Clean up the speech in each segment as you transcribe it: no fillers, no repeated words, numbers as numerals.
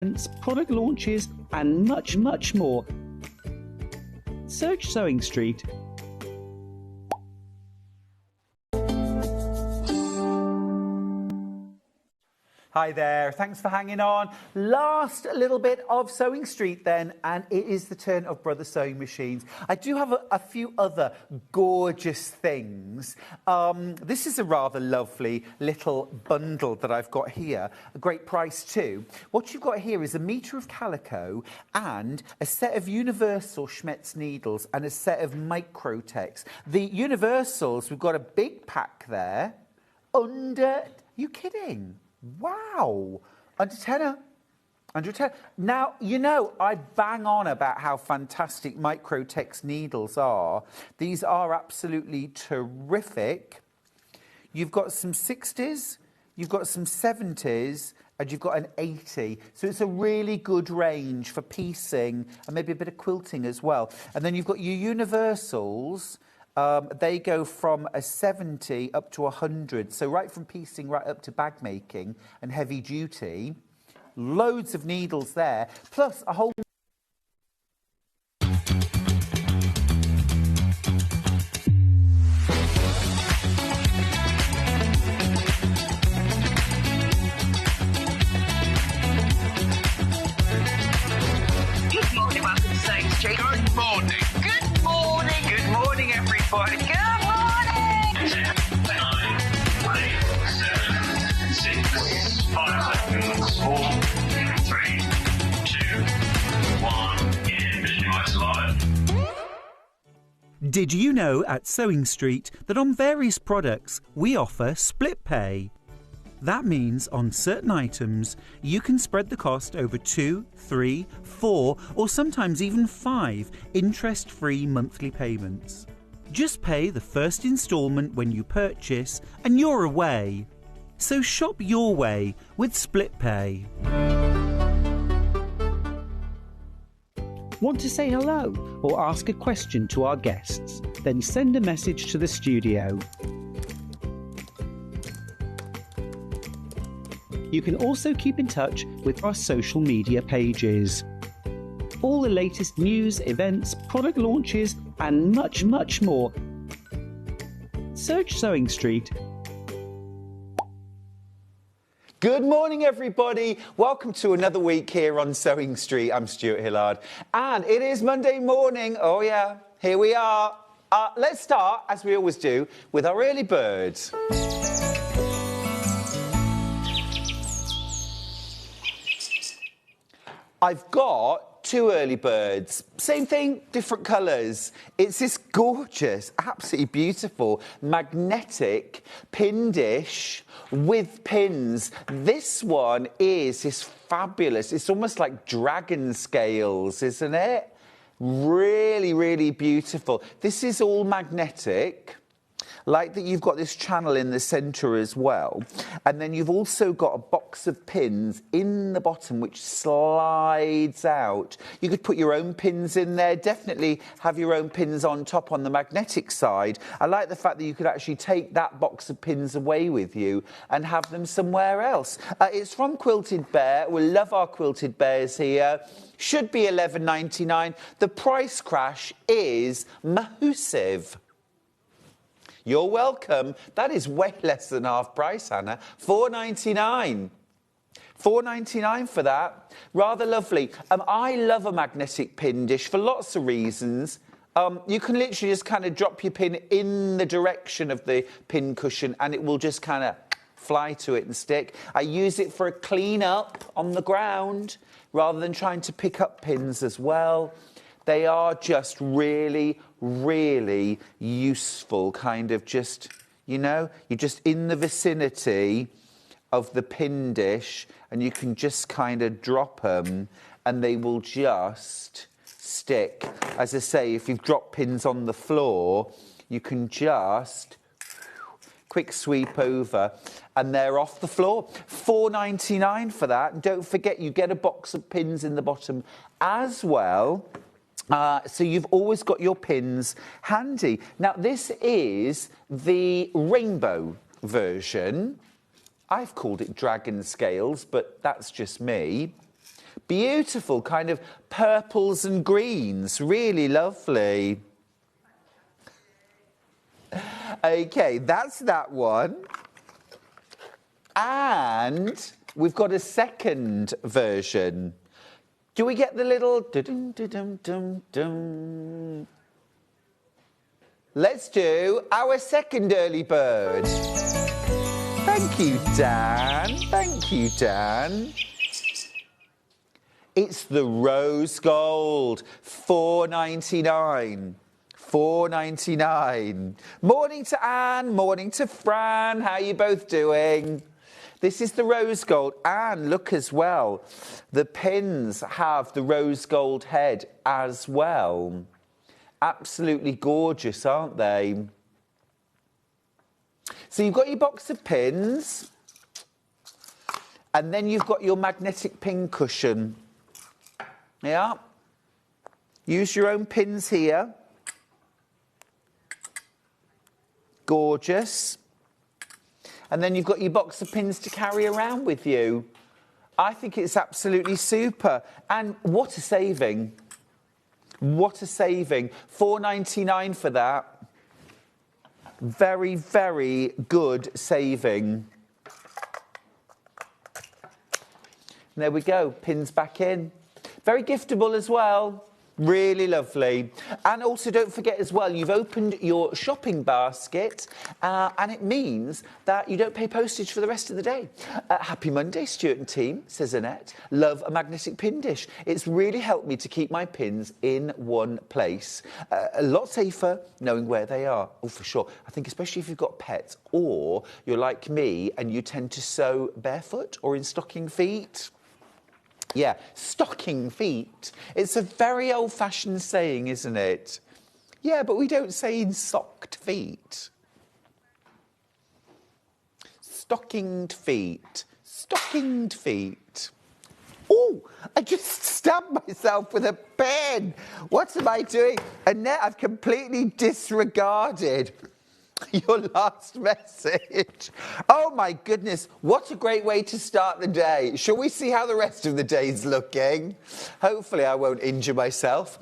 product launches, and much, much more. Search Sewing Street. Hi there, thanks for hanging on. Last little bit of Sewing Street then, and it is the turn of Brother Sewing Machines. I do have a few other gorgeous things. This is a rather lovely little bundle that I've got here, a great price too. What you've got here is a metre of calico and a set of universal Schmetz needles and a set of Microtex. The universals, we've got a big pack there, are you kidding? Wow, under tenner. Now, you know, I bang on about how fantastic Microtex needles are. These are absolutely terrific. You've got some 60s, you've got some 70s, and you've got an 80. So it's a really good range for piecing and maybe a bit of quilting as well. And then you've got your universals. They go from a 70 up to 100. So right from piecing right up to bag making and heavy duty. Loads of needles there, plus a whole... Good morning, welcome to Sewing Street. Good morning. Good morning. Good morning, everybody. Good morning. 10, 9, 8, 7, 6, 5 seconds, 4, 3, 2, 1. Visualize live. Did you know at Sewing Street that on various products we offer split pay? That means on certain items you can spread the cost over 2, 3, 4 or sometimes even 5 interest-free monthly payments. Just pay the first instalment when you purchase and you're away. So shop your way with split pay. Want to say hello or ask a question to our guests? Then send a message to the studio. You can also keep in touch with our social media pages. All the latest news, events, product launches, and much, much more. Search Sewing Street. Good morning, everybody. Welcome to another week here on Sewing Street. I'm Stuart Hillard, and it is Monday morning. Oh yeah, here we are. Let's start, as we always do, with our early birds. I've got 2 early birds. Same thing, different colours. It's this gorgeous, absolutely beautiful, magnetic pin dish with pins. This one is fabulous. It's almost like dragon scales, isn't it? Really, really beautiful. This is all magnetic. Like that, you've got this channel in the centre as well. And then you've also got a box of pins in the bottom which slides out. You could put your own pins in there. Definitely have your own pins on top on the magnetic side. I like the fact that you could actually take that box of pins away with you and have them somewhere else. It's from Quilted Bear. We love our Quilted Bears here. Should be $11.99. The price crash is massive. You're welcome. That is way less than half price, Hannah. $4.99. $4.99 for that. Rather lovely. I love a magnetic pin dish for lots of reasons. You can literally just kind of drop your pin in the direction of the pin cushion and it will just kind of fly to it and stick. I use it for a clean up on the ground rather than trying to pick up pins as well. They are just really, really useful, kind of just, you know, you're just in the vicinity of the pin dish and you can just kind of drop them and they will just stick. As I say, if you've dropped pins on the floor, you can just quick sweep over and they're off the floor. $4.99 for that. And don't forget, you get a box of pins in the bottom as well. So you've always got your pins handy. Now, this is the rainbow version. I've called it dragon scales, but that's just me. Beautiful, kind of purples and greens. Really lovely. Okay, that's that one. And we've got a second version. Do we get the little... dum-dum-dum-dum-dum? Let's do our second early bird. Thank you, Dan. Thank you, Dan. It's the rose gold, $4.99. $4.99. Morning to Anne, morning to Fran. How are you both doing? This is the rose gold. And look as well, the pins have the rose gold head as well. Absolutely gorgeous, aren't they? So you've got your box of pins, and then you've got your magnetic pin cushion. Yeah. Use your own pins here. Gorgeous. And then you've got your box of pins to carry around with you. I think it's absolutely super. And what a saving. What a saving. $4.99 for that. Very, very good saving. And there we go. Pins back in. Very giftable as well. Really lovely. And also don't forget as well, you've opened your shopping basket and it means that you don't pay postage for the rest of the day. Happy Monday, Stuart and team, says Annette. Love a magnetic pin dish. It's really helped me to keep my pins in one place. A lot safer knowing where they are. Oh, for sure. I think especially if you've got pets or you're like me and you tend to sew barefoot or in stocking feet. Yeah, stocking feet. It's a very old-fashioned saying, isn't it? Yeah, but we don't say in socked feet. Stockinged feet. Stockinged feet. Oh, I just stabbed myself with a pen. What am I doing? Annette, I've completely disregarded your last message. Oh my goodness, what a great way to start the day. Shall we see how the rest of the day's looking? Hopefully I won't injure myself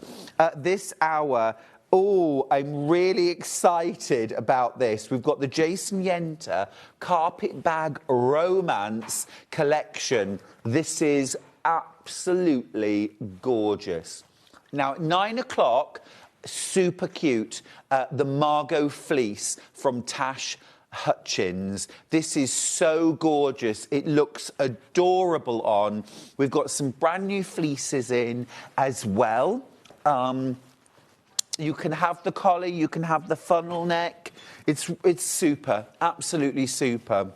this hour. Oh, I'm really excited about this. We've got the Jason Yenter Carpet Bag Romance collection. This is absolutely gorgeous. Now, at 9 o'clock, super cute, the Margot fleece from Tash Hutchins. This is so gorgeous. It looks adorable on. We've got some brand new fleeces in as well. You can have the collar, you can have the funnel neck. It's super, absolutely super.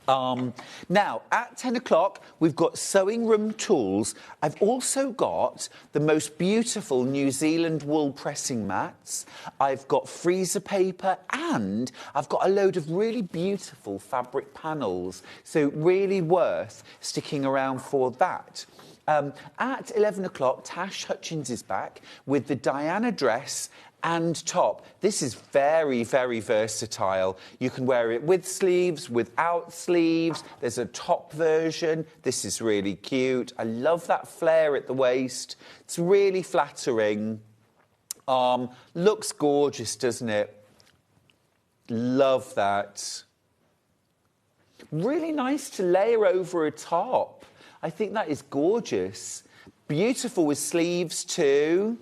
Now, at 10 o'clock, we've got sewing room tools. I've also got the most beautiful New Zealand wool pressing mats. I've got freezer paper and I've got a load of really beautiful fabric panels. So really worth sticking around for that. At 11 o'clock, Tash Hutchins is back with the Diana dress and top. This is very, very versatile. You can wear it with sleeves, without sleeves. There's a top version. This is really cute. I love that flare at the waist. It's really flattering. Looks gorgeous, doesn't it? Love that. Really nice to layer over a top. I think that is gorgeous. Beautiful with sleeves too.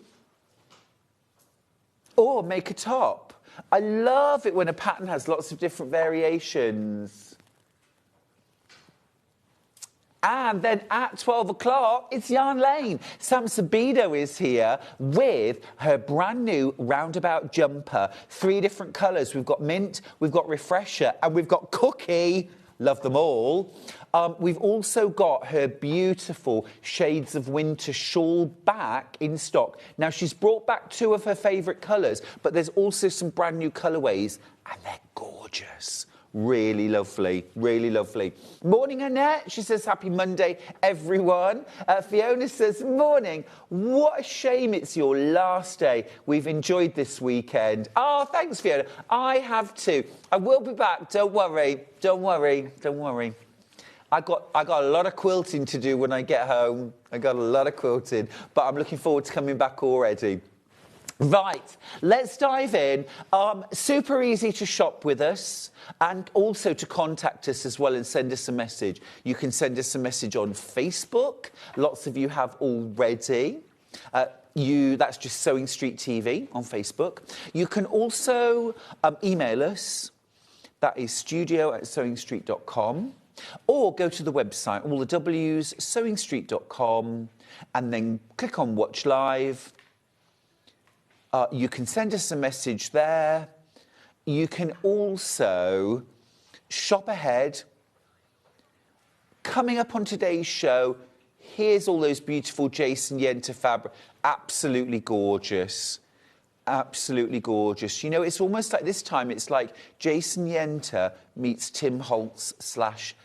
Or make a top. I love it when a pattern has lots of different variations. And then at 12 o'clock, it's Yarn Lane. Sam Sabido is here with her brand new roundabout jumper. 3 different colours. We've got mint, we've got refresher, and we've got cookie. Love them all. We've also got her beautiful Shades of Winter shawl back in stock. Now, she's brought back 2 of her favourite colours, but there's also some brand new colourways, and they're gorgeous. Really lovely, really lovely. Morning, Annette. She says, happy Monday, everyone. Fiona says, morning. What a shame it's your last day. We've enjoyed this weekend. Oh, thanks, Fiona. I have too. I will be back. Don't worry. Don't worry. Don't worry. I got a lot of quilting to do when I get home. I got a lot of quilting, but I'm looking forward to coming back already. Right, let's dive in. Super easy to shop with us and also to contact us as well and send us a message. You can send us a message on Facebook. Lots of you have already. That's just Sewing Street TV on Facebook. You can also email us. That is studio@sewingstreet.com. Or go to the website, all the W's, sewingstreet.com, and then click on Watch Live. You can send us a message there. You can also shop ahead. Coming up on today's show, here's all those beautiful Jason Yenter fabric. Absolutely gorgeous. Absolutely gorgeous. You know, it's almost like this time, it's like Jason Yenter meets Tim Holtz /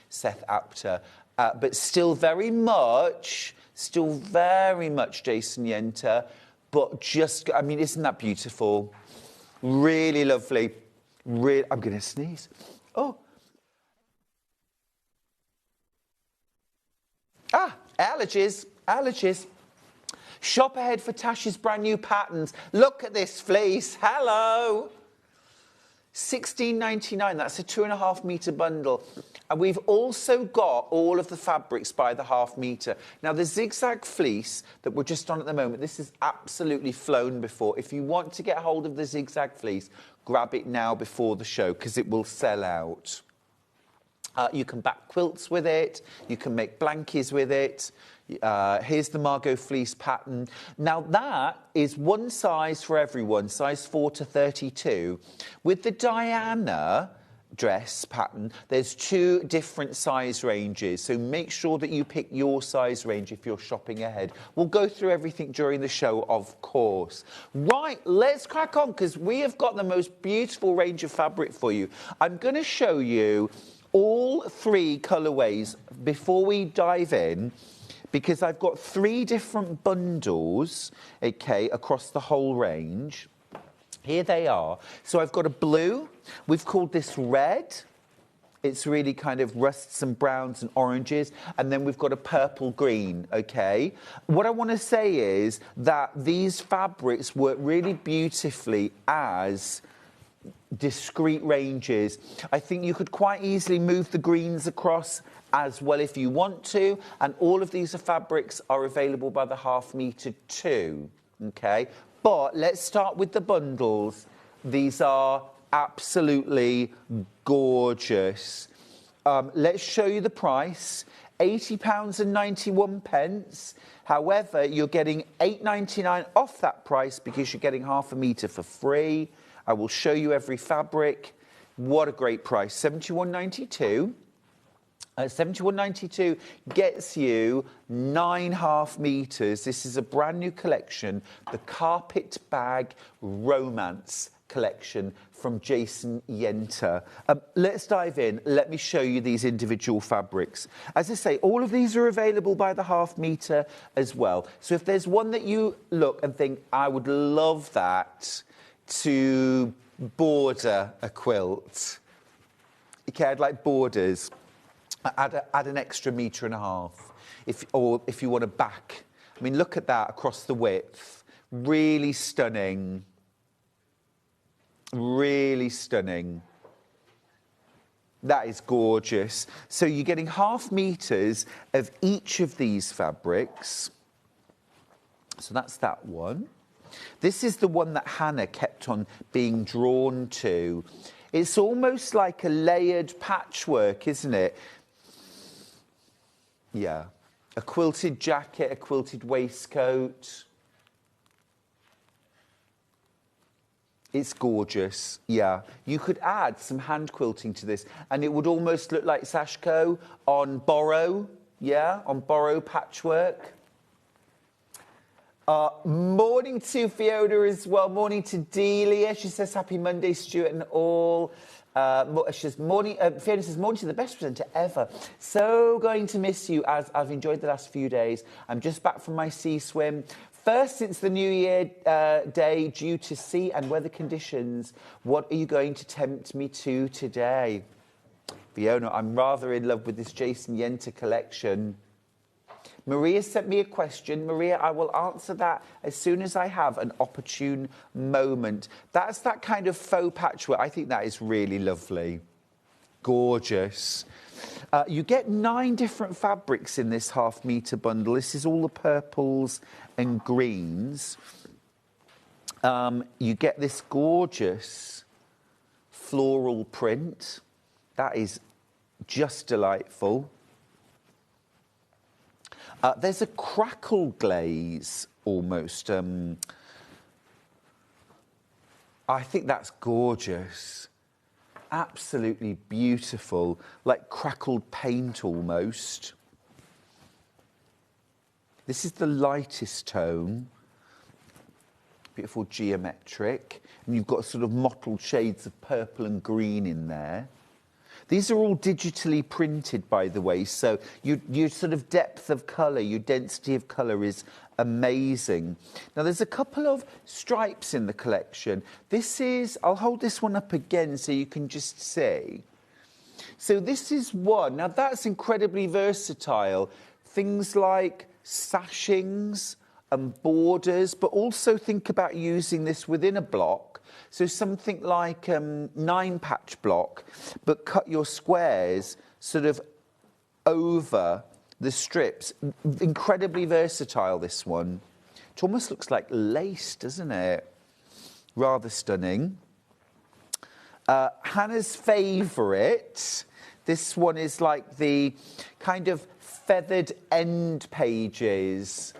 Seth Apter. But still very much Jason Yenter. But just, I mean, isn't that beautiful? Really lovely. I'm going to sneeze. Oh. Allergies. Shop ahead for Tash's brand new patterns. Look at this fleece. Hello. $16.99. That's a 2.5 metre bundle. And we've also got all of the fabrics by the half metre. Now, the zigzag fleece that we're just on at the moment, this is absolutely flown before. If you want to get hold of the zigzag fleece, grab it now before the show because it will sell out. You can back quilts with it. You can make blankies with it. Here's the Margot fleece pattern. Now that is one size for everyone, size 4 to 32. With the Diana dress pattern, there's 2 different size ranges, so make sure that you pick your size range if you're shopping ahead. We'll go through everything during the show, of course. Right, let's crack on because we have got the most beautiful range of fabric for you. I'm going to show you all 3 colourways before we dive in, because I've got 3 different bundles, okay, across the whole range. Here they are. So I've got a blue. We've called this red. It's really kind of rusts and browns and oranges. And then we've got a purple green, okay? What I want to say is that these fabrics work really beautifully as discrete ranges. I think you could quite easily move the greens across as well if you want to, and all of these fabrics are available by the half metre too, okay? But let's start with the bundles. These are absolutely gorgeous. Let's show you the price. £80.91. However, you're getting £8.99 off that price because you're getting half a metre for free. I will show you every fabric. What a great price. £71.92. £71.92 gets you 9 half metres. This is a brand new collection, the Carpet Bag Romance collection from Jason Yenter. Let's dive in. Let me show you these individual fabrics. As I say, all of these are available by the half metre as well. So if there's one that you look and think, I would love that to border a quilt. Okay, I'd like borders. Add an extra 1.5 meters. If you want to back. I mean, look at that across the width. Really stunning. Really stunning. That is gorgeous. So you're getting half meters of each of these fabrics. So that's that one. This is the one that Hannah kept on being drawn to. It's almost like a layered patchwork, isn't it? Yeah. A quilted jacket, a quilted waistcoat. It's gorgeous, yeah. You could add some hand quilting to this, and it would almost look like Sashko on Borrow, yeah, on Borrow patchwork. Morning to Fiona as well. Morning to Delia. She says, happy Monday, Stuart and all. She says, Fiona says, morning to the best presenter ever. So going to miss you as I've enjoyed the last few days. I'm just back from my sea swim. First since the New Year day due to sea and weather conditions. What are you going to tempt me to today? Fiona, I'm rather in love with this Jason Yenter collection. Maria sent me a question. Maria, I will answer that as soon as I have an opportune moment. That's that kind of faux patchwork. I think that is really lovely. Gorgeous. You get 9 different fabrics in this half-metre bundle. This is all the purples and greens. You get this gorgeous floral print. That is just delightful. There's a crackle glaze almost. I think that's gorgeous. Absolutely beautiful, like crackled paint almost. This is the lightest tone. Beautiful geometric. And you've got sort of mottled shades of purple and green in there. These are all digitally printed, by the way, so your sort of depth of colour, your density of colour is amazing. Now, there's a couple of stripes in the collection. This is, I'll hold this one up again so you can just see. So this is one. Now, that's incredibly versatile. Things like sashings and borders, but also think about using this within a block. So something like 9-patch block, but cut your squares sort of over the strips. Incredibly versatile, this one. It almost looks like lace, doesn't it? Rather stunning. Hannah's favourite. This one is like the kind of feathered end pages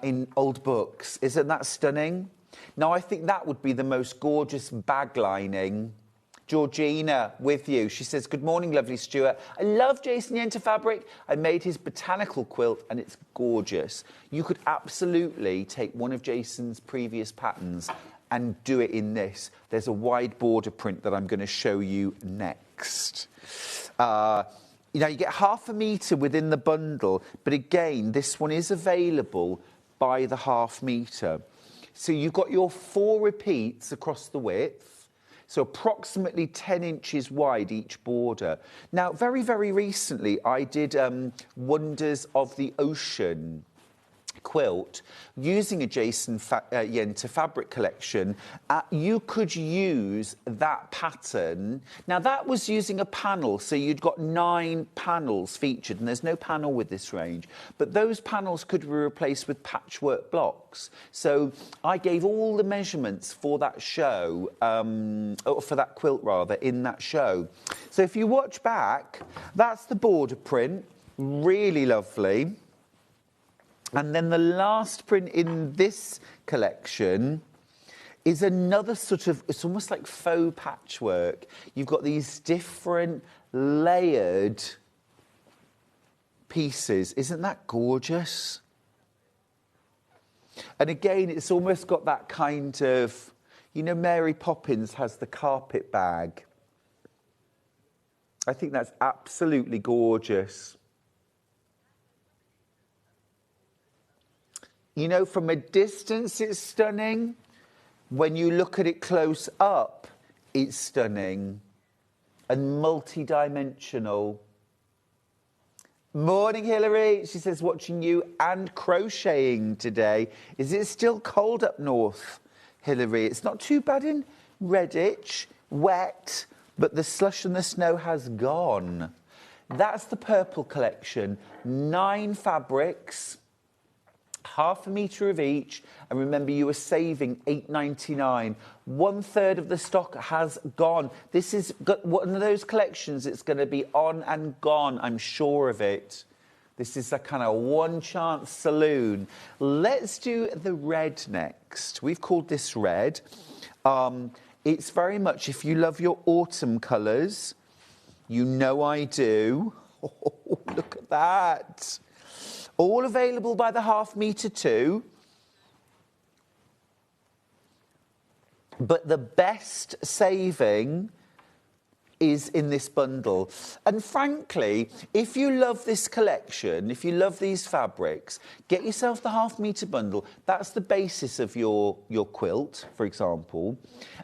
in old books. Isn't that stunning? Now, I think that would be the most gorgeous bag lining. Georgina, with you. She says, good morning, lovely Stuart. I love Jason Yenter fabric. I made his botanical quilt, and it's gorgeous. You could absolutely take one of Jason's previous patterns and do it in this. There's a wide border print that I'm going to show you next. You know, you get 1/2 metre within the bundle, but again, this one is available by the 1/2 metre. So you've got your 4 repeats across the width, so approximately 10 inches wide each border. Now, very, very recently, I did Wonders of the Ocean quilt using a Jason Yenter fabric collection. You could use that pattern. Now, that was using a panel, so you'd got 9 panels featured, and there's no panel with this range, but those panels could be replaced with patchwork blocks. So I gave all the measurements for that show, or for that quilt rather, in that show. So if you watch back, that's the border print, really lovely. And then the last print in this collection is another sort of, it's almost like faux patchwork. You've got these different layered pieces. Isn't that gorgeous? And again, it's almost got that kind of, you know, Mary Poppins has the carpet bag. I think that's absolutely gorgeous. You know, from a distance, it's stunning. When you look at it close up, it's stunning and multi-dimensional. Morning, Hilary. She says, watching you and crocheting today. Is it still cold up north, Hilary? It's not too bad in Redditch, wet, but the slush and the snow has gone. That's the purple collection. 9 fabrics. 1/2 metre of each, and remember you were saving £8.99. 1/3 of the stock has gone. This is one of those collections, it's going to be on and gone, I'm sure of it. This is a kind of one chance saloon. Let's do the red next. We've called this red. It's very much, if you love your autumn colours, you know I do. Oh, look at that. All available by the 1/2 metre too. But the best saving is in this bundle. And frankly, if you love this collection, if you love these fabrics, get yourself the 1/2 metre bundle. That's the basis of your quilt, for example.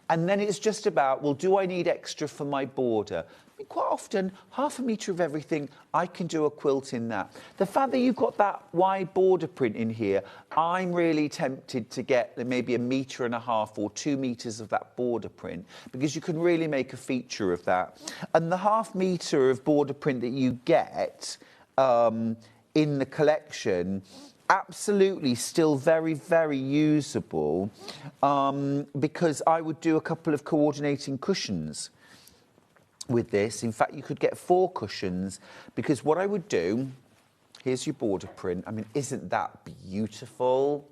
And then it's just about, well, do I need extra for my border? quite often, 1/2 a metre of everything, I can do a quilt in that. The fact that you've got that wide border print in here, I'm really tempted to get maybe 1.5 metres or 2 metres of that border print, because you can really make a feature of that. And the 1/2 metre of border print that you get in the collection, absolutely still very, very usable, because I would do a couple of coordinating cushions with this. In fact, you could get 4 cushions, because what I would do, here's your border print. I mean, isn't that beautiful?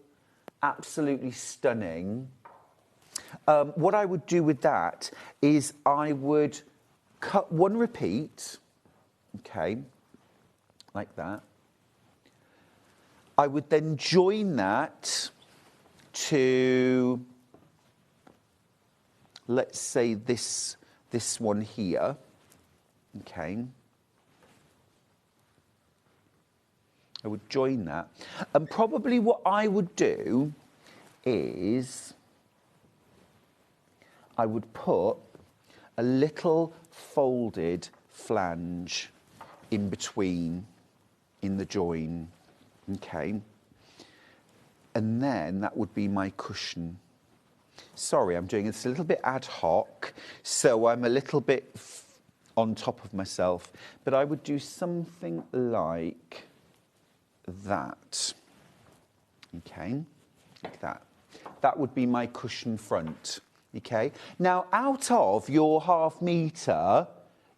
Absolutely stunning. What I would do with that is I would cut 1 repeat, okay, like that. I would then join that to, let's say, this one here, okay. I would join that. And probably what I would do is I would put a little folded flange in between, in the join, okay. And then that would be my cushion. Sorry, I'm doing this a little bit ad hoc, so I'm a little bit on top of myself. But I would do something like that. Okay, like that. That would be my cushion front. Okay. Now, out of your 1/2 metre,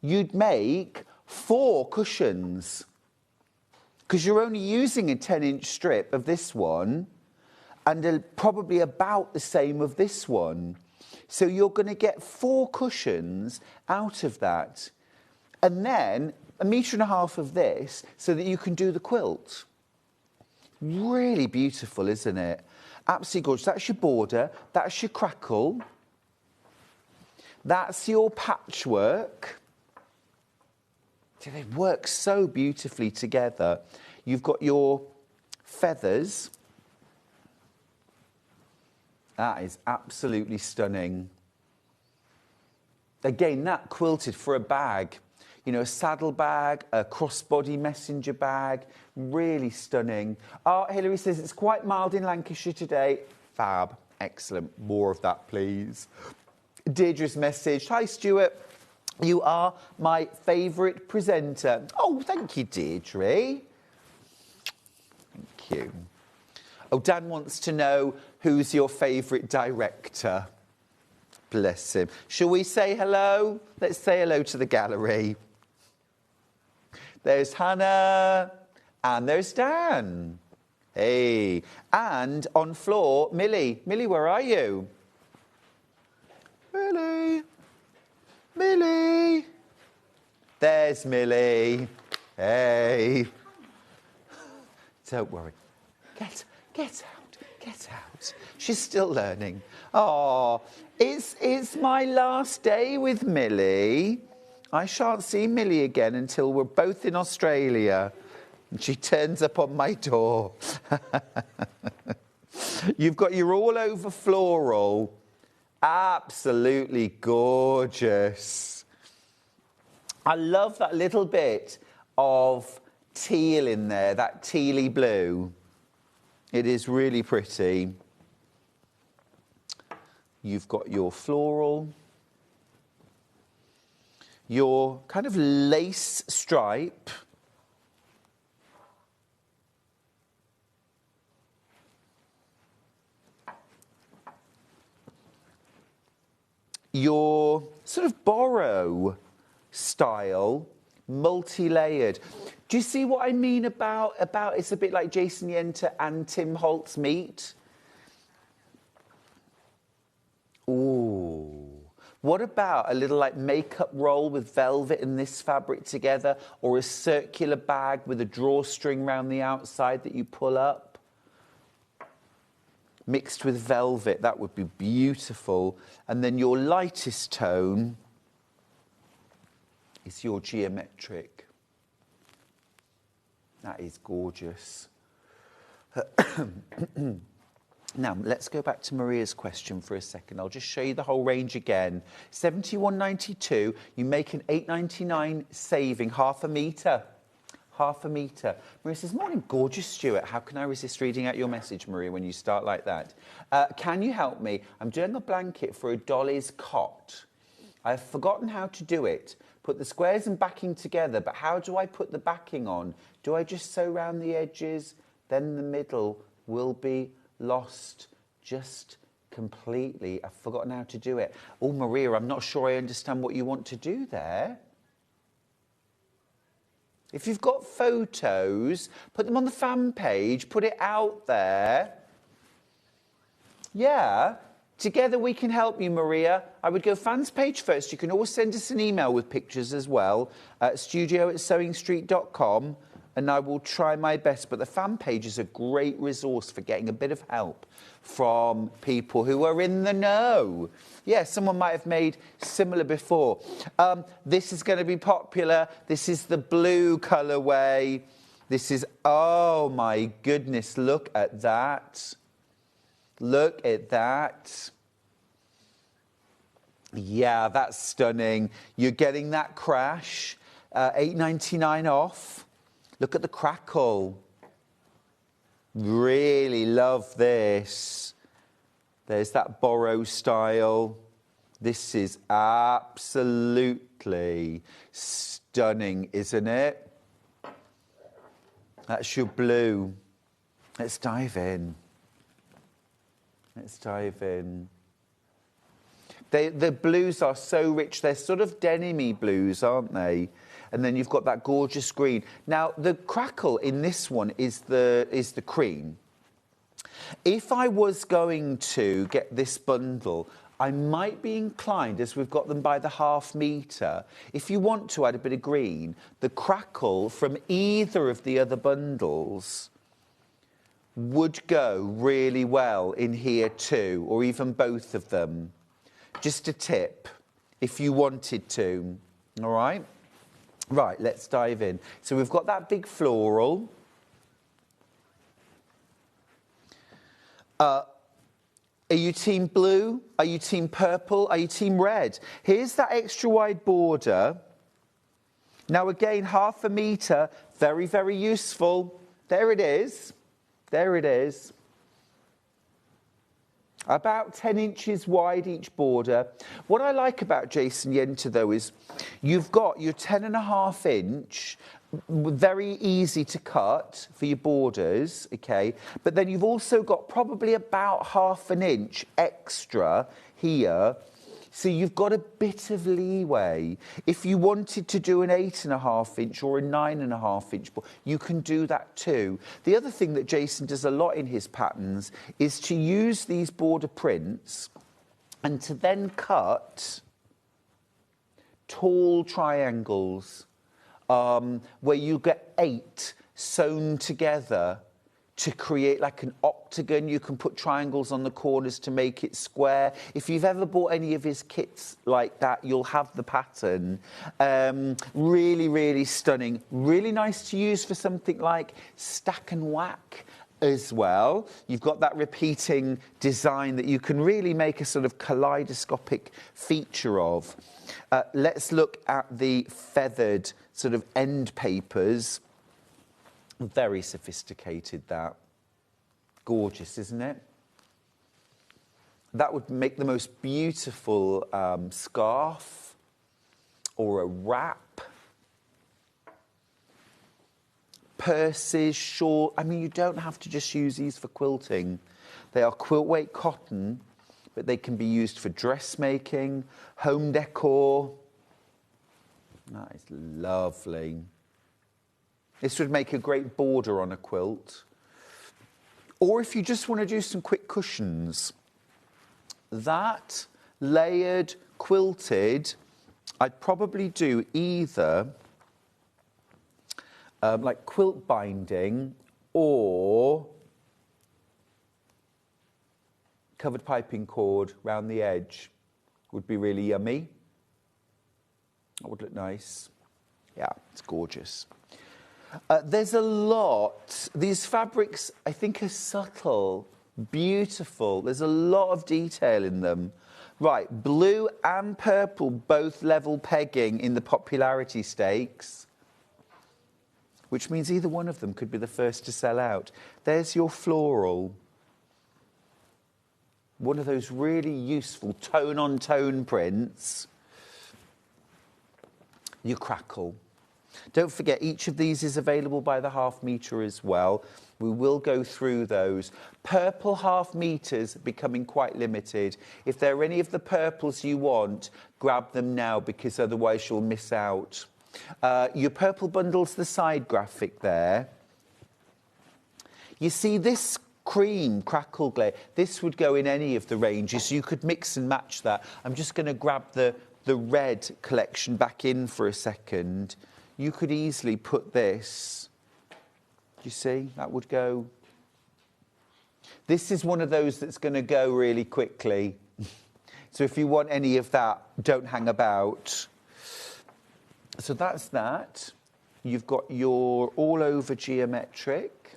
you'd make 4 cushions, because you're only using a 10-inch strip of this one, and probably about the same of this one. So you're going to get 4 cushions out of that. And then 1.5 metres of this, so that you can do the quilt. Really beautiful, isn't it? Absolutely gorgeous. That's your border. That's your crackle. That's your patchwork. They work so beautifully together. You've got your feathers. That is absolutely stunning. Again, that quilted for a bag. You know, a saddle bag, a crossbody messenger bag. Really stunning. Oh, Hilary says it's quite mild in Lancashire today. Fab. Excellent. More of that, please. Deirdre's message. Hi, Stuart. You are my favourite presenter. Oh, thank you, Deirdre. Thank you. Oh, Dan wants to know who's your favourite director. Bless him. Shall we say hello? Let's say hello to the gallery. There's Hannah, and there's Dan. Hey, and on floor, Millie. Millie, where are you? Millie. Millie. There's Millie. Hey. Don't worry. Get out. She's still learning. Oh, it's my last day with Millie. I shan't see Millie again until we're both in Australia. And she turns up on my door. You've got your all-over floral. Absolutely gorgeous. I love that little bit of teal in there, that tealy blue. It is really pretty. You've got your floral, your kind of lace stripe, your sort of borrow style, multi-layered. Do you see what I mean about it's a bit like Jason Yenter and Tim Holtz meet? Ooh. What about a little like makeup roll with velvet and this fabric together, or a circular bag with a drawstring round the outside that you pull up? Mixed with velvet, that would be beautiful. And then your lightest tone is your geometric. That is gorgeous. Now, let's go back to Maria's question for a second. I'll just show you the whole range again. 71.92, you make an 8.99 saving, half a metre. Half a metre. Maria says, morning, gorgeous Stuart. How can I resist reading out your message, Maria, when you start like that? Can you help me? I'm doing a blanket for a dolly's cot. I've forgotten how to do it. Put the squares and backing together, but how do I put the backing on? Do I just sew round the edges? Then the middle will be lost just completely. I've forgotten how to do it. Oh, Maria, I'm not sure I understand what you want to do there. If you've got photos, put them on the fan page, put it out there. Yeah, together we can help you, Maria. I would go fans page first. You can always send us an email with pictures as well at studio@sewingstreet.com. And I will try my best. But the fan page is a great resource for getting a bit of help from people who are in the know. Yeah, someone might have made similar before. This is going to be popular. This is the blue colourway. This is, oh my goodness, look at that. Look at that. Yeah, that's stunning. You're getting that crash. $8.99 off. Look at the crackle. Really love this. There's that borrow style. This is absolutely stunning, isn't it? That's your blue. Let's dive in. Let's dive in. The blues are so rich. They're sort of denim-y blues, aren't they? And then you've got that gorgeous green. Now, the crackle in this one is the cream. If I was going to get this bundle, I might be inclined, as we've got them by the half metre, if you want to add a bit of green, the crackle from either of the other bundles would go really well in here too, or even both of them. Just a tip, if you wanted to, all right? Right, let's dive in. So we've got that big floral. Are you team blue? Are you team purple? Are you team red? Here's that extra wide border. Now again, half a metre, very, very useful. There it is. There it is. About 10 inches wide each border. What I like about Jason Yenter, though, is you've got your 10.5 inch, very easy to cut for your borders, okay? But then you've also got probably about half an inch extra here. So you've got a bit of leeway. If you wanted to do an 8.5 inch or a 9.5 inch, you can do that too. The other thing that Jason does a lot in his patterns is to use these border prints and to then cut tall triangles where you get 8 sewn together to create like an octagon. You can put triangles on the corners to make it square. If you've ever bought any of his kits like that, you'll have the pattern. Really, really stunning. Really nice to use for something like stack and whack as well. You've got that repeating design that you can really make a sort of kaleidoscopic feature of. Let's look at the feathered sort of end papers. Very sophisticated, that. Gorgeous, isn't it? That would make the most beautiful scarf or a wrap. Purses, shawl. I mean, you don't have to just use these for quilting. They are quilt weight cotton, but they can be used for dressmaking, home decor. That is lovely. This would make a great border on a quilt. Or if you just want to do some quick cushions, that layered, quilted, I'd probably do either like quilt binding or covered piping cord round the edge. Would be really yummy. That would look nice. Yeah, it's gorgeous. There's a lot. These fabrics, I think, are subtle. Beautiful. There's a lot of detail in them. Right, blue and purple both level pegging in the popularity stakes, which means either one of them could be the first to sell out. There's your floral. One of those really useful tone-on-tone prints. Your crackle. Don't forget, each of these is available by the half metre as well. We will go through those. Purple half metres becoming quite limited. If there are any of the purples you want, grab them now, because otherwise you'll miss out. Your purple bundle's the side graphic there. You see this cream crackle glare, this would go in any of the ranges. You could mix and match that. I'm just going to grab the red collection back in for a second. You could easily put this, you see, that would go. This is one of those that's going to go really quickly. So if you want any of that, don't hang about. So that's that. You've got your all over geometric.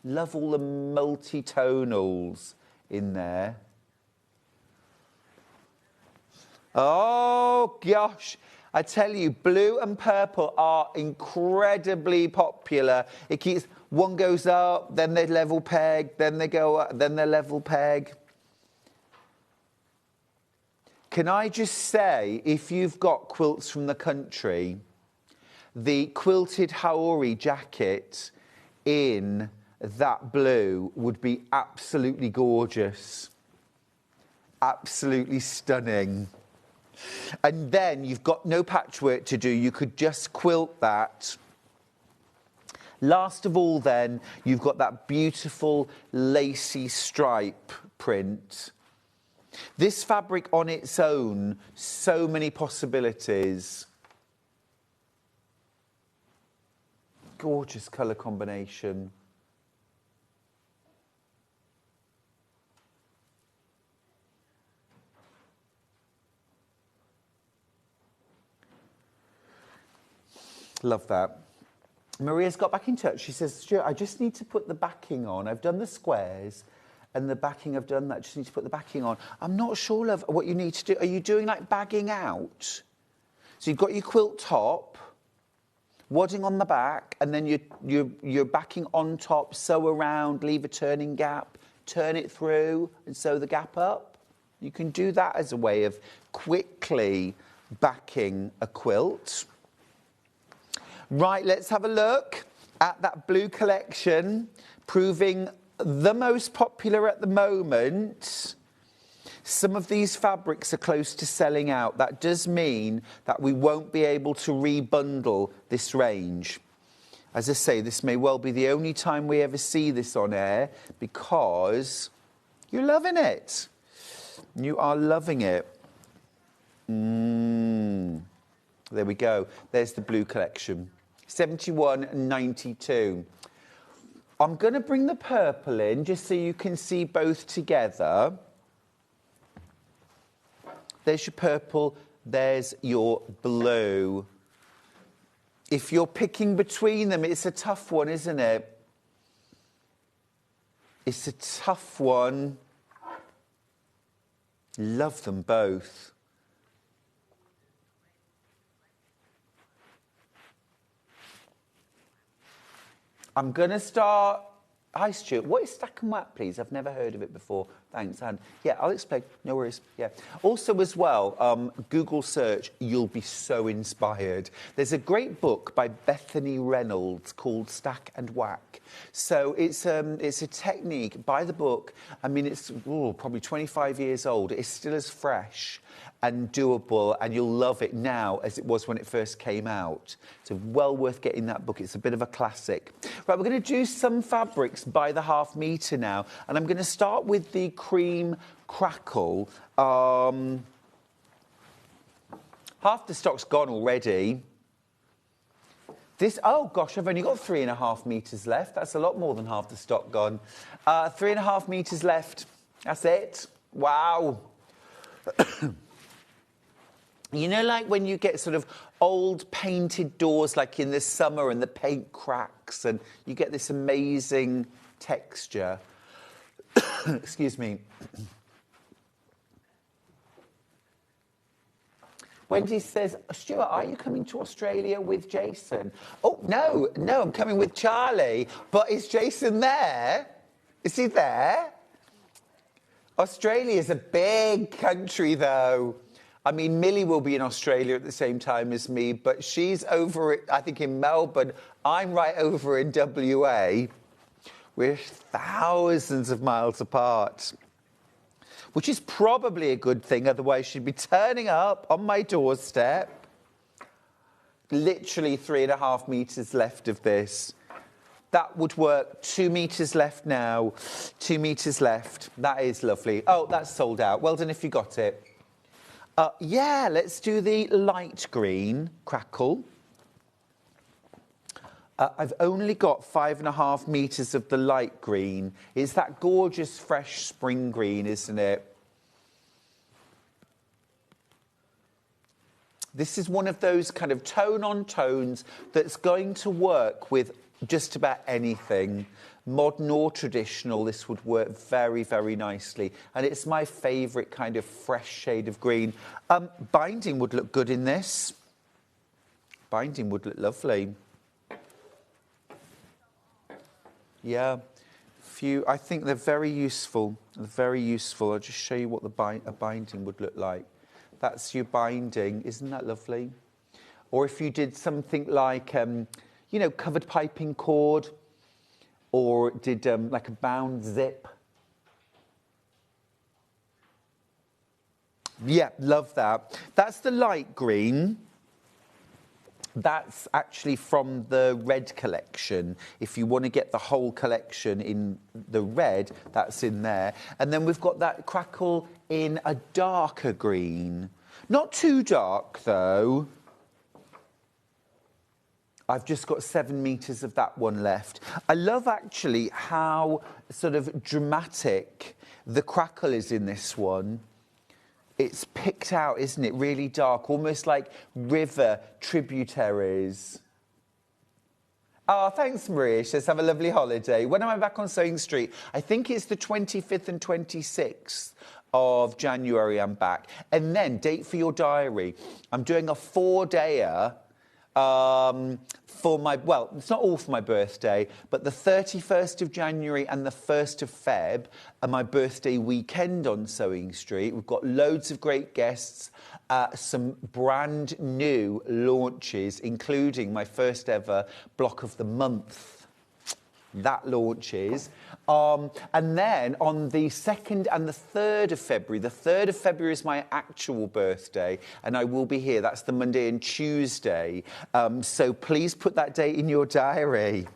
Love all the multi-tonals in there. Oh, gosh. I tell you, blue and purple are incredibly popular. It keeps, one goes up, then they level peg, then they go up, then they level peg. Can I just say, if you've got quilts from the country, the quilted Haori jacket in that blue would be absolutely gorgeous. Absolutely stunning. And then you've got no patchwork to do. You could just quilt that. Last of all then, you've got that beautiful lacy stripe print. This fabric on its own, so many possibilities. Gorgeous colour combination. Love that. Maria's got back in touch. She says, Stuart, I just need to put the backing on. I've done the squares and the backing, I've done that. Just need to put the backing on. I'm not sure, love, what you need to do. Are you doing like bagging out? So you've got your quilt top, wadding on the back, and then you're backing on top, sew around, leave a turning gap, turn it through and sew the gap up. You can do that as a way of quickly backing a quilt. Right, let's have a look at that blue collection, proving the most popular at the moment. Some of these fabrics are close to selling out. That does mean that we won't be able to rebundle this range. As I say, this may well be the only time we ever see this on air, because you're loving it. You are loving it. There we go. There's the blue collection. 71.92. I'm going to bring the purple in just so you can see both together. There's your purple, there's your blue. If you're picking between them, it's a tough one, isn't it? It's a tough one. Love them both. I'm going to start... Hi, Stuart. What is stack and whack, please? I've never heard of it before. Thanks, Anne. Yeah, I'll explain. No worries. Yeah. Also, as well, Google search, you'll be so inspired. There's a great book by Bethany Reynolds called Stack and Whack. So it's a technique by the book. I mean, it's probably 25 years old. It's still as fresh and doable, and you'll love it now as it was when it first came out. So well worth getting that book. It's a bit of a classic. Right, we're going to do some fabrics by the half metre now, and I'm going to start with the cream crackle. Half the stock's gone already. This, oh gosh, I've only got 3.5 metres left. That's a lot more than half the stock gone. 3.5 metres left. That's it. Wow. You know, like when you get sort of old painted doors like in the summer and the paint cracks and you get this amazing texture. Excuse me. Wendy says, Stuart, are you coming to Australia with Jason? Oh, no, I'm coming with Charlie. But is Jason there? Is he there? Australia is a big country, though. I mean, Millie will be in Australia at the same time as me, but she's over, I think, in Melbourne. I'm right over in WA. We're thousands of miles apart, which is probably a good thing. Otherwise, she'd be turning up on my doorstep. Literally 3.5 meters left of this. That would work. 2 meters left now. 2 meters left. That is lovely. Oh, that's sold out. Well done if you got it. Yeah, let's do the light green crackle. I've only got 5.5 meters of the light green. It's that gorgeous, fresh spring green, isn't it? This is one of those kind of tone-on-tones that's going to work with just about anything. Modern or traditional, this would work very, very nicely. And it's my favourite kind of fresh shade of green. Binding would look good in this. Binding would look lovely. Yeah, I think they're very useful. They're very useful. I'll just show you what a binding would look like. That's your binding. Isn't that lovely? Or if you did something like, you know, covered piping cord, or did like a bound zip. Yeah, love that. That's the light green. That's actually from the red collection. If you want to get the whole collection in the red, that's in there. And then we've got that crackle in a darker green. Not too dark, though. I've just got 7 meters of that one left. I love, actually, how sort of dramatic the crackle is in this one. It's picked out, isn't it? Really dark, almost like river tributaries. Oh, thanks, Maria. She says, have a lovely holiday. When am I back on Sewing Street? I think it's the 25th and 26th of January I'm back. And then, date for your diary. I'm doing a 4-dayer for my, well, it's not all for my birthday, but the 31st of January and the 1st of Feb are my birthday weekend on Sewing Street. We've got loads of great guests, some brand new launches, including my first ever Block of the Month. That launches. And then on the 2nd and the 3rd of February, the 3rd of February is my actual birthday, and I will be here. That's the Monday and Tuesday. So please put that date in your diary.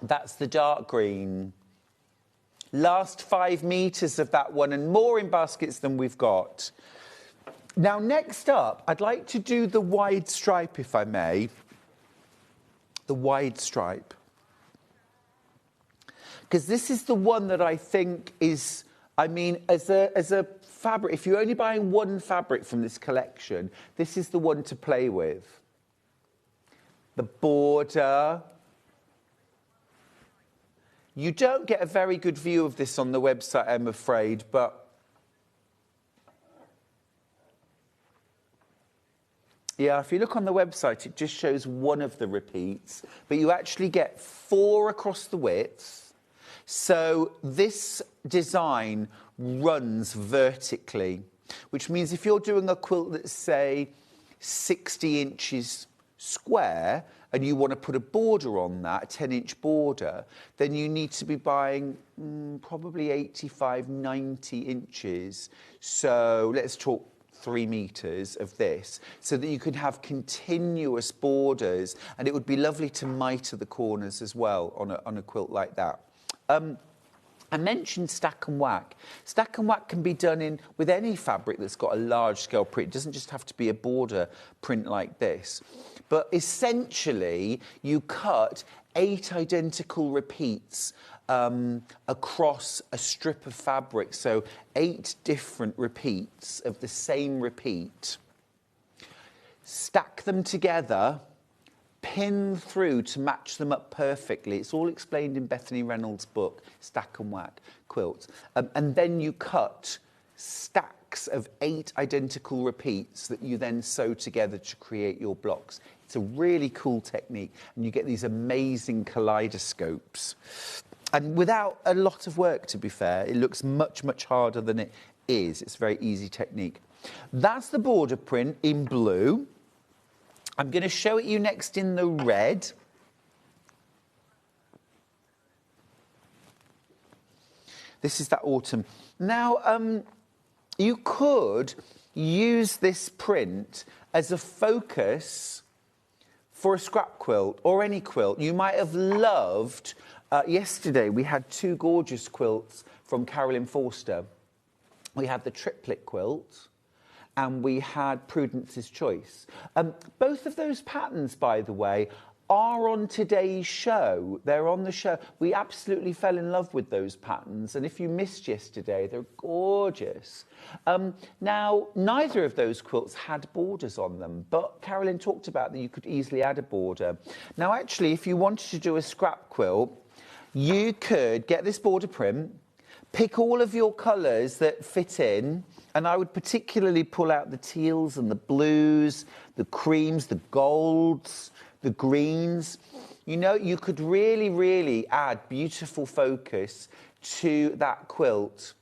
That's the dark green. Last 5 meters of that one, and more in baskets than we've got. Now, next up, I'd like to do the wide stripe, if I may. The wide stripe. Because this is the one that I think is, I mean, as a fabric, if you're only buying one fabric from this collection, this is the one to play with. The border. You don't get a very good view of this on the website, I'm afraid, but yeah, if you look on the website, it just shows one of the repeats, but you actually get 4 across the width. So this design runs vertically, which means if you're doing a quilt that's, say, 60 inches square, and you want to put a border on that, a 10-inch border, then you need to be buying probably 85, 90 inches. So let's talk 3 meters of this, so that you could have continuous borders, and it would be lovely to mitre the corners as well on a quilt like that. I mentioned stack and whack. Stack and whack can be done with any fabric that's got a large scale print. It doesn't just have to be a border print like this. But essentially, you cut 8 identical repeats across a strip of fabric. So 8 different repeats of the same repeat. stack them together, pin through to match them up perfectly. It's all explained in Bethany Reynolds' book, Stack and Whack Quilts. And then you cut stacks of 8 identical repeats that you then sew together to create your blocks. It's a really cool technique, and you get these amazing kaleidoscopes. And without a lot of work, to be fair, it looks much, much harder than it is. It's a very easy technique. That's the border print in blue. I'm going to show it you next in the red. This is that autumn. Now, you could use this print as a focus for a scrap quilt or any quilt. You might have loved, yesterday we had 2 gorgeous quilts from Carolyn Forster. We had the triplet quilt and we had Prudence's Choice. Both of those patterns, by the way, are on today's show. They're on the show. We absolutely fell in love with those patterns, and if you missed yesterday, they're gorgeous. Now, neither of those quilts had borders on them, but Carolyn talked about that you could easily add a border. Now, actually, if you wanted to do a scrap quilt, you could get this border print, pick all of your colours that fit in, and I would particularly pull out the teals and the blues, the creams, the golds, the greens. You know, you could really, really add beautiful focus to that quilt,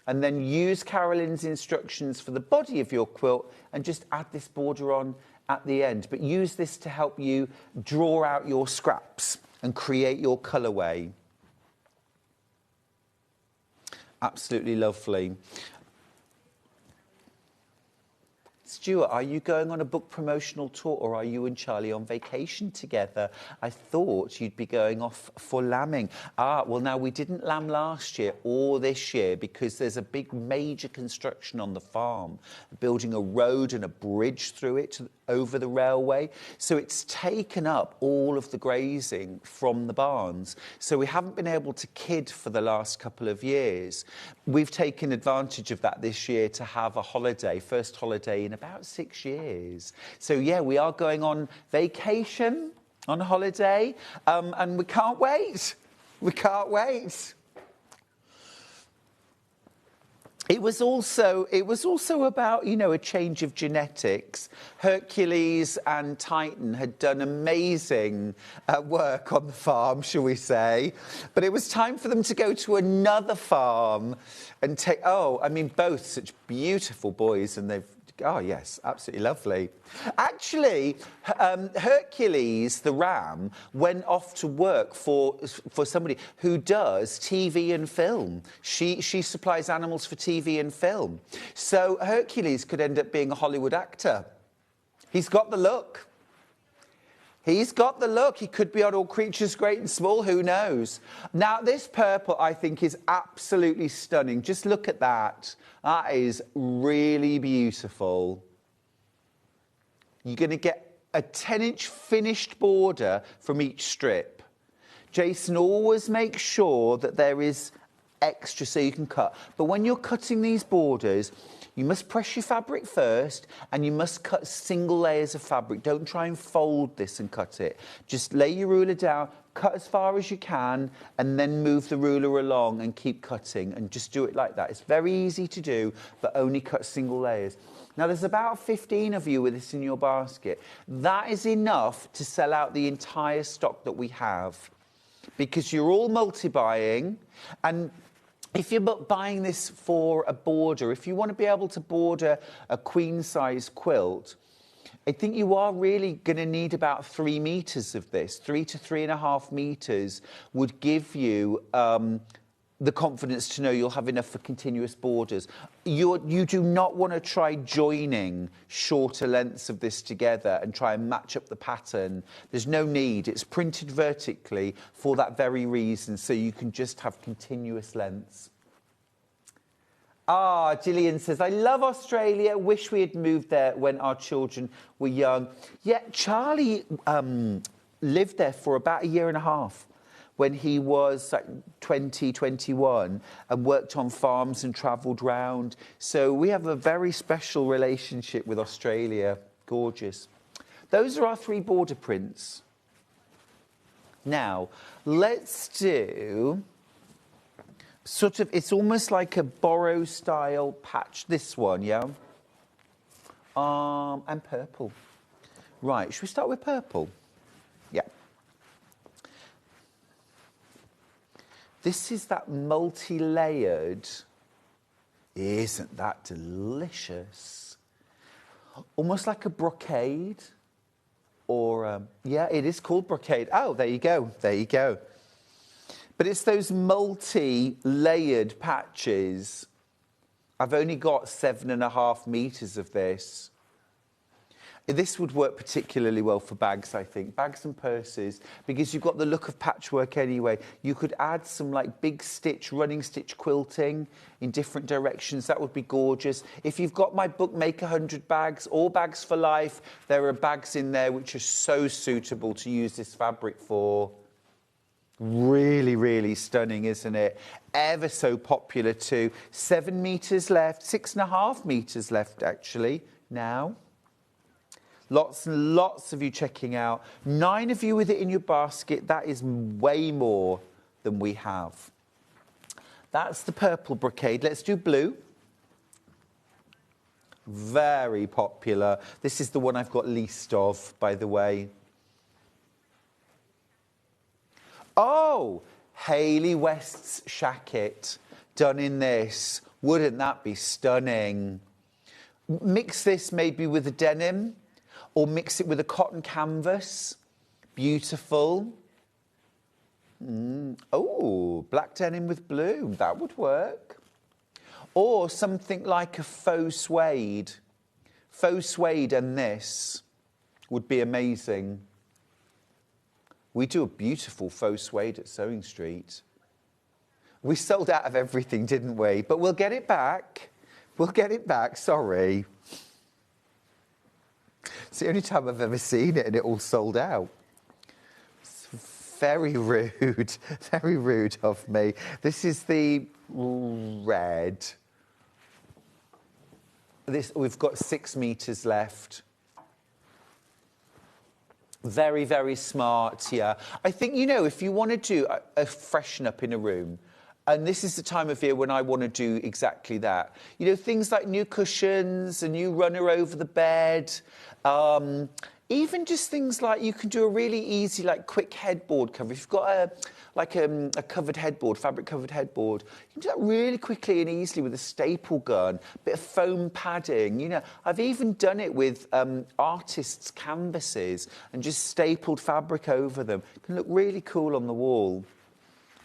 and then use Carolyn's instructions for the body of your quilt and just add this border on at the end. But use this to help you draw out your scraps and create your colourway. Absolutely lovely. Stuart, are you going on a book promotional tour, or are you and Charlie on vacation together? I thought you'd be going off for lambing. Well, now, we didn't lamb last year or this year because there's a big major construction on the farm, building a road and a bridge through it over the railway. So it's taken up all of the grazing from the barns. So we haven't been able to kid for the last couple of years. We've taken advantage of that this year to have a holiday, first holiday in about 6 years. So yeah, we are going on vacation, on holiday, and we can't wait. We can't wait. It was also about, you know, a change of genetics. Hercules and Titan had done amazing work on the farm, shall we say. But it was time for them to go to another farm and take, both such beautiful boys, and oh, yes, absolutely lovely. Actually, Hercules, the ram, went off to work for somebody who does TV and film. She supplies animals for TV and film. So Hercules could end up being a Hollywood actor. He's got the look. He's got the look. He could be on All Creatures Great and Small, who knows? Now, this purple, I think, is absolutely stunning. Just look at that. That is really beautiful. You're going to get a 10-inch finished border from each strip. Jason always makes sure that there is extra so you can cut. But when you're cutting these borders, you must press your fabric first, and you must cut single layers of fabric. Don't try and fold this and cut it. Just lay your ruler down, cut as far as you can, and then move the ruler along and keep cutting, and just do it like that. It's very easy to do, but only cut single layers. Now, there's about 15 of you with this in your basket. That is enough to sell out the entire stock that we have, because you're all multi-buying, and if you're buying this for a border, if you want to be able to border a queen-size quilt, I think you are really going to need about 3 meters of this. 3 to 3.5 meters would give you the confidence to know you'll have enough for continuous borders. You do not want to try joining shorter lengths of this together and try and match up the pattern. There's no need. It's printed vertically for that very reason, so you can just have continuous lengths. Gillian says, I love Australia. Wish we had moved there when our children were young. Yeah, Charlie lived there for about 1.5 years when he was like 20, 21, and worked on farms and travelled round. So we have a very special relationship with Australia. Gorgeous. Those are our 3 border prints. Now, let's do sort of, it's almost like a borrow style patch, this one, yeah? And purple. Right, should we start with purple? Yeah. This is that multi-layered. Isn't that delicious? Almost like a brocade. Or, yeah, it is called brocade. Oh, there you go, there you go. But it's those multi-layered patches. I've only got 7.5 meters of this. This would work particularly well for bags, I think, bags and purses, because you've got the look of patchwork anyway. You could add some like big stitch, running stitch quilting in different directions. That would be gorgeous. If you've got my book, Make 100 Bags, or Bags for Life, there are bags in there which are so suitable to use this fabric for. Really, really stunning, isn't it? Ever so popular too. 7 meters left, 6.5 meters left actually now. Lots and lots of you checking out. 9 of you with it in your basket. That is way more than we have. That's the purple brocade. Let's do blue. Very popular. This is the one I've got least of, by the way. Oh, Hayley West's shacket done in this. Wouldn't that be stunning? Mix this maybe with a denim, or mix it with a cotton canvas. Beautiful. Oh, black denim with blue. That would work. Or something like a faux suede. Faux suede and this would be amazing. We do a beautiful faux suede at Sewing Street. We sold out of everything, didn't we? But we'll get it back. We'll get it back, sorry. It's the only time I've ever seen it and it all sold out. It's very rude of me. This is the red. We've got 6 meters left. Very, very smart, yeah. I think, you know, if you want to do a freshen up in a room, and this is the time of year when I want to do exactly that. You know, things like new cushions, a new runner over the bed, even just things like you can do a really easy, like, quick headboard cover. If you've got a covered headboard, fabric covered headboard, you can do that really quickly and easily with a staple gun, a bit of foam padding. You know, I've even done it with artists' canvases and just stapled fabric over them. It can look really cool on the wall.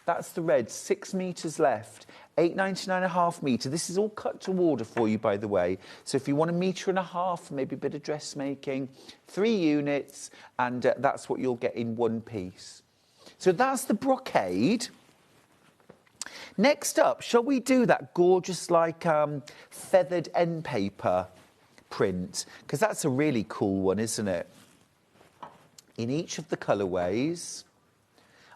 That's the red, 6 meters left, £8.99.5 metre. This is all cut to order for you, by the way. So if you want 1.5 meters, maybe a bit of dressmaking, 3 units, and that's what you'll get in one piece. So that's the brocade. Next up, shall we do that gorgeous, like, feathered end paper print? Because that's a really cool one, isn't it? In each of the colourways.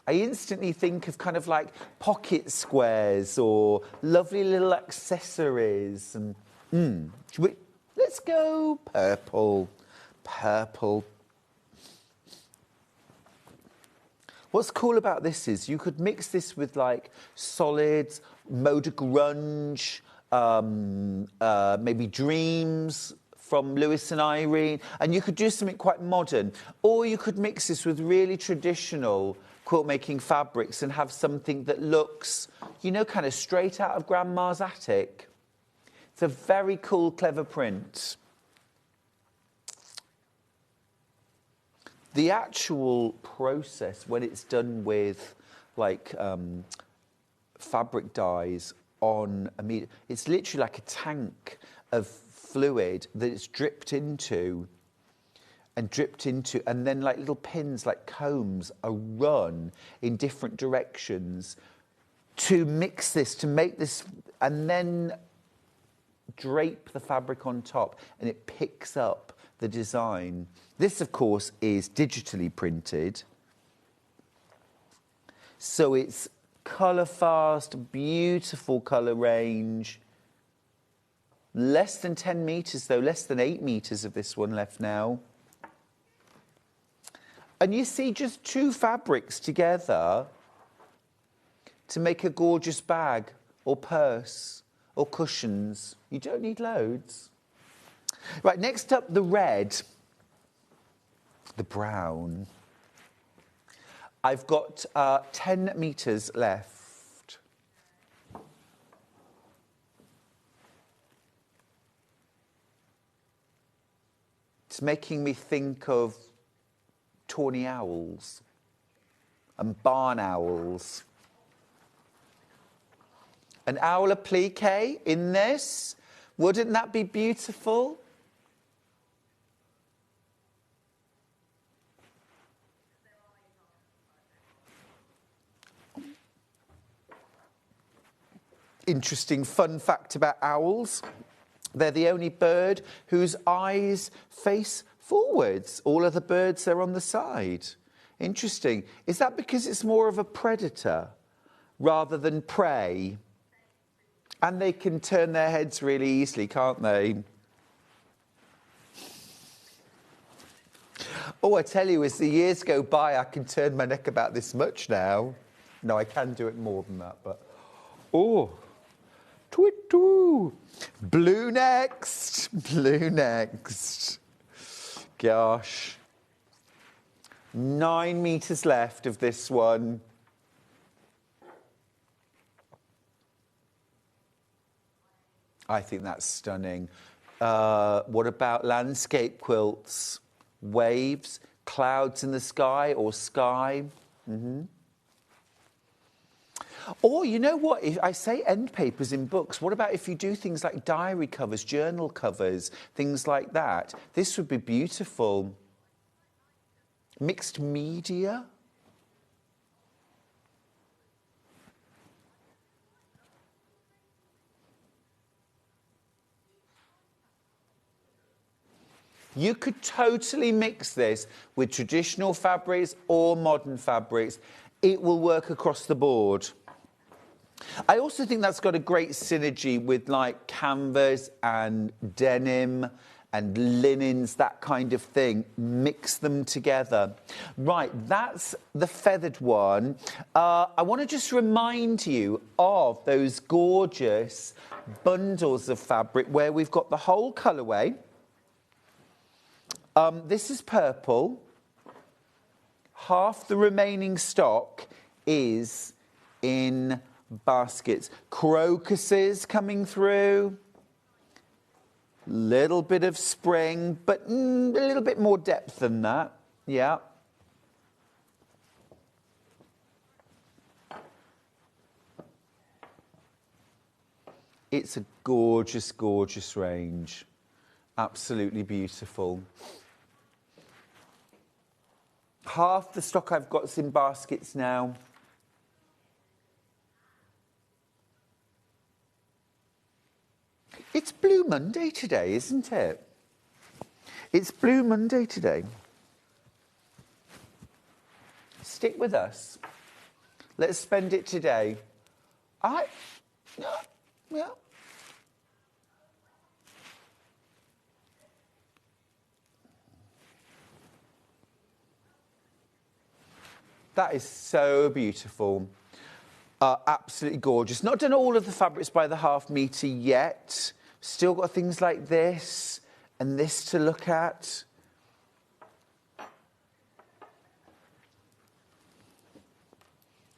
I instantly think of kind of like pocket squares or lovely little accessories. And let's go purple. Purple. What's cool about this is you could mix this with like solids, mode grunge, maybe dreams from Lewis and Irene, and you could do something quite modern. Or you could mix this with really traditional quilt-making fabrics and have something that looks, you know, kind of straight out of Grandma's attic. It's a very cool, clever print. The actual process, when it's done with, like, fabric dyes on a meter, it's literally like a tank of fluid that it's dripped into, and then like little pins, like combs, are run in different directions to mix this, to make this, and then drape the fabric on top, and it picks up the design. This, of course, is digitally printed. So it's colour fast, beautiful colour range. Less than 10 metres though, less than 8 metres of this one left now. And you see just 2 fabrics together to make a gorgeous bag or purse or cushions. You don't need loads. Right, next up, the red, the brown. I've got 10 metres left. It's making me think of tawny owls and barn owls. An owl applique in this. Wouldn't that be beautiful? Interesting fun fact about owls. They're the only bird whose eyes face forwards. All other birds are on the side. Interesting. Is that because it's more of a predator rather than prey? And they can turn their heads really easily, can't they? Oh, I tell you, as the years go by, I can turn my neck about this much now. No, I can do it more than that, but... Oh, twit-twoo. Blue next. Blue next. Gosh. 9 metres left of this one. I think that's stunning. What about landscape quilts? Waves, clouds in the sky or sky? Or, you know what, if I say end papers in books, what about if you do things like diary covers, journal covers, things like that? This would be beautiful. Mixed media. You could totally mix this with traditional fabrics or modern fabrics. It will work across the board. I also think that's got a great synergy with like canvas and denim and linens, that kind of thing. Mix them together. Right, that's the feathered one. I want to just remind you of those gorgeous bundles of fabric where we've got the whole colourway. This is purple. Half the remaining stock is in baskets. Crocuses coming through. Little bit of spring, but a little bit more depth than that. Yeah. It's a gorgeous, gorgeous range. Absolutely beautiful. Half the stock I've got is in baskets now. It's Blue Monday today, isn't it? It's Blue Monday today. Stick with us. Let's spend it today. Yeah. That is so beautiful. Absolutely gorgeous. Not done all of the fabrics by the half metre yet. Still got things like this and this to look at.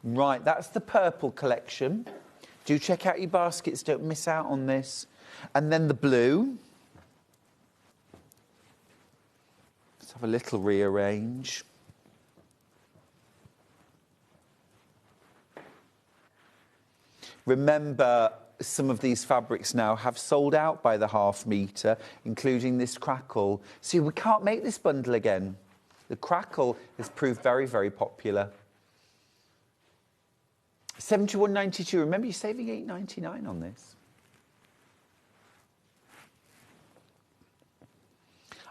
Right, that's the purple collection. Do check out your baskets, don't miss out on this. And then the blue. Let's have a little rearrange. Remember, some of these fabrics now have sold out by the half metre, including this crackle. See, we can't make this bundle again. The crackle has proved very, very popular. £71.92. Remember, you're saving £8.99 on this.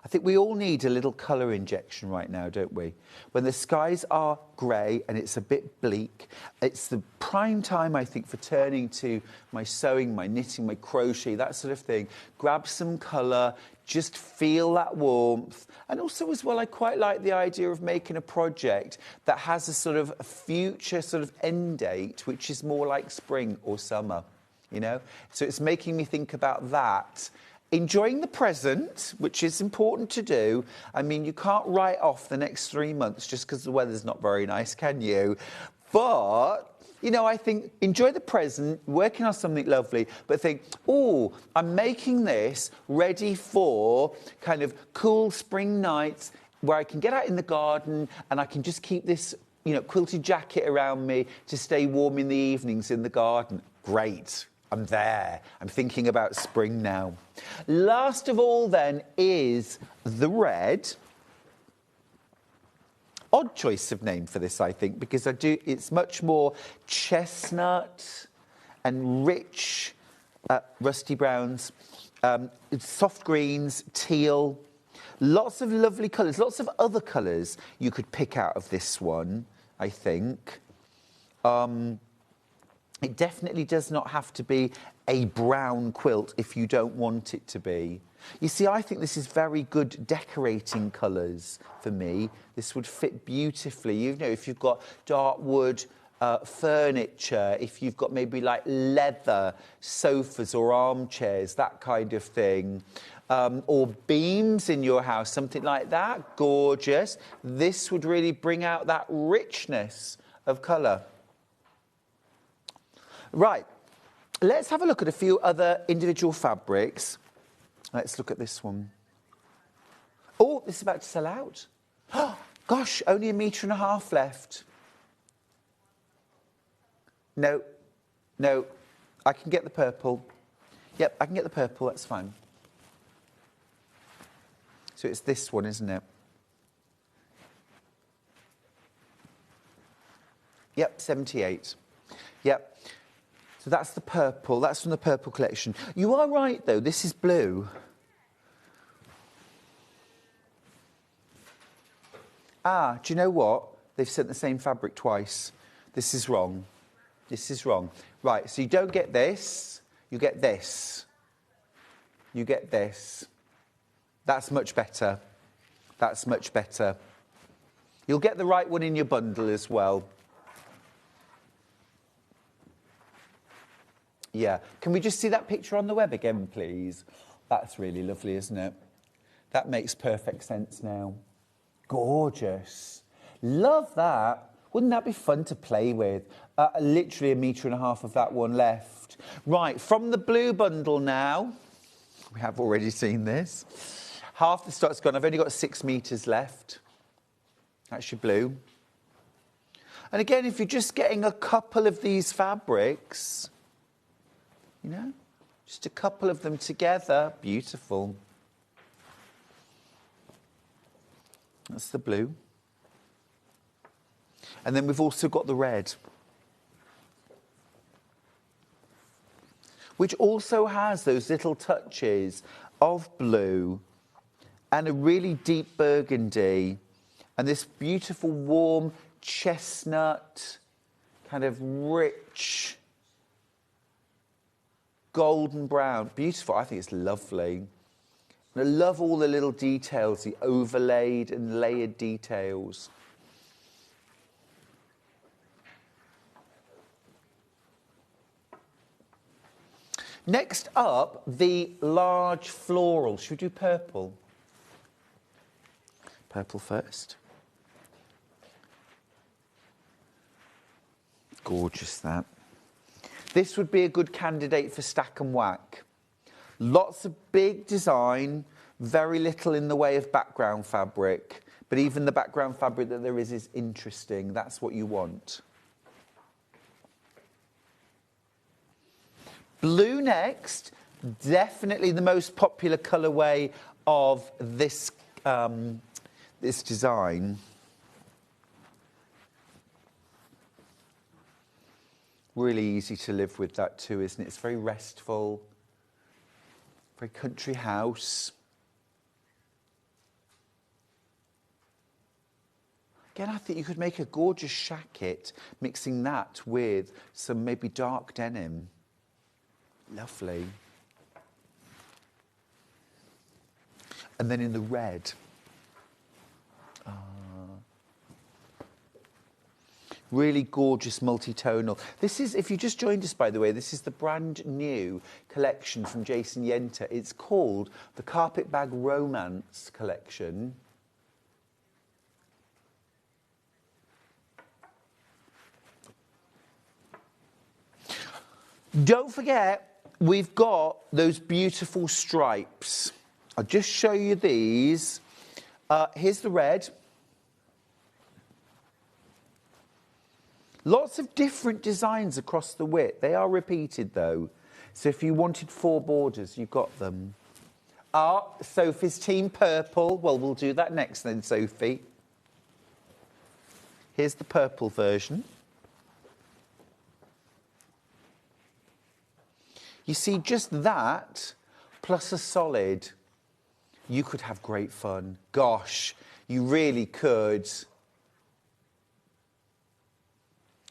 I think we all need a little colour injection right now, don't we? When the skies are grey and it's a bit bleak, it's the prime time, I think, for turning to my sewing, my knitting, my crochet, that sort of thing. Grab some colour, just feel that warmth. And also as well, I quite like the idea of making a project that has a sort of future sort of end date, which is more like spring or summer, you know? So it's making me think about that. Enjoying the present, which is important to do. I mean, you can't write off the next 3 months just because the weather's not very nice, can you? But, you know, I think enjoy the present, working on something lovely, but think, oh, I'm making this ready for kind of cool spring nights where I can get out in the garden and I can just keep this, you know, quilted jacket around me to stay warm in the evenings in the garden. Great. I'm there. I'm thinking about spring now. Last of all then is the red. Odd choice of name for this, I think, because it's much more chestnut and rich, rusty browns, soft greens, teal, lots of lovely colours, lots of other colours you could pick out of this one, I think. It definitely does not have to be a brown quilt if you don't want it to be. You see, I think this is very good decorating colours for me. This would fit beautifully. You know, if you've got dark wood furniture, if you've got maybe like leather sofas or armchairs, that kind of thing, or beams in your house, something like that, gorgeous. This would really bring out that richness of colour. Right, let's have a look at a few other individual fabrics. Let's look at this one. Oh, this is about to sell out. Oh, gosh, only 1.5 meters left. No, I can get the purple. Yep, I can get the purple, that's fine. So it's this one, isn't it? Yep, 78. Yep. So that's the purple. That's from the purple collection. You are right, though. This is blue. Ah, do you know what? They've sent the same fabric twice. This is wrong. This is wrong. Right, so you don't get this. You get this. You get this. That's much better. That's much better. You'll get the right one in your bundle as well. Yeah. Can we just see that picture on the web again, please? That's really lovely, isn't it? That makes perfect sense now. Gorgeous. Love that. Wouldn't that be fun to play with? Literally 1.5 meters of that one left. Right, from the blue bundle now. We have already seen this. Half the stock's gone. I've only got 6 meters left. That's your blue. And again, if you're just getting a couple of these fabrics, you know, just a couple of them together, beautiful. That's the blue. And then we've also got the red, which also has those little touches of blue and a really deep burgundy and this beautiful warm chestnut, kind of rich golden brown. Beautiful. I think it's lovely. And I love all the little details, the overlaid and layered details. Next up, the large floral. Should we do purple? Purple first. Gorgeous, that. This would be a good candidate for stack and whack. Lots of big design, very little in the way of background fabric, but even the background fabric that there is interesting. That's what you want. Blue next, definitely the most popular colourway of this, this design. Really easy to live with that too, isn't it? It's very restful, very country house. Again, I think you could make a gorgeous shacket, mixing that with some maybe dark denim. Lovely. And then in the red. Really gorgeous multi-tonal. This is, if you just joined us, by the way, this is the brand new collection from Jason Yenter. It's called the Carpet Bag Romance collection. Don't forget, we've got those beautiful stripes. I'll just show you these. Here's the red. Lots of different designs across the width. They are repeated, though. So if you wanted 4 borders, you've got them. Sophie's team purple. Well, we'll do that next then, Sophie. Here's the purple version. You see, just that, plus a solid, you could have great fun. Gosh, you really could.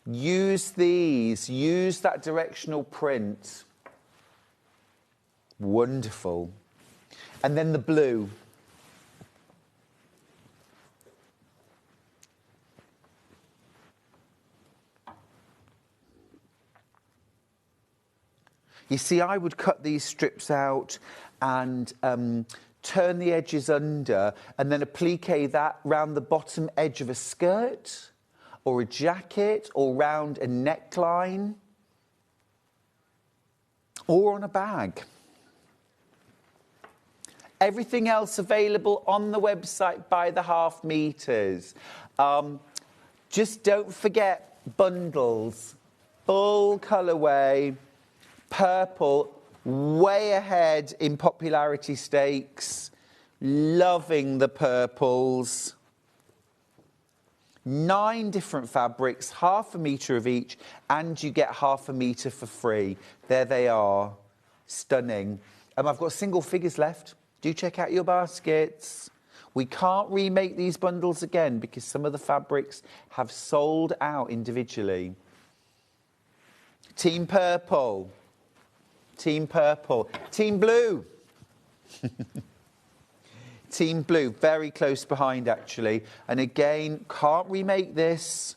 Use these, use that directional print. Wonderful. And then the blue. You see, I would cut these strips out and turn the edges under and then applique that round the bottom edge of a skirt or a jacket or round a neckline or on a bag. Everything else available on the website by the half meters. Just don't forget bundles, full colourway, purple, way ahead in popularity stakes. Loving the purples. 9 different fabrics, half a metre of each, and you get half a metre for free. There they are. Stunning. I've got single figures left. Do check out your baskets. We can't remake these bundles again because some of the fabrics have sold out individually. Team purple. Team purple. Team blue. Team blue, very close behind actually. And again, can't remake this.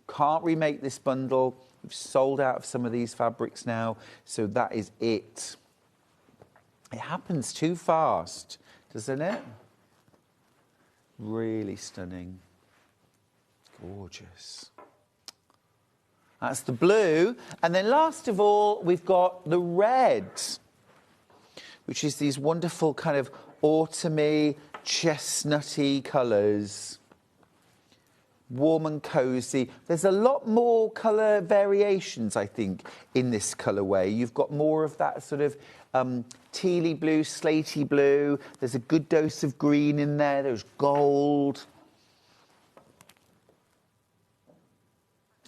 Can't remake this bundle. We've sold out of some of these fabrics now, so that is it. It happens too fast, doesn't it? Really stunning. Gorgeous. That's the blue. And then last of all, we've got the red, which is these wonderful kind of autumny, chestnutty colours. Warm and cosy. There's a lot more colour variations, I think, in this colourway. You've got more of that sort of tealy blue, slatey blue. There's a good dose of green in there. There's gold.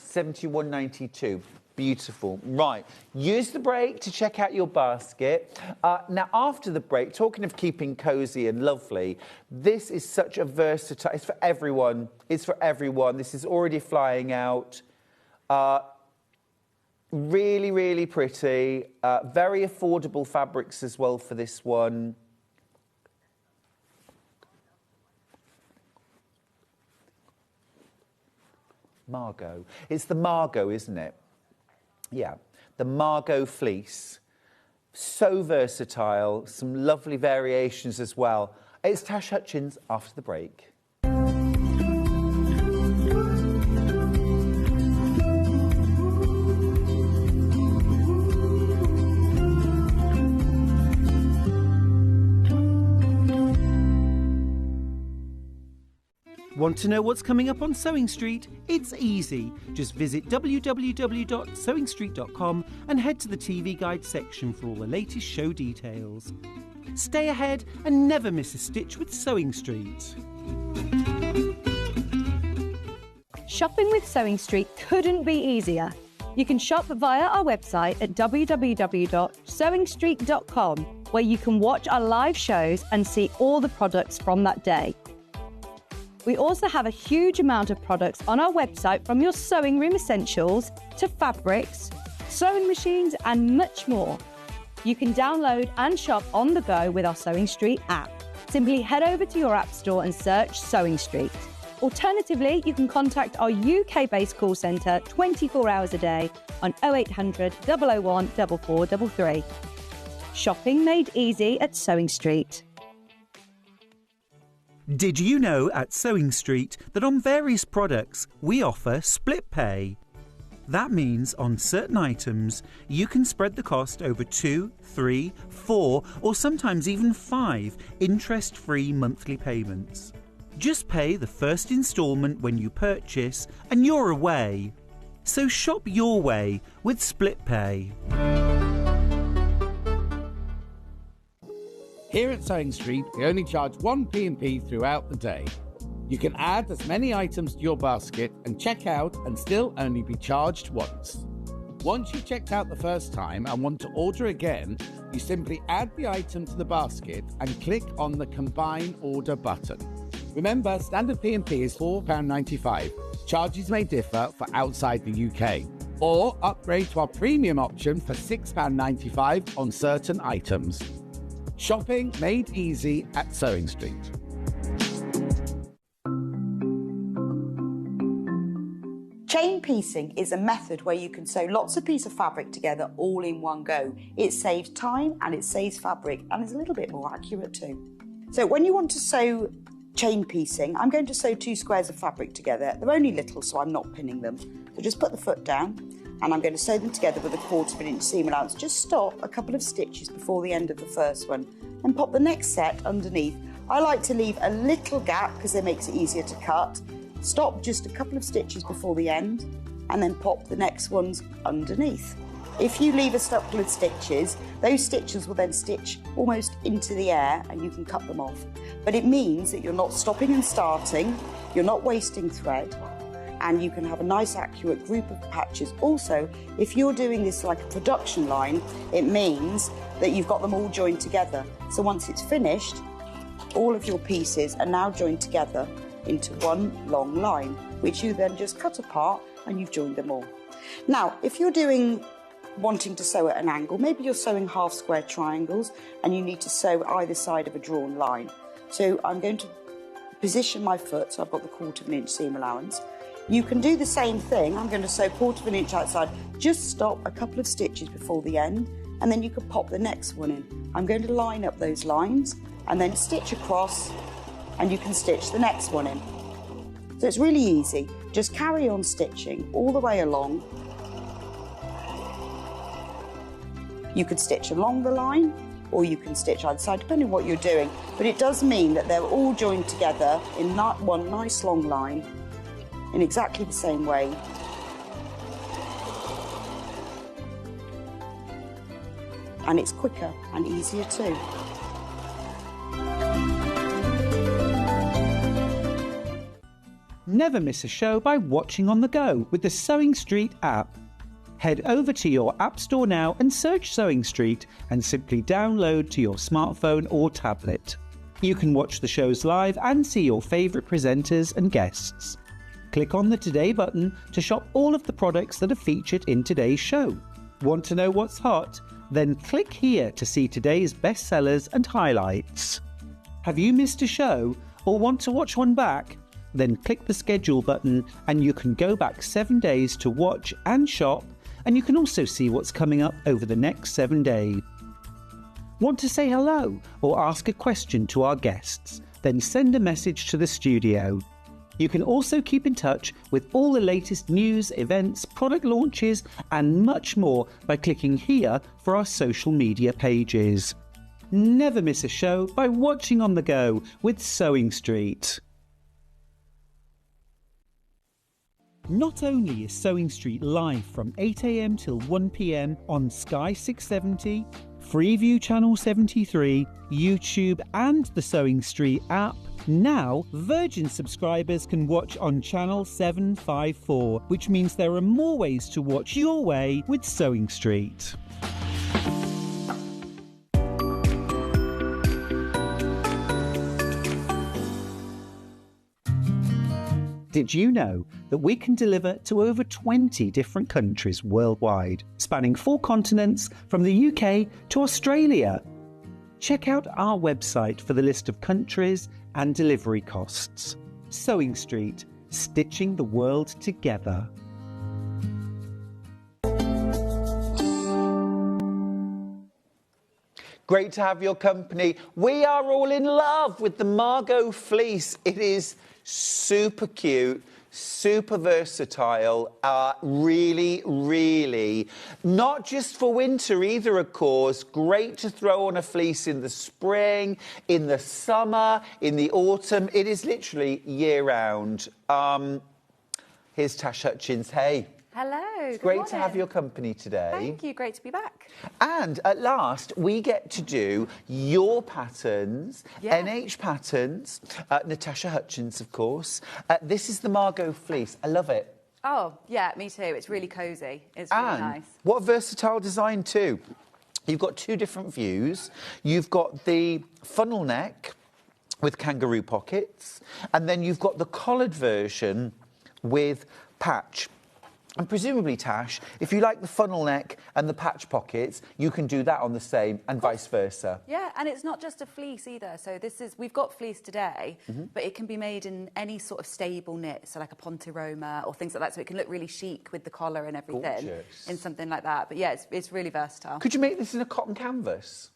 $71.92. Beautiful. Right. Use the break to check out your basket. Now, after the break, talking of keeping cosy and lovely, this is such a versatile... It's for everyone. It's for everyone. This is already flying out. Really, really pretty. Very affordable fabrics as well for this one. Margot. It's the Margot, isn't it? Yeah, the Margot fleece. So versatile, some lovely variations as well. It's Tash Hutchins after the break. Want to know what's coming up on Sewing Street? It's easy. Just visit www.sewingstreet.com and head to the TV Guide section for all the latest show details. Stay ahead and never miss a stitch with Sewing Street. Shopping with Sewing Street couldn't be easier. You can shop via our website at www.sewingstreet.com, where you can watch our live shows and see all the products from that day. We also have a huge amount of products on our website, from your sewing room essentials to fabrics, sewing machines and much more. You can download and shop on the go with our Sewing Street app. Simply head over to your app store and search Sewing Street. Alternatively, you can contact our UK-based call centre 24 hours a day on 0800 001 4433. Shopping made easy at Sewing Street. Did you know at Sewing Street that on various products we offer split pay? That means on certain items you can spread the cost over 2, 3, 4 or sometimes even 5 interest-free monthly payments. Just pay the first instalment when you purchase and you're away. So shop your way with split pay. Here at Sewing Street, we only charge one P&P throughout the day. You can add as many items to your basket and check out and still only be charged once. Once you've checked out the first time and want to order again, you simply add the item to the basket and click on the Combine Order button. Remember, standard P&P is £4.95. Charges may differ for outside the UK. Or upgrade to our premium option for £6.95 on certain items. Shopping made easy at Sewing Street. Chain piecing is a method where you can sew lots of pieces of fabric together all in one go. It saves time and it saves fabric and is a little bit more accurate too. So when you want to sew chain piecing, I'm going to sew 2 squares of fabric together. They're only little, so I'm not pinning them. So just put the foot down and I'm going to sew them together with a 1/4 inch seam allowance. Just stop a couple of stitches before the end of the first one and pop the next set underneath. I like to leave a little gap because it makes it easier to cut. Stop just a couple of stitches before the end and then pop the next ones underneath. If you leave a couple of stitches, those stitches will then stitch almost into the air and you can cut them off. But it means that you're not stopping and starting, you're not wasting thread, and you can have a nice accurate group of patches. Also, if you're doing this like a production line, it means that you've got them all joined together. So once it's finished, all of your pieces are now joined together into one long line, which you then just cut apart and you've joined them all. Now, if you're wanting to sew at an angle, maybe you're sewing half square triangles and you need to sew either side of a drawn line. So I'm going to position my foot, so I've got the 1/4 inch seam allowance. You can do the same thing. I'm going to sew 1/4 inch outside. Just stop a couple of stitches before the end and then you can pop the next one in. I'm going to line up those lines and then stitch across and you can stitch the next one in. So it's really easy. Just carry on stitching all the way along. You could stitch along the line or you can stitch either side, depending on what you're doing. But it does mean that they're all joined together in one nice long line in exactly the same way. And it's quicker and easier too. Never miss a show by watching on the go with the Sewing Street app. Head over to your app store now and search Sewing Street and simply download to your smartphone or tablet. You can watch the shows live and see your favourite presenters and guests. Click on the Today button to shop all of the products that are featured in today's show. Want to know what's hot? Then click here to see today's bestsellers and highlights. Have you missed a show or want to watch one back? Then click the schedule button and you can go back 7 days to watch and shop, and you can also see what's coming up over the next 7 days. Want to say hello or ask a question to our guests? Then send a message to the studio. You can also keep in touch with all the latest news, events, product launches and much more by clicking here for our social media pages. Never miss a show by watching on the go with Sewing Street. Not only is Sewing Street live from 8 a.m. till 1 p.m. on Sky 670, Freeview Channel 73, YouTube and the Sewing Street app, now Virgin subscribers can watch on Channel 754, which means there are more ways to watch your way with Sewing Street. Did you know that we can deliver to over 20 different countries worldwide, spanning 4 continents from the UK to Australia? Check out our website for the list of countries and delivery costs. Sewing Street, stitching the world together. Great to have your company. We are all in love with the Margot fleece. It is super cute, super versatile, really, really, not just for winter either, of course. Great to throw on a fleece in the spring, in the summer, in the autumn. It is literally year-round. Here's Tash Hutchins. Hey. Hello. It's great to have your company today. Thank you. Great to be back. And at last, we get to do your patterns, NH patterns. Natasha Hutchins, of course. This is the Margot fleece. I love it. Oh, yeah, me too. It's really cosy. It's really nice. What a versatile design too. You've got 2 different views. You've got the funnel neck with kangaroo pockets, and then you've got the collared version with patch. And presumably, Tash, if you like the funnel neck and the patch pockets, you can do that on the same and vice versa. Yeah, and it's not just a fleece either. So we've got fleece today, but it can be made in any sort of stable knit, so like a Ponte Roma or things like that, so it can look really chic with the collar and everything. Gorgeous. In something like that. But yeah, it's really versatile. Could you make this in a cotton canvas?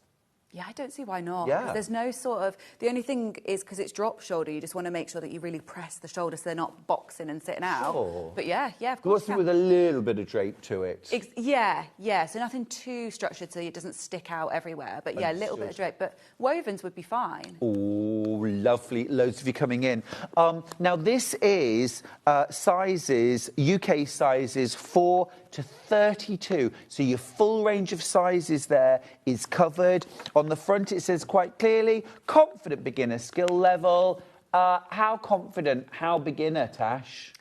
Yeah, I don't see why not. Yeah. 'Cause there's no sort of... The only thing is because it's drop shoulder, you just want to make sure that you really press the shoulder so they're not boxing and sitting out. Sure. But yeah, of You course. want something with a little bit of drape to it. Yeah. So nothing too structured so it doesn't stick out everywhere. But yeah, a little bit of drape. But wovens would be fine. Oh, lovely. Loads of you coming in. Now, this is sizes, UK sizes 4 to 32. So your full range of sizes there is covered. On the front, it says quite clearly, confident beginner skill level. How confident, how beginner, Tash?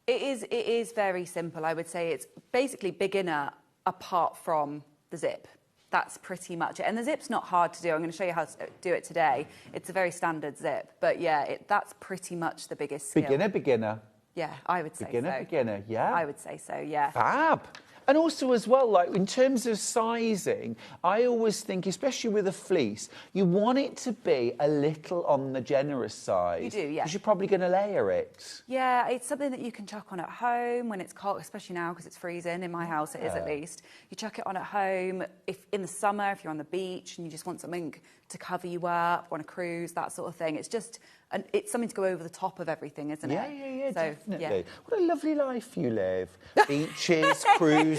It is very simple. I would say it's basically beginner apart from the zip. That's pretty much it. And the zip's not hard to do. I'm going to show you how to do it today. It's a very standard zip. But yeah, that's pretty much the biggest skill. Beginner. Yeah, I would say so. Beginner, yeah. I would say so, yeah. Fab. And also as well, like in terms of sizing, I always think, especially with a fleece, you want it to be a little on the generous side. You do, yeah. Because you're probably going to layer it. Yeah, it's something that you can chuck on at home when it's cold, especially now because it's freezing. In my house, it is at least. You chuck it on at home. If in the summer, if you're on the beach and you just want something to cover you up, on a cruise, that sort of thing. It's just, it's something to go over the top of everything, isn't it? Yeah, So, definitely. yeah. What a lovely life you live. Beaches, cruises.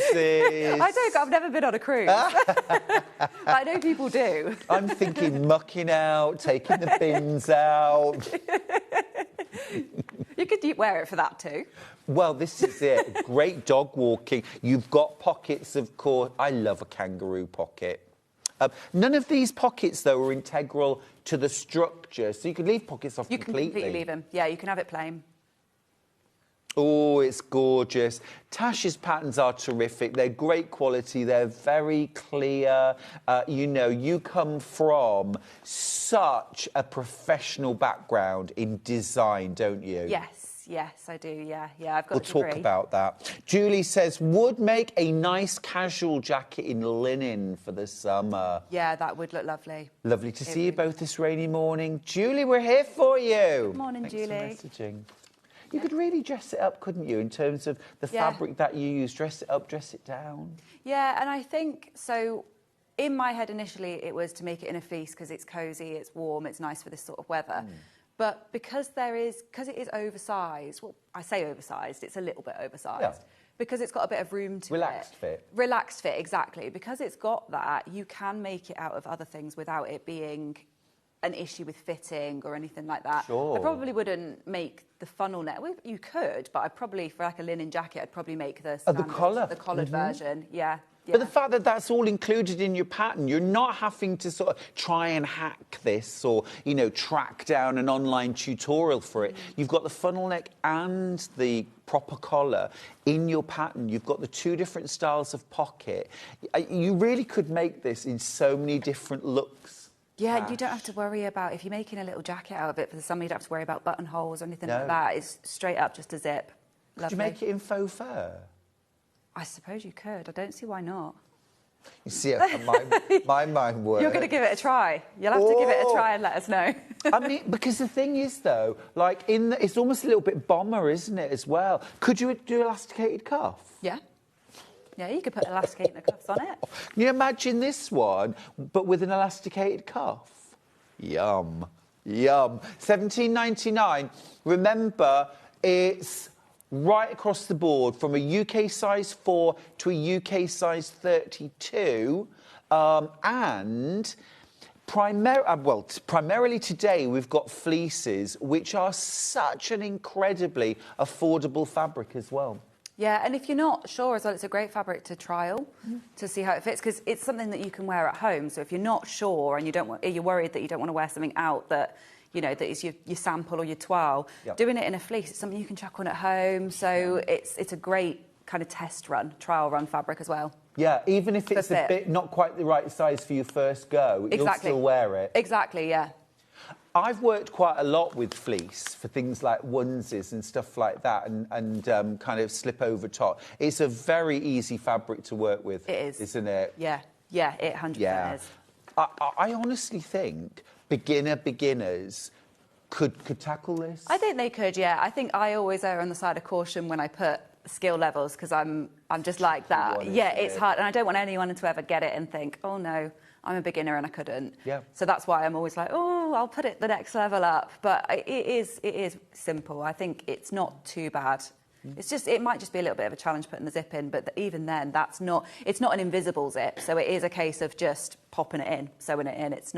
I've never been on a cruise. I know people do. I'm thinking mucking out, taking the bins out. You could wear it for that too. Well, this is it. Great dog walking. You've got pockets, of course. I love a kangaroo pocket. None of these pockets, though, are integral to the structure, so you can leave pockets off completely. You can completely leave them. Yeah, you can have it plain. Oh, it's gorgeous. Tash's patterns are terrific. They're great quality. They're very clear. You come from such a professional background in design, don't you? Yes, I do. Yeah, I've got a degree. We'll talk about that. Julie says, would make a nice casual jacket in linen for the summer. Yeah, that would look lovely. Lovely to see you both this rainy morning. Julie, we're here for you. Good morning, Thanks Julie. for messaging. You could really dress it up, couldn't you, in terms of the fabric that you use? Dress it up, dress it down. Yeah, and I think, so in my head initially it was to make it in a fleece because it's cosy, it's warm, it's nice for this sort of weather. But because it is oversized, well, I say oversized, it's a little bit oversized. Yeah. Because it's got a bit of room to Relaxed fit. Relaxed fit, exactly. Because it's got that, you can make it out of other things without it being an issue with fitting or anything like that. Sure. I probably wouldn't make the funnel neck. Well, you could, but I'd probably, for like a linen jacket, I'd probably make the standard, the collared version. Yeah. But the fact that that's all included in your pattern, you're not having to sort of try and hack this or, track down an online tutorial for it. You've got the funnel neck and the proper collar in your pattern. You've got the 2 different styles of pocket. You really could make this in so many different looks. Yeah, you don't have to worry about, if you're making a little jacket out of it for the summer, you don't have to worry about buttonholes or anything like that. It's straight up just a zip. Could you make it in faux fur? I suppose you could. I don't see why not. You see, my mind works. You're going to give it a try. You'll have to give it a try and let us know. I mean, because the thing is, though, like it's almost a little bit bomber, isn't it, as well? Could you do elasticated cuff? Yeah. Yeah, you could put elasticated cuffs on it. Can you imagine this one, but with an elasticated cuff? Yum. Yum. £17.99. Remember, it's right across the board from a UK size 4 to a UK size 32. And primarily today we've got fleeces, which are such an incredibly affordable fabric as well. Yeah, and if you're not sure as well, it's a great fabric to trial to see how it fits, because it's something that you can wear at home. So if you're not sure and you're worried that you don't want to wear something out that, you know, that is your sample or your toile, doing it in a fleece, it's something you can chuck on at home. So it's a great kind of trial run fabric as well. Yeah, even if it's a bit not quite the right size for your first go, you'll still wear it. Exactly, yeah. I've worked quite a lot with fleece for things like onesies and stuff like that, and kind of slip over top. It's a very easy fabric to work with. It is, isn't it? Yeah, yeah, it 100% is. I honestly think beginners could tackle this. I think they could. Yeah, I think I always err on the side of caution when I put skill levels, because I'm just like that. Yeah, it's hard, and I don't want anyone to ever get it and think, oh no, I'm a beginner and I couldn't. Yeah. So that's why I'm always like, oh, I'll put it the next level up. But it is simple. I think it's not too bad. It might just be a little bit of a challenge putting the zip in, but even then, it's not an invisible zip. So it is a case of just popping it in, sewing it in. There's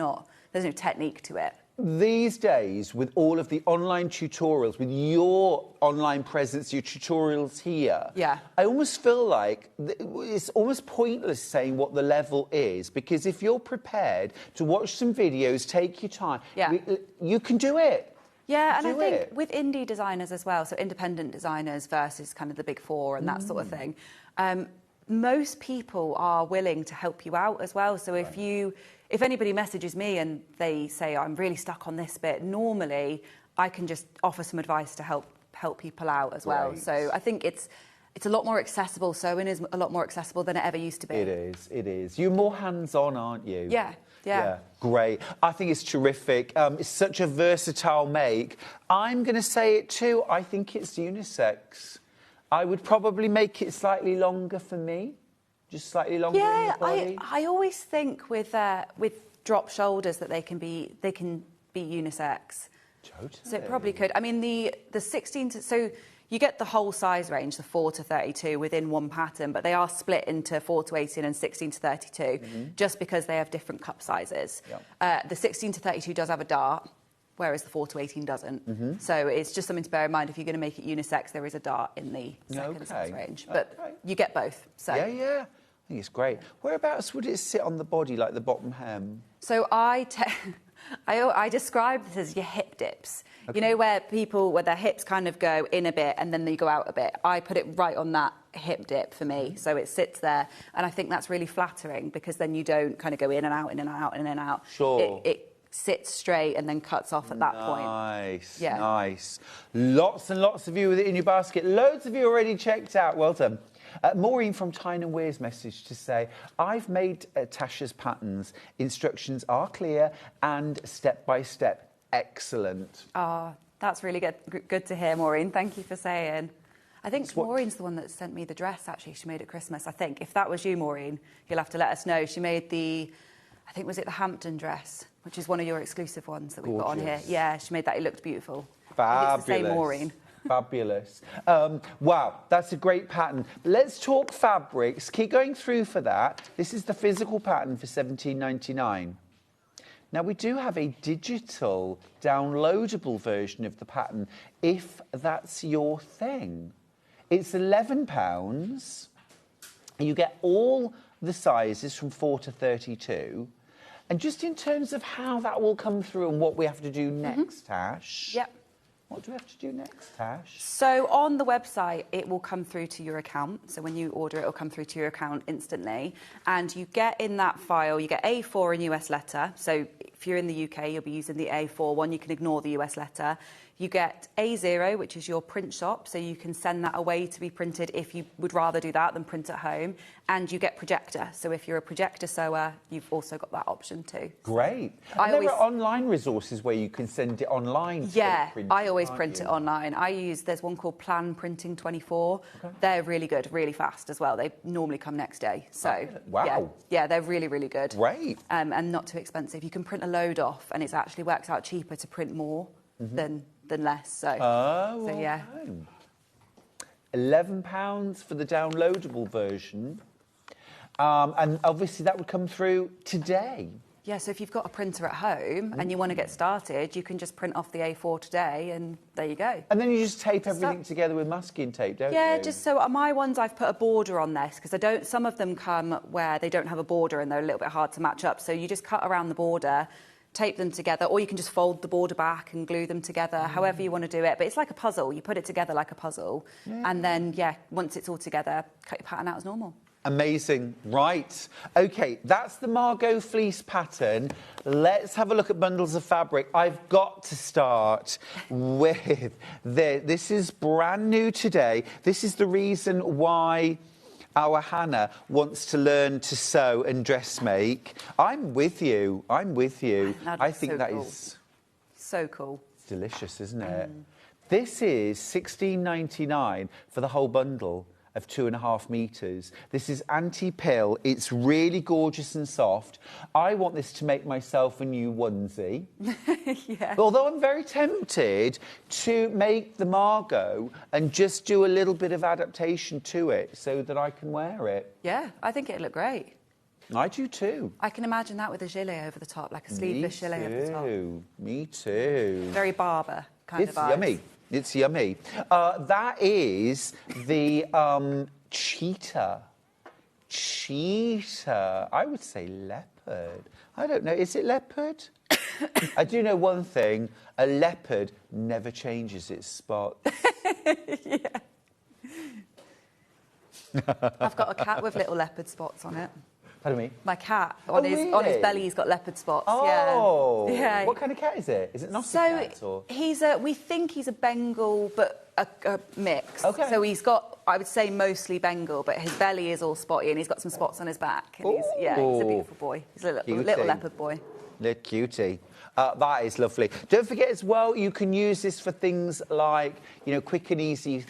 no technique to it. These days, with all of the online tutorials, with your online presence, your tutorials here, I almost feel like it's almost pointless saying what the level is, because if you're prepared to watch some videos, take your time, you can do it. Yeah, and I think with indie designers as well, so independent designers versus kind of the big four and that sort of thing, most people are willing to help you out as well. So if anybody messages me and they say, I'm really stuck on this bit, normally I can just offer some advice to help people out as well. So I think it's a lot more accessible. Sewing is a lot more accessible than it ever used to be. It is. You're more hands-on, aren't you? Yeah. Great. I think it's terrific. It's such a versatile make. I'm going to say it too. I think it's unisex. I would probably make it slightly longer for me. Just slightly longer in the body. I always think with drop shoulders that they can be unisex. Totally. So it probably could. I mean, the 16 to... So you get the whole size range, the 4 to 32, within one pattern, but they are split into 4 to 18 and 16 to 32, just because they have different cup sizes. Yep. The 16 to 32 does have a dart, whereas the 4 to 18 doesn't. So it's just something to bear in mind. If you're going to make it unisex, there is a dart in the second size range. But you get both. So. Yeah. I think it's great. Whereabouts would it sit on the body, like the bottom hem? So I describe this as your hip dips. Okay. You know, where their hips kind of go in a bit and then they go out a bit. I put it right on that hip dip for me, so it sits there, and I think that's really flattering, because then you don't kind of go in and out, in and out, in and out. Sure. It sits straight and then cuts off at that point. Nice. Lots and lots of you with it in your basket. Loads of you already checked out. Well done. Maureen from Tyne and Weir's message to say, I've made Tasha's patterns. Instructions are clear and step by step. Excellent. Oh, that's really good to hear, Maureen. Thank you for saying. I think Maureen's the one that sent me the dress, actually. She made it Christmas, I think. If that was you, Maureen, you'll have to let us know. She made the Hampton dress, which is one of your exclusive ones that we've got on here. Yeah, she made that. It looked beautiful. Fabulous. It's the same Maureen. Fabulous. Wow, that's a great pattern. Let's talk fabrics. Keep going through for that. This is the physical pattern for £17.99. Now, we do have a digital downloadable version of the pattern, if that's your thing. It's £11. You get all the sizes from 4 to 32. And just in terms of how that will come through and what we have to do next, Tash. Yep. What do we have to do next, Tash? So on the website, it will come through to your account. So when you order it, it'll come through to your account instantly. And you get in that file, you get A4 in US letter. So if you're in the UK, you'll be using the A4 one. You can ignore the US letter. You get A0, which is your print shop, so you can send that away to be printed if you would rather do that than print at home. And you get projector, so if you're a projector sewer, you've also got that option too. Great. And there are online resources where you can send it online. Yeah, I always print it online. There's one called Plan Printing 24. Okay. They're really good, really fast as well. They normally come next day. So, wow. Yeah, they're really, really good. Great. And not too expensive. You can print a load off, and it actually works out cheaper to print more than less. So, yeah. £11 for the downloadable version. And obviously that would come through today. Yeah, so if you've got a printer at home and you want to get started, you can just print off the A4 today and there you go. And then you just tape everything together with masking tape, don't you? Yeah, just so my ones I've put a border on this because some of them come where they don't have a border and they're a little bit hard to match up. So you just cut around the border, tape them together, or you can just fold the border back and glue them together, however you want to do it. But it's like a puzzle. You put it together like a puzzle. Yeah. And then, once it's all together, cut your pattern out as normal. Amazing. Right. OK, that's the Margot fleece pattern. Let's have a look at bundles of fabric. I've got to start with this. This is brand new today. This is the reason why our Hannah wants to learn to sew and dressmake. I'm with you. I'm with you. I think that is so cool. It's delicious, isn't it? This is £16.99 for the whole bundle of 2.5 metres. This is anti-pill. It's really gorgeous and soft. I want this to make myself a new onesie. Yeah. Although I'm very tempted to make the Margot and just do a little bit of adaptation to it so that I can wear it. Yeah, I think it'd look great. I do too. I can imagine that with a gilet over the top, like a sleeveless gilet over the top. Me too. Very Barber kind of vibes. It's yummy. It's yummy. That is the cheetah. Cheetah. I would say leopard. I don't know. Is it leopard? I do know one thing. A leopard never changes its spots. Yeah. I've got a cat with little leopard spots on it. Pardon me? My cat, on his belly, he's got leopard spots. Oh, yeah. What kind of cat is it? Is it not a cat? Or? We think he's a Bengal, but a mix. Okay. So he's got, I would say, mostly Bengal, but his belly is all spotty and he's got some spots on his back. And he's a beautiful boy. He's a little leopard boy. Little cutie. That is lovely. Don't forget as well, you can use this for things like, quick and easy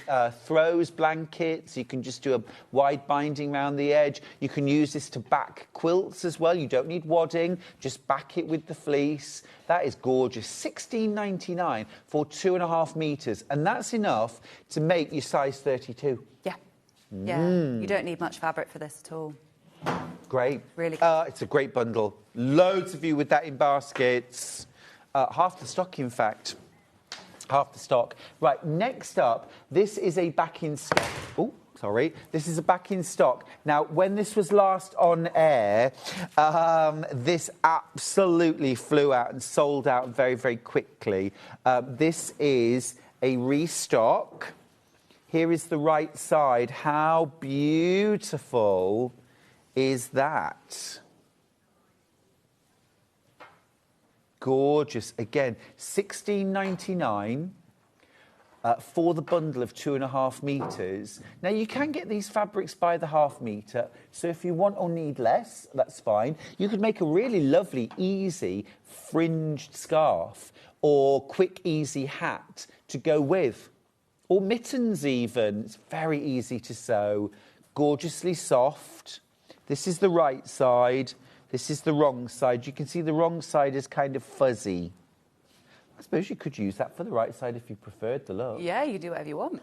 throws, blankets. You can just do a wide binding around the edge. You can use this to back quilts as well. You don't need wadding. Just back it with the fleece. That is gorgeous. £16.99 for 2.5 metres. And that's enough to make your size 32. Yeah. Yeah. You don't need much fabric for this at all. Great. Really good. It's a great bundle. Loads of you with that in baskets. Half the stock, in fact. Half the stock. Right, next up, this is a back in stock. Oh, sorry. This is a back in stock. Now, when this was last on air, this absolutely flew out and sold out very, very quickly. This is a restock. Here is the right side. How beautiful is that? Gorgeous. Again, £16.99 for the bundle of 2.5 metres. Now, you can get these fabrics by the half metre, so if you want or need less, that's fine. You could make a really lovely, easy, fringed scarf or quick, easy hat to go with. Or mittens even. It's very easy to sew. Gorgeously soft. This is the right side. This is the wrong side. You can see the wrong side is kind of fuzzy. I suppose you could use that for the right side if you preferred the look. Yeah, you do whatever you want.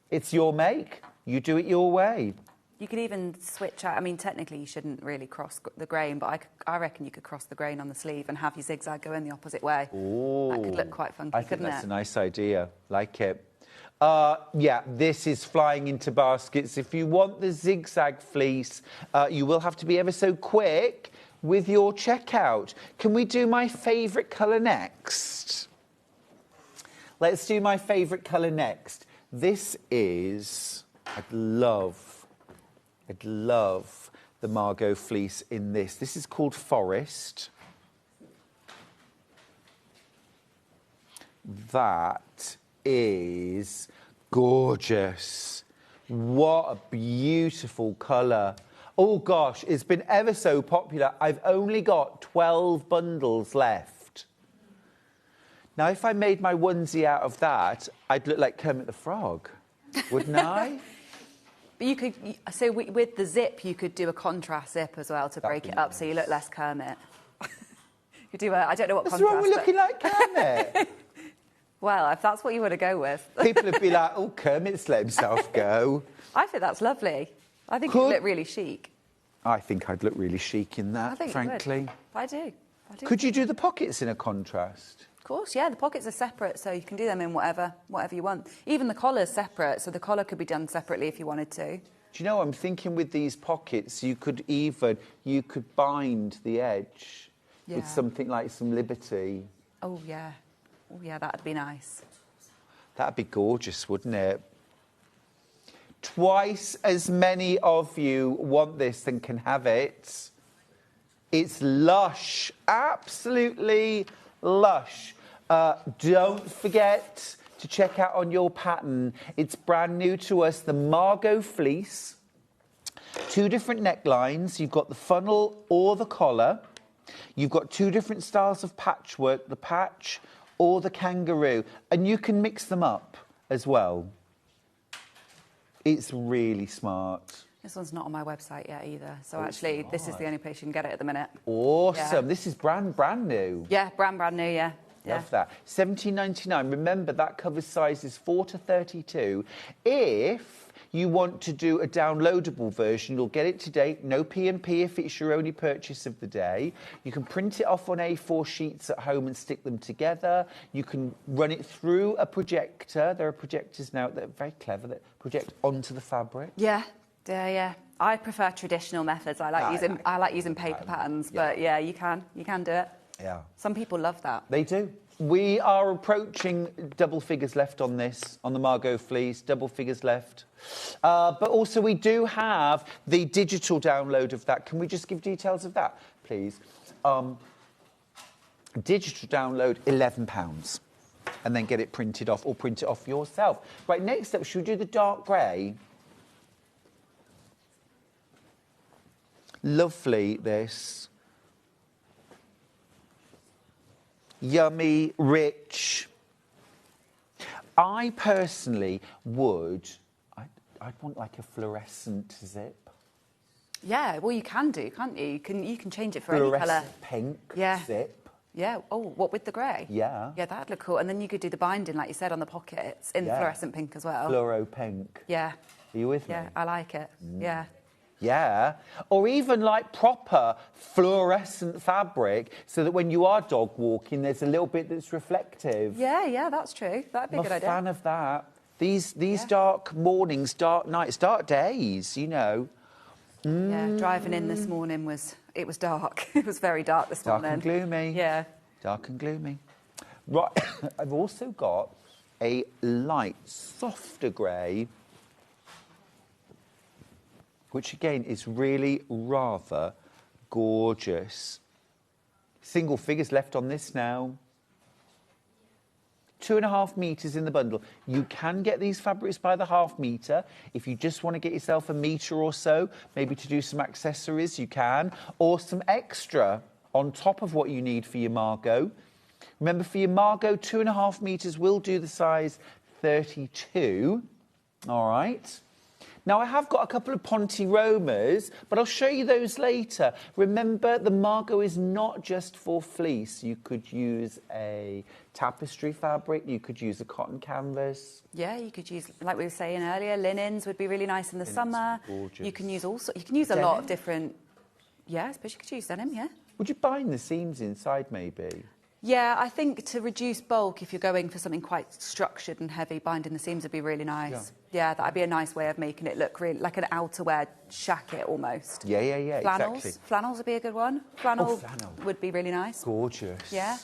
It's your make. You do it your way. You could even switch out. I mean, technically, you shouldn't really cross the grain, but I reckon you could cross the grain on the sleeve and have your zigzag go in the opposite way. Ooh. That could look quite funky, I think couldn't that's it? a nice idea. Like it. Yeah, this is flying into baskets. If you want the zigzag fleece, you will have to be ever so quick with your checkout. Can we do my favourite colour next? Let's do my favourite colour next. This is... I'd love the Margot fleece in this. This is called Forest. That is gorgeous. What a beautiful colour. Oh gosh, it's been ever so popular. I've only got 12 bundles left. Now, if I made my onesie out of that, I'd look like Kermit the Frog, wouldn't I? But you could, so with the zip, you could do a contrast zip as well to break it up so you look less Kermit. You do I don't know what What's contrast. wrong with looking like Kermit? Well, if that's what you want to go with. People would be like, oh, Kermit's let himself go. I think that's lovely. I think it'd look really chic. I think I'd look really chic in I that, think frankly. You would. I do. Could you do the pockets in a contrast? Of course, yeah. The pockets are separate, so you can do them in whatever you want. Even the collar's separate, so the collar could be done separately if you wanted to. Do you know, I'm thinking with these pockets, you could bind the edge with something like some Liberty. Oh, yeah. Oh, yeah, that'd be nice. That'd be gorgeous, wouldn't it? Twice as many of you want this than can have it. It's lush, absolutely lush. Don't forget to check out on your pattern. It's brand new to us, the Margot fleece. 2 different necklines. You've got the funnel or the collar. You've got 2 different styles of patchwork, the patch or the kangaroo. And you can mix them up as well. It's really smart. This one's not on my website yet either. So actually, this is the only place you can get it at the minute. Awesome. Yeah. This is brand new. Yeah, brand new, yeah. Love that. $17.99. Remember, that covers sizes 4 to 32. If you want to do a downloadable version, you'll get it today. No P&P if it's your only purchase of the day. You can print it off on A4 sheets at home and stick them together. You can run it through a projector. There are projectors now that are very clever that project onto the fabric. Yeah. I prefer traditional methods. I like using paper patterns, but yeah, you can do it. Yeah. Some people love that. They do. We are approaching double figures left on this, on the Margot fleece, double figures left. But also we do have the digital download of that. Can we just give details of that, please? Digital download, £11. And then get it printed off or print it off yourself. Right, next up, should we do the dark grey? Lovely, this. Yummy, rich. I personally would, I'd want like a fluorescent zip. Yeah, well, you can do, can't you? You can change it for any colour. Fluorescent pink zip. Yeah. Oh, what, with the grey? Yeah. Yeah, that'd look cool. And then you could do the binding, like you said, on the pockets in fluorescent pink as well. Fluoro pink. Yeah. Are you with me? Yeah, I like it. Yeah. Yeah, or even like proper fluorescent fabric so that when you are dog walking, there's a little bit that's reflective. Yeah, that's true. That'd be a good idea. I'm a fan of that. These dark mornings, dark nights, dark days, you know. Yeah, driving in this morning was dark. It was very dark this morning. Dark and gloomy. Yeah. Dark and gloomy. Right, I've also got a light, softer grey, which again is really rather gorgeous. Single figures left on this now. 2.5 metres in the bundle. You can get these fabrics by the ½ metre. If you just want to get yourself a metre or so, maybe to do some accessories, you can. Or some extra on top of what you need for your Margot. Remember, for your Margot, 2.5 metres will do the size 32. All right. Now, I have got a couple of Ponte Romas, but I'll show you those later. Remember, the Margot is not just for fleece. You could use a tapestry fabric. You could use a cotton canvas. Yeah, you could use, like we were saying earlier, linens would be really nice in the summer. Gorgeous. You can use a lot of different. Yeah, I suppose you could use denim. Yeah. Would you bind the seams inside, maybe? Yeah, I think to reduce bulk, if you're going for something quite structured and heavy, binding the seams would be really nice. Yeah, that'd be a nice way of making it look really like an outerwear jacket almost. Yeah, Flannels. exactly. Flannels would be a good one. Flannel flannel would be really nice. Gorgeous. Yeah.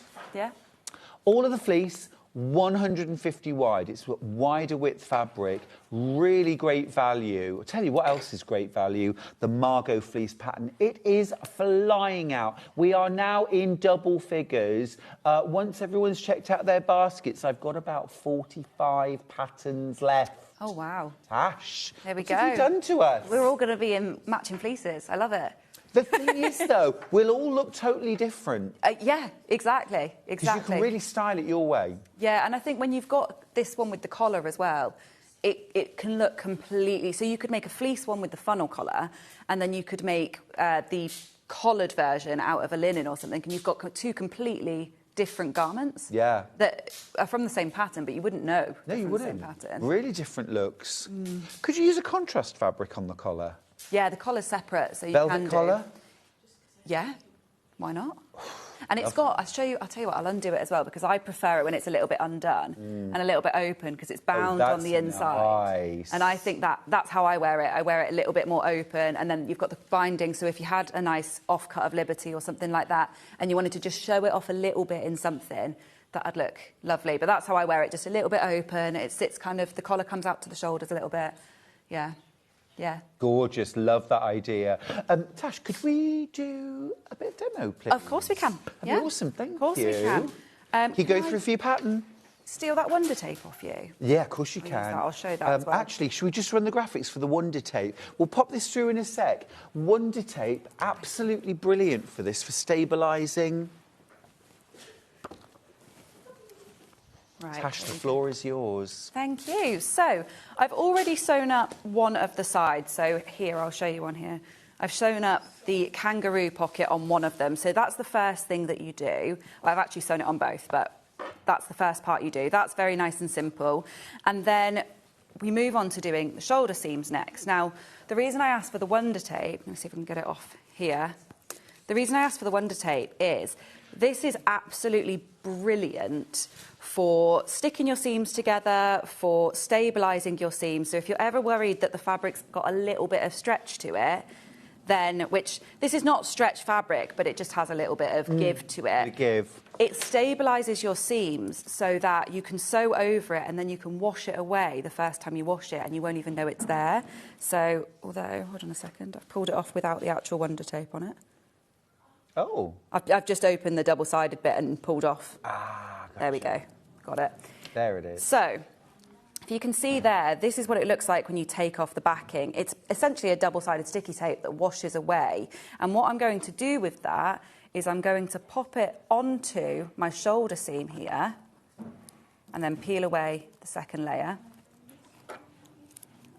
All of the fleece, 150 wide. It's wider width fabric, really great value. I'll tell you what else is great value, the Margot fleece pattern. It is flying out. We are now in double figures. Once everyone's checked out their baskets, I've got about 45 patterns left. Oh, wow. Tash, There we what go. have you done to us? We're all going to be in matching fleeces. I love it. The thing is, though, we'll all look totally different. Yeah, exactly. Because you can really style it your way. Yeah, and I think when you've got this one with the collar as well, it can look completely... So you could make a fleece one with the funnel collar, and then you could make the collared version out of a linen or something, and you've got two completely different garments. Yeah. That are from the same pattern, but you wouldn't know. No, you from wouldn't. The same pattern. Really different looks. Could you use a contrast fabric on the collar? Yeah, the collar's separate, so you Velvet can do. collar? Yeah, why not? And it's got, I'll tell you what, I'll undo it as well, because I prefer it when it's a little bit undone and a little bit open, because it's bound on the inside. Nice. And I think that's how I wear it. I wear it a little bit more open, and then you've got the binding, so if you had a nice off-cut of Liberty or something like that, and you wanted to just show it off a little bit in something, that'd look lovely. But that's how I wear it, just a little bit open. It sits kind of, the collar comes out to the shoulders a little bit. Yeah. Yeah. Gorgeous. Love that idea. Tash, could we do a bit of demo, please? Of course we can. That'd be awesome. Thank you. Of course we can. Can you go through a few patterns? Steal that Wonder Tape off you? Yeah, of course you Use can. that. I'll show that as well. Actually, should we just run the graphics for the Wonder Tape? We'll pop this through in a sec. Wonder Tape, absolutely brilliant for this, for stabilising. Right. Tash, the floor is yours. Thank you. So, I've already sewn up one of the sides. So, here, I'll show you one here. I've sewn up the kangaroo pocket on one of them. So, that's the first thing that you do. I've actually sewn it on both, but that's the first part you do. That's very nice and simple. And then we move on to doing the shoulder seams next. Now, the reason I asked for the Wonder Tape, let me see if I can get it off here. The reason I asked for the Wonder Tape is this is absolutely brilliant for sticking your seams together, for stabilising your seams. So if you're ever worried that the fabric's got a little bit of stretch to it, then, which this is not stretch fabric, but it just has a little bit of give to it. It stabilises your seams so that you can sew over it and then you can wash it away the first time you wash it and you won't even know it's there. So, although, hold on a second, I've pulled it off without the actual Wonder Tape on it. Oh. I've just opened the double-sided bit and pulled off. Gotcha. There we go. Got it. There it is. So, if you can see there, this is what it looks like when you take off the backing. It's essentially a double-sided sticky tape that washes away. And what I'm going to do with that is I'm going to pop it onto my shoulder seam here and then peel away the second layer.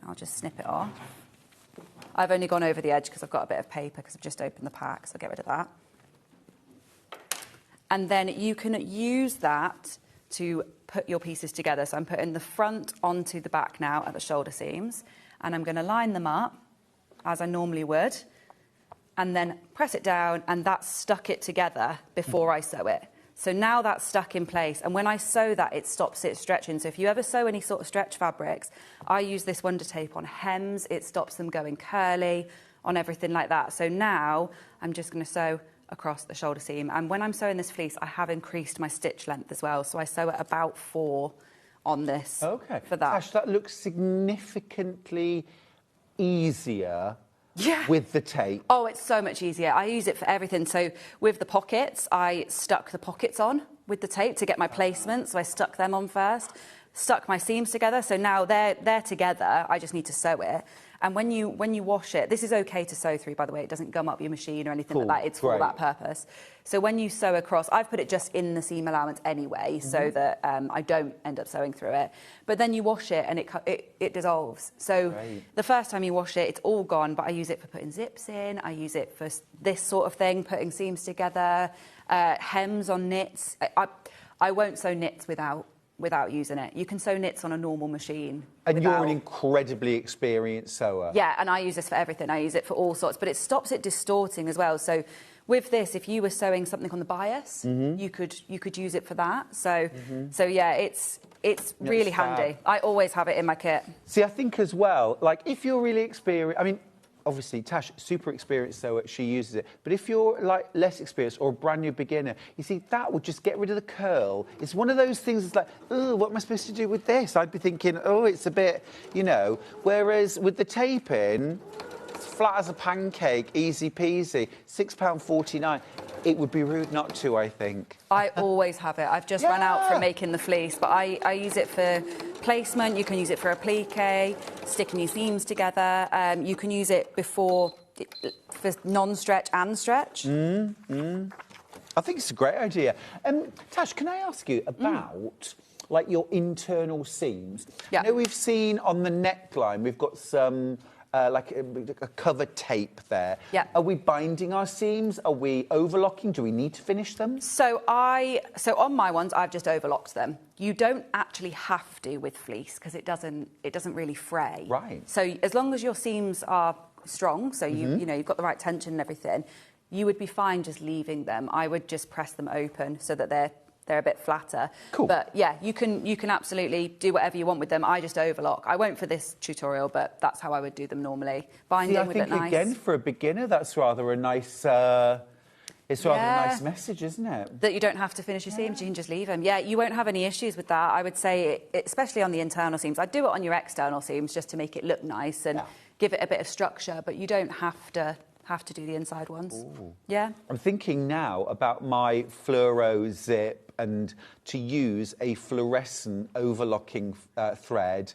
I'll just snip it off. I've only gone over the edge because I've got a bit of paper because I've just opened the pack, so I'll get rid of that. And then you can use that to put your pieces together. So I'm putting the front onto the back now at the shoulder seams, and I'm going to line them up as I normally would, and then press it down, and that's stuck it together before I sew it. So now that's stuck in place, and when I sew that, it stops it stretching. So if you ever sew any sort of stretch fabrics, I use this Wonder Tape on hems. It stops them going curly, on everything like that. So now I'm just going to sew across the shoulder seam. And when I'm sewing this fleece, I have increased my stitch length as well. So I sew at about 4 on this. Okay. For that. Tash, that looks significantly easier with the tape. Oh, it's so much easier. I use it for everything. So with the pockets, I stuck the pockets on with the tape to get my placement. So I stuck them on first, stuck my seams together. So now they're together. I just need to sew it. And when you wash it, this is okay to sew through, by the way. It doesn't gum up your machine or anything like that. It's for that purpose. So when you sew across, I've put it just in the seam allowance anyway, so that I don't end up sewing through it. But then you wash it and it dissolves. So the first time you wash it, it's all gone, but I use it for putting zips in. I use it for this sort of thing, putting seams together, hems on knits. I won't sew knits without using it. You can sew knits on a normal machine. And you're an incredibly experienced sewer. Yeah, and I use this for everything. I use it for all sorts, but it stops it distorting as well. So with this, if you were sewing something on the bias, you could use it for that. So yeah, it's really handy. I always have it in my kit. See, I think as well, like if you're really experienced, I mean, obviously, Tash, super experienced sewer, she uses it. But if you're like less experienced or a brand new beginner, you see, that would just get rid of the curl. It's one of those things that's like, oh, what am I supposed to do with this? I'd be thinking, oh, it's a bit, you know. Whereas with the taping, it's flat as a pancake, easy peasy, £6.49. It would be rude not to, I think. I always have it. I've just run out from making the fleece, but I use it for placement. You can use it for applique, sticking your seams together. You can use it for non-stretch and stretch. I think it's a great idea. Tash, can I ask you about like your internal seams? Yeah. I know we've seen on the neckline, we've got some like a cover tape there. Yeah. Are we binding our seams? Are we overlocking? Do we need to finish them? So on my ones, I've just overlocked them. You don't actually have to with fleece because it doesn't really fray. Right. So as long as your seams are strong, so you know you've got the right tension and everything, you would be fine just leaving them. I would just press them open so that they're a bit flatter. Cool. But yeah, you can absolutely do whatever you want with them. I just overlock. I won't for this tutorial, but that's how I would do them normally. Binding I with think it nice. again for a beginner, that's rather a nice. It's rather a nice message, isn't it? That you don't have to finish your seams, you can just leave them. Yeah, you won't have any issues with that. I would say, especially on the internal seams. I'd do it on your external seams just to make it look nice and give it a bit of structure, but you don't have to do the inside ones. Ooh. Yeah. I'm thinking now about my fluoro zip and to use a fluorescent overlocking thread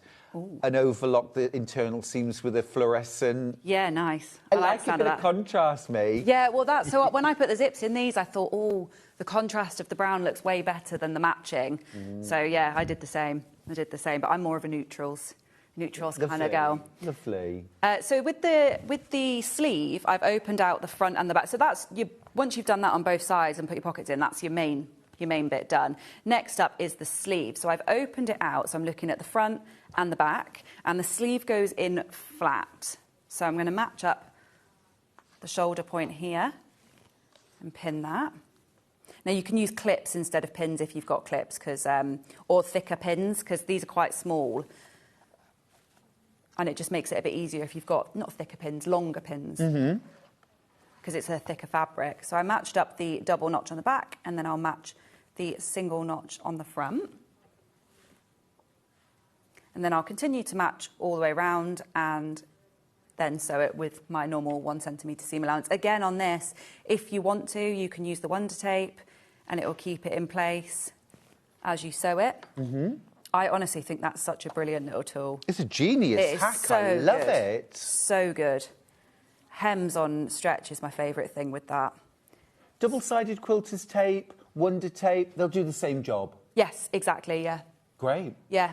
and overlock the internal seams with a fluorescent. Yeah, nice. I like like the sound a bit of of that. contrast, me. Yeah, well, so when I put the zips in these, I thought, oh, the contrast of the brown looks way better than the matching. So yeah, I did the same, but I'm more of a neutrals kind of girl. Lovely. So with the sleeve, I've opened out the front and the back. So that's once you've done that on both sides and put your pockets in, that's your main bit done. Next up is the sleeve. So I've opened it out, so I'm looking at the front and the back, and the sleeve goes in flat. So I'm going to match up the shoulder point here and pin that. Now you can use clips instead of pins if you've got clips, or thicker pins, because these are quite small. And it just makes it a bit easier if you've got, not thicker pins, longer pins. Because it's a thicker fabric. So I matched up the double notch on the back, and then I'll match the single notch on the front. And then I'll continue to match all the way around and then sew it with my normal 1 centimetre seam allowance. Again, on this, if you want to, you can use the Wonder Tape and it will keep it in place as you sew it. I honestly think that's such a brilliant little tool. It's a genius hack. So I love good. it. So good. Hems on stretch is my favourite thing with that. Double-sided quilter's tape, Wonder Tape, they'll do the same job. Yes, exactly, yeah. Great. Yeah.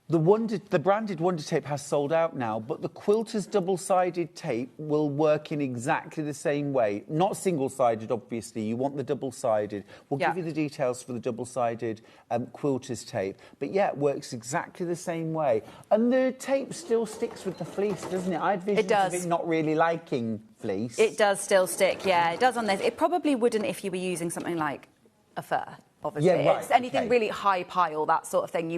The branded Wonder Tape has sold out now, but the quilter's double-sided tape will work in exactly the same way. Not single-sided, obviously. You want the double-sided. We'll give you the details for the double-sided quilter's tape. But yeah, it works exactly the same way. And the tape still sticks with the fleece, doesn't it? I had visions of it not really liking fleece. It does still stick, yeah. It does on this. It probably wouldn't if you were using something like a fur. Obviously, yeah, right, it's anything really high pile, that sort of thing,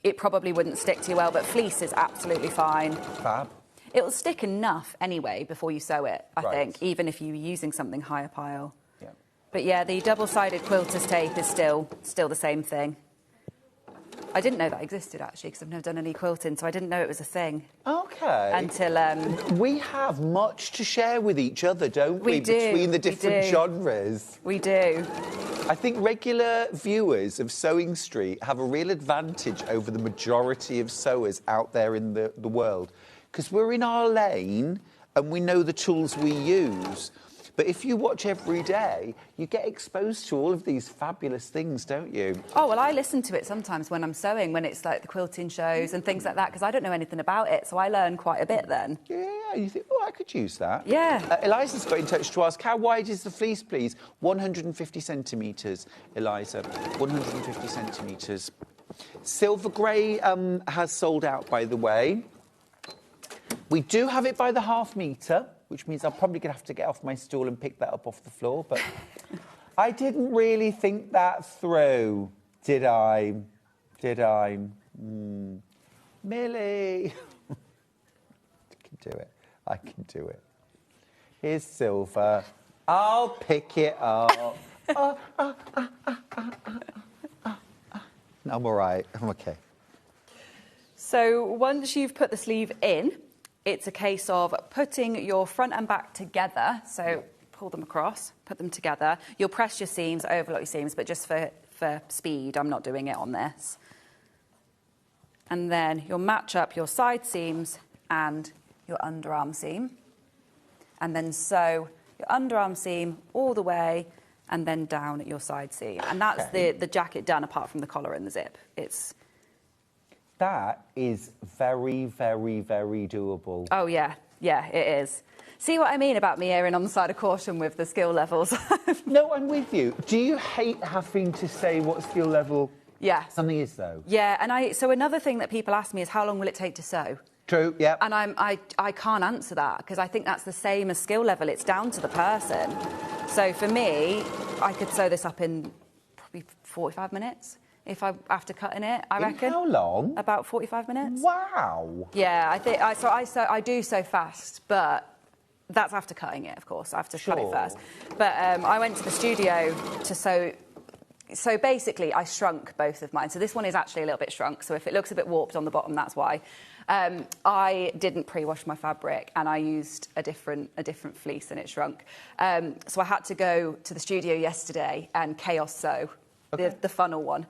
it probably wouldn't stick too well, but fleece is absolutely fine. Fab. It'll stick enough anyway before you sew it, I think, even if you were using something higher pile. Yeah. But yeah, the double-sided quilter's tape is still the same thing. I didn't know that existed, actually, because I've never done any quilting, so I didn't know it was a thing. Okay. Until... We have much to share with each other, don't we? We do. Between the different genres. We do. I think regular viewers of Sewing Street have a real advantage over the majority of sewers out there in the world, because we're in our lane and we know the tools we use. But if you watch every day, you get exposed to all of these fabulous things, don't you? Oh, well, I listen to it sometimes when I'm sewing, when it's like the quilting shows and things like that, because I don't know anything about it, so I learn quite a bit then. Yeah, you think, oh, I could use that. Yeah. Eliza's got in touch to ask, how wide is the fleece, please? 150 centimetres, Eliza. 150 centimetres. Silver grey has sold out, by the way. We do have it by the half metre, which means I'm probably going to have to get off my stool and pick that up off the floor, but I didn't really think that through, did I? Millie! I can do it. I can do it. Here's silver. I'll pick it up. I'm all right. I'm okay. So once you've put the sleeve in, it's a case of putting your front and back together. So pull them across, put them together. You'll press your seams, overlock your seams, but just for speed, I'm not doing it on this. And then you'll match up your side seams and your underarm seam. And then sew your underarm seam all the way and then down at your side seam. And that's the jacket done, apart from the collar and the zip. That is very, very, very doable. Oh, yeah. Yeah, it is. See what I mean about me erring on the side of caution with the skill levels? No, I'm with you. Do you hate having to say what skill level something is, though? Yeah, and so another thing that people ask me is how long will it take to sew? True, yeah. And I can't answer that because I think that's the same as skill level. It's down to the person. So for me, I could sew this up in probably 45 minutes. After cutting it, I reckon. How long? About 45 minutes. Wow. Yeah, I do so fast, but that's after cutting it, of course. I have to cut it first. But I went to the studio to sew. So basically, I shrunk both of mine. So this one is actually a little bit shrunk. So if it looks a bit warped on the bottom, that's why. I didn't pre-wash my fabric, and I used a different fleece, and it shrunk. So I had to go to the studio yesterday and chaos sew the funnel one.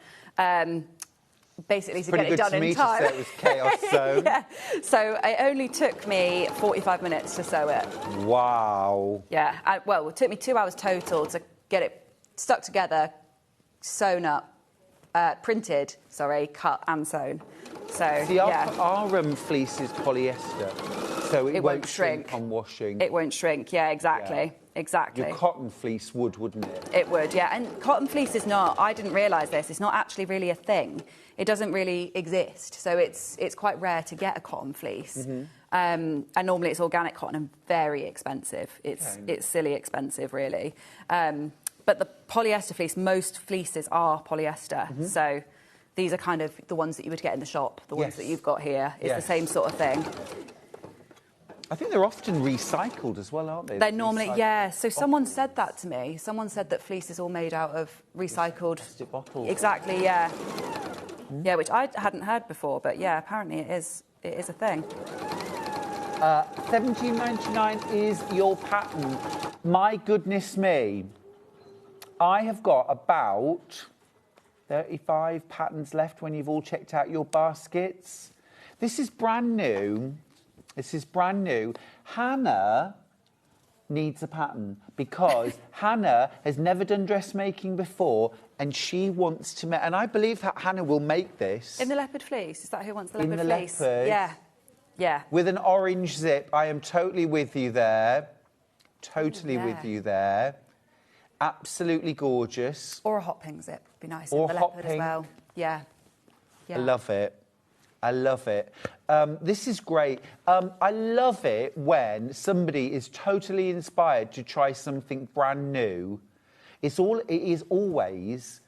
Basically to get it done in time. Pretty good to me to say it was chaos sew. Yeah. So it only took me 45 minutes to sew it. Wow. Yeah. Well, it took me 2 hours total to get it stuck together, sewn up, printed, cut and sewn. So, see, our fleece is polyester, so it won't shrink on washing. It won't shrink, yeah, exactly. Yeah. Exactly. Your cotton fleece would, wouldn't it? It would, yeah. And cotton fleece is not, I didn't realise this, it's not actually really a thing. It doesn't really exist. So it's quite rare to get a cotton fleece. Mm-hmm. And normally it's organic cotton and very expensive. It's silly expensive, really. But the polyester fleece, most fleeces are polyester. Mm-hmm. So these are kind of the ones that you would get in the shop. The ones that you've got here. It's the same sort of thing. I think they're often recycled as well, aren't they? They're normally, yeah. So someone said that to me. Someone said that fleece is all made out of recycled plastic bottles. Exactly, yeah. Yeah, which I hadn't heard before, but yeah, apparently it is a thing. $17.99 is your pattern. My goodness me. I have got about 35 patterns left when you've all checked out your baskets. This is brand new. Hannah needs a pattern because Hannah has never done dressmaking before and she wants to make... And I believe that Hannah will make this. In the leopard fleece? Is that who wants the leopard fleece? Leopard. Yeah. Yeah. With an orange zip. I am totally with you there. With you there. Absolutely gorgeous. Or a hot pink zip would be nice. Or in the hot leopard pink. as well. Yeah. I love it. This is great. I love it when somebody is totally inspired to try something brand new. It is always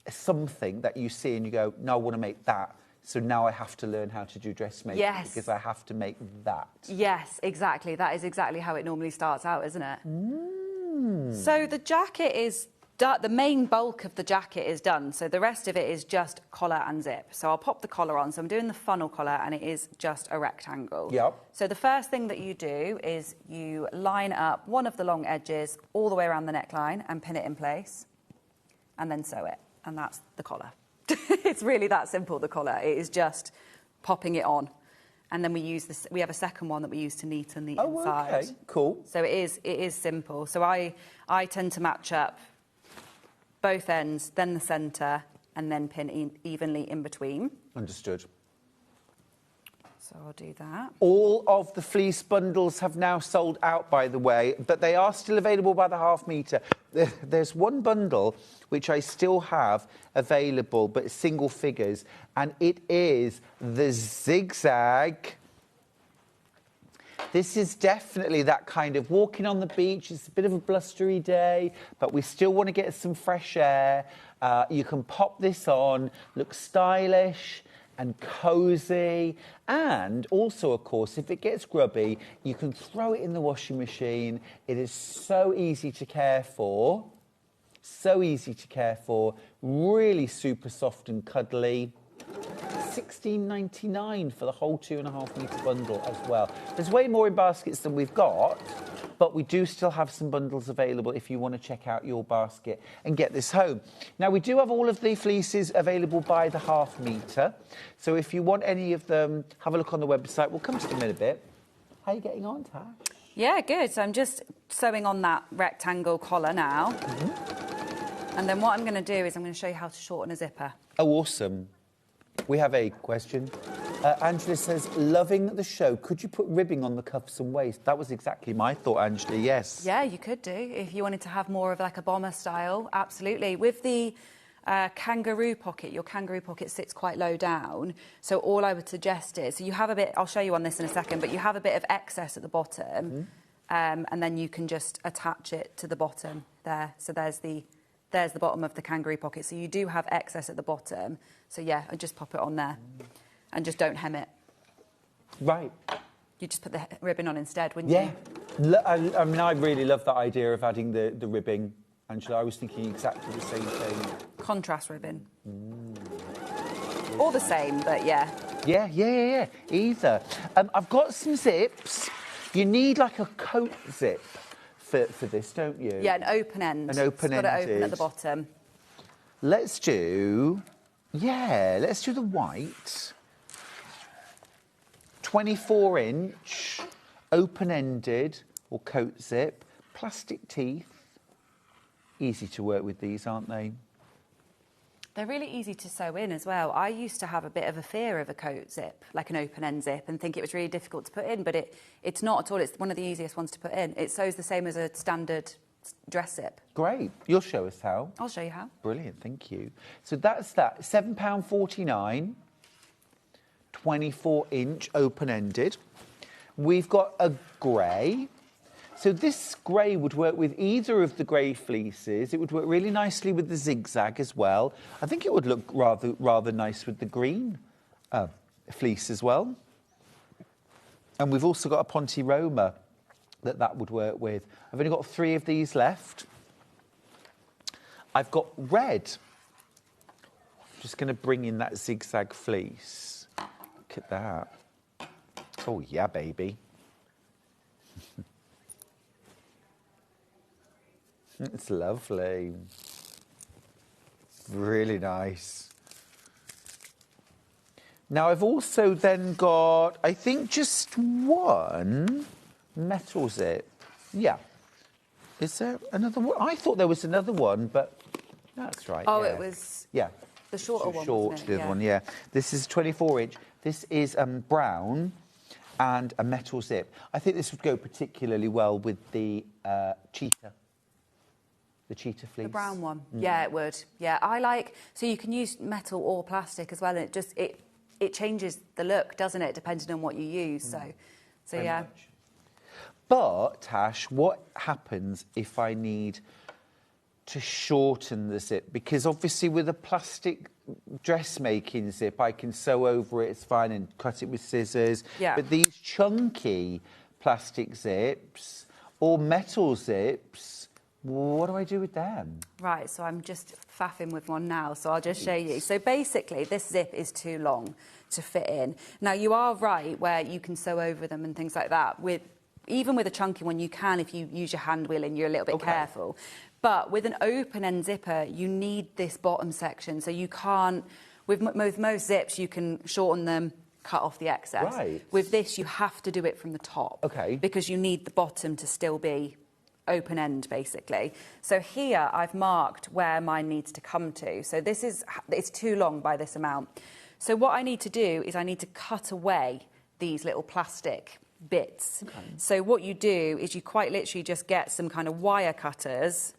something that you see and you go, no, I want to make that. So now I have to learn how to do dressmaking because I have to make that. Yes, exactly. That is exactly how it normally starts out, isn't it? So the jacket is the main bulk of the jacket is done. So the rest of it is just collar and zip. So I'll pop the collar on. So I'm doing the funnel collar and it is just a rectangle. Yep. So the first thing that you do is you line up one of the long edges all the way around the neckline and pin it in place and then sew it. And that's the collar. It's really that simple, the collar. It is just popping it on. And then we have a second one that we use to neaten the inside. Okay, cool. So it is simple. So I tend to match up both ends, then the centre, and then pin evenly in between. Understood. So I'll do that. All of the fleece bundles have now sold out, by the way, but they are still available by the half metre. There's one bundle which I still have available, but it's single figures, and it is the zigzag. This is definitely that kind of walking on the beach. It's a bit of a blustery day, but we still want to get some fresh air. You can pop this on, look stylish, and cosy. And also, of course, if it gets grubby, you can throw it in the washing machine. It is so easy to care for. So easy to care for. Really super soft and cuddly. $16.99 for the whole 2.5 metre bundle as well. There's way more in baskets than we've got, but we do still have some bundles available if you want to check out your basket and get this home. Now, we do have all of the fleeces available by the half metre. So if you want any of them, have a look on the website. We'll come to them in a bit. How are you getting on, Tash? Yeah, good. So I'm just sewing on that rectangle collar now. And then what I'm going to do is I'm going to show you how to shorten a zipper. Oh, awesome. We have a question. Angela says, loving the show. Could you put ribbing on the cuffs and waist? That was exactly my thought, Angela, yes. Yeah, you could do. If you wanted to have more of like a bomber style, absolutely. With the kangaroo pocket, your kangaroo pocket sits quite low down. So all I would suggest is, so you have a bit, I'll show you on this in a second, but you have a bit of excess at the bottom, and then you can just attach it to the bottom there. So there's the bottom of the kangaroo pocket. So you do have excess at the bottom. So yeah, I just pop it on there and just don't hem it. Right. You just put the ribbon on instead, wouldn't you? Yeah. I mean, I really love that idea of adding the ribbing, Angela. I was thinking exactly the same thing. Contrast ribbon. All the same, but yeah. Yeah. Either. I've got some zips. You need like a coat zip for this, don't you? Yeah, an open end. An open-ended. It's got it open at the bottom. Let's do the white. 24-inch, open-ended or coat zip, plastic teeth. Easy to work with these, aren't they? They're really easy to sew in as well. I used to have a bit of a fear of a coat zip, like an open-end zip, and think it was really difficult to put in, but it's not at all. It's one of the easiest ones to put in. It sews the same as a standard dress zip. Great. You'll show us how. I'll show you how. Brilliant, thank you. So that's that. £7.49, 24-inch, open-ended. We've got a grey. So this grey would work with either of the grey fleeces. It would work really nicely with the zigzag as well. I think it would look rather nice with the green fleece as well. And we've also got a Ponte Roma that would work with. I've only got 3 of these left. I've got red. I'm just going to bring in that zigzag fleece. Look at that. Oh, yeah, baby. It's lovely. Really nice. Now, I've also then got, I think, just one metal zip. Yeah. Is there another one? I thought there was another one, but that's right. Oh, yeah. it was... Yeah. The shorter one, Short, wasn't it? the other one, yeah. This is 24-inch. This is brown and a metal zip. I think this would go particularly well with the cheetah. The cheetah fleece. The brown one. Yeah, it would. Yeah, I like... So you can use metal or plastic as well, and it changes the look, doesn't it, depending on what you use. So Very yeah. much. But, Tash, what happens if I need to shorten the zip? Because obviously with a plastic dressmaking zip, I can sew over it, it's fine, and cut it with scissors. Yeah. But these chunky plastic zips or metal zips, what do I do with them? Right, so I'm just faffing with one now, so I'll just show you. So basically, this zip is too long to fit in. Now, you are right where you can sew over them and things like that. Even with a chunky one, you can if you use your hand wheel and you're a little bit careful. But with an open-end zipper, you need this bottom section. So you can't... With most zips, you can shorten them, cut off the excess. Right. With this, you have to do it from the top. Okay. Because you need the bottom to still be open end, basically. So here I've marked where mine needs to come to. So it's too long by this amount. So what I need to do is I need to cut away these little plastic bits. Okay. So what you do is you quite literally just get some kind of wire cutters,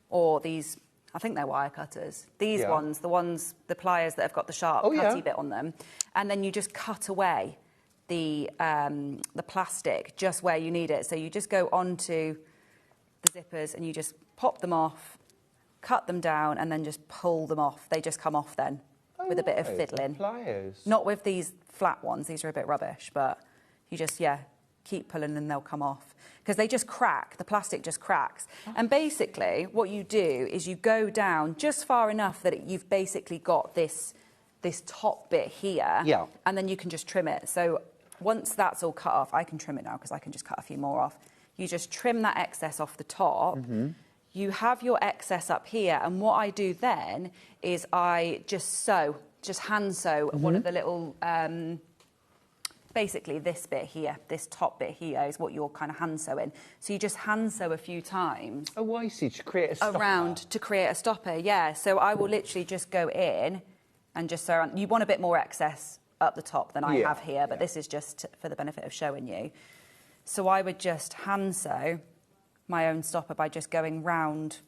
or these, I think they're wire cutters. These ones, the pliers that have got the sharp cutty bit on them. And then you just cut away the plastic just where you need it. So you just go onto the zippers and you just pop them off, cut them down, and then just pull them off. They just come off then. with a bit of right, fiddling. pliers. Not with these flat ones. These are a bit rubbish, but you just, yeah, keep pulling and they'll come off. Because they just crack. The plastic just cracks. And basically, what you do is you go down just far enough that you've basically got this top bit here. Yeah. And then you can just trim it. So once that's all cut off, I can trim it now because I can just cut a few more off. You just trim that excess off the top. You have your excess up here. And what I do then is I just hand sew one of the little... basically this bit here, this top bit here is what you're kind of hand sewing. So you just hand sew a few times. Oh, I see, to create a stopper. Around to create a stopper, yeah. So I will literally just go in and just sew around. You want a bit more excess up the top than I have here, but this is just for the benefit of showing you. So I would just hand sew my own stopper by just going round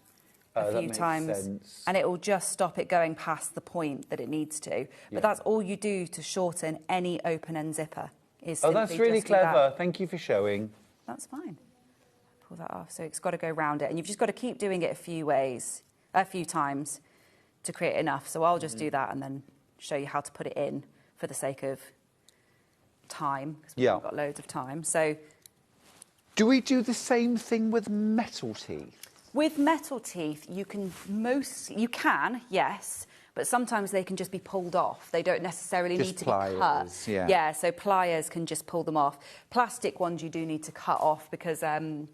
a few times, and it will just stop it going past the point that it needs to. But that's all you do to shorten any open end zipper. Is oh, that's really clever. Thank you for showing. That's fine. Pull that off. So it's got to go round it, and you've just got to keep doing it a few times to create enough. So I'll just do that and then show you how to put it in for the sake of time, because we've got loads of time. So, do we do the same thing with metal teeth? With metal teeth, you can, yes, but sometimes they can just be pulled off. They don't necessarily need to be cut. Yeah, so pliers can just pull them off. Plastic ones you do need to cut off because they're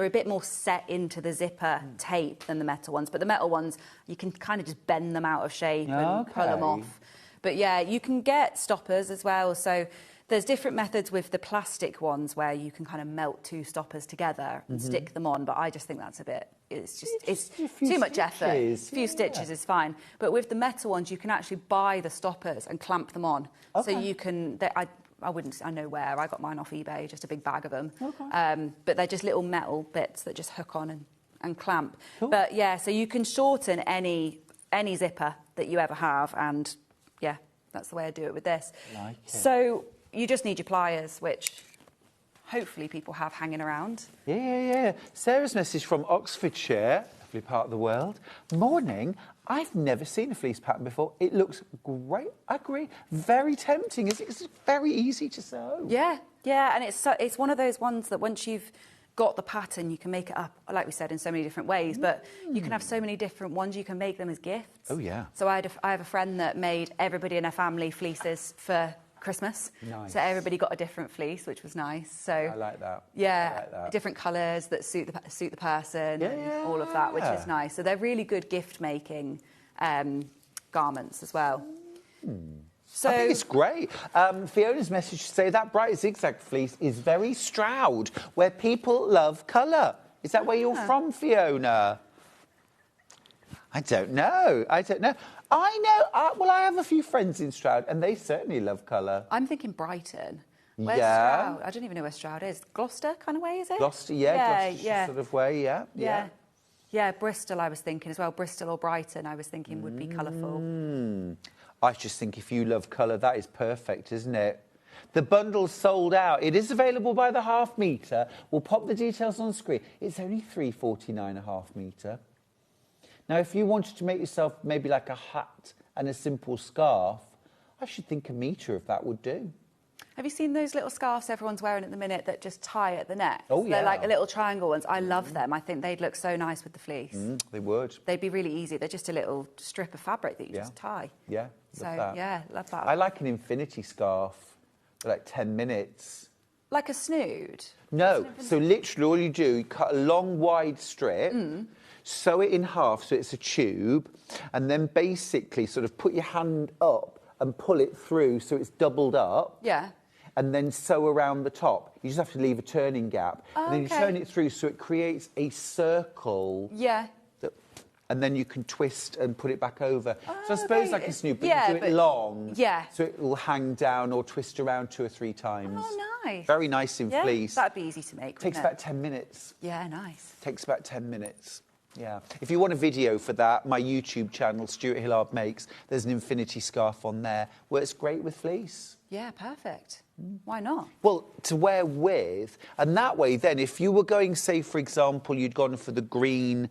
a bit more set into the zipper tape than the metal ones. But the metal ones, you can kind of just bend them out of shape and pull them off. But yeah, you can get stoppers as well. So there's different methods with the plastic ones where you can kind of melt two stoppers together and stick them on. But I just think that's it's too much effort. A few stitches is fine. But with the metal ones, you can actually buy the stoppers and clamp them on. So you can, I know where, I got mine off eBay, just a big bag of them. But they're just little metal bits that just hook on and clamp. Cool. But yeah, so you can shorten any zipper that you ever have, and yeah, that's the way I do it with this. Like it. So you just need your pliers, which hopefully people have hanging around. Yeah. Sarah's message from Oxfordshire, lovely part of the world. Morning. I've never seen a fleece pattern before. It looks great. I agree. Very tempting. It's very easy to sew. Yeah, and it's one of those ones that once you've got the pattern, you can make it up, like we said, in so many different ways. But you can have so many different ones. You can make them as gifts. Oh yeah. So I have a friend that made everybody in her family fleeces for Christmas. Nice. So everybody got a different fleece, which was nice. So I like that. Yeah, like that. Different colours that suit the person, and all of that, which is nice. So they're really good gift making garments as well. So I think it's great. Fiona's message to say that bright zigzag fleece is very Stroud, where people love colour. Is that where you're from, Fiona? I don't know. I know. Well, I have a few friends in Stroud, and they certainly love colour. I'm thinking Brighton. Where's Stroud? I don't even know where Stroud is. Gloucester kind of way, is it? Gloucester, Gloucester sort of way, Yeah, Bristol I was thinking as well. Bristol or Brighton I was thinking would be colourful. I just think if you love colour, that is perfect, isn't it? The bundle's sold out. It is available by the half metre. We'll pop the details on screen. It's only $3.49 a half metre. Now, if you wanted to make yourself maybe like a hat and a simple scarf, I should think a metre of that would do. Have you seen those little scarves everyone's wearing at the minute that just tie at the neck? Oh, yeah. They're like little triangle ones. I love them. I think they'd look so nice with the fleece. They would. They'd be really easy. They're just a little strip of fabric that you just tie. Yeah, love that. Yeah, love that. I like an infinity scarf for like 10 minutes. Like a snood? No. So literally all you do, you cut a long, wide strip, sew it in half so it's a tube, and then basically sort of put your hand up and pull it through so it's doubled up. Yeah. And then sew around the top. You just have to leave a turning gap. And then you turn it through so it creates a circle. Yeah. And then you can twist and put it back over. So I suppose like a snood, but you do it long. Yeah. So it will hang down or twist around 2 or 3 times. Oh, nice. Very nice in fleece. That'd be easy to make, Takes about 10 minutes. Yeah, nice. Takes about 10 minutes. Yeah. If you want a video for that, my YouTube channel, Stuart Hillard Makes, there's an infinity scarf on there. Works great with fleece. Yeah, perfect. Why not? Well, to wear with, and that way then, if you were going, say, for example, you'd gone for the green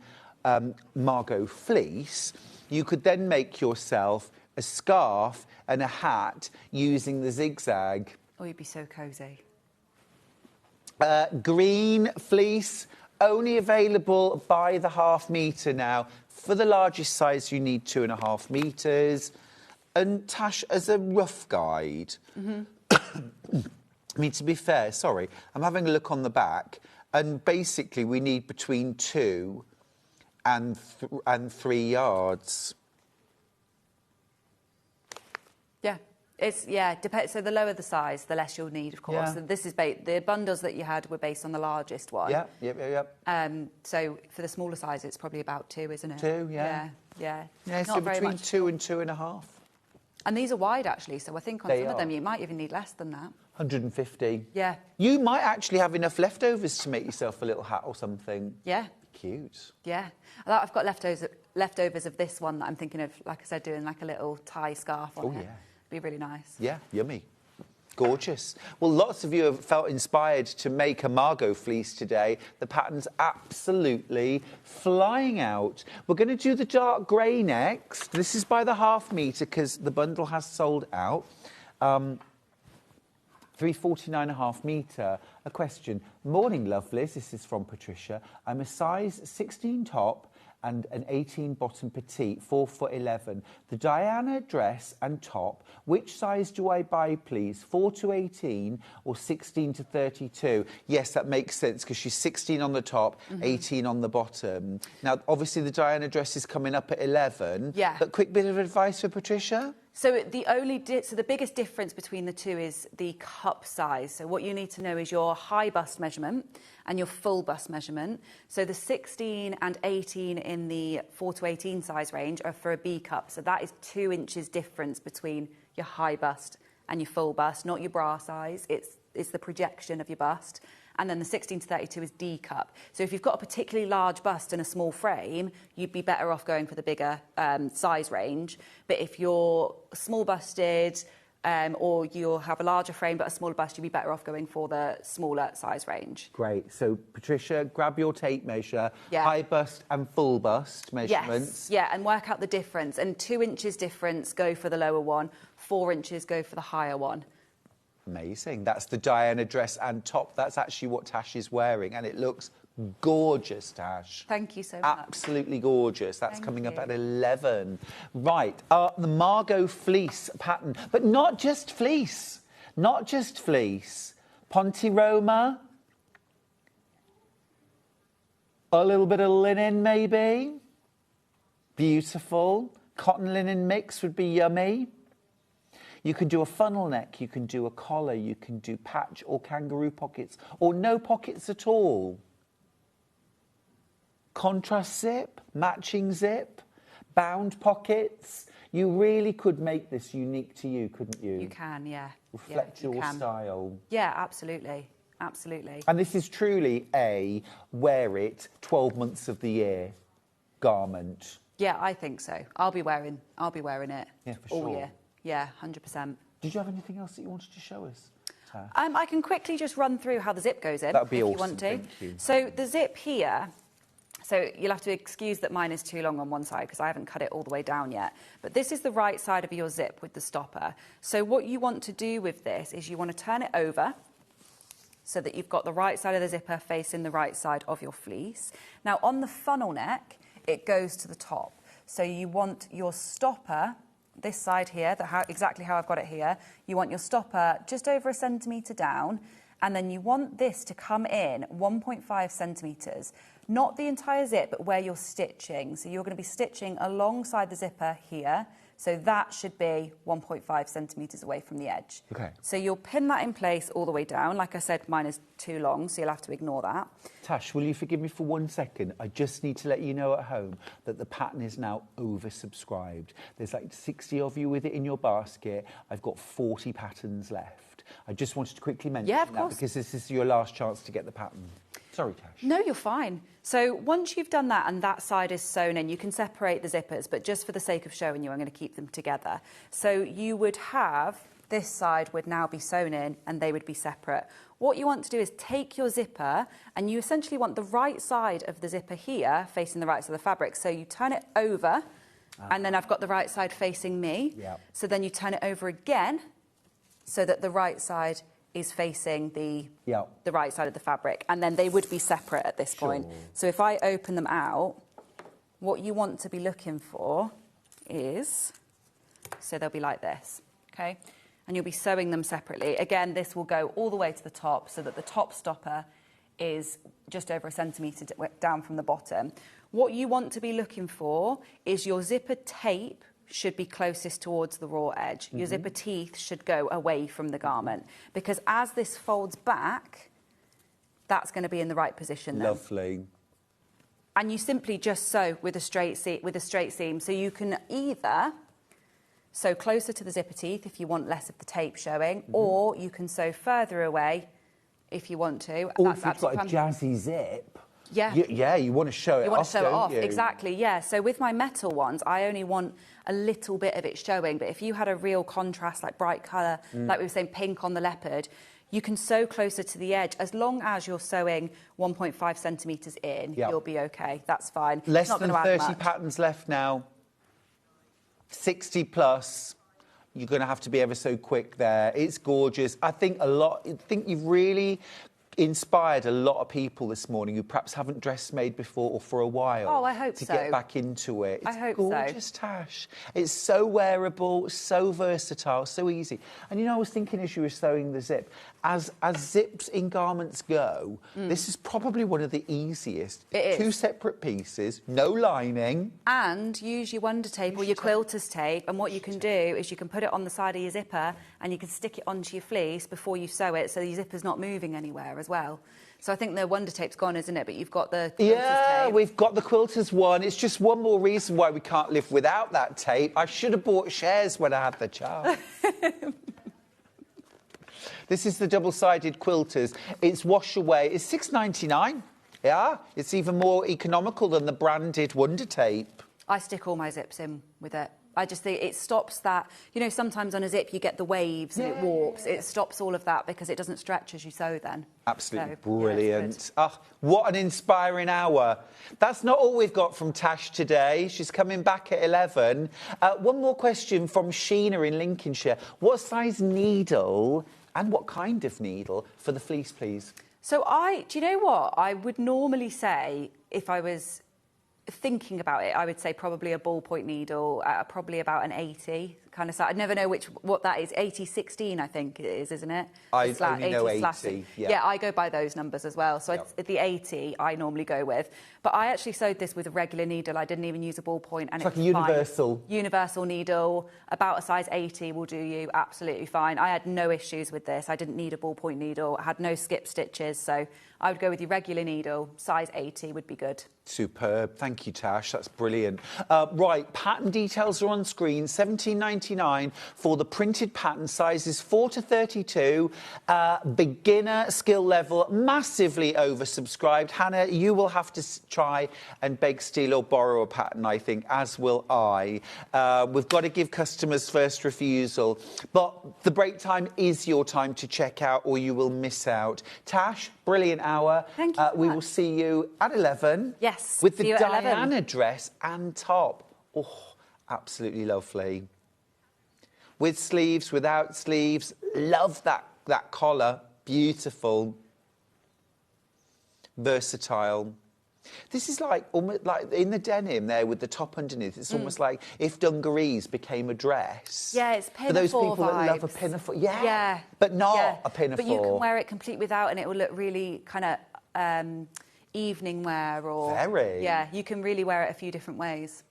Margot fleece, You could then make yourself a scarf and a hat using the zigzag. Oh, you'd be so cosy. Green fleece, only available by the ½ metre now. For the largest size, you need 2.5 metres. And Tash, as a rough guide, I mean, to be fair, sorry, I'm having a look on the back, and basically we need between 2 and 3 yards. Yeah. Depends. So the lower the size, the less you'll need, of course. Yeah. So this is the bundles that you had were based on the largest one. Yeah. So for the smaller size, it's probably about 2, isn't it? 2, yeah. Yeah. Yeah, so Not very between much. 2 and 2.5. And these are wide, actually, so I think on They some of them are. you might even need less than that. 150. Yeah. You might actually have enough leftovers to make yourself a little hat or something. Yeah. Cute. Yeah. I've got leftovers of this one that I'm thinking of, like I said, doing like a little tie scarf on it. Yeah. Be really nice. Yeah, yummy. Gorgeous. Well, lots of you have felt inspired to make a Margot fleece today. The pattern's absolutely flying out. We're going to do the dark grey next. This is by the ½ metre because the bundle has sold out. 349.5 metre. A question. Morning, lovelies. This is from Patricia. I'm a size 16 top and an 18 bottom petite, 4'11". The Diana dress and top, which size do I buy, please? 4 to 18 or 16 to 32? Yes, that makes sense because she's 16 on the top, 18 on the bottom. Now, obviously, the Diana dress is coming up at 11. Yeah. But quick bit of advice for Patricia? So the biggest difference between the two is the cup size. So what you need to know is your high bust measurement and your full bust measurement. So the 16 and 18 in the 4 to 18 size range are for a B cup. So that is 2 inches difference between your high bust and your full bust, not your bra size. It's the projection of your bust. And then the 16 to 32 is D cup. So if you've got a particularly large bust and a small frame, you'd be better off going for the bigger size range. But if you're small busted or you'll have a larger frame but a smaller bust, you'd be better off going for the smaller size range. Great. So, Patricia, grab your tape measure, Yeah. high bust and full bust measurements. Yes, yeah, and work out the difference. And 2 inches difference, go for the lower one. 4 inches, go for the higher one. Amazing. That's the Diana dress and top. That's actually what Tash is wearing, and it looks gorgeous, Tash. Thank you so much. Absolutely gorgeous. That's Thank coming up you. at 11. Right, the Margot fleece pattern, but not just fleece. Not just fleece. Ponte Roma. A little bit of linen, maybe. Beautiful. Cotton linen mix would be yummy. You can do a funnel neck, you can do a collar, you can do patch or kangaroo pockets, or no pockets at all. Contrast zip, matching zip, bound pockets. You really could make this unique to you, couldn't you? You can, yeah. Reflect Yeah, you your can. style. Yeah, absolutely. Absolutely. And this is truly a wear it 12 months of the year garment. Yeah, I think so. I'll be wearing it Yeah, for all sure. year. Yeah, 100%. Did you have anything else that you wanted to show us, Tash? I can quickly just run through how the zip goes in. That would be if awesome, you want to. thank you. So the zip here, so you'll have to excuse that mine is too long on one side because I haven't cut it all the way down yet. But this is the right side of your zip with the stopper. So what you want to do with this is you want to turn it over so that you've got the right side of the zipper facing the right side of your fleece. Now on the funnel neck, it goes to the top. So you want your stopper, this side here, exactly how I've got it here, you want your stopper just over 1 centimetre down, and then you want this to come in 1.5 centimetres. Not the entire zip, but where you're stitching. So you're going to be stitching alongside the zipper here. So that should be 1.5 centimetres away from the edge. Okay. So you'll pin that in place all the way down. Like I said, mine is too long, so you'll have to ignore that. Tash, will you forgive me for 1 second? I just need to let you know at home that the pattern is now oversubscribed. There's like 60 of you with it in your basket. I've got 40 patterns left. I just wanted to quickly mention Yeah, of that course. because this is your last chance to get the pattern. Sorry, Tash. No, you're fine. So once you've done that and that side is sewn in, you can separate the zippers, but just for the sake of showing you, I'm going to keep them together. So you would have, this side would now be sewn in and they would be separate. What you want to do is take your zipper and you essentially want the right side of the zipper here facing the right side of the fabric. So you turn it over And then I've got the right side facing me. Yeah. So then you turn it over again so that the right side is facing the right side of the fabric. And then they would be separate at this point. So if I open them out, what you want to be looking for is, so they'll be like this, okay? And you'll be sewing them separately. Again, this will go all the way to the top so that the top stopper is just over a centimetre down from the bottom. What you want to be looking for is your zipper tape should be closest towards the raw edge. Your zipper teeth should go away from the garment, because as this folds back, that's going to be in the right position then. Lovely. And you simply just sew with a straight seam. So you can either sew closer to the zipper teeth if you want less of the tape showing, or you can sew further away if you want to. Or if you've got a jazzy zip. Yeah. You want to show it off, You want to show it off, you? exactly, yeah. So with my metal ones, I only want a little bit of it showing, but if you had a real contrast, like bright colour, like we were saying, pink on the leopard, you can sew closer to the edge. As long as you're sewing 1.5 centimetres in, you'll be okay. That's fine. Less It's not than gonna add 30 much. patterns left now. 60 plus. You're going to have to be ever so quick there. It's gorgeous. I think you've really inspired a lot of people this morning who perhaps haven't dress made before or for a while. Oh, I hope to so. get back into it. It's I hope so. gorgeous, Tash. It's so wearable, so versatile, so easy. And you know, I was thinking as you were sewing the zip, as zips in garments go, this is probably one of the easiest. It is. 2 separate pieces, no lining. And use your wonder tape or your quilter's tape, and what you can do is you can put it on the side of your zipper and you can stick it onto your fleece before you sew it, so your zipper's not moving anywhere as well. So I think the wonder tape's gone, isn't it? But you've got the quilter's tape. We've got the quilters one. It's just one more reason why we can't live without that tape. I should have bought shares when I had the chance. This is the double-sided quilters. It's wash away. It's $6.99. Yeah, it's even more economical than the branded wonder tape. I stick all my zips in with it. I just think it stops that. You know, sometimes on a zip you get the waves and it warps. It stops all of that because it doesn't stretch as you sew then. Absolutely So, brilliant. What an inspiring hour. That's not all we've got from Tash today. She's coming back at 11. One more question from Sheena in Lincolnshire. What size needle and what kind of needle for the fleece, please? So do you know what? I would normally say, if I was thinking about it, I would say probably a ballpoint needle, probably about an 80 kind of size. I never know what that is. 80/16, I think it is, isn't it? I only know 80, slatting. yeah. I go by those numbers as well. So it's the 80 I normally go with. But I actually sewed this with a regular needle. I didn't even use a ballpoint. And it's like a universal. Universal needle, about a size 80 will do you absolutely fine. I had no issues with this. I didn't need a ballpoint needle. I had no skip stitches. So I would go with your regular needle. Size 80 would be good. Superb. Thank you, Tash. That's brilliant. Right, pattern details are on screen. $17.99 for the printed pattern, sizes 4 to 32. Beginner skill level, massively oversubscribed. Hannah, you will have to try and beg, steal or borrow a pattern, I think, as will I. We've got to give customers first refusal. But the break time is your time to check out or you will miss out. Tash, brilliant hour. Thank you so We much. will see you at 11. Yes, With see the you at 11. Diana dress and top. Oh, absolutely lovely. With sleeves, without sleeves. Love that collar. Beautiful. Versatile. This is like almost like in the denim there with the top underneath. It's almost like if dungarees became a dress. Yeah, it's for those pinafore people that love a vibes. pinafore. Yeah, Yeah. but not Yeah. a pinafore. But you can wear it complete without and it will look really kind of evening wear or... Very. Yeah, you can really wear it a few different ways.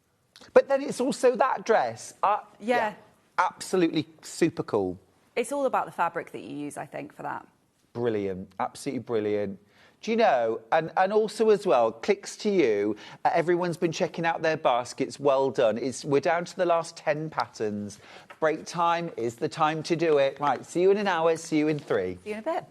But then it's also that dress. Yeah. Absolutely super cool. It's all about the fabric that you use, I think, for that. Brilliant. Absolutely brilliant. Do you know, and also as well, clicks to you. Everyone's been checking out their baskets. Well done. We're down to the last 10 patterns. Break time is the time to do it. Right, see you in an hour. See you in 3. See you in a bit.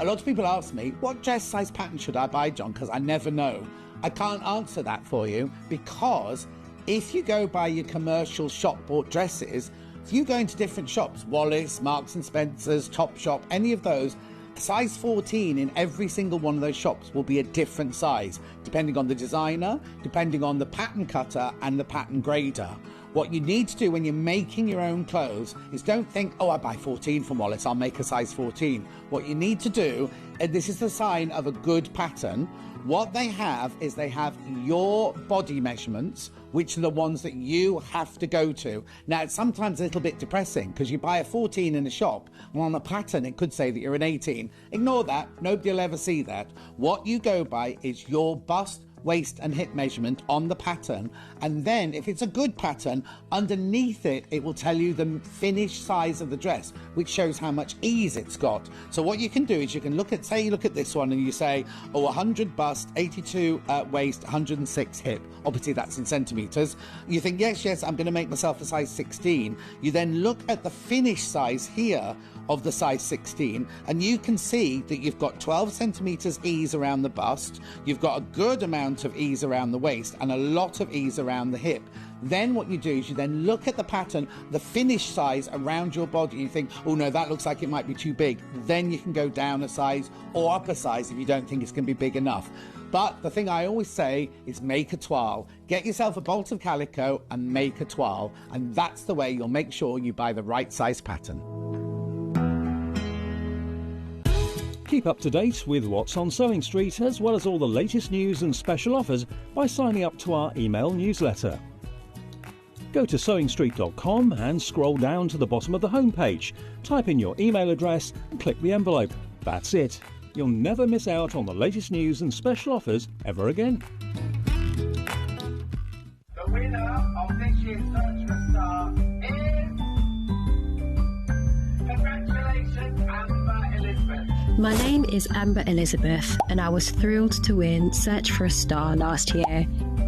A lot of people ask me, what dress size pattern should I buy, John? Because I never know. I can't answer that for you because if you go by your commercial shop bought dresses, if you go into different shops, Wallace, Marks and Spencer's, Topshop, any of those, size 14 in every single one of those shops will be a different size, depending on the designer, depending on the pattern cutter and the pattern grader. What you need to do when you're making your own clothes is don't think, oh, I buy 14 from Wallace, I'll make a size 14. What you need to do, and this is the sign of a good pattern, what they have is they have your body measurements, which are the ones that you have to go to. Now, it's sometimes a little bit depressing because you buy a 14 in a shop and on a pattern it could say that you're an 18. Ignore that. Nobody will ever see that. What you go by is your bust, waist and hip measurement on the pattern, and then if it's a good pattern, underneath it it will tell you the finished size of the dress, which shows how much ease it's got. So what you can do is you can look at, say you look at this one and you say, oh, 100 bust, 82 waist, 106 hip. Obviously that's in centimeters. You think, yes, I'm going to make myself a size 16. You then look at the finished size here of the size 16, and you can see that you've got 12 centimeters ease around the bust, you've got a good amount of ease around the waist and a lot of ease around the hip. Then what you do is you then look at the pattern, the finished size around your body, and you think, oh no, that looks like it might be too big. Then you can go down a size or up a size if you don't think it's going to be big enough. But the thing I always say is make a toile. Get yourself a bolt of calico and make a toile, and that's the way you'll make sure you buy the right size pattern. Keep up to date with what's on Sewing Street, as well as all the latest news and special offers by signing up to our email newsletter. Go to sewingstreet.com and scroll down to the bottom of the homepage. Type in your email address and click the envelope. That's it. You'll never miss out on the latest news and special offers ever again. The winner of this year's Search for a Star is... Congratulations, Amber Elizabeth. My name is Amber Elizabeth, and I was thrilled to win Search for a Star last year.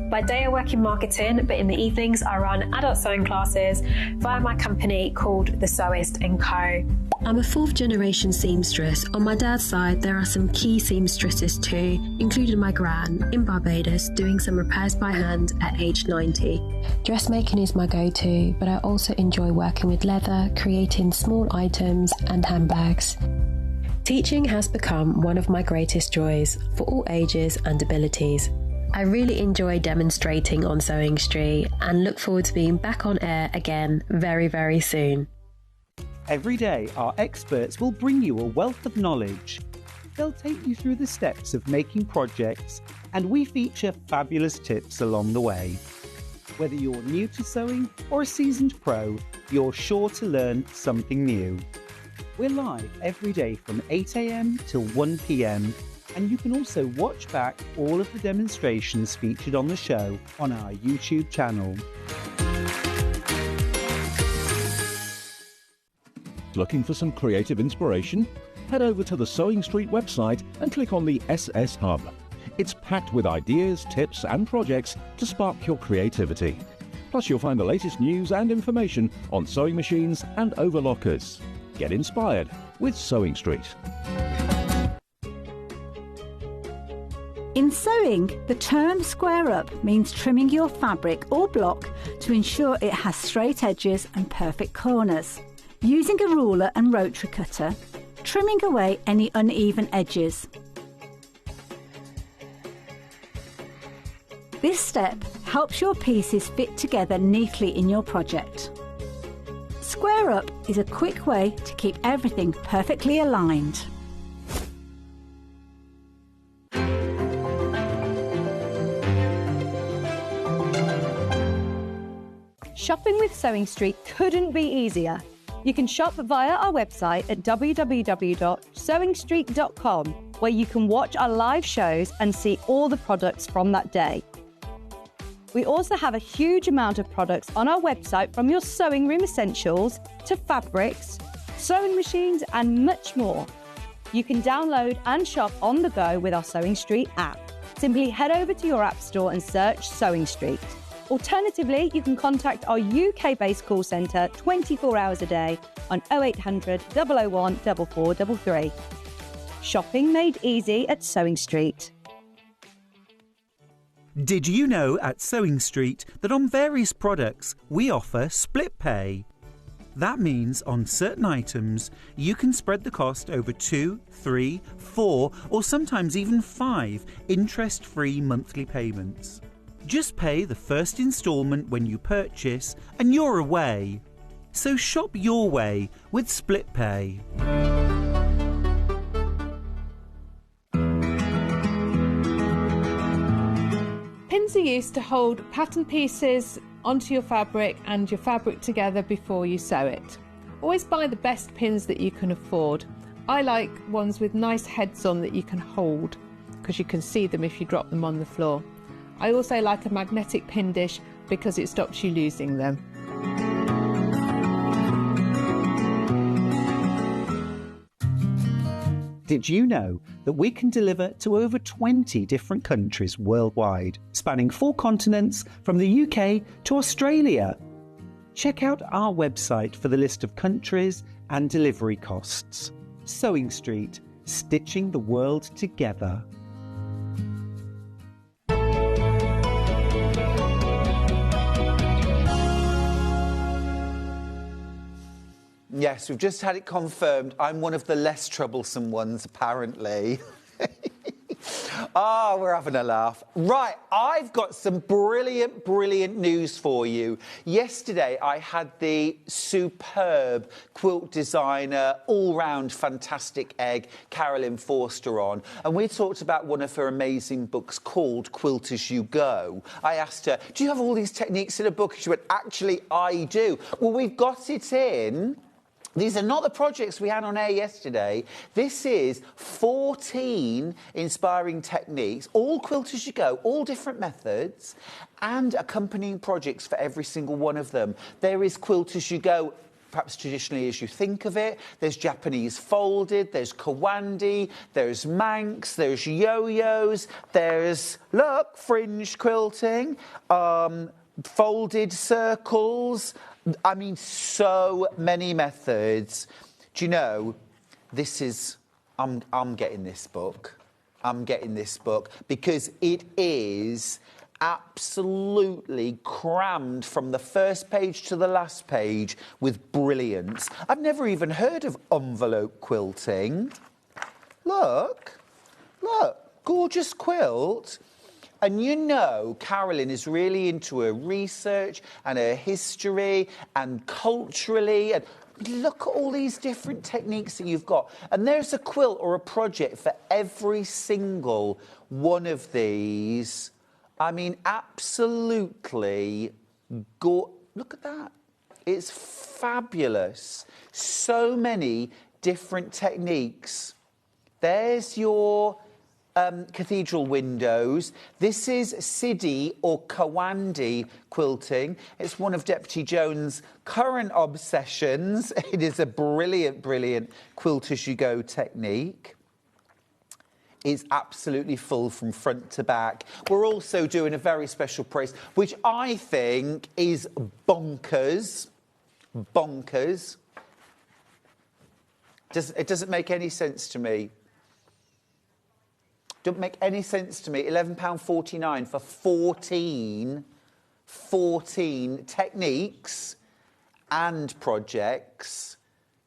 By day I work in marketing, but in the evenings I run adult sewing classes via my company called The Sewist & Co. I'm a fourth generation seamstress. On my dad's side, there are some key seamstresses too, including my gran in Barbados doing some repairs by hand at age 90. Dressmaking is my go-to, but I also enjoy working with leather, creating small items and handbags. Teaching has become one of my greatest joys for all ages and abilities. I really enjoy demonstrating on Sewing Street and look forward to being back on air again very, very soon. Every day, our experts will bring you a wealth of knowledge. They'll take you through the steps of making projects, and we feature fabulous tips along the way. Whether you're new to sewing or a seasoned pro, you're sure to learn something new. We're live every day from 8 a.m. till 1 p.m. and you can also watch back all of the demonstrations featured on the show on our YouTube channel. Looking for some creative inspiration? Head over to the Sewing Street website and click on the SS Hub. It's packed with ideas, tips and projects to spark your creativity. Plus you'll find the latest news and information on sewing machines and overlockers. Get inspired with Sewing Street. In sewing, the term square up means trimming your fabric or block to ensure it has straight edges and perfect corners. Using a ruler and rotary cutter, trimming away any uneven edges. This step helps your pieces fit together neatly in your project. Square up is a quick way to keep everything perfectly aligned. Shopping with Sewing Street couldn't be easier. You can shop via our website at www.sewingstreet.com, where you can watch our live shows and see all the products from that day. We also have a huge amount of products on our website, from your sewing room essentials to fabrics, sewing machines and much more. You can download and shop on the go with our Sewing Street app. Simply head over to your app store and search Sewing Street. Alternatively, you can contact our UK-based call centre 24 hours a day on 0800 001 4433. Shopping made easy at Sewing Street. Did you know at Sewing Street that on various products we offer split pay? That means on certain items you can spread the cost over 2, 3, 4 or sometimes even 5 interest-free monthly payments. Just pay the first instalment when you purchase and you're away. So shop your way with split pay. Pins are used to hold pattern pieces onto your fabric and your fabric together before you sew it. Always buy the best pins that you can afford. I like ones with nice heads on that you can hold because you can see them if you drop them on the floor. I also like a magnetic pin dish because it stops you losing them. Did you know that we can deliver to over 20 different countries worldwide, spanning 4 continents from the UK to Australia? Check out our website for the list of countries and delivery costs. Sewing Street, stitching the world together. Yes, we've just had it confirmed. I'm one of the less troublesome ones, apparently. We're having a laugh. Right, I've got some brilliant news for you. Yesterday, I had the superb quilt designer, all-round fantastic egg, Carolyn Forster, on, and we talked about one of her amazing books called Quilt As You Go. I asked her, do you have all these techniques in a book? She went, actually, I do. Well, we've got it in. These are not the projects we had on air yesterday. This is 14 inspiring techniques, all quilt as you go, all different methods, and accompanying projects for every single one of them. There is quilt as you go, perhaps traditionally as you think of it. There's Japanese folded, there's kawandi, there's Manx, there's yo-yos, there's, look, fringe quilting, folded circles. I mean, so many methods. Do you know, this is, I'm getting this book. I'm getting this book because it is absolutely crammed from the first page to the last page with brilliance. I've never even heard of envelope quilting. Look, gorgeous quilt. And you know, Carolyn is really into her research and her history and culturally. And look at all these different techniques that you've got. And there's a quilt or a project for every single one of these. I mean, absolutely look at that. It's fabulous. So many different techniques. There's your cathedral windows. This is Sidi or Kawandi quilting. It's one of Deputy Jones' current obsessions. It is a brilliant quilt as you go technique. It's absolutely full from front to back. We're also doing a very special price, which I think is bonkers. Bonkers. It doesn't make any sense to me. Don't make any sense to me. £11.49 for 14 techniques and projects.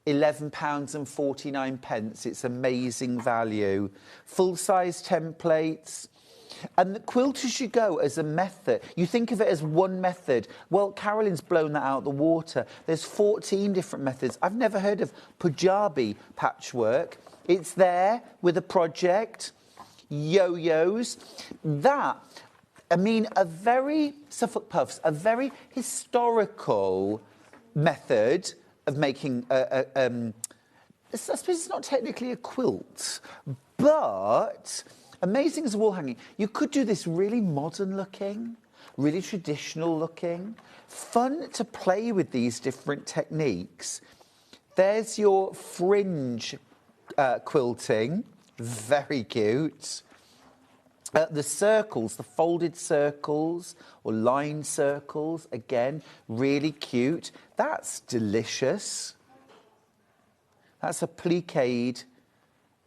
£11.49. It's amazing value. Full-size templates. And the quilt as you go as a method. You think of it as one method. Well, Carolyn's blown that out of the water. There's 14 different methods. I've never heard of Punjabi patchwork. It's there with a project. Yo-yos. That, I mean, Suffolk puffs, a very historical method of making, I suppose it's not technically a quilt, but amazing as a wall hanging. You could do this really modern looking, really traditional looking, fun to play with these different techniques. There's your fringe quilting. Very cute. The circles, the folded circles or line circles, again, really cute. That's delicious. That's a pliqued.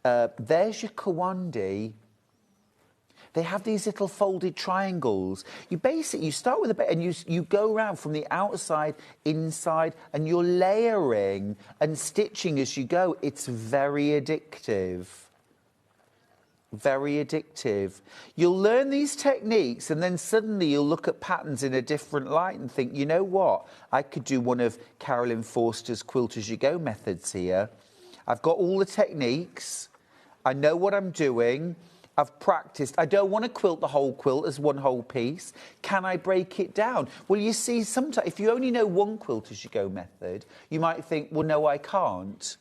There's your kawandi. They have these little folded triangles. You start with a bit and you go around from the outside, inside, and you're layering and stitching as you go. It's very addictive. Very addictive. You'll learn these techniques and then suddenly you'll look at patterns in a different light and think, you know what? I could do one of Carolyn Forster's Quilt As You Go methods here. I've got all the techniques. I know what I'm doing. I've practiced. I don't want to quilt the whole quilt as one whole piece. Can I break it down? Well, you see, sometimes if you only know one Quilt As You Go method, you might think, well, no, I can't.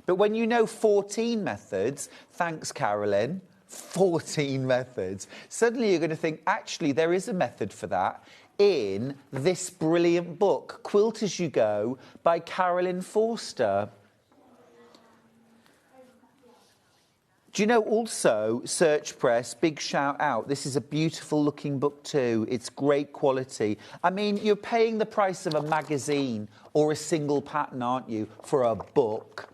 But when you know 14 methods, thanks, Carolyn, 14 methods, suddenly you're going to think, actually, there is a method for that in this brilliant book, Quilt As You Go by Carolyn Forster. Do you know also, Search Press, big shout out, this is a beautiful looking book too. It's great quality. I mean, you're paying the price of a magazine or a single pattern, aren't you, for a book?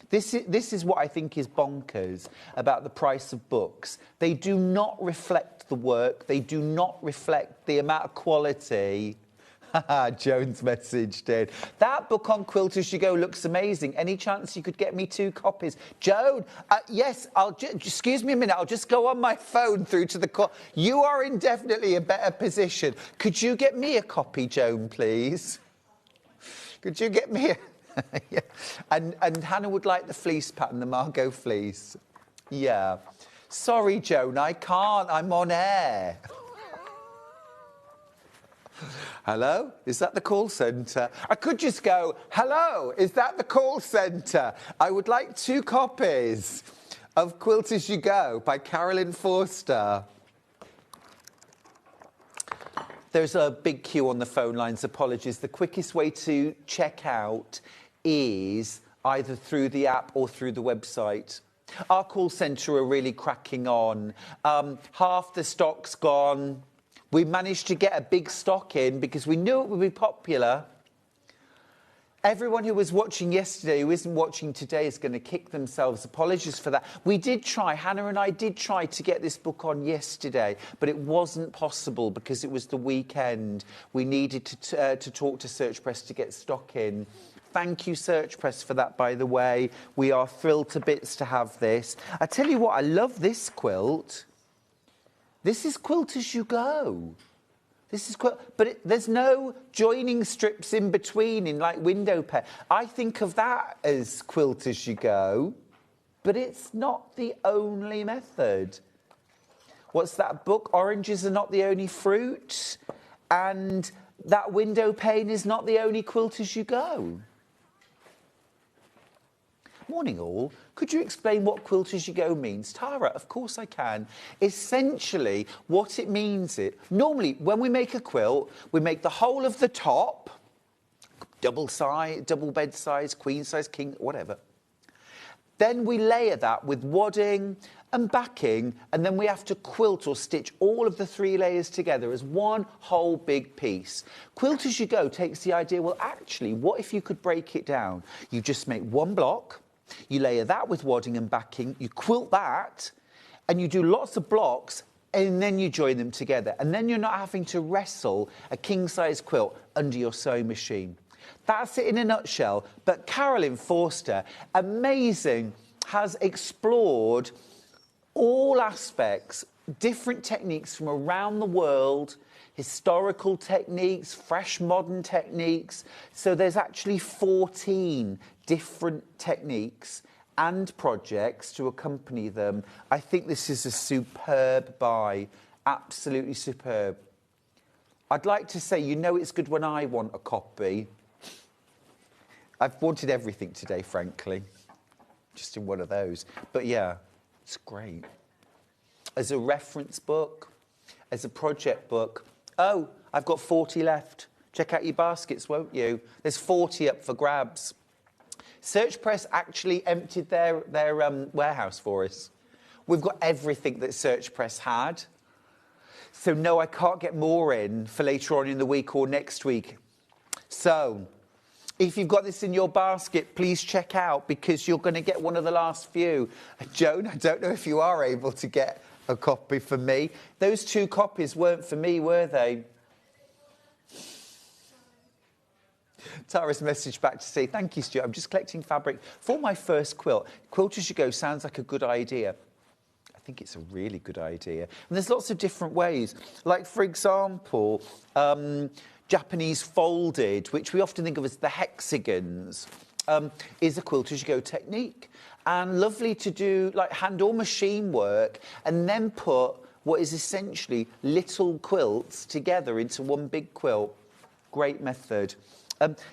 This is what I think is bonkers about the price of books. They do not reflect the work. They do not reflect the amount of quality. Joan's message did. That book on Quilt As You Go looks amazing. Any chance you could get me 2 copies? Joan, yes, excuse me a minute. I'll just go on my phone through to the call. You are in definitely a better position. Could you get me a copy, Joan, please? Could you get me a... yeah. And Hannah would like the fleece pattern, the Margot fleece. Yeah. Sorry, Joan, I can't. I'm on air. Hello? Is that the call centre? I could just go, hello, is that the call centre? I would like 2 copies of Quilt As You Go by Carolyn Forster. There's a big queue on the phone lines, apologies. The quickest way to check out is either through the app or through the website. Our call centre are really cracking on. Half the stock's gone. We managed to get a big stock in because we knew it would be popular. Everyone who was watching yesterday, who isn't watching today, is going to kick themselves. Apologies for that. We did try, Hannah and I did try to get this book on yesterday, but it wasn't possible because it was the weekend. We needed to talk to Search Press to get stock in. Thank you, Search Press, for that, by the way. We are thrilled to bits to have this. I tell you what, I love this quilt. This is Quilt As You Go. This is but there's no joining strips in between in like window pane. I think of that as Quilt As You Go, but it's not the only method. What's that book? Oranges Are Not the Only Fruit, and that window pane is not the only Quilt As You Go. Morning all. Could you explain what Quilt As You Go means? Tara, of course I can. Essentially, what it means is, normally when we make a quilt, we make the whole of the top, double bed size, queen size, king, whatever. Then we layer that with wadding and backing, and then we have to quilt or stitch all of the 3 layers together as one whole big piece. Quilt As You Go takes the idea, well, actually, what if you could break it down? You just make one block, you layer that with wadding and backing, you quilt that, and you do lots of blocks, and then you join them together. And then you're not having to wrestle a king-size quilt under your sewing machine. That's it in a nutshell. But Carolyn Forster, amazing, has explored all aspects, different techniques from around the world, historical techniques, fresh modern techniques. So there's actually 14 different techniques and projects to accompany them. I think this is a superb buy, absolutely superb. I'd like to say, you know it's good when I want a copy. I've wanted everything today, frankly, just in one of those. But yeah, it's great. As a reference book, as a project book. Oh, I've got 40 left. Check out your baskets, won't you? There's 40 up for grabs. Search Press actually emptied their warehouse for us. We've got everything that Search Press had. So no, I can't get more in for later on in the week or next week. So if you've got this in your basket, please check out because you're going to get one of the last few. Joan, I don't know if you are able to get a copy for me. Those 2 copies weren't for me, were they? Tara's message back to say, thank you, Stuart. I'm just collecting fabric for my first quilt. Quilt as you go sounds like a good idea. I think it's a really good idea. And there's lots of different ways. Like, for example, Japanese folded, which we often think of as the hexagons, is a quilt as you go technique. And lovely to do like hand or machine work and then put what is essentially little quilts together into one big quilt. Great method.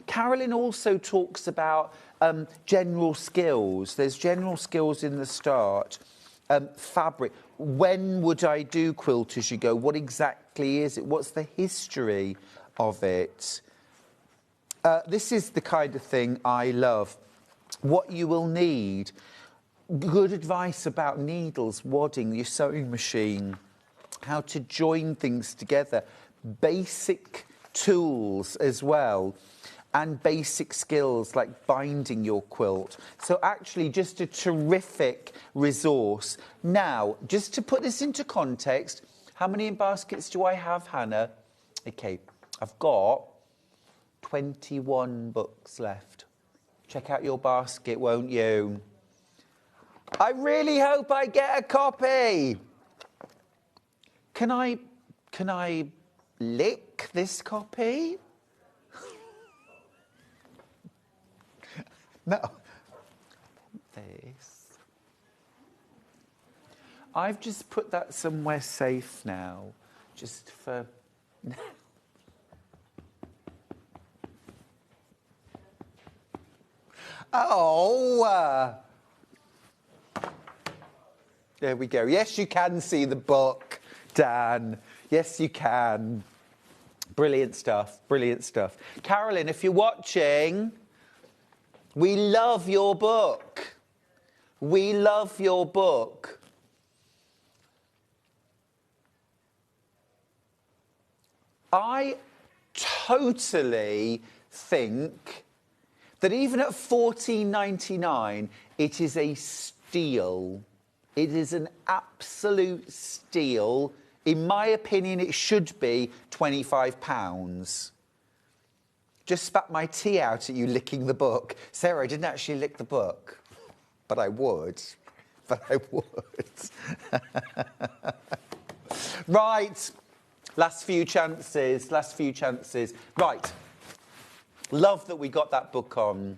Carolyn also talks about general skills. There's general skills in the start. Fabric. When would I do quilt as you go? What exactly is it? What's the history of it? This is the kind of thing I love. What you will need. Good advice about needles, wadding, your sewing machine, how to join things together. Basic tools as well. And basic skills like binding your quilt. So actually just a terrific resource. Now, just to put this into context, how many baskets do I have, Hannah? Okay, I've got 21 books left. Check out your basket, won't you? I really hope I get a copy. Can I lick this copy? No. This. I've just put that somewhere safe now, just for... Oh! There we go. Yes, you can see the book, Dan. Yes, you can. Brilliant stuff. Brilliant stuff. Carolyn, if you're watching... We love your book. We love your book. I totally think that even at $14.99, it is a steal. It is an absolute steal. In my opinion, it should be £25. Just spat my tea out at you licking the book. Sarah, I didn't actually lick the book, but I would. But I would. Right. Last few chances. Last few chances. Right. Love that we got that book on.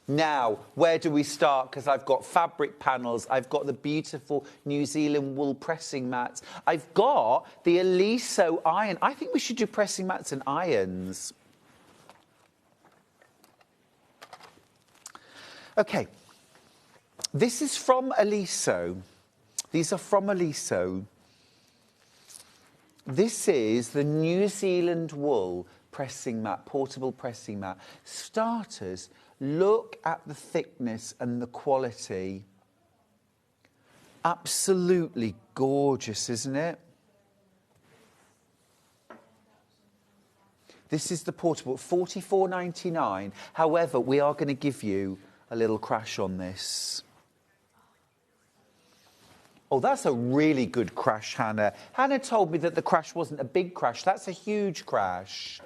Now, where do we start? Because I've got fabric panels. I've got the beautiful New Zealand wool pressing mats. I've got the Aliso iron. I think we should do pressing mats and irons. Okay, this is from Aliso. These are from Aliso. This is the New Zealand wool pressing mat, portable pressing mat. Starters, look at the thickness and the quality. Absolutely gorgeous, isn't it? This is the portable, $44.99. However, we are going to give you a little crash on this. Oh, that's a really good crash, Hannah. Hannah told me that the crash wasn't a big crash. That's a huge crash.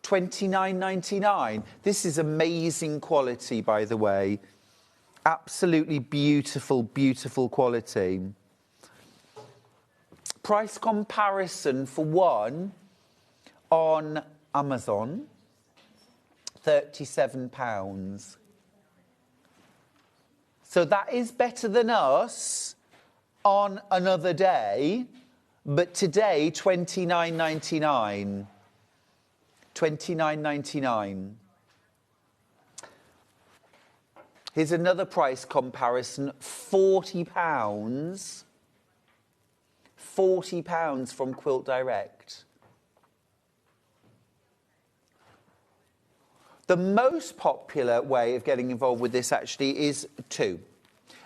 $29.99. This is amazing quality, by the way. Absolutely beautiful, beautiful quality. Price comparison for one on Amazon, £37. So that is better than us on another day, but today, $29.99. $29.99. Here's another price comparison, £40. £40 from Quilt Direct. The most popular way of getting involved with this actually is 2,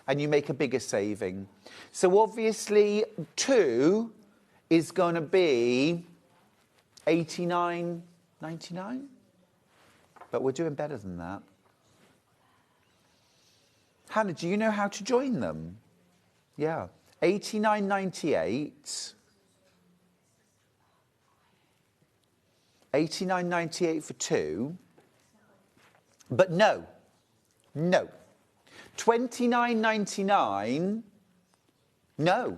and you make a bigger saving. So obviously 2 is going to be $89.99, but we're doing better than that. Hannah, do you know how to join them? Yeah, £89.98. £89.98 for two. But no. £29.99. No.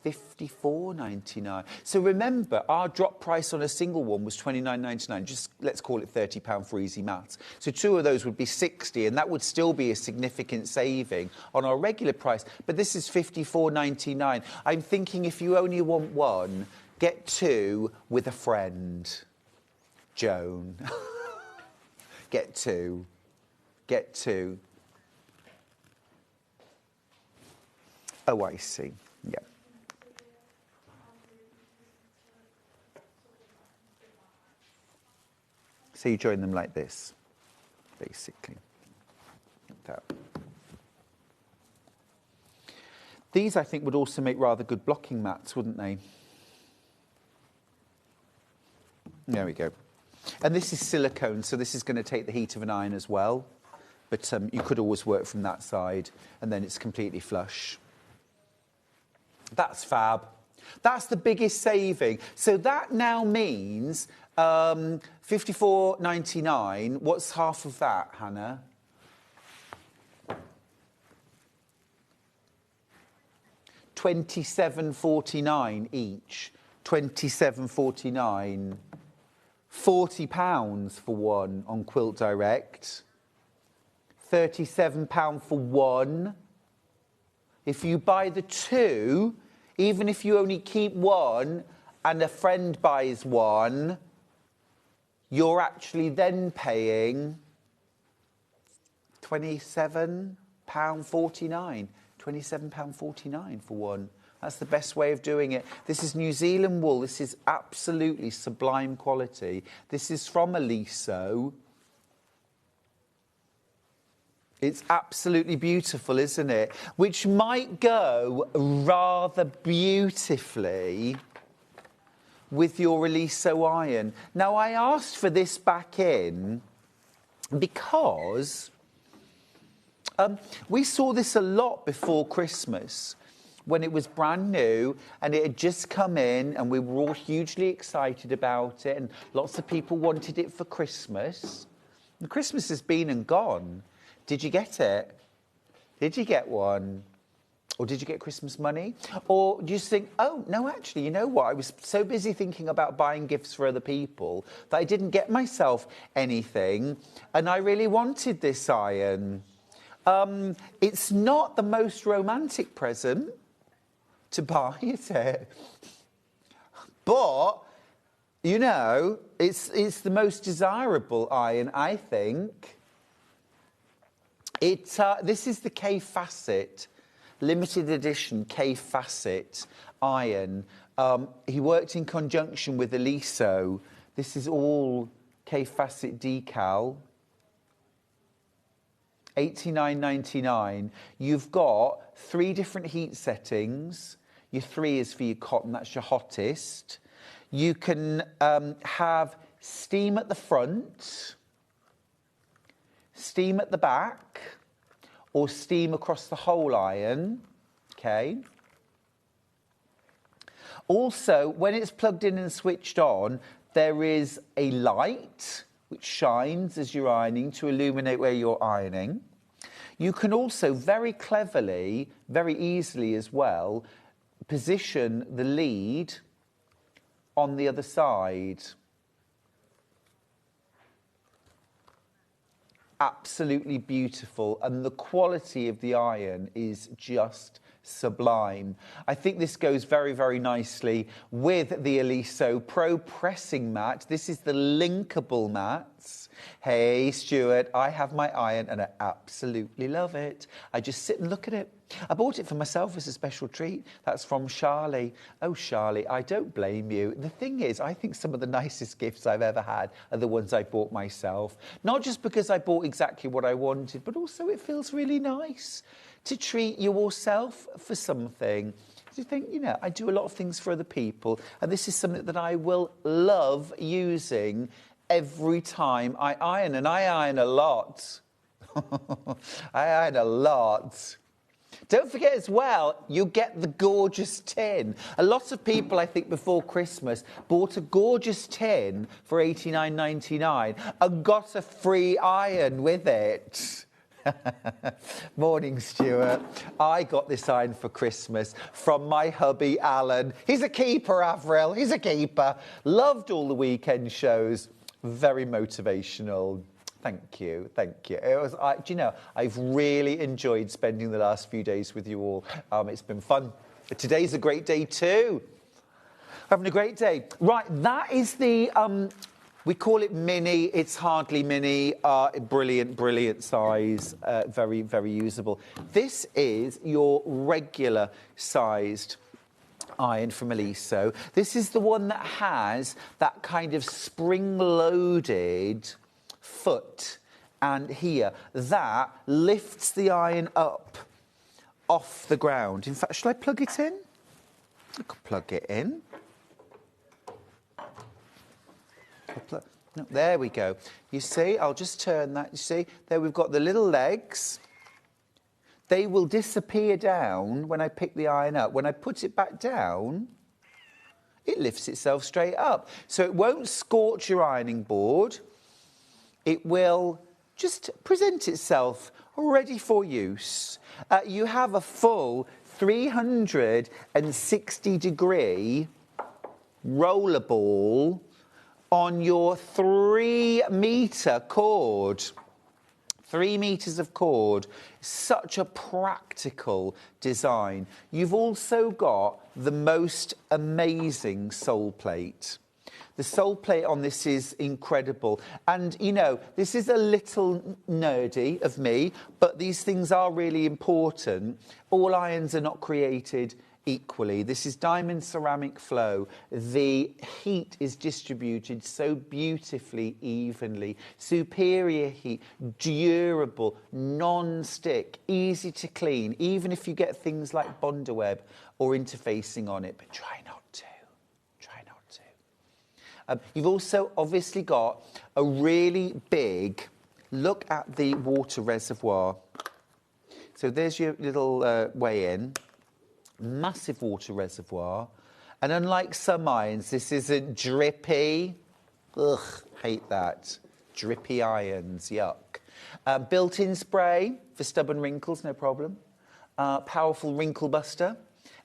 £54.99. So remember, our drop price on a single one was £29.99. Just let's call it £30 for easy maths. So two of those would be £60, and that would still be a significant saving on our regular price. But this is £54.99. I'm thinking if you only want one, get two with a friend. Joan. Get two. Get two. Oh, I see. Yeah. So you join them like this, basically. Like that. These, I think, would also make rather good blocking mats, wouldn't they? There we go. And this is silicone, so this is going to take the heat of an iron as well. But you could always work from that side, and then it's completely flush. That's fab. That's the biggest saving. So that now means £54.99. What's half of that, Hannah? £27.49 each. £27.49. £40 for one on Quilt Direct. £37 for one. If you buy the two, even if you only keep one and a friend buys one, you're actually then paying £27.49. £27.49 for one. That's the best way of doing it. This is New Zealand wool. This is absolutely sublime quality. This is from Aliso. It's absolutely beautiful, isn't it? Which might go rather beautifully with your Aliso iron. Now, I asked for this back in because we saw this a lot before Christmas when it was brand new and it had just come in and we were all hugely excited about it and lots of people wanted it for Christmas. And Christmas has been and gone. Did you get it? Did you get one? Or did you get Christmas money? Or do you just think, oh, no, actually, you know what? I was so busy thinking about buying gifts for other people that I didn't get myself anything and I really wanted this iron. It's not the most romantic present to buy, is it? But, you know, it's the most desirable iron, I think. This is the K Facet, limited edition K Facet iron. He worked in conjunction with Aliso. This is all K Facet decal. $89.99. You've got 3 different heat settings. Your 3 is for your cotton, that's your hottest. You can have steam at the front, steam at the back, or steam across the whole iron, okay? Also, when it's plugged in and switched on, there is a light which shines as you're ironing to illuminate where you're ironing. You can also very cleverly, very easily as well, position the lead on the other side. Absolutely beautiful, and the quality of the iron is just sublime. I think this goes very, very nicely with the Aliso Pro pressing mat. This is the linkable mats. Hey, Stuart, I have my iron and I absolutely love it. I just sit and look at it. I bought it for myself as a special treat. That's from Charlie. Oh, Charlie, I don't blame you. The thing is, I think some of the nicest gifts I've ever had are the ones I bought myself. Not just because I bought exactly what I wanted, but also it feels really nice to treat yourself for something. You think, you know, I do a lot of things for other people, and this is something that I will love using every time I iron, and I iron a lot. I iron a lot. Don't forget as well, you get the gorgeous tin. A lot of people, I think, before Christmas bought a gorgeous tin for $89.99 and got a free iron with it. Morning, Stuart. I got this iron for Christmas from my hubby, Alan. He's a keeper, Avril. He's a keeper. Loved all the weekend shows. Very motivational. Thank you, thank you. It was, do you know, I've really enjoyed spending the last few days with you all. It's been fun. But today's a great day too. Having a great day. Right, that is the, we call it mini. It's hardly mini. Brilliant, brilliant size. Very, very usable. This is your regular sized iron from Eliso. This is the one that has that kind of spring-loaded foot, and here that lifts the iron up off the ground. In fact, shall I plug it in? I could plug it in. No, there we go. You see, I'll just turn that. You see, there we've got the little legs. They will disappear down when I pick the iron up. When I put it back down, it lifts itself straight up. So it won't scorch your ironing board. It will just present itself ready for use. You have a full 360-degree roller ball on your 3-metre cord. 3 meters of cord. Such a practical design. You've also got the most amazing sole plate. The sole plate on this is incredible. And, you know, this is a little nerdy of me, but these things are really important. All irons are not created equally. This is diamond ceramic flow. The heat is distributed so beautifully, evenly. Superior heat, durable, non-stick, easy to clean, even if you get things like Bondaweb or interfacing on it, but try not to. You've also obviously got a really big look at the water reservoir. So there's your little way in. Massive water reservoir. And unlike some irons, this isn't drippy. Ugh, hate that. Drippy irons, yuck. Built-in spray for stubborn wrinkles, no problem. Powerful wrinkle buster.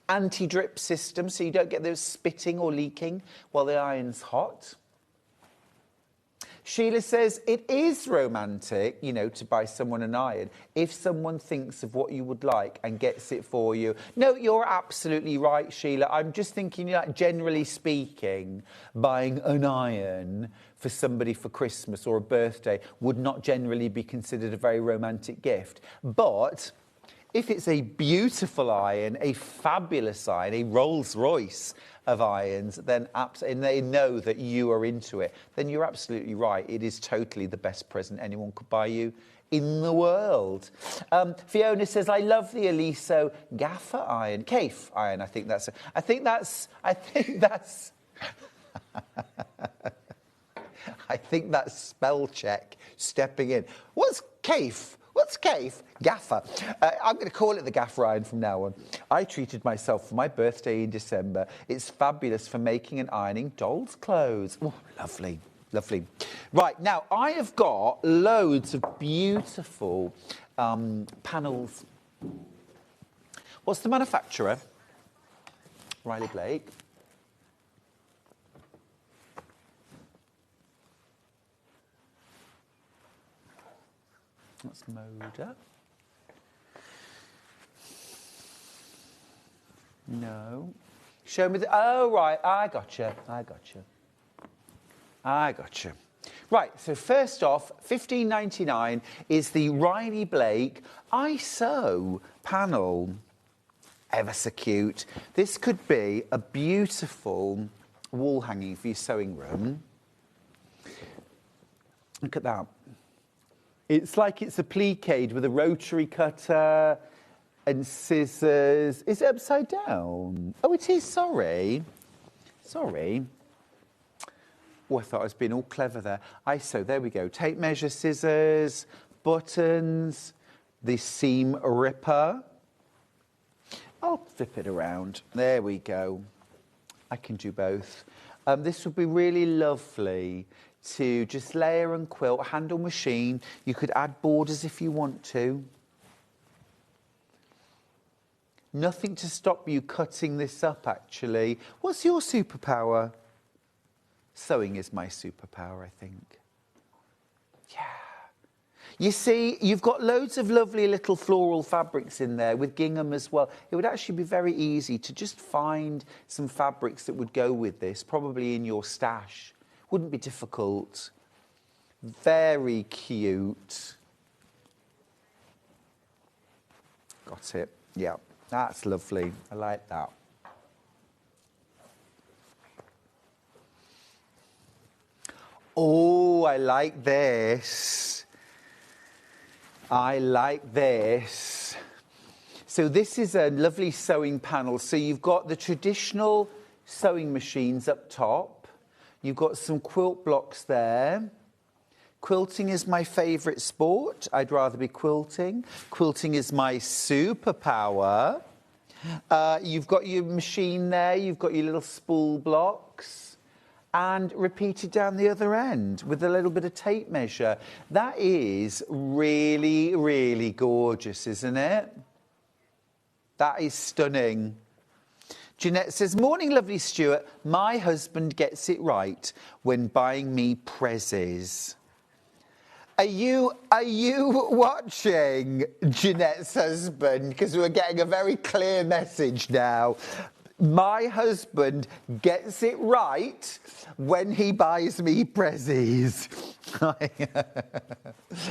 Anti-drip system, so you don't get those spitting or leaking while the iron's hot. Sheila says, it is romantic, you know, to buy someone an iron if someone thinks of what you would like and gets it for you. No, you're absolutely right, Sheila. I'm just thinking, like, generally speaking, buying an iron for somebody for Christmas or a birthday would not generally be considered a very romantic gift. But if it's a beautiful iron, a fabulous iron, a Rolls Royce of irons, then and they know that you are into it, then you're absolutely right. It is totally the best present anyone could buy you in the world. Fiona says, I love the Eliso gaffer iron, Cafe iron. I think that's I think that's spell check stepping in. What's Cafe? What's Cafe? Gaffer. I'm going to call it the gaffer iron from now on. I treated myself for my birthday in December. It's fabulous for making and ironing dolls' clothes. Oh, lovely, lovely. Right, now, I have got loads of beautiful panels. What's the manufacturer? Riley Blake. That's Moda. No. Show me the... Oh, right. I gotcha. Right, so first off, $15.99 is the Riley Blake ISO panel. Ever so cute. This could be a beautiful wall hanging for your sewing room. Look at that. It's like it's appliqued with a rotary cutter and scissors. Is it upside down? Oh, it is, sorry. Sorry. Oh, I thought I was being all clever there. ISO, there we go. Tape measure, scissors, buttons, the seam ripper. I'll flip it around. There we go. I can do both. This would be really lovely to just layer and quilt, handle machine. You could add borders if you want to. Nothing to stop you cutting this up, actually. What's your superpower? Sewing is my superpower, I think. Yeah. You see, you've got loads of lovely little floral fabrics in there with gingham as well. It would actually be very easy to just find some fabrics that would go with this, probably in your stash. Wouldn't be difficult. Very cute. Got it. Yeah, that's lovely. I like that. Oh, I like this. I like this. So this is a lovely sewing panel. So you've got the traditional sewing machines up top. You've got some quilt blocks there. Quilting is my favourite sport. I'd rather be quilting. Quilting is my superpower. You've got your machine there. You've got your little spool blocks. And repeated down the other end with a little bit of tape measure. That is really, really gorgeous, isn't it? That is stunning. Jeanette says, morning, lovely Stuart. My husband gets it right when buying me prezzies. Are you watching Jeanette's husband? Because we're getting a very clear message now. My husband gets it right when he buys me prezzies.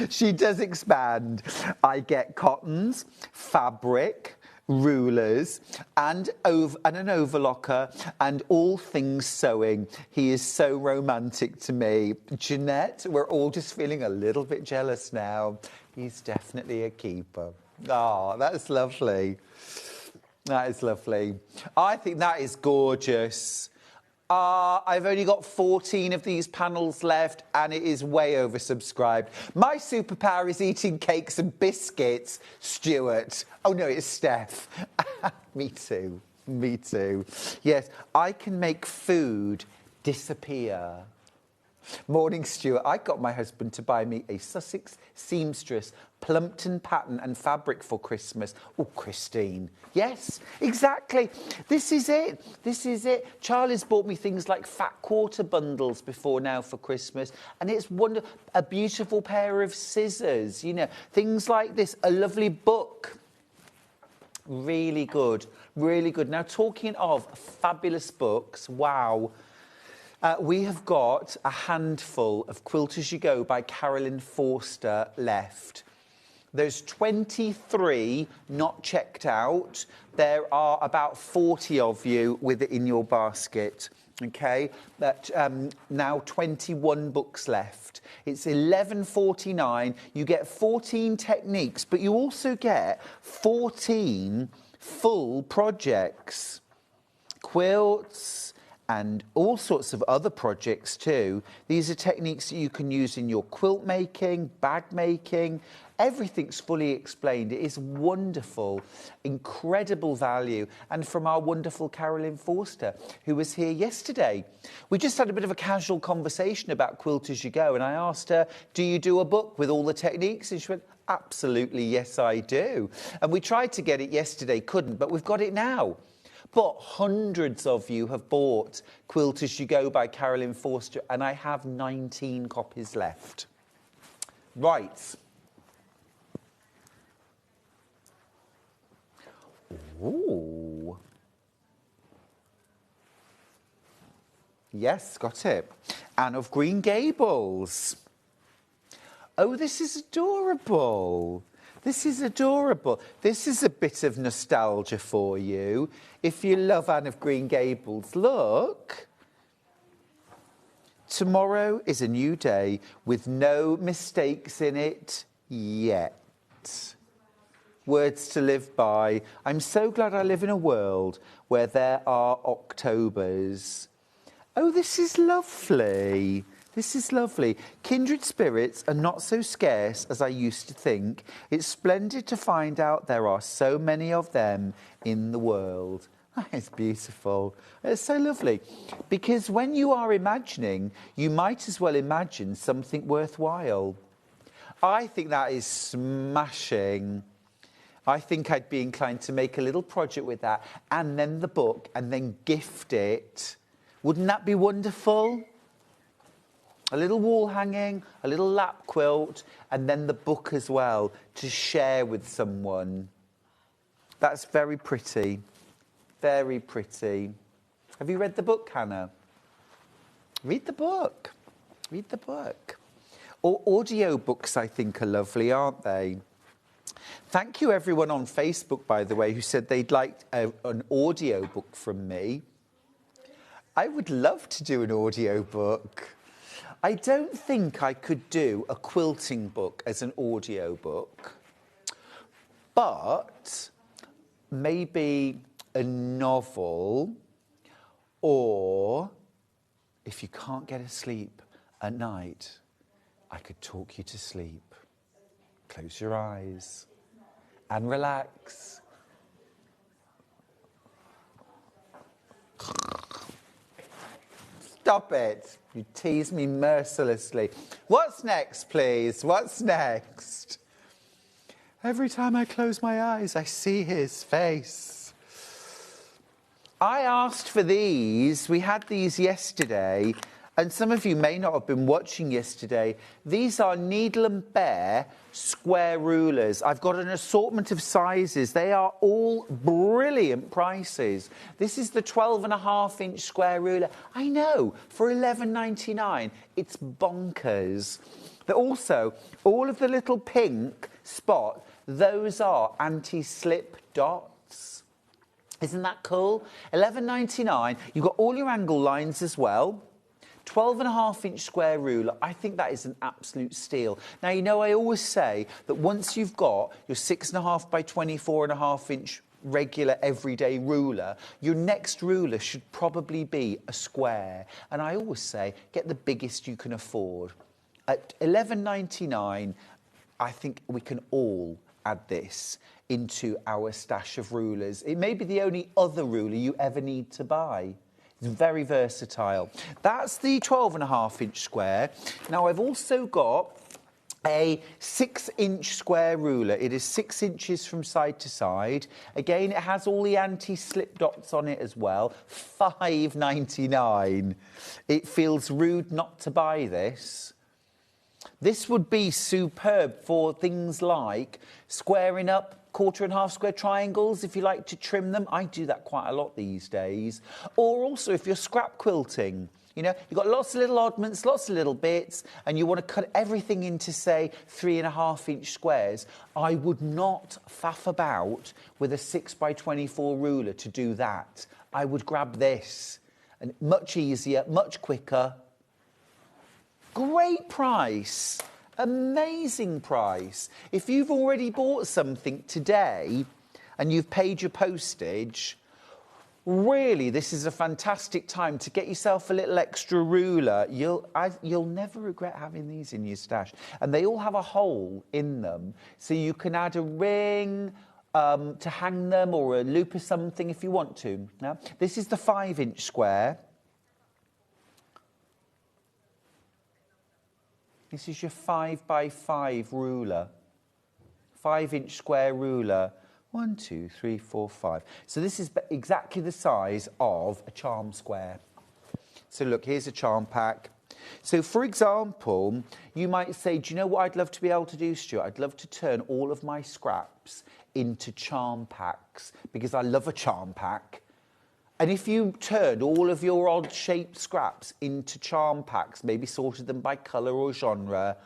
She does expand. I get cottons, fabric, rulers, and an overlocker, and all things sewing. He is so romantic to me. Jeanette, we're all just feeling a little bit jealous now. He's definitely a keeper. Oh, that's lovely. That is lovely. I think that is gorgeous. I've only got 14 of these panels left and it is way oversubscribed. My superpower is eating cakes and biscuits, Stuart. Oh no, it's Steph. Me too. Me too. Yes, I can make food disappear. Morning, Stuart. I got my husband to buy me a Sussex seamstress Plumpton pattern and fabric for Christmas. Oh, Christine. Yes, exactly. This is it. This is it. Charlie's bought me things like fat quarter bundles before now for Christmas. And it's wonderful. A beautiful pair of scissors, you know, things like this. A lovely book. Really good. Really good. Now, talking of fabulous books, wow. We have got a handful of Quilt As You Go by Carolyn Forster left. There's 23 not checked out. There are about 40 of you with it in your basket. Okay, that now 21 books left. It's $11.49. You get 14 techniques, but you also get 14 full projects, quilts, and all sorts of other projects too. These are techniques that you can use in your quilt making, bag making. Everything's fully explained. It is wonderful, incredible value. And from our wonderful Carolyn Forster, who was here yesterday. We just had a bit of a casual conversation about Quilt As You Go, and I asked her, do you do a book with all the techniques? And she went, absolutely, yes, I do. And we tried to get it yesterday, couldn't, but we've got it now. But hundreds of you have bought Quilt As You Go by Carolyn Forster, and I have 19 copies left. Right. Ooh. Yes, got it. Anne of Green Gables. Oh, this is adorable. This is adorable. This is a bit of nostalgia for you. If you love Anne of Green Gables, look. Tomorrow is a new day with no mistakes in it yet. Words to live by. I'm so glad I live in a world where there are Octobers. Oh, this is lovely. This is lovely. Kindred spirits are not so scarce as I used to think. It's splendid to find out there are so many of them in the world. It's beautiful. It's so lovely. Because when you are imagining, you might as well imagine something worthwhile. I think that is smashing. I think I'd be inclined to make a little project with that and then the book and then gift it. Wouldn't that be wonderful? A little wall hanging, a little lap quilt, and then the book as well to share with someone. That's very pretty. Very pretty. Have you read the book, Hannah? Read the book. Read the book. Or audio books, I think, are lovely, aren't they? Thank you, everyone on Facebook, by the way, who said they'd like an audio book from me. I would love to do an audio book. I don't think I could do a quilting book as an audio book, but maybe a novel, or if you can't get asleep at night, I could talk you to sleep. Close your eyes and relax. Stop it. You tease me mercilessly. What's next, please? What's next? Every time I close my eyes, I see his face. I asked for these. We had these yesterday, and some of you may not have been watching yesterday. These are Needle and Bear square rulers. I've got an assortment of sizes. They are all brilliant prices. This is the 12.5-inch square ruler. I know, for £11.99. It's bonkers. But also, all of the little pink spot, those are anti-slip dots. Isn't that cool? £11.99. You've got all your angle lines as well. 12.5-inch square ruler, I think that is an absolute steal. Now, you know, I always say that once you've got your 6.5 by 24.5-inch regular everyday ruler, your next ruler should probably be a square. And I always say, get the biggest you can afford. At £11.99, I think we can all add this into our stash of rulers. It may be the only other ruler you ever need to buy. It's very versatile. That's the 12.5-inch square. Now, I've also got a 6-inch square ruler. It is 6 inches from side to side. Again, it has all the anti-slip dots on it as well. £5.99. It feels rude not to buy this. This would be superb for things like squaring up 1/4 square triangles, if you like to trim them. I do that quite a lot these days. Or also if you're scrap quilting, you know, you've got lots of little oddments, lots of little bits, and you want to cut everything into, say, 3.5-inch squares. I would not faff about with a 6 by 24 ruler to do that. I would grab this, and much easier, much quicker. Great price. Amazing price. If you've already bought something today and you've paid your postage, really, this is a fantastic time to get yourself a little extra ruler. You'll never regret having these in your stash. And they all have a hole in them, so you can add a ring to hang them, or a loop or something if you want to. Now, this is the 5-inch square. This is your 5 by 5 ruler. 5-inch square ruler. 1, 2, 3, 4, 5. So this is exactly the size of a charm square. So look, here's a charm pack. So for example, you might say, do you know what I'd love to be able to do, Stuart? I'd love to turn all of my scraps into charm packs, because I love a charm pack. And if you turned all of your odd-shaped scraps into charm packs, maybe sorted them by colour or genre,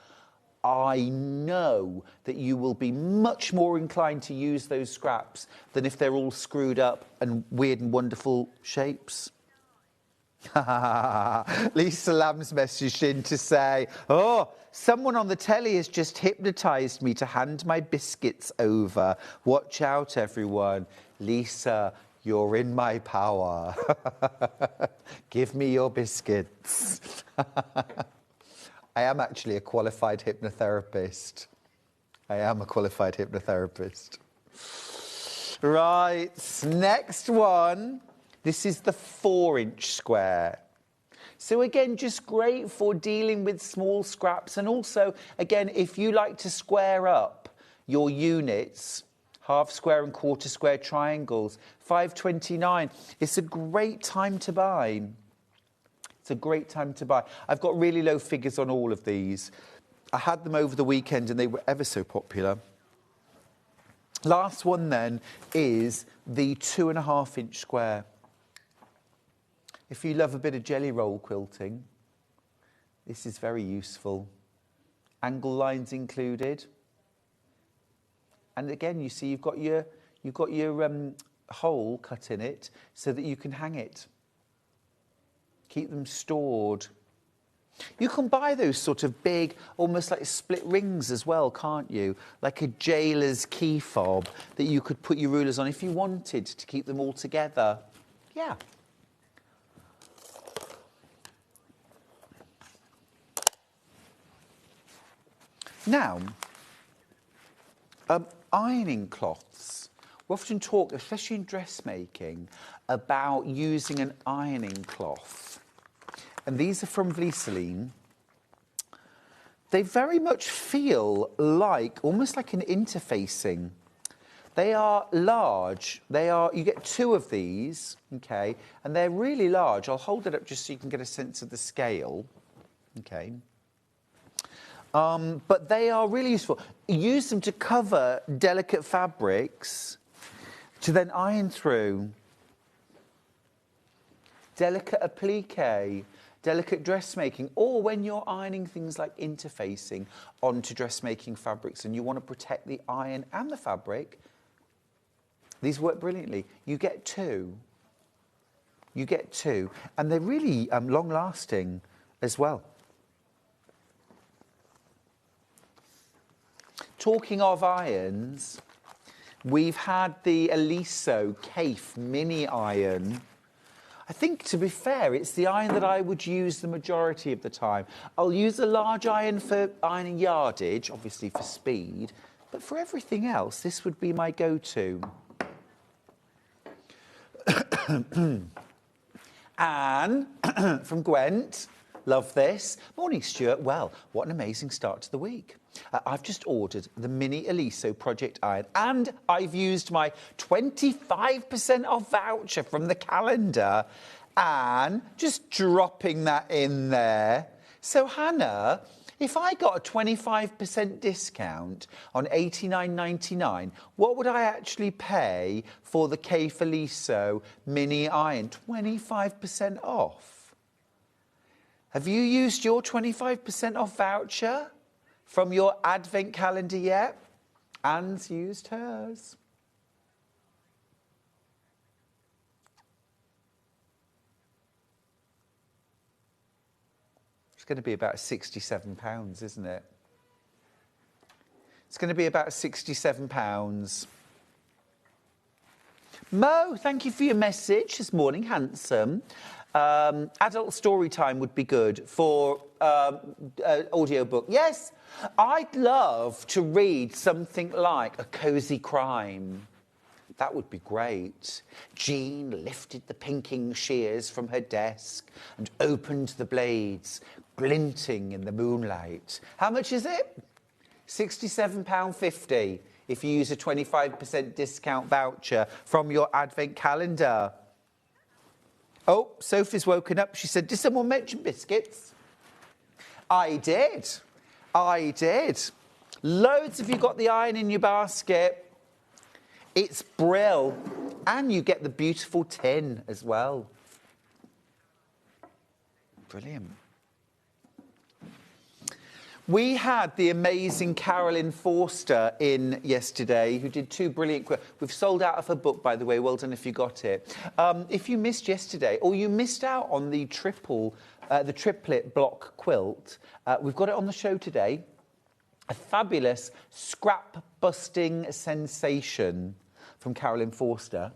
I know that you will be much more inclined to use those scraps than if they're all screwed up and weird and wonderful shapes. Lisa Lamb's messaged in to say, oh, someone on the telly has just hypnotised me to hand my biscuits over. Watch out, everyone. Lisa, you're in my power. Give me your biscuits. I am actually a qualified hypnotherapist. I am a qualified hypnotherapist. Right, next one. This is the 4-inch square. So again, just great for dealing with small scraps. And also, again, if you like to square up your units, half square and quarter square triangles, £5.29. It's a great time to buy. It's a great time to buy. I've got really low figures on all of these. I had them over the weekend and they were ever so popular. Last one then is the 2.5-inch square. If you love a bit of jelly roll quilting, this is very useful. Angle lines included. And again, you see you've got your hole cut in it so that you can hang it. Keep them stored. You can buy those sort of big, almost like split rings as well, can't you? Like a jailer's key fob that you could put your rulers on if you wanted to keep them all together. Yeah. Now, ironing cloths. We often talk, especially in dressmaking, about using an ironing cloth. And these are from Vliseline. They very much feel like, almost like an interfacing. They are large. You get 2 of these, okay, and they're really large. I'll hold it up just so you can get a sense of the scale, okay. But they are really useful. Use them to cover delicate fabrics to then iron through. Delicate applique, delicate dressmaking, or when you're ironing things like interfacing onto dressmaking fabrics and you want to protect the iron and the fabric, these work brilliantly. You get 2. You get 2, and they're really long-lasting as well. Talking of irons, we've had the Eliso Cafe mini iron. I think, to be fair, it's the iron that I would use the majority of the time. I'll use a large iron for ironing yardage, obviously for speed, but for everything else, this would be my go-to. Anne from Gwent, love this. Morning, Stuart. Well, what an amazing start to the week. I've just ordered the mini Eliso Project Iron and I've used my 25% off voucher from the calendar, and just dropping that in there. So Hannah, if I got a 25% discount on $89.99, what would I actually pay for the Cafe Eliso mini iron? 25% off. Have you used your 25% off voucher from your advent calendar yet? Anne's used hers. It's going to be about £67, isn't it? It's going to be about £67. Mo, thank you for your message this morning, handsome. Adult story time would be good for audiobook. Yes, I'd love to read something like A Cosy Crime. That would be great. Jean lifted the pinking shears from her desk and opened the blades, glinting in the moonlight. How much is it? £67.50 if you use a 25% discount voucher from your advent calendar. Oh, Sophie's woken up. She said, did someone mention biscuits? I did. I did. Loads of you got the iron in your basket. It's brill. And you get the beautiful tin as well. Brilliant. We had the amazing Carolyn Forster in yesterday, who did 2 brilliant... We've sold out of her book, by the way. Well done if you got it. If you missed yesterday, or you missed out on the triplet block quilt, we've got it on the show today. A fabulous scrap-busting sensation from Carolyn Forster.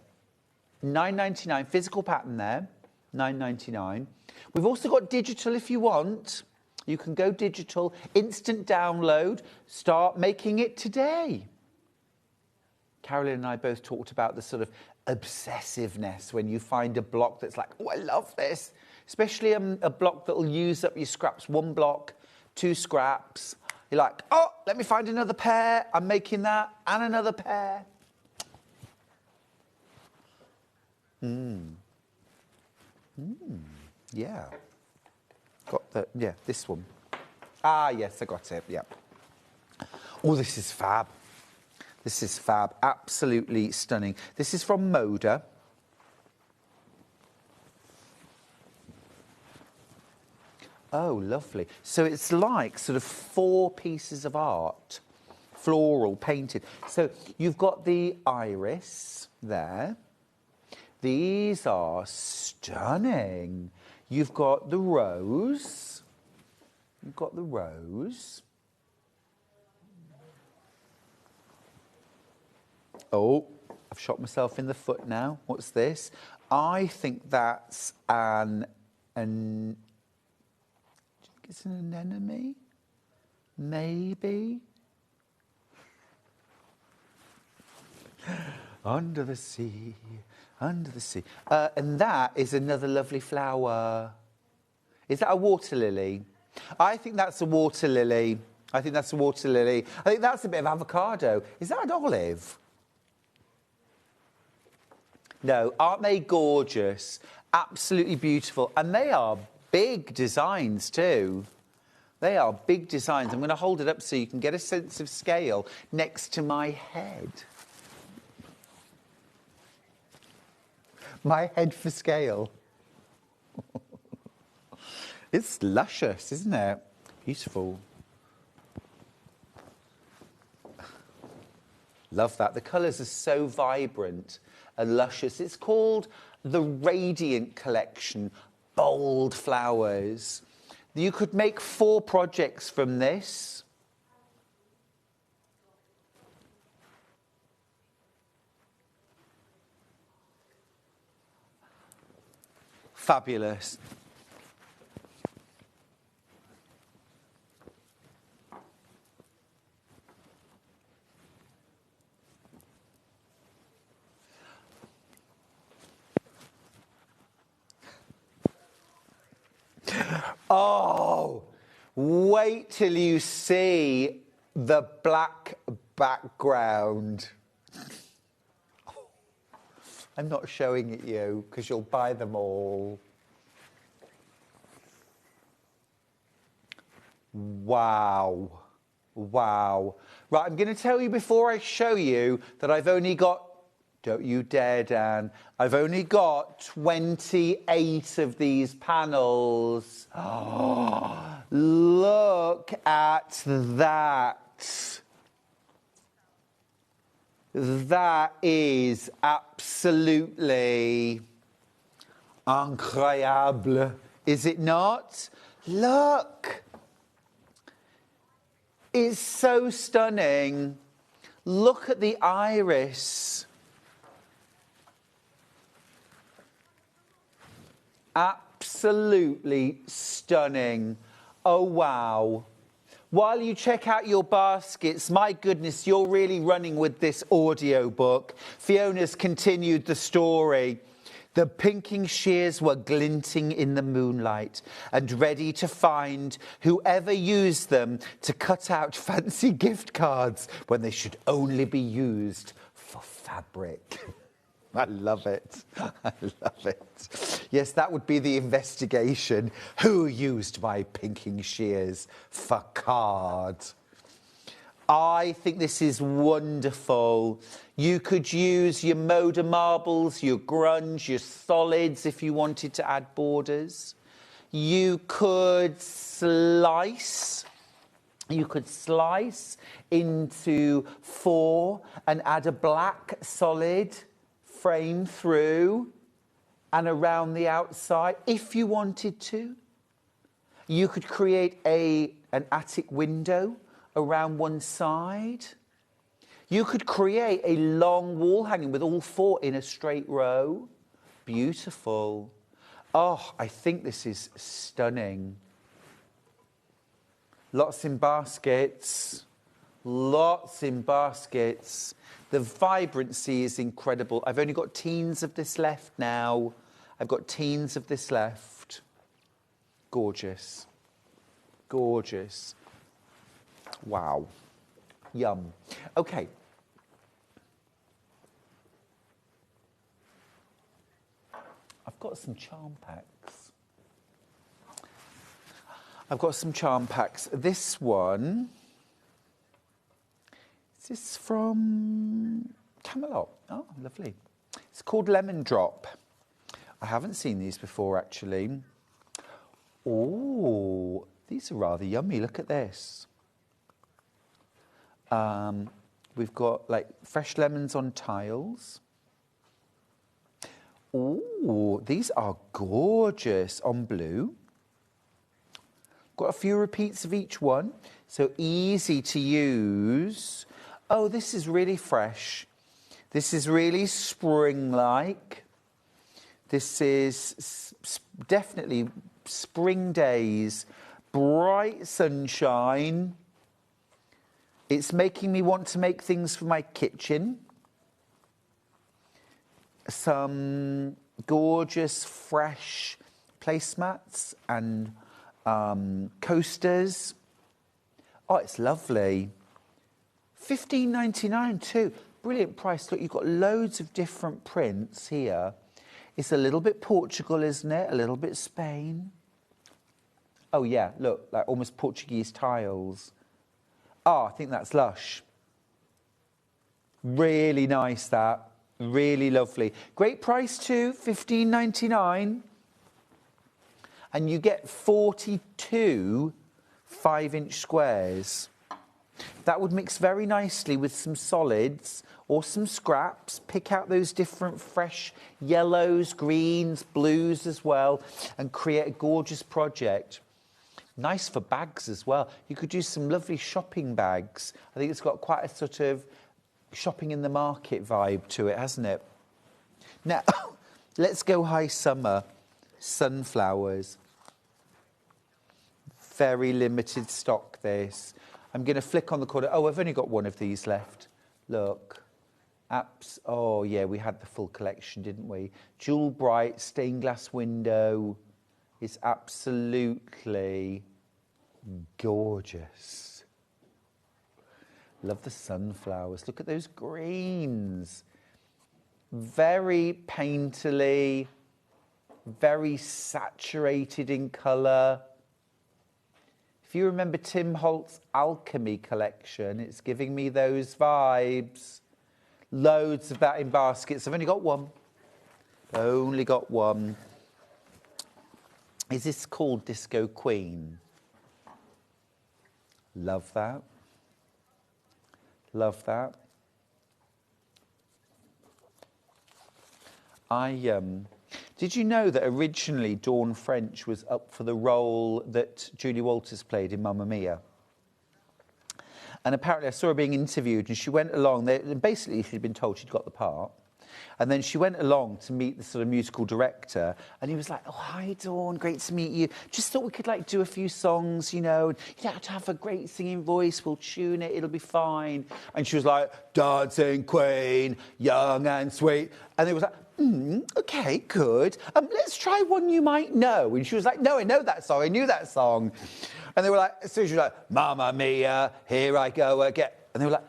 $9.99, physical pattern there, $9.99. We've also got digital if you want. You can go digital, instant download, start making it today. Carolyn and I both talked about the sort of obsessiveness when you find a block that's like, oh, I love this. Especially a block that will use up your scraps. One block, 2 scraps. You're like, oh, let me find another pair. I'm making that and another pair. Yeah. Yeah, this one. Ah, yes, I got it, yeah. Oh, this is fab. This is fab, absolutely stunning. This is from Moda. Oh, lovely. So it's like sort of 4 pieces of art, floral, painted. So you've got the iris there. These are stunning. You've got the rose. You've got the rose. Oh, I've shot myself in the foot now. What's this? I think that's it's an anemone? Maybe? Under the sea, under the sea. And that is another lovely flower. Is that a water lily? I think that's a water lily. I think that's a water lily. I think that's a bit of avocado. Is that an olive? No, aren't they gorgeous? Absolutely beautiful. And they are big designs too. They are big designs. I'm going to hold it up so you can get a sense of scale next to my head. My head for scale. It's luscious, isn't it? Beautiful. Love that. The colours are so vibrant and luscious. It's called the Radiant Collection, bold flowers. You could make 4 projects from this. Fabulous. Oh, wait till you see the black background. I'm not showing it you because you'll buy them all. Wow. Wow. Right, I'm going to tell you before I show you that I've only got, don't you dare, Dan, I've only got 28 of these panels. Oh, look at that. That is absolutely incroyable, is it not? Look. It's so stunning. Look at the iris. Absolutely stunning. Oh, wow. While you check out your baskets, my goodness, you're really running with this audiobook. Fiona's continued the story. The pinking shears were glinting in the moonlight and ready to find whoever used them to cut out fancy gift cards when they should only be used for fabric. I love it. I love it. Yes, that would be the investigation. Who used my pinking shears for cards? I think this is wonderful. You could use your Moda marbles, your grunge, your solids if you wanted to add borders. You could slice. You could slice into 4 and add a black solid frame through and around the outside if you wanted to. You could create an attic window around one side. You could create a long wall hanging with all 4 in a straight row. Beautiful. Oh, I think this is stunning. Lots in baskets. Lots in baskets. The vibrancy is incredible. I've only got teens of this left now. I've got teens of this left. Gorgeous. Gorgeous. Wow. Yum. Okay. I've got some charm packs. This one, is this from Camelot? Oh, lovely. It's called Lemon Drop. I haven't seen these before, actually. Oh, these are rather yummy. Look at this. We've got like fresh lemons on tiles. Oh, these are gorgeous on blue. Got a few repeats of each one, so easy to use. Oh, this is really fresh. This is really spring-like. This is definitely spring days, bright sunshine. It's making me want to make things for my kitchen. Some gorgeous, fresh placemats and coasters. Oh, it's lovely. $15.99 too. Brilliant price. Look, you've got loads of different prints here. It's a little bit Portugal, isn't it? A little bit Spain. Oh, yeah, look, like almost Portuguese tiles. Oh, I think that's lush. Really nice, that. Really lovely. Great price too, $15.99. And you get 42 5-inch squares. That would mix very nicely with some solids or some scraps. Pick out those different fresh yellows, greens, blues as well, and create a gorgeous project. Nice for bags as well. You could do some lovely shopping bags. I think it's got quite a sort of shopping in the market vibe to it, hasn't it? Now, let's go high summer. Sunflowers. Very limited stock, this. I'm going to flick on the corner. Oh, I've only got one of these left. Look. Oh, yeah, we had the full collection, didn't we? Jewel Bright stained glass window is absolutely gorgeous. Love the sunflowers. Look at those greens. Very painterly, very saturated in colour. If you remember Tim Holt's Alchemy collection, it's giving me those vibes. Loads of that in baskets. I've only got one. Only got one. Is this called Disco Queen? Love that. Love that. Did you know that originally Dawn French was up for the role that Julie Walters played in Mamma Mia? And apparently I saw her being interviewed and she went along there, and basically she'd been told she'd got the part. And then she went along to meet the sort of musical director, and he was like, "Oh, hi, Dawn, great to meet you. Just thought we could, like, do a few songs, you know. You don't have to have a great singing voice. We'll tune it. It'll be fine." And she was like, "Dancing Queen, young and sweet." And they was like, "Okay, good. Let's try one you might know." And she was like, "No, I know that song. I knew that song." And they were like, so she was like, "Mamma Mia, here I go again." And they were like,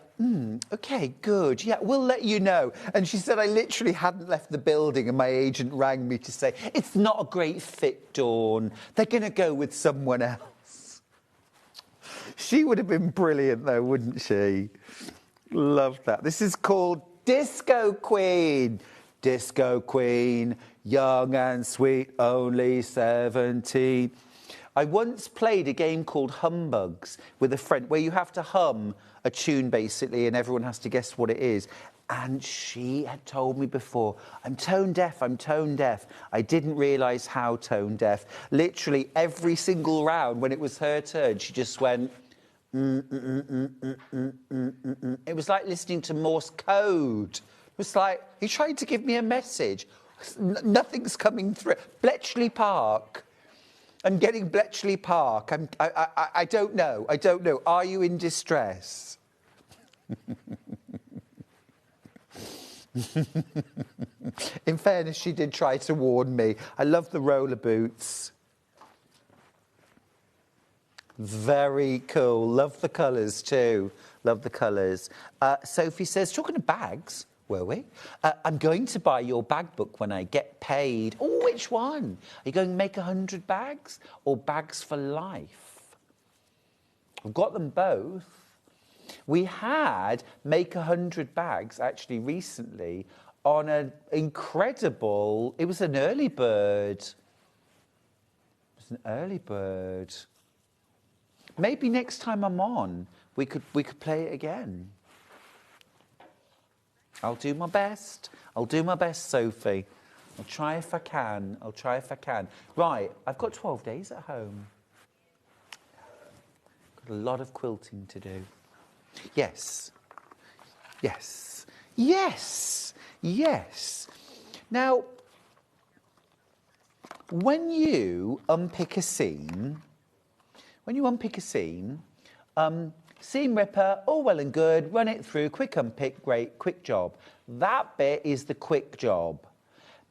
"Okay, good. Yeah, we'll let you know." And she said, "I literally hadn't left the building and my agent rang me to say, it's not a great fit, Dawn. They're going to go with someone else." She would have been brilliant, though, wouldn't she? Love that. This is called Disco Queen. Disco Queen, young and sweet, only 17. I once played a game called Humbugs with a friend where you have to hum a tune, basically, and everyone has to guess what it is. And she had told me before, I'm tone deaf. I didn't realise how tone deaf. Literally every single round, when it was her turn, she just went, It was like listening to Morse code. It was like, he tried to give me a message. Nothing's coming through. Bletchley Park. I'm getting Bletchley Park. I don't know. I don't know. Are you in distress? In fairness, she did try to warn me. I love the roller boots. Very cool. Love the colours too. Love the colours. Sophie says, talking of bags, were we? I'm going to buy your bag book when I get paid. Oh, which one? Are you going to make 100 bags or bags for life? I've got them both. We had Make 100 Bags actually recently on an incredible, it was an early bird. It was an early bird. Maybe next time I'm on, we could play it again. I'll do my best. I'll do my best, Sophie. I'll try if I can. I'll try if I can. Right, I've got 12 days at home. Got a lot of quilting to do. Yes. Yes. Yes. Yes. Now, when you unpick a seam, seam ripper, all well and good, run it through, quick unpick, great, quick job. That bit is the quick job.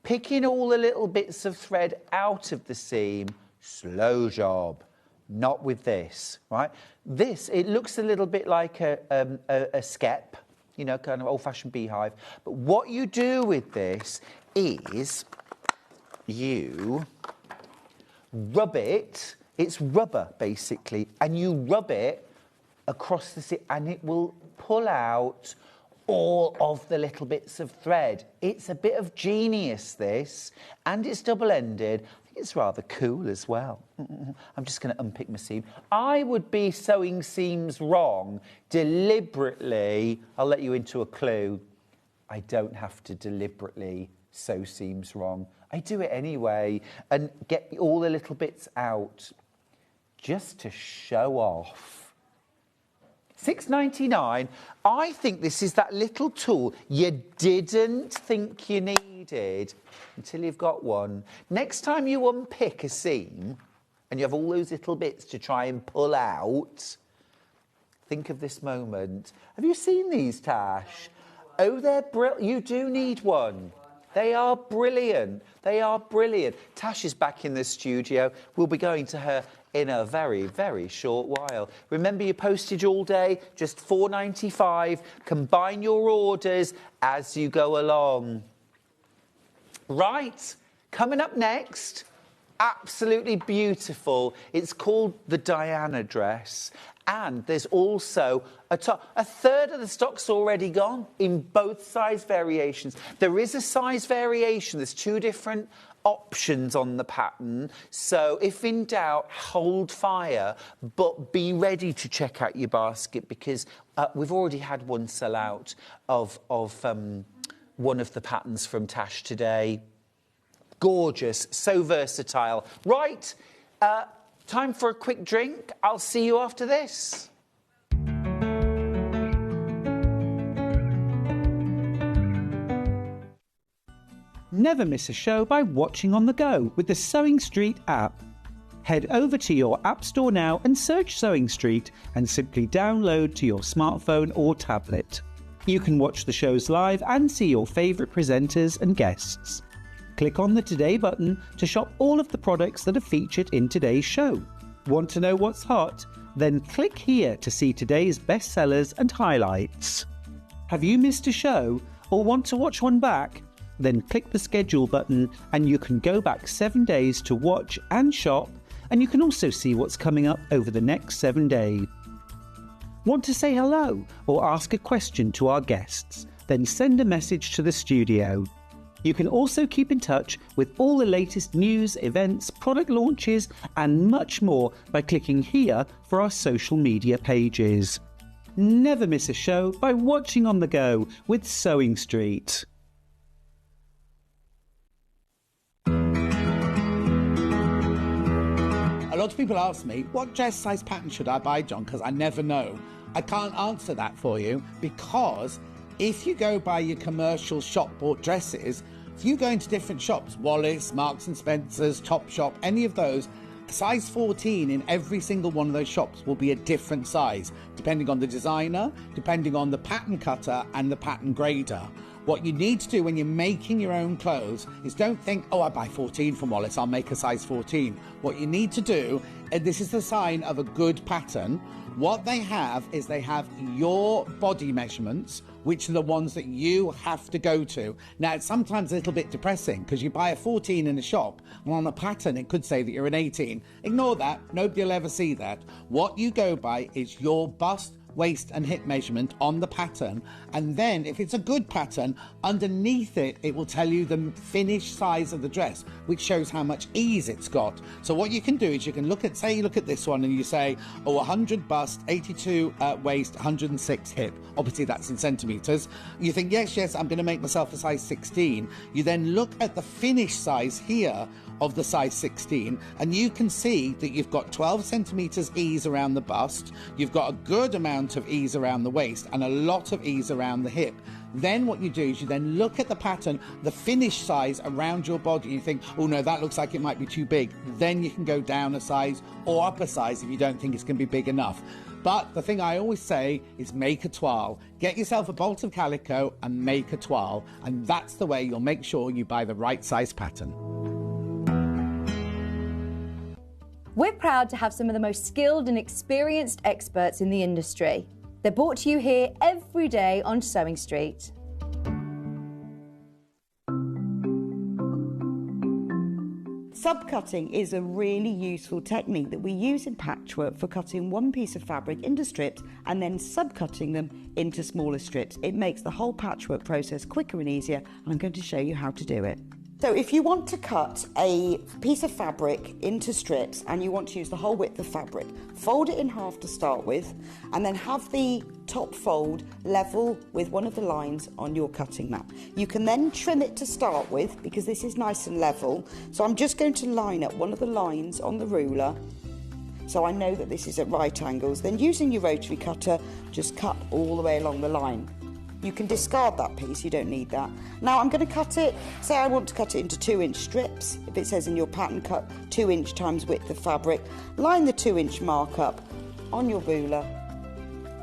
Picking all the little bits of thread out of the seam, slow job. Not with this, right? This, it looks a little bit like a skep, you know, kind of old-fashioned beehive. But what you do with this is you rub it. It's rubber, basically, and you rub it across the seam, and it will pull out all of the little bits of thread. It's a bit of genius, this, and it's double-ended. I think it's rather cool as well. I'm just going to unpick my seam. I would be sewing seams wrong deliberately. I'll let you into a clue. I don't have to deliberately sew seams wrong. I do it anyway and get all the little bits out just to show off. £6.99. I think this is that little tool you didn't think you needed until you've got one. Next time you unpick a seam and you have all those little bits to try and pull out, think of this moment. Have you seen these, Tash? Oh, they're brilliant. You do need one. They are brilliant. They are brilliant. Tash is back in the studio. We'll be going to her in a very, very short while. Remember your postage all day, just £4.95. Combine your orders as you go along. Right, coming up next, absolutely beautiful. It's called the Diana dress. And there's also a third of the stock's already gone in both size variations. There is a size variation. There's two different options on the pattern. So if in doubt, hold fire, but be ready to check out your basket because we've already had one sell out of one of the patterns from Tash today. Gorgeous, so versatile. Right, time for a quick drink. I'll see you after this. Never miss a show by watching on the go with the Sewing Street app. Head over to your app store now and search Sewing Street and simply download to your smartphone or tablet. You can watch the shows live and see your favourite presenters and guests. Click on the Today button to shop all of the products that are featured in today's show. Want to know what's hot? Then click here to see today's bestsellers and highlights. Have you missed a show or want to watch one back? Then click the schedule button and you can go back 7 days to watch and shop, and you can also see what's coming up over the next 7 days. Want to say hello or ask a question to our guests? Then send a message to the studio. You can also keep in touch with all the latest news, events, product launches and much more by clicking here for our social media pages. Never miss a show by watching on the go with Sewing Street. A lot of people ask me, what dress size pattern should I buy, John? Because I never know. I can't answer that for you because if you go by your commercial shop bought dresses, if you go into different shops, Wallace, Marks and Spencer's, Topshop, any of those, Size 14 in every single one of those shops will be a different size, depending on the designer, depending on the pattern cutter and the pattern grader. What you need to do when you're making your own clothes is don't think, oh, I buy 14 from Wallace, I'll make a size 14. What you need to do, and this is the sign of a good pattern, what they have is they have your body measurements, which are the ones that you have to go to. Now, it's sometimes a little bit depressing because you buy a 14 in a shop and on a pattern it could say that you're an 18. Ignore that. Nobody will ever see that. What you go by is your bust, waist and hip measurement on the pattern, and then if it's a good pattern, underneath it will tell you the finished size of the dress, which shows how much ease it's got. So what you can do is you can look at, say you look at this one and you say, oh, 100 bust, 82 waist, 106 hip. Obviously that's in centimeters. You think, yes, I'm going to make myself a size 16. You then look at the finished size here of the size 16, and you can see that you've got 12 centimeters ease around the bust, you've got a good amount of ease around the waist and a lot of ease around the hip. Then what you do is you then look at the pattern, the finished size around your body, and you think, oh no, that looks like it might be too big. Then you can go down a size or up a size if you don't think it's going to be big enough. But the thing I always say is make a toile. Get yourself a bolt of calico and make a toile, and that's the way you'll make sure you buy the right size pattern. We're proud to have some of the most skilled and experienced experts in the industry. They're brought to you here every day on Sewing Street. Subcutting is a really useful technique that we use in patchwork for cutting one piece of fabric into strips and then subcutting them into smaller strips. It makes the whole patchwork process quicker and easier, and I'm going to show you how to do it. So if you want to cut a piece of fabric into strips and you want to use the whole width of fabric, fold it in half to start with, and then have the top fold level with one of the lines on your cutting mat. You can then trim it to start with because this is nice and level. So I'm just going to line up one of the lines on the ruler so I know that this is at right angles. Then using your rotary cutter, just cut all the way along the line. You can discard that piece, you don't need that. Now I'm going to cut it, say I want to cut it into 2-inch strips. If it says in your pattern cut 2 inch times width of fabric, line the 2-inch mark up on your ruler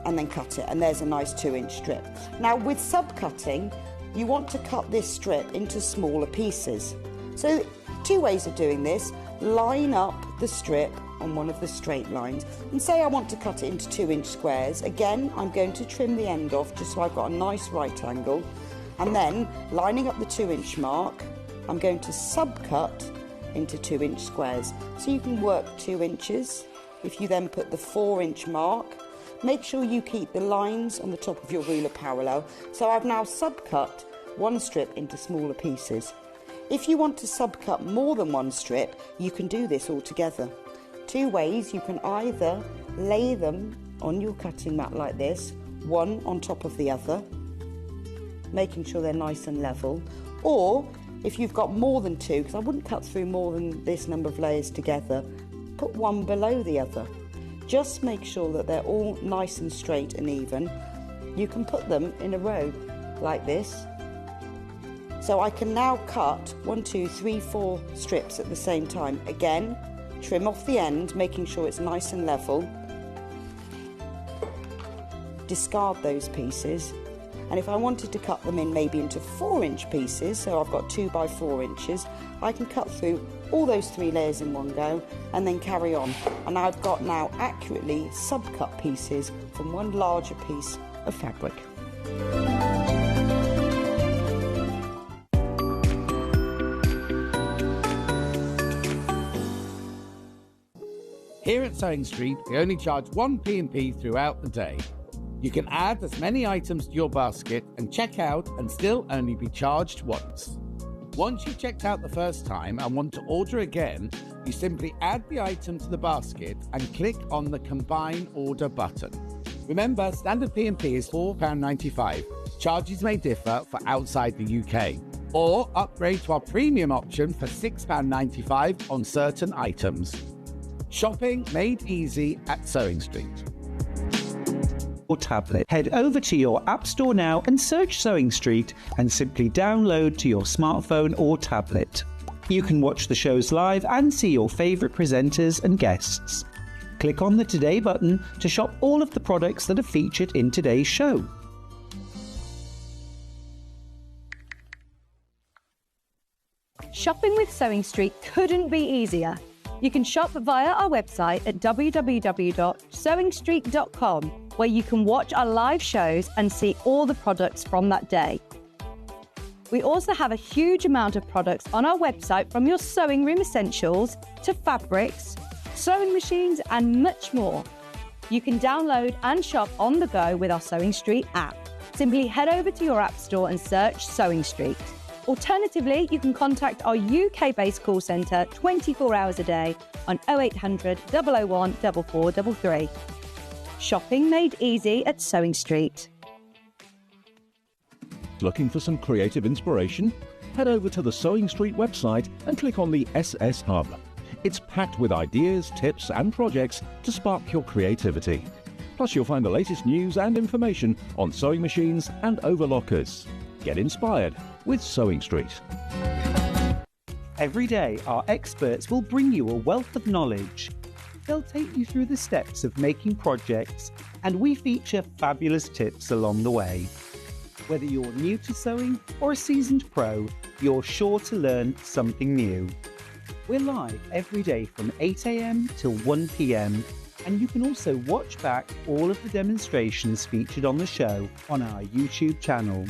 and then cut it, and there's a nice 2-inch strip. Now with subcutting, you want to cut this strip into smaller pieces. So 2 ways of doing this: line up the strip on one of the straight lines, and say I want to cut it into 2-inch squares. Again, I'm going to trim the end off just so I've got a nice right angle, and then lining up the 2-inch mark, I'm going to subcut into 2-inch squares. So you can work 2 inches. If you then put the 4-inch mark, make sure you keep the lines on the top of your ruler parallel. So I've now subcut one strip into smaller pieces. If you want to subcut more than one strip, you can do this all together. 2 ways: you can either lay them on your cutting mat like this, one on top of the other, making sure they're nice and level, or if you've got more than 2, because I wouldn't cut through more than this number of layers together, put one below the other. Just make sure that they're all nice and straight and even. You can put them in a row like this. So I can now cut 1, 2, 3, 4 strips at the same time. Again, trim off the end, making sure it's nice and level. Discard those pieces. And if I wanted to cut them in maybe into 4-inch pieces, so I've got 2 by 4 inches, I can cut through all those 3 layers in one go and then carry on. And I've got now accurately subcut pieces from one larger piece of fabric. Here at Sewing Street, we only charge 1 P&P throughout the day. You can add as many items to your basket and check out and still only be charged once. Once you've checked out the first time and want to order again, you simply add the item to the basket and click on the Combine Order button. Remember, standard P&P is £4.95. Charges may differ for outside the UK. Or upgrade to our premium option for £6.95 on certain items. Shopping made easy at Sewing Street. Or tablet. Head over to your App Store now and search Sewing Street and simply download to your smartphone or tablet. You can watch the shows live and see your favourite presenters and guests. Click on the Today button to shop all of the products that are featured in today's show. Shopping with Sewing Street couldn't be easier. You can shop via our website at www.sewingstreet.com, where you can watch our live shows and see all the products from that day. We also have a huge amount of products on our website, from your sewing room essentials to fabrics, sewing machines and much more. You can download and shop on the go with our Sewing Street app. Simply head over to your app store and search Sewing Street. Alternatively, you can contact our UK-based call centre 24 hours a day on 0800 001 4433. Shopping made easy at Sewing Street. Looking for some creative inspiration? Head over to the Sewing Street website and click on the SS Hub. It's packed with ideas, tips and projects to spark your creativity. Plus you'll find the latest news and information on sewing machines and overlockers. Get inspired with Sewing Street. Every day, our experts will bring you a wealth of knowledge. They'll take you through the steps of making projects, and we feature fabulous tips along the way. Whether you're new to sewing or a seasoned pro, you're sure to learn something new. We're live every day from 8 a.m. till 1 p.m. and you can also watch back all of the demonstrations featured on the show on our YouTube channel.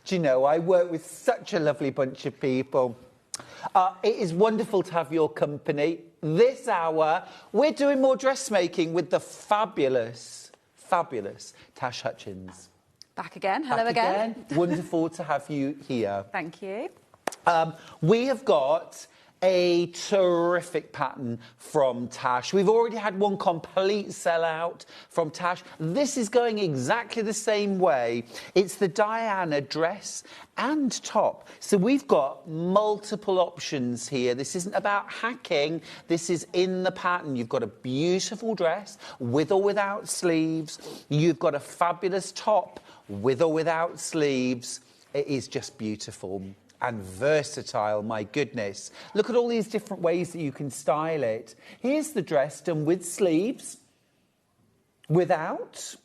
Do you know, I work with such a lovely bunch of people. It is wonderful to have your company. This hour, we're doing more dressmaking with the fabulous Tash Hutchins. Back again. Hello again. Wonderful to have you here. Thank you. We have got a terrific pattern from Tash. We've already had one complete sellout from Tash. This is going exactly the same way. It's the Diana dress and top. So we've got multiple options here. This isn't about hacking. This is in the pattern. You've got a beautiful dress with or without sleeves. You've got a fabulous top with or without sleeves. It is just beautiful and versatile, my goodness. Look at all these different ways that you can style it. Here's the dress done with sleeves, without.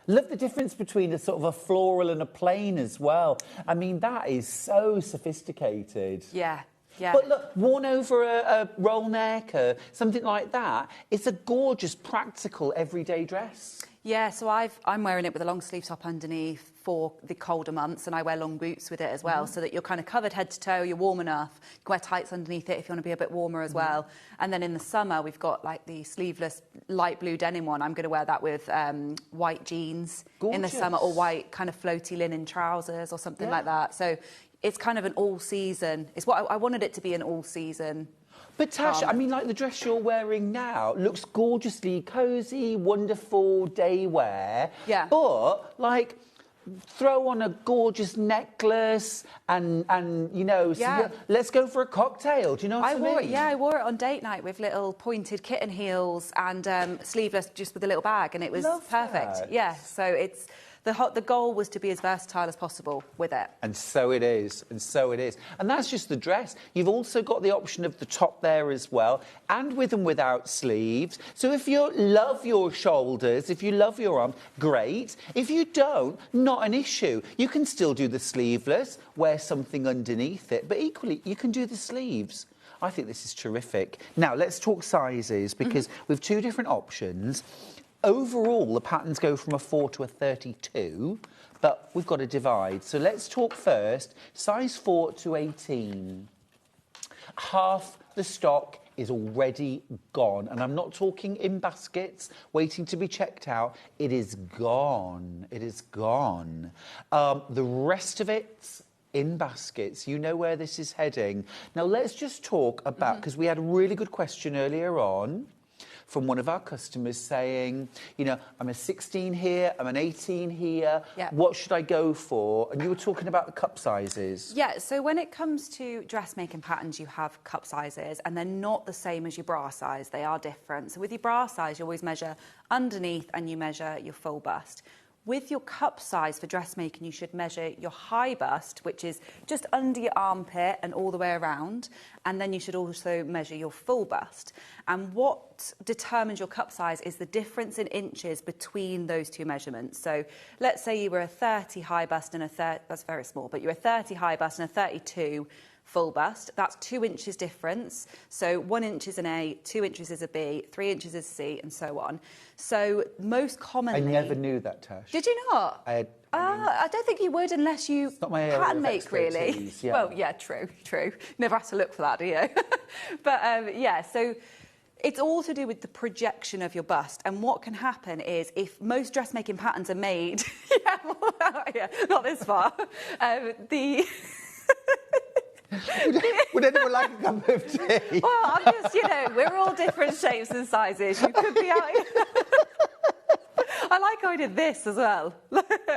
Love the difference between a sort of a floral and a plain as well. I mean, that is so sophisticated. Yeah. Yeah. But look, worn over a roll neck or something like that, it's a gorgeous, practical, everyday dress. Yeah, so I'm wearing it with a long sleeve top underneath for the colder months, and I wear long boots with it as well, so that you're kind of covered head to toe, you're warm enough. You can wear tights underneath it if you want to be a bit warmer as well. And then in the summer, we've got like the sleeveless light blue denim one. I'm going to wear that with white jeans in the summer, or white kind of floaty linen trousers or something like that. So it's kind of an all-season. It's what I wanted it to be, an all-season. But Tash, I mean, like the dress you're wearing now looks gorgeously cosy, wonderful day wear. Yeah. But, like, throw on a gorgeous necklace and you know, let's go for a cocktail. Do you know what I mean? Yeah, I wore it on date night with little pointed kitten heels and sleeveless, just with a little bag, and it was perfect. That. Yeah, so it's... The goal was to be as versatile as possible with it. And so it is, and so it is. And that's just the dress. You've also got the option of the top there as well, and with and without sleeves. So if you love your shoulders, if you love your arm, great. If you don't, not an issue. You can still do the sleeveless, wear something underneath it, but equally, you can do the sleeves. I think this is terrific. Now, let's talk sizes, because we've two different options. Overall, the patterns go from a 4 to a 32, but we've got to divide. So let's talk first, size 4 to 18. Half the stock is already gone, and I'm not talking in baskets waiting to be checked out. It is gone. It is gone. The rest of it in baskets. You know where this is heading. Now, let's just talk about, because we had a really good question earlier on from one of our customers saying, you know, I'm a 16 here, I'm an 18 here, what should I go for? And you were talking about the cup sizes. Yeah, so when it comes to dressmaking patterns, you have cup sizes, and they're not the same as your bra size. They are different. So with your bra size, you always measure underneath and you measure your full bust. With your cup size for dressmaking, you should measure your high bust, which is just under your armpit and all the way around. And then you should also measure your full bust. And what determines your cup size is the difference in inches between those two measurements. So let's say you were a 30 high bust and a 30, that's very small, but you're a 30 high bust and a 32 full bust. That's 2 inches difference. So 1 inch is an A, 2 inches is a B, 3 inches is a C, and so on. So most commonly... I never knew that, Tash. Did you not? I don't think you would unless you pattern make, really. Yeah. Well, yeah, true. Never have to look for that, do you? But yeah, so it's all to do with the projection of your bust. And what can happen is if most dressmaking patterns are made... yeah, not this far. Would anyone like a cup of tea? Well, I'm just, you know, we're all different shapes and sizes. You could be out... I like how I did this as well.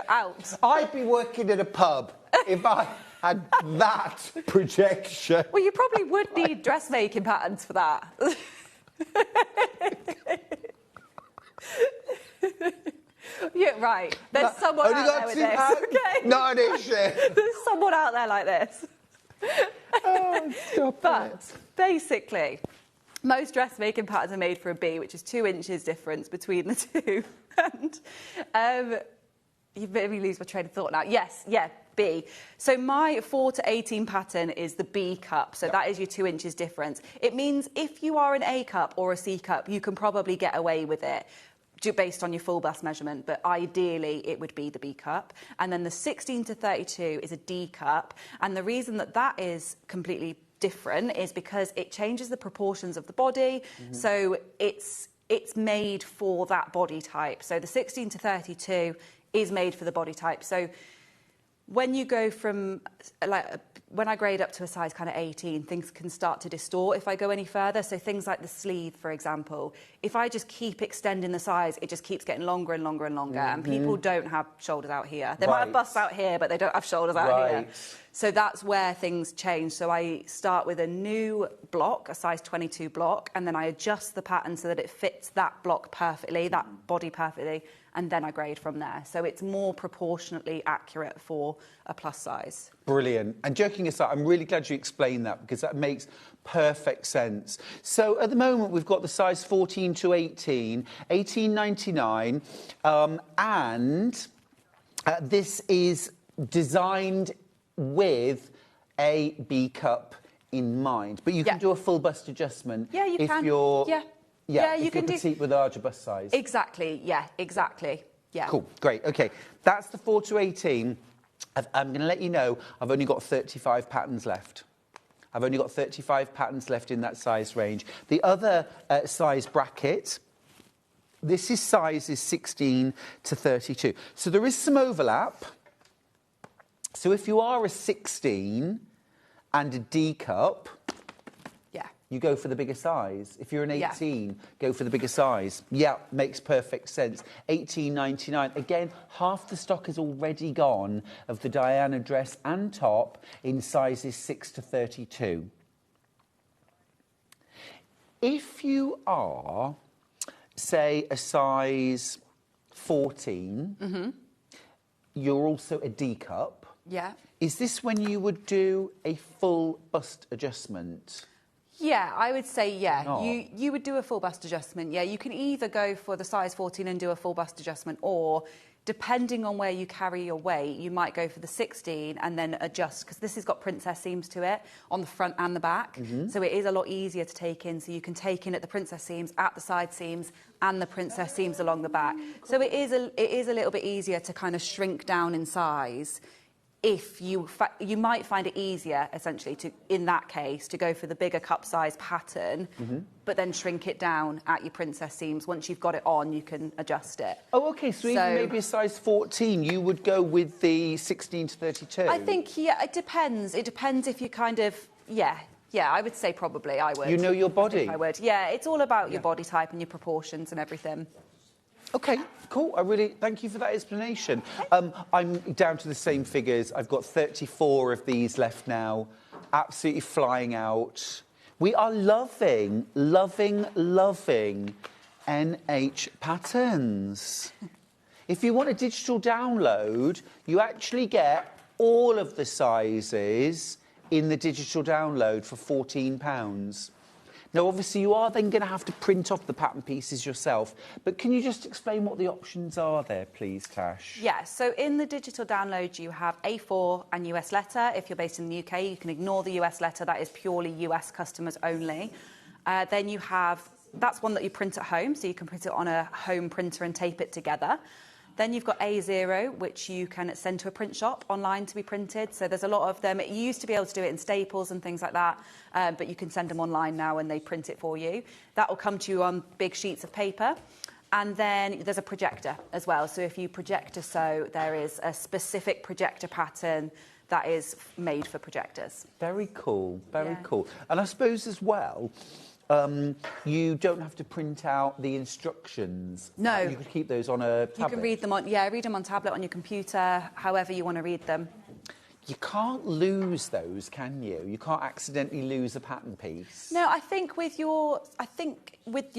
Out. I'd be working at a pub if I had that projection. Well, you probably would need dressmaking patterns for that. Yeah, right. There's someone Only out got there with 2 this. pounds? Okay? Not an issue. There's someone out there like this. Oh, stop But basically, most dressmaking patterns are made for a B, which is 2 inches difference between the two. And you made me lose my train of thought now. Yes, yeah, B. So my 4 to 18 pattern is the B cup. So that is your 2 inches difference. It means if you are an A cup or a C cup, you can probably get away with it based on your full bust measurement, but ideally it would be the B cup. And then the 16 to 32 is a D cup. And the reason that that is completely different is because it changes the proportions of the body. So it's made for that body type. So the 16 to 32 is made for the body type. So when you go from, like, when I grade up to a size kind of 18, things can start to distort if I go any further. So things like the sleeve, for example, if I just keep extending the size, it just keeps getting longer and longer and longer. And people don't have shoulders out here. They might have busts out here, but they don't have shoulders out here. So that's where things change. So I start with a new block, a size 22 block, and then I adjust the pattern so that it fits that block perfectly, that body perfectly, and then I grade from there. So it's more proportionately accurate for a plus size. Brilliant. And joking aside, I'm really glad you explained that because that makes perfect sense. So at the moment, we've got the size 14 to 18, $18.99, and this is designed with a B cup in mind. But you can do a full bust adjustment if you're... Yeah, you can do petite with a larger bust size. Exactly, yeah, exactly. Yeah. Cool, great, okay. That's the 4 to 18. I'm going to let you know I've only got 35 patterns left. I've only got 35 patterns left in that size range. The other size bracket, this is sizes 16 to 32. So there is some overlap. So if you are a 16 and a D cup, you go for the bigger size. If you're an 18, go for the bigger size. Yeah, makes perfect sense. $18.99. Again, half the stock is already gone of the Diana dress and top in sizes 6 to 32. If you are, say, a size 14, you're also a D cup. Yeah. Is this when you would do a full bust adjustment? Yeah, I would say, yeah. You would do a full bust adjustment. Yeah, you can either go for the size 14 and do a full bust adjustment, or depending on where you carry your weight, you might go for the 16 and then adjust, because this has got princess seams to it on the front and the back. So it is a lot easier to take in. So you can take in at the princess seams, at the side seams, and the princess seams along the back. So it is a little bit easier to kind of shrink down in size. If you might find it easier, essentially, in that case, to go for the bigger cup size pattern, but then shrink it down at your princess seams. Once you've got it on, you can adjust it. Oh, OK, so even maybe a size 14, you would go with the 16 to 32? I think, yeah, it depends. It depends if you kind of, Yeah, I would say probably I would. You know your body. I would. Yeah, it's all about your body type and your proportions and everything. Okay, cool. I really thank you for that explanation. I'm down to the same figures. I've got 34 of these left now. Absolutely flying out. We are loving NH patterns. If you want a digital download, you actually get all of the sizes in the digital download for £14. Now, obviously, you are then going to have to print off the pattern pieces yourself. But can you just explain what the options are there, please, Tash? Yeah, so in the digital download, you have A4 and US letter. If you're based in the UK, you can ignore the US letter. That is purely US customers only. Then you have, that's one that you print at home, so you can print it on a home printer and tape it together. Then you've got A0, which you can send to a print shop online to be printed. So there's a lot of them. You used to be able to do it in Staples and things like that, but you can send them online now and they print it for you. That will come to you on big sheets of paper. And then there's a projector as well. So if you projector sew, there is a specific projector pattern that is made for projectors. Very cool, very cool. And I suppose as well, you don't have to print out the instructions. No. You could keep those on a tablet. You can read them on, read them on tablet, on your computer, however you want to read them. You can't lose those, can you? You can't accidentally lose a pattern piece. No, I think with your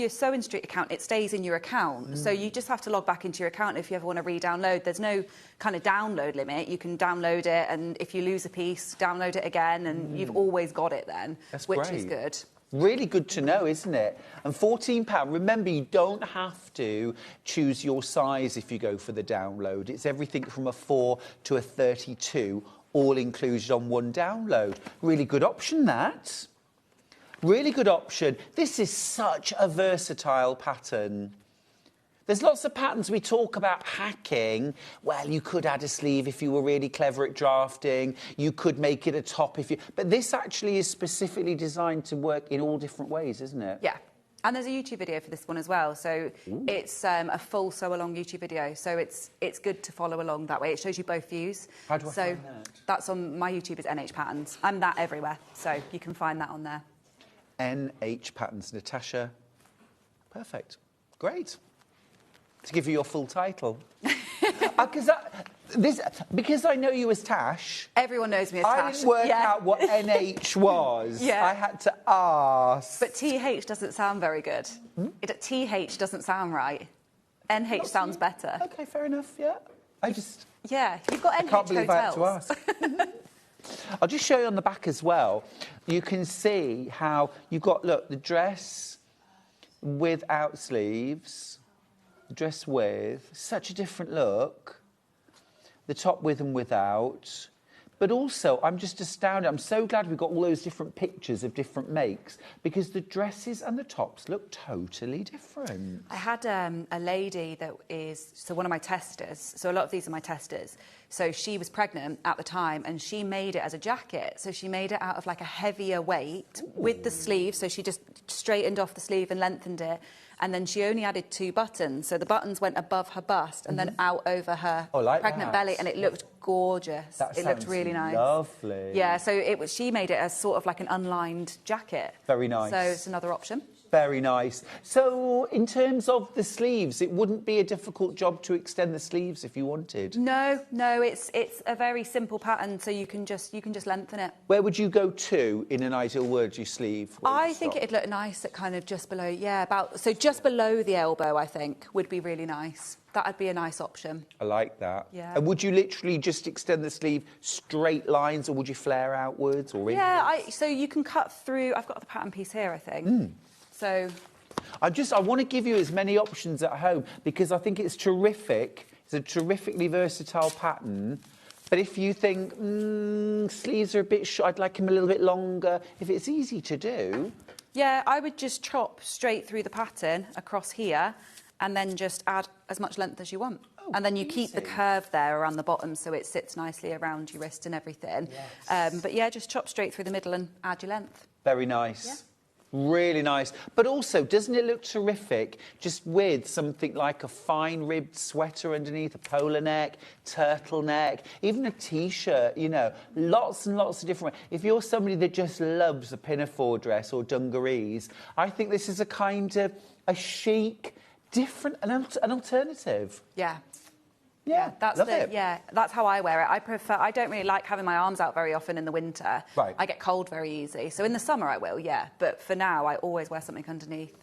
Sewing Street account, it stays in your account. So you just have to log back into your account if you ever want to re-download. There's no kind of download limit. You can download it, and if you lose a piece, download it again, and you've always got it then, which is good. Really good to know, isn't it? And £14, remember, you don't have to choose your size if you go for the download. It's everything from a 4 to a 32, all included on one download. Really good option, that. Really good option. This is such a versatile pattern. There's lots of patterns we talk about hacking. Well, you could add a sleeve if you were really clever at drafting. You could make it a top if you... But this actually is specifically designed to work in all different ways, isn't it? Yeah. And there's a YouTube video for this one as well. So it's a full sew-along YouTube video. So it's good to follow along that way. It shows you both views. How do I find that? That's on my YouTube, is NH Patterns. I'm that everywhere. So you can find that on there. NH Patterns, Natasha. Perfect. Great. To give you your full title. Because I know you as Tash. Everyone knows me as Tash. I didn't work out what NH was. I had to ask. But TH doesn't sound very good. TH doesn't sound right. NH sounds better. Okay, fair enough, yeah. Yeah, you've got NH I can't believe hotels. I had to ask. I'll just show you on the back as well. You can see how you've got, look, the dress without sleeves. Dress with, such a different look. The top with and without. But also, I'm just astounded. I'm so glad we've got all those different pictures of different makes, because the dresses and the tops look totally different. I had a lady that is, so one of my testers, so a lot of these are my testers, so she was pregnant at the time and she made it as a jacket. So she made it out of like a heavier weight with the sleeve, so she just straightened off the sleeve and lengthened it. And then she only added 2 buttons. So the buttons went above her bust and then out over her pregnant belly, and it looked gorgeous. It looked really nice. Lovely. Yeah, so she made it as sort of like an unlined jacket. Very nice. So it's another option. Very nice. So in terms of the sleeves, it wouldn't be a difficult job to extend the sleeves if you wanted? No, it's a very simple pattern, so you can just lengthen it. Where would you go to in an ideal world, your sleeve? I think it'd look nice at kind of just below, just below the elbow, I think, would be really nice. That'd be a nice option. I like that. Yeah. And would you literally just extend the sleeve straight lines, or would you flare outwards or inwards? Yeah, so you can cut through. I've got the pattern piece here, I think. So I want to give you as many options at home, because I think it's terrific. It's a terrifically versatile pattern. But if you think, sleeves are a bit short, I'd like them a little bit longer, if it's easy to do... Yeah, I would just chop straight through the pattern across here and then just add as much length as you want. And then you keep the curve there around the bottom so it sits nicely around your wrist and everything. Yes. But yeah, just chop straight through the middle and add your length. Very nice. Yeah. Really nice. But also, doesn't it look terrific just with something like a fine ribbed sweater underneath, a polo neck, turtleneck, even a T-shirt, you know, lots and lots of different... If you're somebody that just loves a pinafore dress or dungarees, I think this is a kind of a chic, different, an alternative. Yeah. Yeah, that's love it. Yeah, that's how I wear it. I don't really like having my arms out very often in the winter. Right. I get cold very easy. So in the summer I will, yeah. But for now, I always wear something underneath.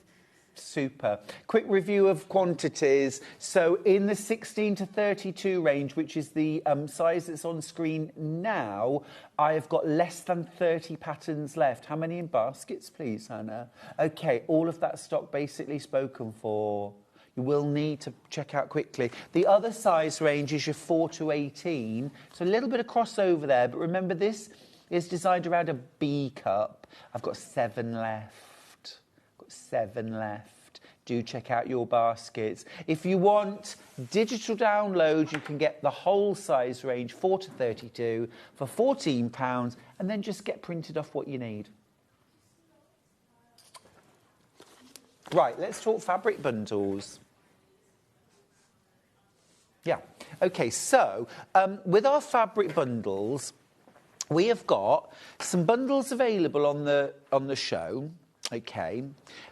Super. Quick review of quantities. So in the 16 to 32 range, which is the size that's on screen now, I have got less than 30 patterns left. How many in baskets, please, Hannah? OK, all of that stock basically spoken for. You will need to check out quickly. The other size range is your 4 to 18. So a little bit of crossover there. But remember, this is designed around a B cup. I've got 7 left. I've got 7 left. Do check out your baskets. If you want digital downloads, you can get the whole size range, 4 to 32, for £14, and then just get printed off what you need. Right, let's talk fabric bundles. Yeah. OK, so with our fabric bundles, we have got some bundles available on the show. OK.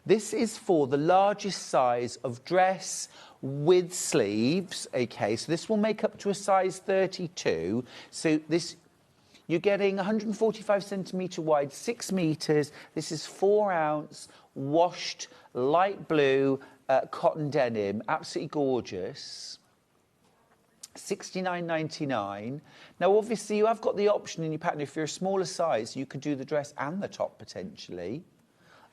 This is for the largest size of dress with sleeves. OK, so this will make up to a size 32. So this... You're getting 145 centimetre wide, 6 metres. This is 4 ounce, washed, light blue cotton denim. Absolutely gorgeous. $69.99. Now, obviously, you have got the option in your pattern. If you're a smaller size, you could do the dress and the top, potentially,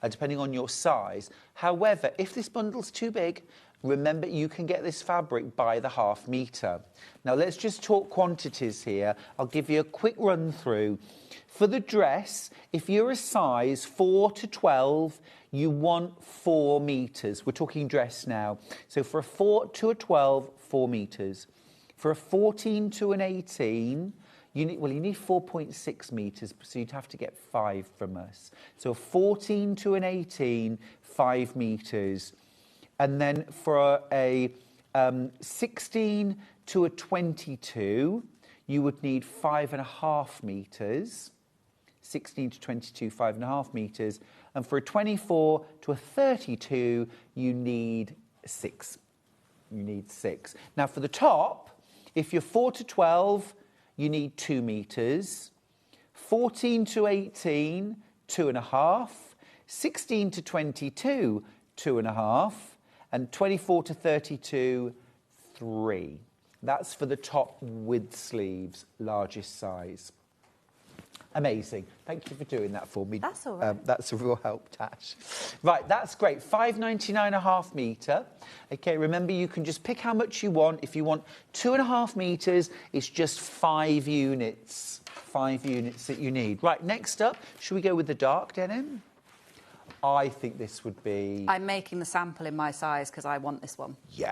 depending on your size. However, if this bundle's too big, remember, you can get this fabric by the ½ metre. Now, let's just talk quantities here. I'll give you a quick run through. For the dress, if you're a size 4 to 12, you want 4 metres. We're talking dress now. So for a 4 to a 12, 4 metres. For a 14 to an 18, you need 4.6 metres, so you'd have to get 5 from us. So 14 to an 18, 5 metres. And then for a 16 to a 22, you would need 5.5 metres. 16 to 22, 5.5 metres. And for a 24 to a 32, you need 6. You need 6. Now, for the top, if you're 4 to 12, you need 2 metres. 14 to 18, 2.5. 16 to 22, 2.5. And 24 to 32, 3. That's for the top with sleeves, largest size. Amazing. Thank you for doing that for me. That's all right. That's a real help, Tash. Right, that's great. $5.99.5 metre. OK, remember, you can just pick how much you want. If you want 2.5 metres, it's just 5 units. 5 units that you need. Right, next up, should we go with the dark denim? I think this would be... I'm making the sample in my size because I want this one. Yeah.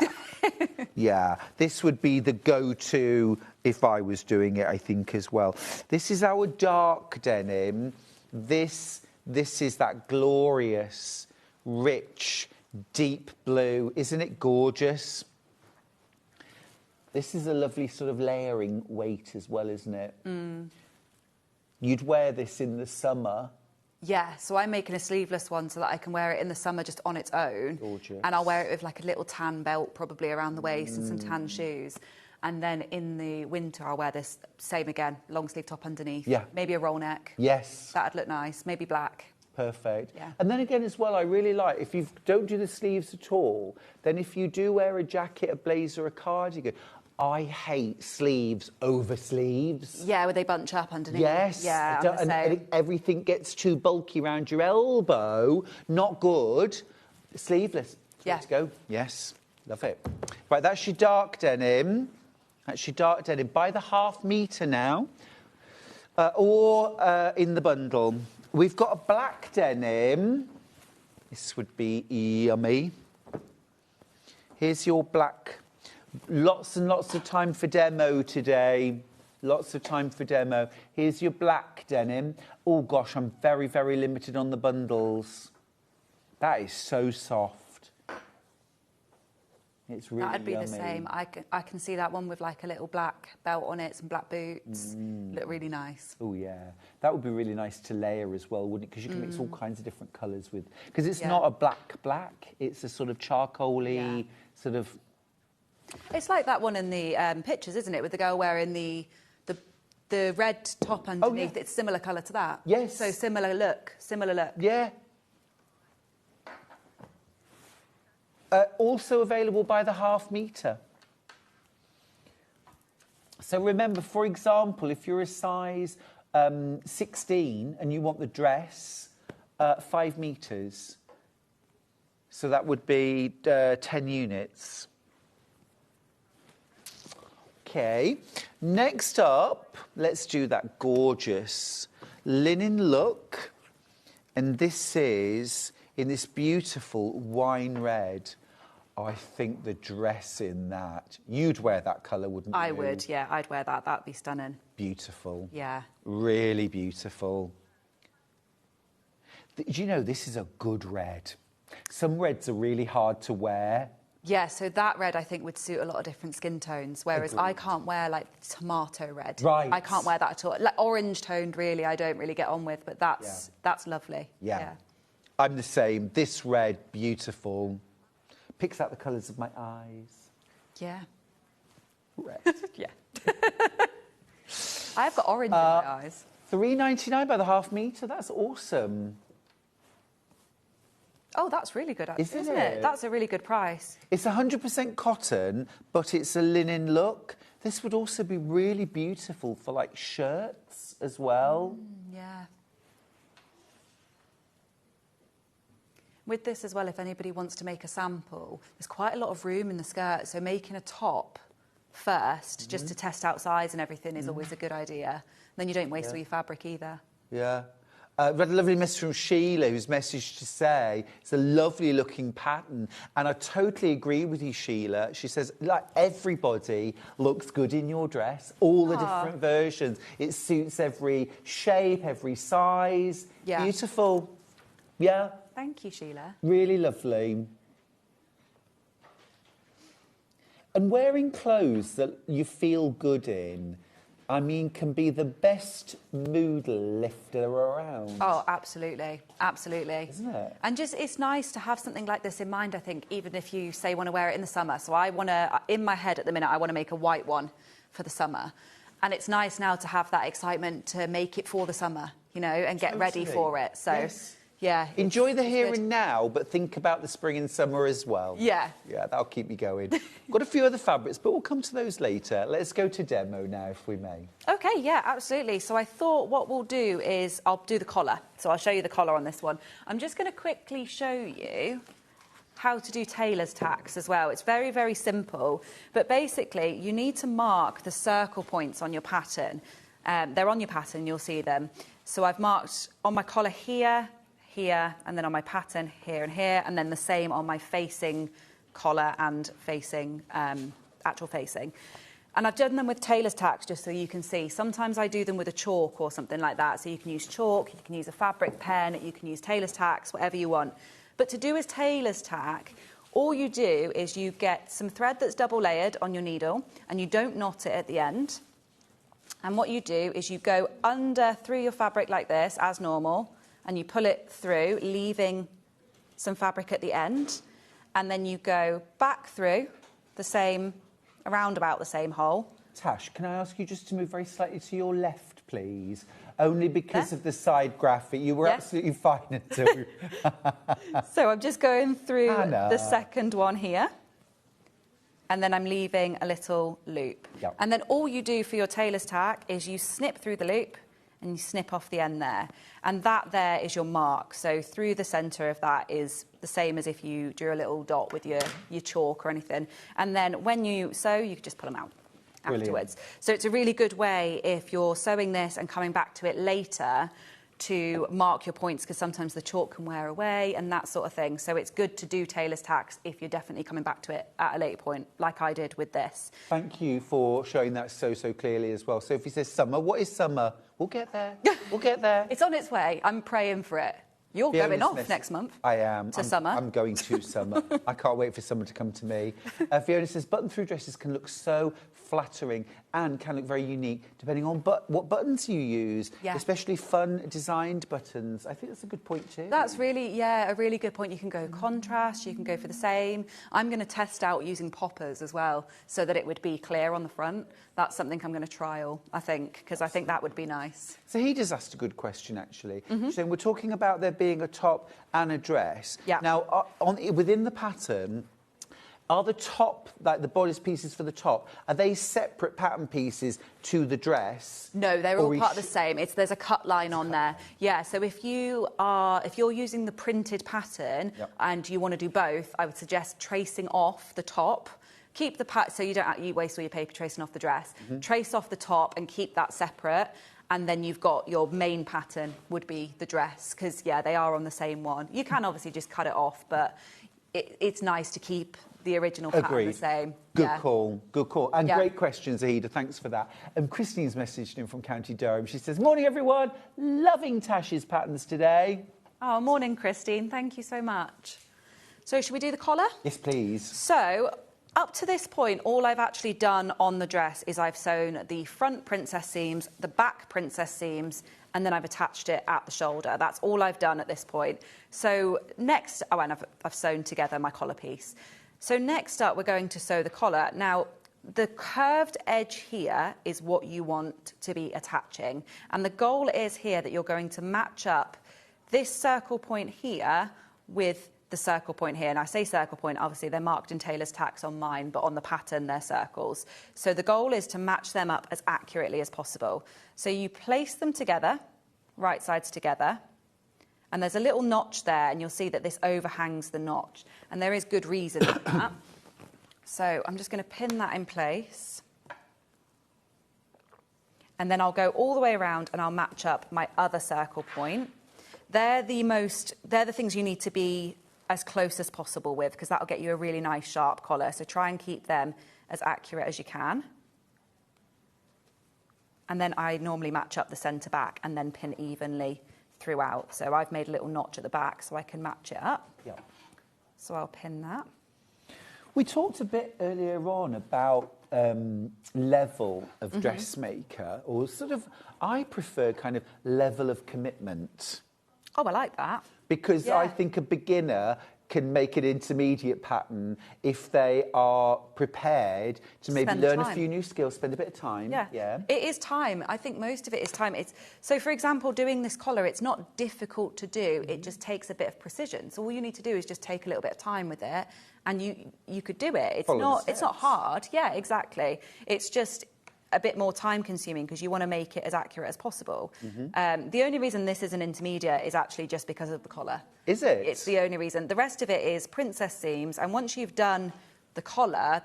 Yeah, this would be the go-to if I was doing it, I think, as well. This is our dark denim. This is that glorious, rich, deep blue. Isn't it gorgeous? This is a lovely sort of layering weight as well, isn't it? Mm. You'd wear this in the summer. Yeah, so I'm making a sleeveless one so that I can wear it in the summer just on its own. Gorgeous. And I'll wear it with like a little tan belt probably around the waist and some tan shoes. And then in the winter, I'll wear this, same again, long sleeve top underneath. Yeah. Maybe a roll neck. Yes. That'd look nice. Maybe black. Perfect. Yeah. And then again as well, I really like, if you don't do the sleeves at all, then if you do wear a jacket, a blazer, a cardigan, I hate sleeves over sleeves. Yeah, where they bunch up underneath. Yes. Yeah, and everything gets too bulky around your elbow. Not good. Sleeveless. Yeah. Let's go. Yes. Love it. Right, that's your dark denim. That's your dark denim. By the ½ metre now. Or in the bundle. We've got a black denim. This would be yummy. Here's your black. Lots and lots of time for demo today. Lots of time for demo. Here's your black denim. Oh, gosh, I'm very, very limited on the bundles. That is so soft. It's really That'd be yummy. the same. I can see that one with like a little black belt on it, some black boots. Look really nice. Oh, yeah. That would be really nice to layer as well, wouldn't it? Because you can mix all kinds of different colours with... Because it's not a black. It's a sort of charcoaly sort of... It's like that one in the pictures, isn't it? With the girl wearing the red top underneath. It's similar colour to that. Yes. So similar look. Yeah. Also available by the half metre. So remember, for example, if you're a size 16 and you want the dress, 5 metres. So that would be 10 units. Okay. Next up, let's do that gorgeous linen look. And this is in this beautiful wine red. I think the dress in that, you'd wear that colour, wouldn't you? I would, yeah, I'd wear that. That'd be stunning. Beautiful. Yeah. Really beautiful. Do you know, this is a good red. Some reds are really hard to wear. Yeah, so that red I think would suit a lot of different skin tones, whereas I can't wear like tomato red. Right. I can't wear that at all. Like orange toned, really, I don't really get on with, but that's lovely. Yeah. I'm the same. This red, beautiful. Picks out the colours of my eyes. Yeah. Red. Yeah. I have got orange in my eyes. $3.99 by the half metre. That's awesome. Oh, that's really good, actually, Isn't isn't it? it? That's a really good price. It's 100% cotton, but it's a linen look. This would also be really beautiful for, like, shirts as well. Yeah. With this as well, if anybody wants to make a sample, there's quite a lot of room in the skirt, so making a top first, just to test out size and everything, is always a good idea. Then you don't waste all your fabric either. Yeah. We had a lovely message from Sheila, who's messaged to say it's a lovely looking pattern. And I totally agree with you, Sheila. She says, like, everybody looks good in your dress, all the different versions. It suits every shape, every size. Yeah. Beautiful. Yeah. Thank you, Sheila. Really lovely. And wearing clothes that you feel good in, I mean, can be the best mood lifter around. Oh, absolutely. Absolutely. Isn't it? And just, it's nice to have something like this in mind, I think, even if you, say, want to wear it in the summer. So I want to, in my head at the minute, I want to make a white one for the summer. And it's nice now to have that excitement to make it for the summer, you know, and get ready for it. So, yes. Yeah. Enjoy the here and now, but think about the spring and summer as well. Yeah. Yeah, that'll keep me going. Got a few other fabrics, but we'll come to those later. Let's go to demo now, if we may. OK, yeah, absolutely. So I thought what we'll do is I'll do the collar. So I'll show you the collar on this one. I'm just going to quickly show you how to do tailor's tacks as well. It's very, very simple. But basically, you need to mark the circle points on your pattern. They're on your pattern, you'll see them. So I've marked on my collar here, here, and then on my pattern here and here, and then the same on my facing collar and facing, actual facing. And I've done them with tailor's tacks just so you can see. Sometimes I do them with a chalk or something like that. So you can use chalk, you can use a fabric pen, you can use tailor's tacks, whatever you want. But to do a tailor's tack, all you do is you get some thread that's double layered on your needle and you don't knot it at the end. And what you do is you go through your fabric like this, as normal, and you pull it through, leaving some fabric at the end. And then you go back through the same, around about the same hole. Tash, can I ask you just to move very slightly to your left, please? Only because of the side graphic. You were absolutely fine until... So I'm just going through the second one here. And then I'm leaving a little loop. Yep. And then all you do for your tailor's tack is you snip through the loop and you snip off the end there. And that there is your mark. So through the centre of that is the same as if you drew a little dot with your chalk or anything. And then when you sew, you can just pull them out afterwards. So it's a really good way if you're sewing this and coming back to it later to mark your points, because sometimes the chalk can wear away and that sort of thing. So it's good to do tailor's tacks if you're definitely coming back to it at a later point, like I did with this. Thank you for showing that so clearly as well. Sophie says summer. What is summer? We'll get there. We'll get there. It's on its way. I'm praying for it. You're Fiona going off Smith. next month. I am. Summer. I'm going to summer. I can't wait for summer to come to me. Fiona says button-through dresses can look so flattering and can look very unique depending on what buttons you use, especially fun designed buttons. I think that's a good point too. That's really, a really good point. You can go contrast, you can go for the same. I'm going to test out using poppers as well so that it would be clear on the front. That's something I'm going to trial, I think, because I think that would be nice. So he just asked a good question, actually. So we're talking about there being a top and a dress. Yeah. Now, within the pattern, are the top, like the bodice pieces for the top, are they separate pattern pieces to the dress? No, they're all part of the same. There's a cut line on there. Yeah, so if you're using the printed pattern and you want to do both, I would suggest tracing off the top. Keep the so you don't waste all your paper tracing off the dress. Trace off the top and keep that separate. And then you've got your main pattern would be the dress, because, they are on the same one. You can obviously just cut it off, but it's nice to keep the original pattern the same. Good call, good call. And great question, Zahida, thanks for that. Christine's messaged in from County Durham. She says, morning, everyone. Loving Tash's patterns today. Oh, morning, Christine. Thank you so much. So should we do the collar? Yes, please. So up to this point, all I've actually done on the dress is I've sewn the front princess seams, the back princess seams, and then I've attached it at the shoulder. That's all I've done at this point. So next, and I've sewn together my collar piece. So next up, we're going to sew the collar. Now, the curved edge here is what you want to be attaching. And the goal is here that you're going to match up this circle point here with the circle point here. And I say circle point, obviously they're marked in tailor's tacks on mine, but on the pattern they're circles. So the goal is to match them up as accurately as possible. So you place them together, right sides together, and there's a little notch there, and you'll see that this overhangs the notch. And there is good reason for that. So I'm just going to pin that in place. And then I'll go all the way around and I'll match up my other circle point. They're the things you need to be as close as possible with, because that'll get you a really nice sharp collar. So try and keep them as accurate as you can. And then I normally match up the centre back and then pin evenly throughout. So I've made a little notch at the back so I can match it up. Yeah. So I'll pin that. We talked a bit earlier on about level of dressmaker, or sort of, I prefer kind of level of commitment. Oh, I like that. Because I think a beginner can make an intermediate pattern if they are prepared to maybe learn a few new skills, spend a bit of time. Yeah. It is time. I think most of it is time. So, for example, doing this collar, it's not difficult to do. It just takes a bit of precision. So all you need to do is just take a little bit of time with it, and you could do it. It's not hard. Yeah, exactly. It's just a bit more time consuming because you want to make it as accurate as possible. The only reason this is an intermediate is actually just because of the collar. Is it? It's the only reason. The rest of it is princess seams, and once you've done the collar,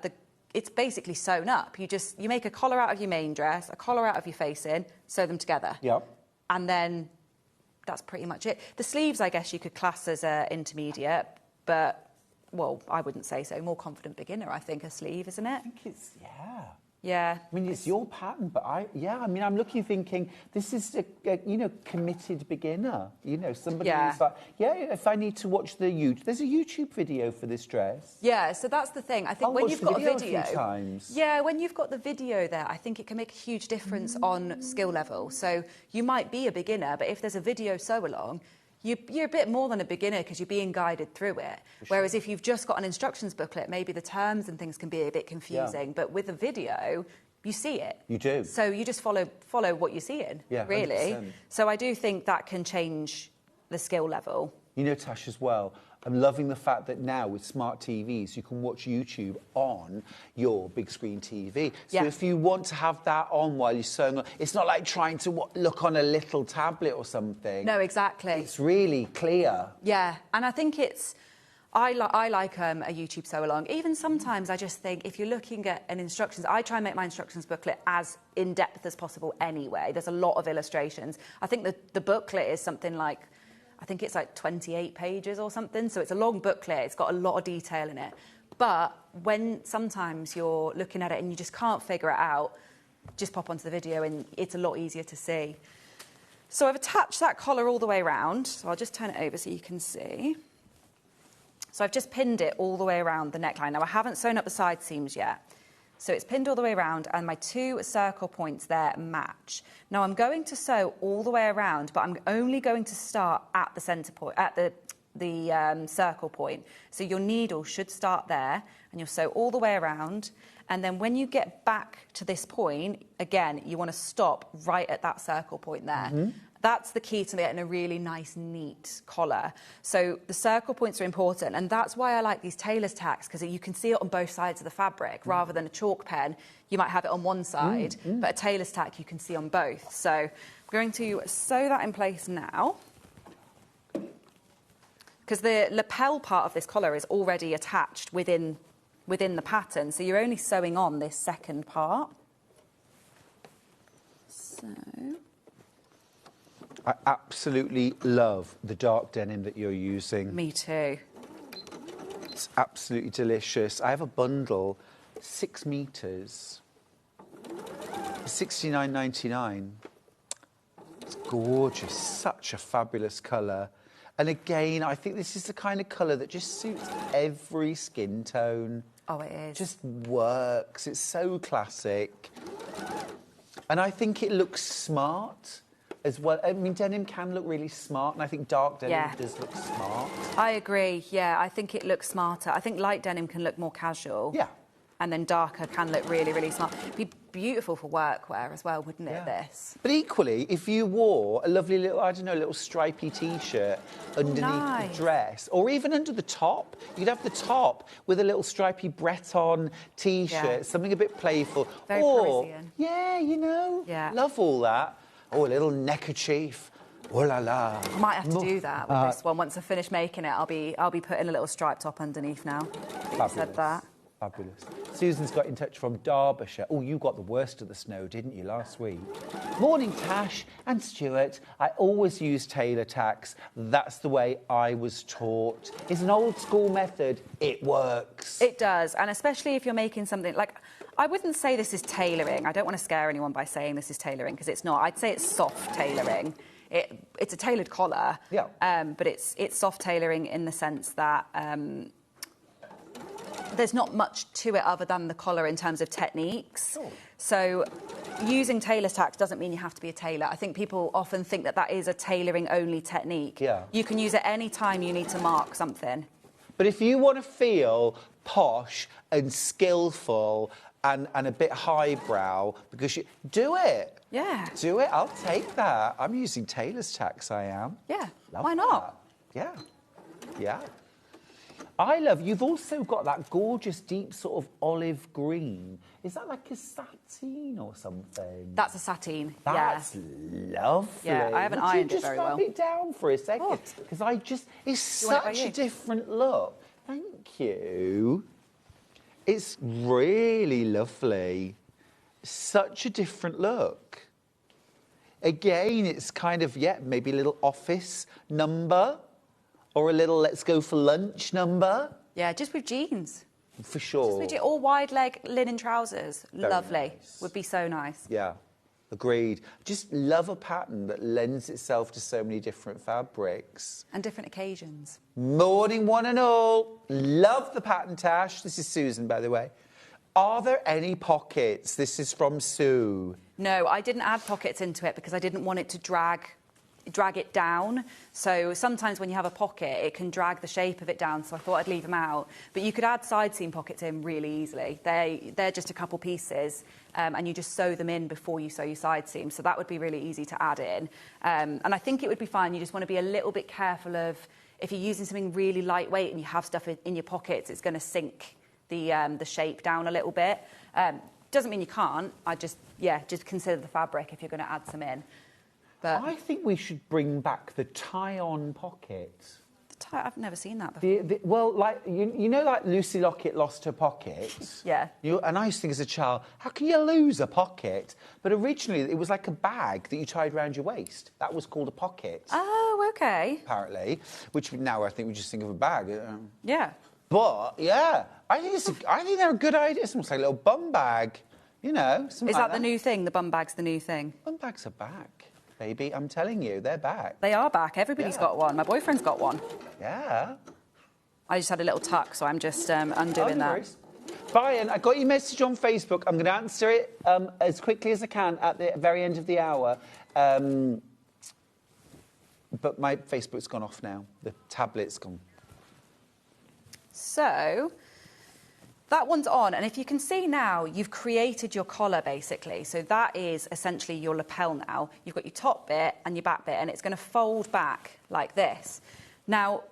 it's basically sewn up. You make a collar out of your main dress, a collar out of your facing, sew them together. Yep. And then that's pretty much it. The sleeves, I guess you could class as an intermediate, but, well, I wouldn't say so. More confident beginner, I think, a sleeve, isn't it? I think it's, Yeah. I mean, it's your pattern, but I'm looking, thinking, this is a committed beginner. Somebody who's like, if I need to watch there's a YouTube video for this dress. Yeah, so that's the thing. I think when you've got a video, a few times. Yeah, when you've got the video there, I think it can make a huge difference on skill level. So you might be a beginner, but if there's a video sew along, you're a bit more than a beginner because you're being guided through it. Whereas if you've just got an instructions booklet, maybe the terms and things can be a bit confusing. Yeah. But with a video, you see it. You do. So you just follow what you're seeing, really. 100%. So I do think that can change the skill level. Tash, as well, I'm loving the fact that now with smart TVs, you can watch YouTube on your big screen TV. So if you want to have that on while you're sewing on, it's not like trying to look on a little tablet or something. No, exactly. It's really clear. Yeah, and I think I like a YouTube sew along. Even sometimes I just think if you're looking at an instructions, I try and make my instructions booklet as in-depth as possible anyway. There's a lot of illustrations. I think the booklet is something like, I think it's like 28 pages or something. So it's a long booklet. It's got a lot of detail in it. But when sometimes you're looking at it and you just can't figure it out, just pop onto the video and it's a lot easier to see. So I've attached that collar all the way around. So I'll just turn it over so you can see. So I've just pinned it all the way around the neckline. Now I haven't sewn up the side seams yet. So it's pinned all the way around and my 2 circle points there match. Now I'm going to sew all the way around, but I'm only going to start at the centre point, at the circle point. So your needle should start there and you'll sew all the way around. And then when you get back to this point, again, you want to stop right at that circle point there. That's the key to getting a really nice, neat collar. So the circle points are important, and that's why I like these tailor's tacks, because you can see it on both sides of the fabric. Rather than a chalk pen, you might have it on one side, but a tailor's tack you can see on both. So I'm going to sew that in place now, because the lapel part of this collar is already attached within the pattern, so you're only sewing on this second part. So I absolutely love the dark denim that you're using. Me too. It's absolutely delicious. I have a bundle, 6 meters, $69.99. It's gorgeous, such a fabulous colour. And again, I think this is the kind of colour that just suits every skin tone. Oh, it is. Just works. It's so classic. And I think it looks smart as well. I mean, denim can look really smart, and I think dark denim does look smart. I agree, yeah. I think it looks smarter. I think light denim can look more casual. Yeah. And then darker can look really, really smart. It'd be beautiful for workwear as well, wouldn't it, this? But equally, if you wore a lovely little, I don't know, little stripy T-shirt underneath the dress, or even under the top, you'd have the top with a little stripy Breton T-shirt, something a bit playful. Very Parisian. Yeah, you know, love all that. Oh, a little neckerchief. Oh la la. I might have to do that with this one. Once I finish making it, I'll be putting a little striped top underneath now. You said that. Fabulous. Susan's got in touch from Derbyshire. Oh, you got the worst of the snow, didn't you, last week? Morning, Tash and Stuart. I always use tailor tacks. That's the way I was taught. It's an old school method. It works. It does, and especially if you're making something like... I wouldn't say this is tailoring. I don't want to scare anyone by saying this is tailoring, because it's not. I'd say it's soft tailoring. It's a tailored collar, but it's soft tailoring in the sense that... there's not much to it other than the collar in terms of techniques. So using tailor's tacks doesn't mean you have to be a tailor. I think people often think that that is a tailoring only technique. You can use it any time you need to mark something. But if you want to feel posh and skillful and a bit highbrow, because you do it. Yeah. Do it. I'll take that. I'm using tailor's tacks, I am. Yeah. Love Why not? That. Yeah. I love, you've also got that gorgeous deep sort of olive green. Is that like a sateen or something? That's a sateen, That's lovely. Yeah, I haven't ironed it very well. Just rub it down for a second, because it's such a different look. Thank you. It's really lovely. Such a different look. Again, it's kind of, maybe a little office number. Or a little let's go for lunch number. Yeah, just with jeans. For sure. Just with all wide leg linen trousers. Very Lovely. Nice. Would be so nice. Yeah, agreed. Just love a pattern that lends itself to so many different fabrics. And different occasions. Morning, one and all. Love the pattern, Tash. This is Susan, by the way. Are there any pockets? This is from Sue. No, I didn't add pockets into it because I didn't want it to drag it down. So sometimes when you have a pocket, it can drag the shape of it down, so I thought I'd leave them out. But you could add side seam pockets in really easily. They're just a couple pieces, and you just sew them in before you sew your side seam, so that would be really easy to add in. And I think it would be fine. You just want to be a little bit careful of, if you're using something really lightweight and you have stuff in your pockets, it's going to sink the shape down a little bit. Doesn't mean you can't. Just consider the fabric if you're going to add some in. But I think we should bring back the tie-on pocket. I've never seen that before. Well, like, you know, like Lucy Lockett lost her pocket? Yeah. And I used to think as a child, how can you lose a pocket? But originally, it was like a bag that you tied around your waist. That was called a pocket. Oh, OK. Apparently. Which now I think we just think of a bag. Yeah. But, yeah, I think they're a good idea. It's almost like a little bum bag, you know. Is that the new thing? The bum bag's the new thing? Bum bags are back. baby. I'm telling you, they're back. They are back. Everybody's got one. My boyfriend's got one. Yeah. I just had a little tuck, so I'm just undoing that. Brian, I got your message on Facebook. I'm going to answer it as quickly as I can at the very end of the hour. But my Facebook's gone off now. The tablet's gone. So that one's on, and if you can see now, you've created your collar basically. So that is essentially your lapel now. You've got your top bit and your back bit, and it's going to fold back like this. Now,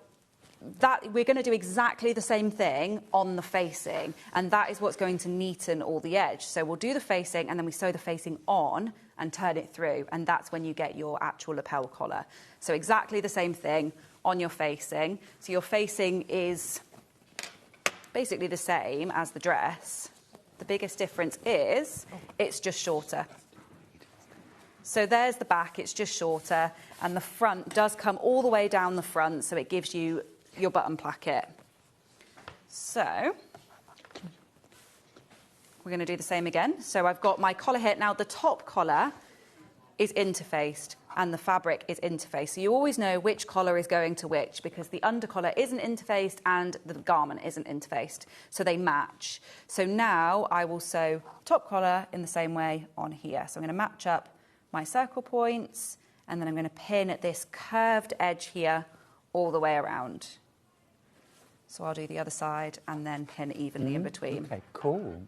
that we're going to do exactly the same thing on the facing, and that is what's going to neaten all the edge. So we'll do the facing, and then we sew the facing on and turn it through, and that's when you get your actual lapel collar. So exactly the same thing on your facing. So your facing is basically the same as the dress. The biggest difference is it's just shorter. So there's the back, it's just shorter, and the front does come all the way down the front, so it gives you your button placket. So we're going to do the same again. So I've got my collar here. Now the top collar is interfaced and the fabric is interfaced. So you always know which collar is going to which, because the under collar isn't interfaced and the garment isn't interfaced. So they match. So now I will sew top collar in the same way on here. So I'm going to match up my circle points, and then I'm going to pin at this curved edge here all the way around. So I'll do the other side and then pin evenly in between. Okay, cool.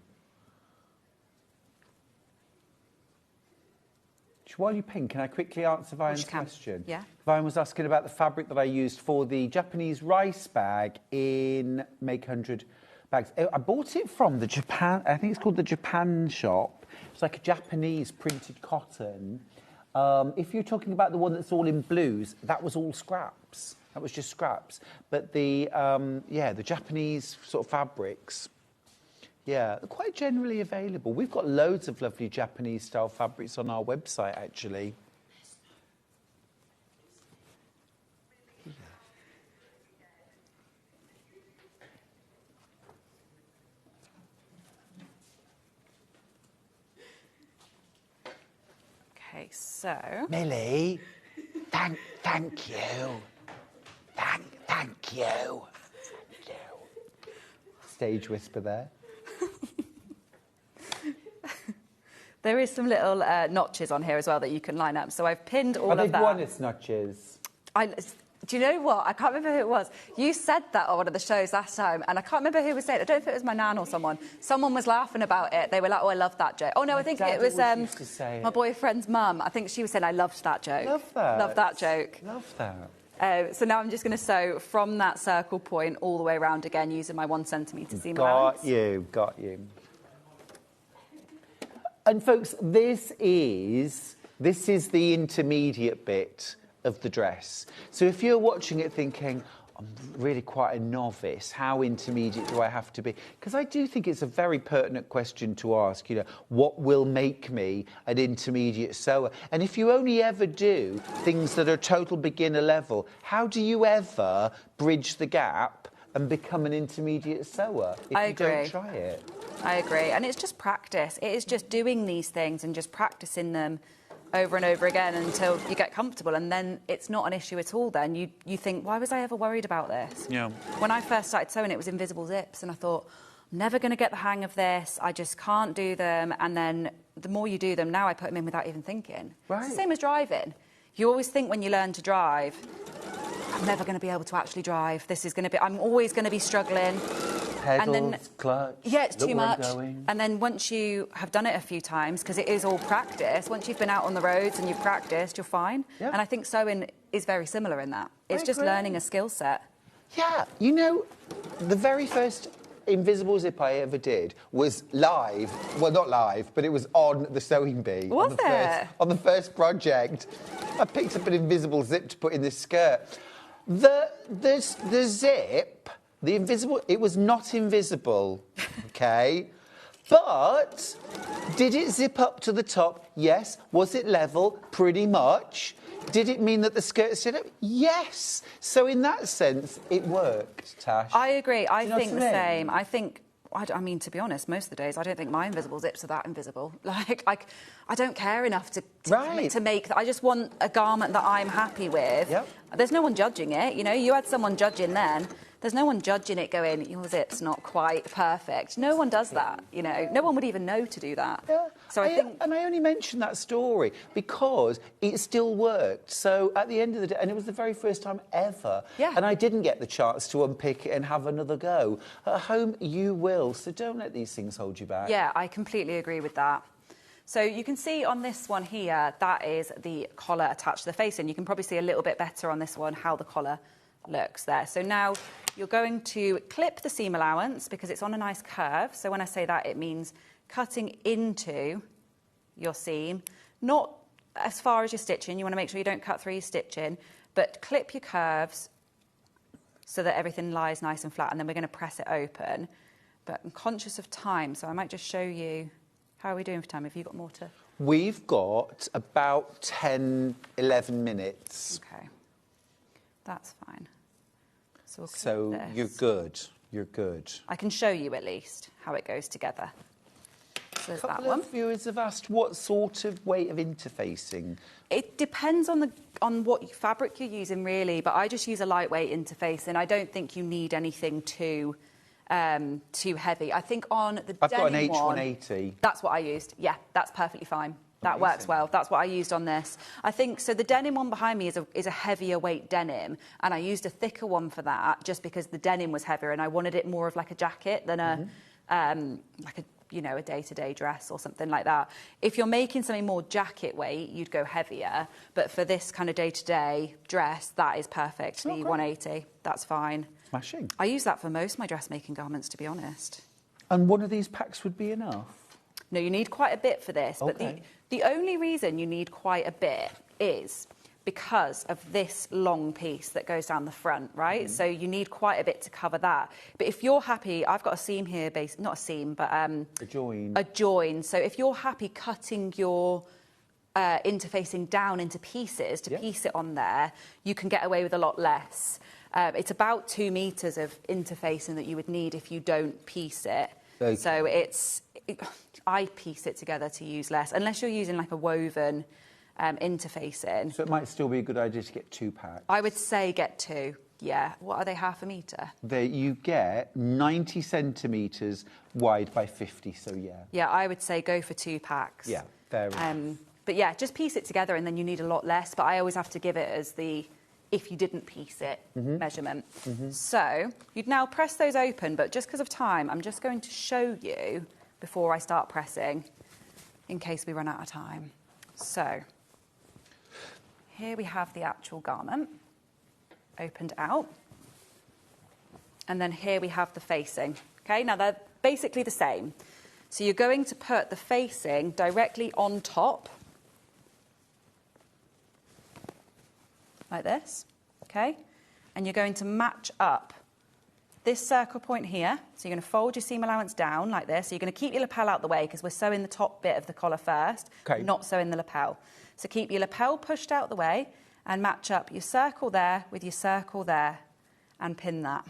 While you pin, can I quickly answer Vian's question? Yeah. Vian was asking about the fabric that I used for the Japanese rice bag in Make 100 Bags. I bought it from the Japan, I think it's called the Japan shop. It's like a Japanese printed cotton. If you're talking about the one that's all in blues, that was all scraps. That was just scraps. But the, the Japanese sort of fabrics, yeah, they're quite generally available. We've got loads of lovely Japanese-style fabrics on our website, actually. Okay, so... Millie, thank you. Thank you. Stage whisper there. There is some little notches on here as well that you can line up. So I've pinned all of that. Are they notches? Do you know what? I can't remember who it was. You said that on one of the shows last time, and I can't remember who was saying it. I don't know if it was my nan or someone. Someone was laughing about it. They were like, oh, I love that joke. Oh, no, I think it was my boyfriend's mum. I think she was saying, I loved that joke. Love that. Love that joke. Love that. So now I'm just going to sew from that circle point all the way around again using my 1 centimetre seam allowance. Got you. And folks, this is the intermediate bit of the dress. So if you're watching it thinking, I'm really quite a novice, how intermediate do I have to be? Because I do think it's a very pertinent question to ask, what will make me an intermediate sewer? And if you only ever do things that are total beginner level, how do you ever bridge the gap and become an intermediate sewer if you don't try it? I agree. And it's just practice. It is just doing these things and just practicing them over and over again until you get comfortable, and then it's not an issue at all. Then you think, why was I ever worried about this? Yeah. When I first started sewing, it was invisible zips, and I thought, I'm never going to get the hang of this. I just can't do them. And then the more you do them, now I put them in without even thinking. Right. It's the same as driving. You always think when you learn to drive, I'm never going to be able to actually drive. I'm always going to be struggling. Pedals, and then, clutch. Yeah, it's too much. Going. And then once you have done it a few times, because it is all practice, once you've been out on the roads and you've practiced, you're fine. Yeah. And I think sewing is very similar in that. It's just learning a skill set. Yeah, the very first invisible zip I ever did was live. Well, not live, but it was on the sewing bee. Was it? On the first project. I picked up an invisible zip to put in this skirt. The zip... The invisible, it was not invisible, okay? But did it zip up to the top? Yes. Was it level? Pretty much. Did it mean that the skirt stood up? Yes. So in that sense, it worked, Tash. I agree. I think the same. I think I mean, to be honest, most of the days I don't think my invisible zips are that invisible. Like, I don't care enough to make. I just want a garment that I'm happy with. Yep. There's no one judging it. You know, you had someone judging then. There's no one judging it going, your zip's not quite perfect. No one does that, you know. No one would even know to do that. Yeah. So I think... And I only mentioned that story because it still worked. So at the end of the day, and it was the very first time ever. Yeah. And I didn't get the chance to unpick it and have another go. At home, you will. So don't let these things hold you back. Yeah, I completely agree with that. So you can see on this one here, that is the collar attached to the facing. You can probably see a little bit better on this one how the collar looks there. So now you're going to clip the seam allowance because it's on a nice curve. So when I say that, it means cutting into your seam, not as far as you're stitching. You want to make sure you don't cut through your stitching, but clip your curves so that everything lies nice and flat, and then we're going to press it open. But I'm conscious of time, so I might just show you. How are we doing for time? Have you got more to... We've got about 10, 11 minutes. Okay. That's fine. So, So you're good. You're good. I can show you at least how it goes together. So there's A that couple one. of viewers have asked what sort of weight of interfacing. It depends on what fabric you're using, really, but I just use a lightweight interfacing. I don't think you need anything too heavy. I think on the I've got denim an one, H180. that's what I used. Yeah, that's perfectly fine. That works well. That's what I used on this. I think, so the denim one behind me is a heavier weight denim, and I used a thicker one for that just because the denim was heavier and I wanted it more of like a jacket than like a, you know, a day-to-day dress or something like that. If you're making something more jacket weight, you'd go heavier, but for this kind of day-to-day dress, that is perfect. The 180, that's fine. Smashing. I use that for most of my dressmaking garments, to be honest. And one of these packs would be enough? No, you need quite a bit for this, but the only reason you need quite a bit is because of this long piece that goes down the front, right? So you need quite a bit to cover that. But if you're happy, I've got a seam here, not a seam, but a join. A join. So if you're happy cutting your interfacing down into pieces to piece it on there, you can get away with a lot less. It's about 2 meters of interfacing that you would need if you don't piece it. Okay. So I piece it together to use less, unless you're using like a woven interfacing. So it might still be a good idea to get 2 packs. I would say get 2. Yeah. What are they, half a metre? You get 90 centimetres wide by 50, so yeah. Yeah, I would say go for 2 packs. Yeah, fair enough. But yeah, just piece it together and then you need a lot less. But I always have to give it as the, if you didn't piece it, measurement. So you'd now press those open, but just because of time, I'm just going to show you before I start pressing, in case we run out of time. So here we have the actual garment opened out. And then here we have the facing. Okay, now they're basically the same. So you're going to put the facing directly on top, like this, okay? And you're going to match up this circle point here. So you're going to fold your seam allowance down like this. So you're going to keep your lapel out the way because we're sewing the top bit of the collar first, not sewing the lapel. So keep your lapel pushed out the way and match up your circle there with your circle there and pin that.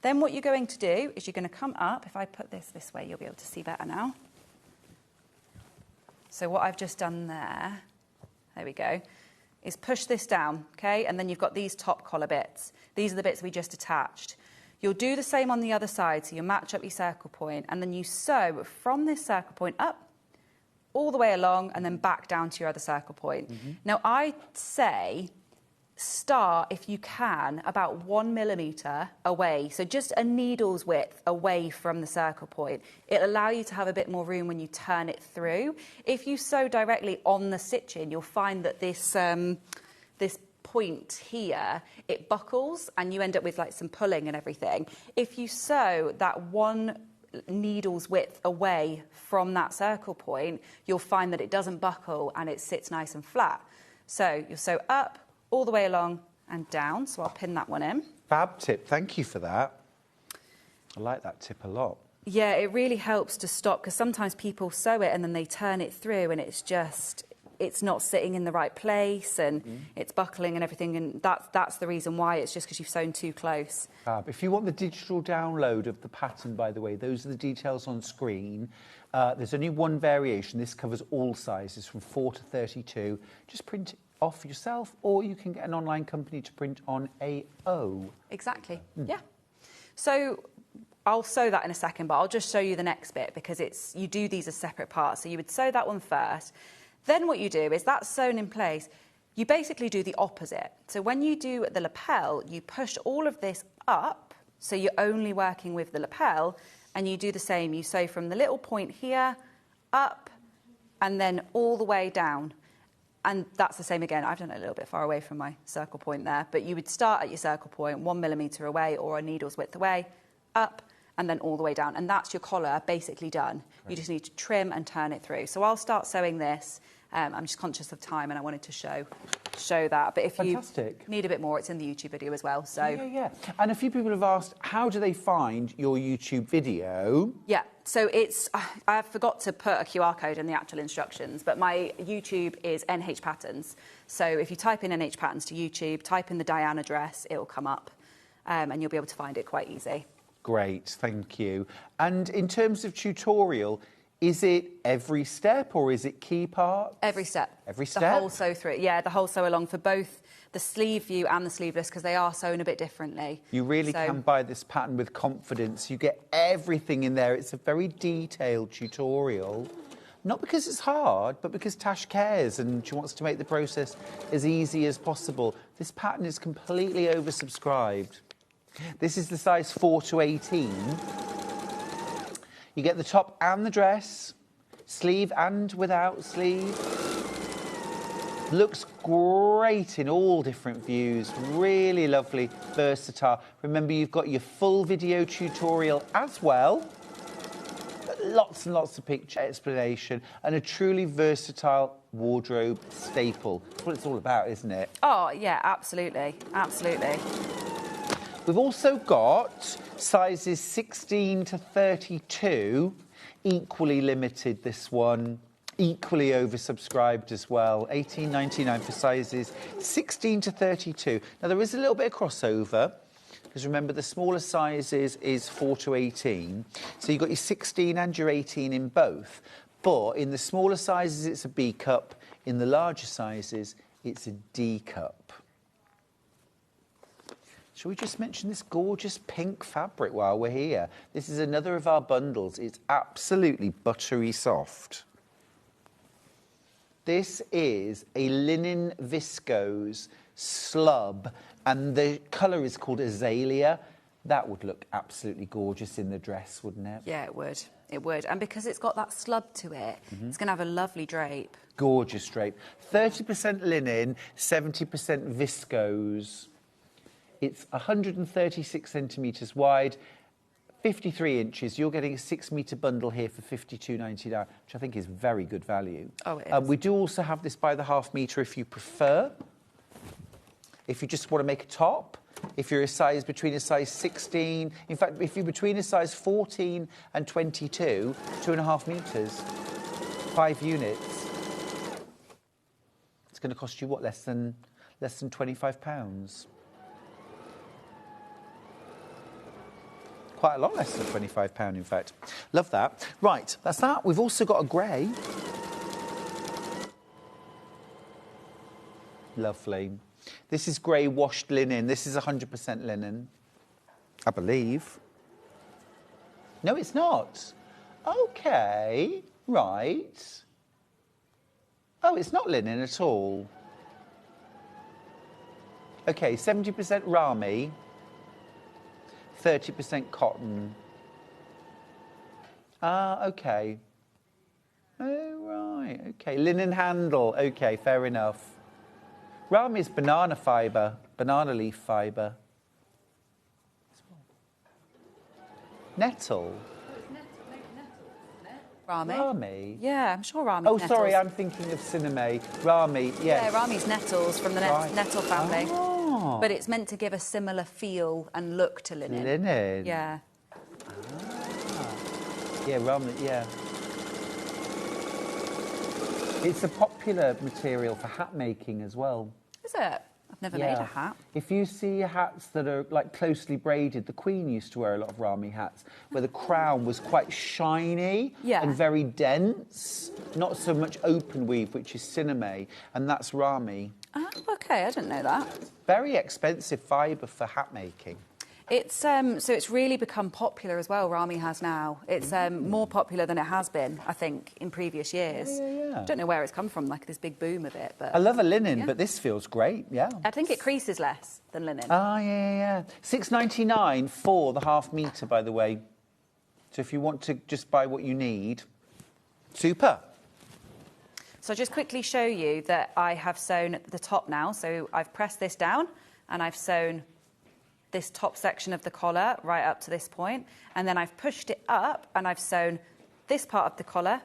Then what you're going to do is you're going to come up. If I put this way, you'll be able to see better now. So what I've just done there we go, is push this down, okay? And then you've got these top collar bits. These are the bits we just attached. You'll do the same on the other side, so you match up your circle point, and then you sew from this circle point up, all the way along, and then back down to your other circle point. Now, I say start, if you can, about 1 millimetre away, so just a needle's width away from the circle point. It'll allow you to have a bit more room when you turn it through. If you sew directly on the stitching, you'll find that this this point here, it buckles and you end up with like some pulling and everything. If you sew that 1 needle's width away from that circle point, you'll find that it doesn't buckle and it sits nice and flat. So you'll sew up, all the way along and down, so I'll pin that one in. Fab tip, thank you for that. I like that tip a lot. Yeah, it really helps to stop, because sometimes people sew it and then they turn it through and it's just, it's not sitting in the right place and it's buckling and everything, and that's the reason why. It's just because you've sewn too close. If you want the digital download of the pattern, by the way, those are the details on screen. There's only one variation. This covers all sizes from 4 to 32. Just print it off yourself, or you can get an online company to print on AO. Exactly, yeah. So I'll sew that in a second, but I'll just show you the next bit because you do these as separate parts. So you would sew that one first. Then what you do is that's sewn in place. You basically do the opposite. So when you do the lapel, you push all of this up, so you're only working with the lapel, and you do the same. You sew from the little point here, up, and then all the way down. And that's the same again. I've done it a little bit far away from my circle point there, but you would start at your circle point 1 millimetre away or a needle's width away, up, and then all the way down. And that's your collar basically done. Right. You just need to trim and turn it through. So I'll start sewing this. I'm just conscious of time and I wanted to show that. But if you need a bit more, it's in the YouTube video as well. So Yeah. And a few people have asked, how do they find your YouTube video? Yeah, so I forgot to put a QR code in the actual instructions, but my YouTube is NH Patterns. So if you type in NH Patterns to YouTube, type in the Diana dress, it'll come up and you'll be able to find it quite easy. Great, thank you. And in terms of tutorial, is it every step or is it key parts? Every step. Every step? The whole sew through. Yeah, the whole sew along for both the sleeve view and the sleeveless because they are sewn a bit differently. You really can buy this pattern with confidence. You get everything in there. It's a very detailed tutorial. Not because it's hard, but because Tash cares and she wants to make the process as easy as possible. This pattern is completely oversubscribed. This is the size 4 to 18. You get the top and the dress, sleeve and without sleeve. Looks great in all different views, really lovely, versatile. Remember, you've got your full video tutorial as well. Lots and lots of picture explanation and a truly versatile wardrobe staple. That's what it's all about, isn't it? Oh, yeah, absolutely, absolutely. We've also got sizes 16 to 32, equally limited, this one, equally oversubscribed as well, $18.99 for sizes 16 to 32. Now, there is a little bit of crossover, because remember, the smaller sizes is 4 to 18, so you've got your 16 and your 18 in both, but in the smaller sizes, it's a B cup, in the larger sizes, it's a D cup. Shall we just mention this gorgeous pink fabric while we're here? This is another of our bundles. It's absolutely buttery soft. This is a linen viscose slub, and the colour is called azalea. That would look absolutely gorgeous in the dress, wouldn't it? Yeah, it would. It would. And because it's got that slub to it, it's going to have a lovely drape. Gorgeous drape. 30% linen, 70% viscose. It's 136 centimetres wide, 53 inches. You're getting a 6-metre bundle here for $52.99, which I think is very good value. Oh, it is. We do also have this by the half metre if you prefer. If you just want to make a top, if you're a size between a size 16, in fact, if you're between a size 14 and 22, 2.5 metres, 5 units. It's going to cost you, what, less than £25? Quite a lot less than £25, in fact. Love that. Right, that's that. We've also got a grey. Lovely. This is grey washed linen. This is 100% linen, I believe. No, it's not. OK, right. Oh, it's not linen at all. OK, 70% Rami. 30% cotton. Ah, OK. Oh, right, OK. Linen handle. OK, fair enough. Rami is banana fibre, banana leaf fibre. Nettle. Rami. Rami? Yeah, I'm sure Rami's nettles. Sorry, I'm thinking of Cinnamay. Rami, yes. Yeah, Rami's nettles from the Right. nettle family. Oh. But it's meant to give a similar feel and look to linen. Linen? Yeah. Ah. Yeah, Rami, yeah. It's a popular material for hat making as well. Is it? I've never made a hat. If you see hats that are like closely braided, the Queen used to wear a lot of Rami hats, where the crown was quite shiny and very dense, not so much open weave, which is cineme, and that's Rami. Oh, okay, I didn't know that. Very expensive fibre for hat making. It's so it's really become popular as well. Rami has now. It's more popular than it has been, I think, in previous years. Yeah. Don't know where it's come from, like this big boom of it. But I love a linen, but this feels great. Yeah. I think it creases less than linen. Ah, yeah. £6.99 for the half metre, by the way. So if you want to just buy what you need, super. So I'll just quickly show you that I have sewn the top now. So I've pressed this down and I've sewn this top section of the collar right up to this point, and then I've pushed it up and I've sewn this part of the collar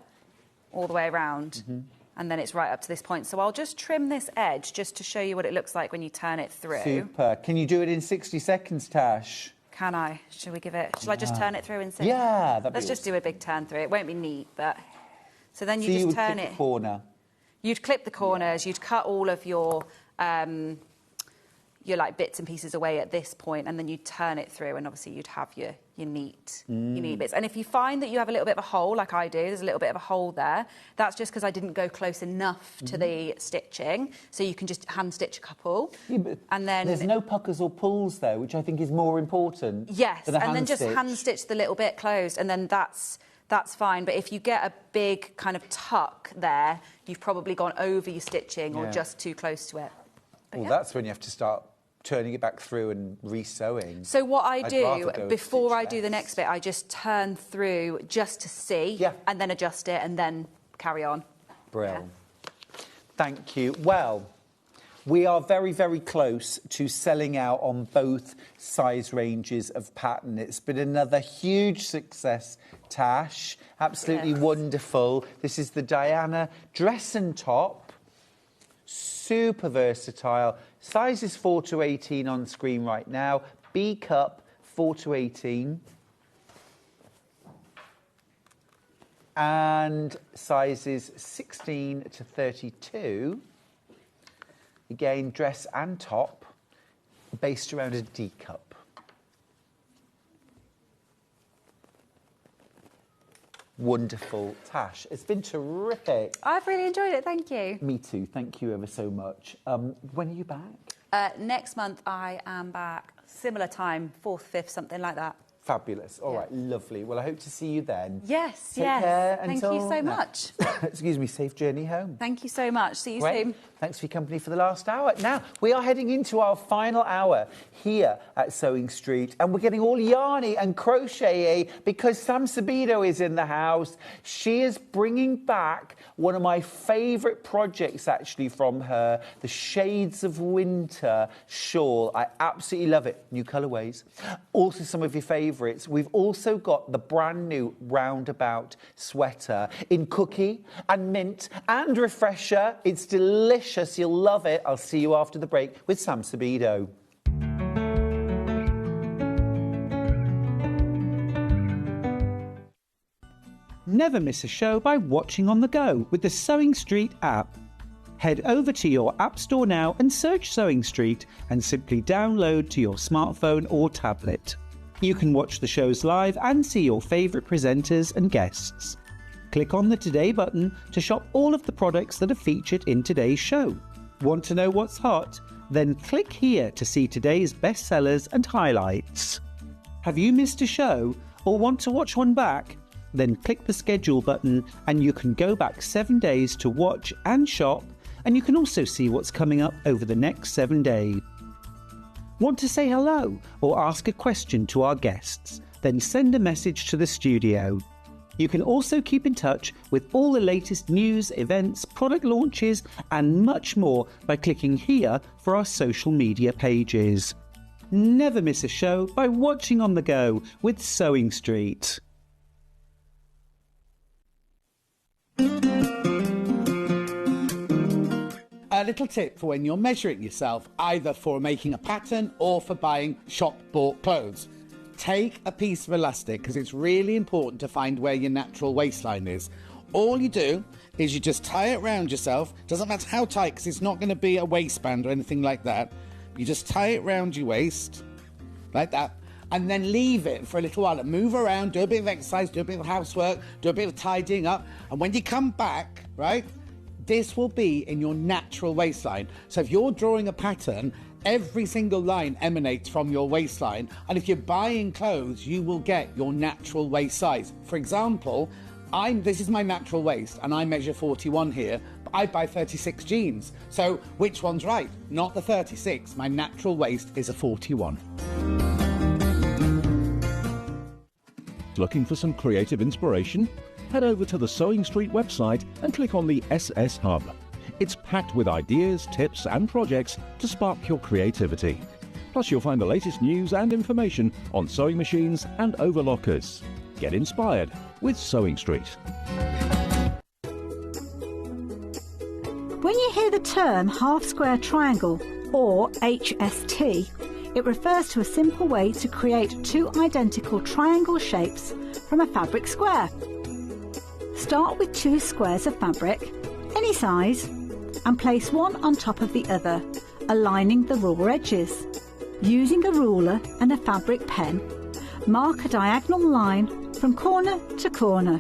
all the way around, and then it's right up to this point. So I'll just trim this edge just to show you what it looks like when you turn it through. Super. Can you do it in 60 seconds, Tash? Can I? Shall we give it? Shall I just turn it through and see? Yeah, that'd be Let's just do a big turn through. It won't be neat, but so then you so just you would turn clip it. the corner. You'd clip the corners. You'd cut all of your like bits and pieces away at this point, and then you'd turn it through, and obviously you'd have your neat bits. And if you find that you have a little bit of a hole, like I do, there's a little bit of a hole there, that's just because I didn't go close enough to the stitching, so you can just hand stitch a couple. Yeah, but and then there's no puckers or pulls there, which I think is more important. Yes, than a and then just stitch. hand stitch the little bit closed, and then that's fine. But if you get a big kind of tuck there, you've probably gone over your stitching or just too close to it. But Well, that's when you have to start turning it back through and re-sewing. So what I I'd do, rather go before I stitch do the less. next bit, I just turn through just to see, and then adjust it, and then carry on. Brill. Thank you. Well, we are very, very close to selling out on both size ranges of pattern. It's been another huge success, Tash. Absolutely wonderful. This is the Diana dress and top. Super versatile. Sizes 4 to 18 on screen right now. B cup 4 to 18. And sizes 16 to 32. Again, dress and top, based around a D cup. Wonderful, Tash. It's been terrific. I've really enjoyed it, thank you. Me too. Thank you ever so much. When are you back? Next month I am back, similar time, 4th, 5th, something like that. Fabulous. All right, lovely. Well, I hope to see you then. Yes, Take care Thank you until so much. Excuse me, safe journey home. Thank you so much. See you Great. soon. Thanks for your company for the last hour. Now, we are heading into our final hour here at Sewing Street, and we're getting all yarny and crochet-y because Sam Sabido is in the house. She is bringing back one of my favourite projects, actually, from her, the Shades of Winter shawl. I absolutely love it. New colourways. Also, some of your favourites. We've also got the brand new roundabout sweater in cookie and mint and refresher. It's delicious. You'll love it. I'll see you after the break with Sam Sabido. Never miss a show by watching on the go with the Sewing Street app. Head over to your App Store now and search Sewing Street and simply download to your smartphone or tablet. You can watch the shows live and see your favourite presenters and guests. Click on the Today button to shop all of the products that are featured in today's show. Want to know what's hot? Then click here to see today's bestsellers and highlights. Have you missed a show or want to watch one back? Then click the schedule button and you can go back 7 days to watch and shop, and you can also see what's coming up over the next 7 days. Want to say hello or ask a question to our guests? Then send a message to the studio. You can also keep in touch with all the latest news, events, product launches and much more by clicking here for our social media pages. Never miss a show by watching on the go with Sewing Street. A little tip for when you're measuring yourself, either for making a pattern or for buying shop-bought clothes. Take a piece of elastic, because it's really important to find where your natural waistline is. all you do is you just tie it around yourself. Doesn't matter how tight, because it's not going to be a waistband or anything like that. You just tie it around your waist, like that, and then leave it for a little while and move around, do a bit of exercise, do a bit of housework, do a bit of tidying up. And when you come back, right, this will be in your natural waistline. So if you're drawing a pattern, every single line emanates from your waistline. And if you're buying clothes, you will get your natural waist size. For example, this is my natural waist, and I measure 41 here, but I buy 36 jeans. So which one's right? Not the 36. My natural waist is a 41. Looking for some creative inspiration? Head over to the Sewing Street website and click on the SS Hub. It's packed with ideas, tips and projects to spark your creativity. Plus you'll find the latest news and information on sewing machines and overlockers. Get inspired with Sewing Street. When you hear the term half square triangle, or HST, it refers to a simple way to create two identical triangle shapes from a fabric square. Start with two squares of fabric, any size, and place one on top of the other, aligning the raw edges. Using a ruler and a fabric pen, mark a diagonal line from corner to corner.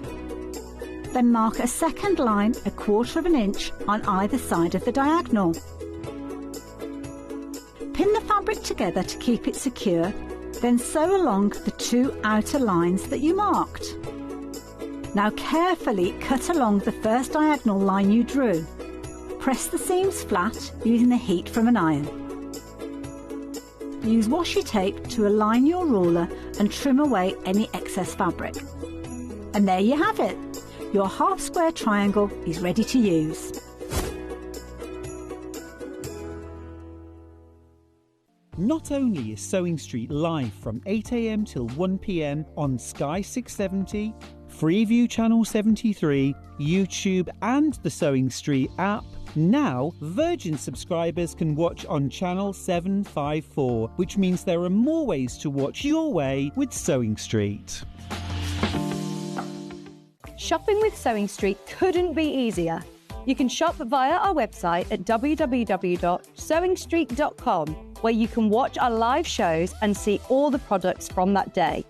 Then mark a second line 1/4 inch on either side of the diagonal. Pin the fabric together to keep it secure, then sew along the two outer lines that you marked. Now carefully cut along the first diagonal line you drew. Press the seams flat using the heat from an iron. Use washi tape to align your ruler and trim away any excess fabric. And there you have it. Your half square triangle is ready to use. Not only is Sewing Street live from 8 a.m. till 1 p.m. on Sky 670, Freeview Channel 73, YouTube and the Sewing Street app, now Virgin subscribers can watch on Channel 754, which means there are more ways to watch your way with Sewing Street. Shopping with Sewing Street couldn't be easier. You can shop via our website at www.sewingstreet.com, where you can watch our live shows and see all the products from that day.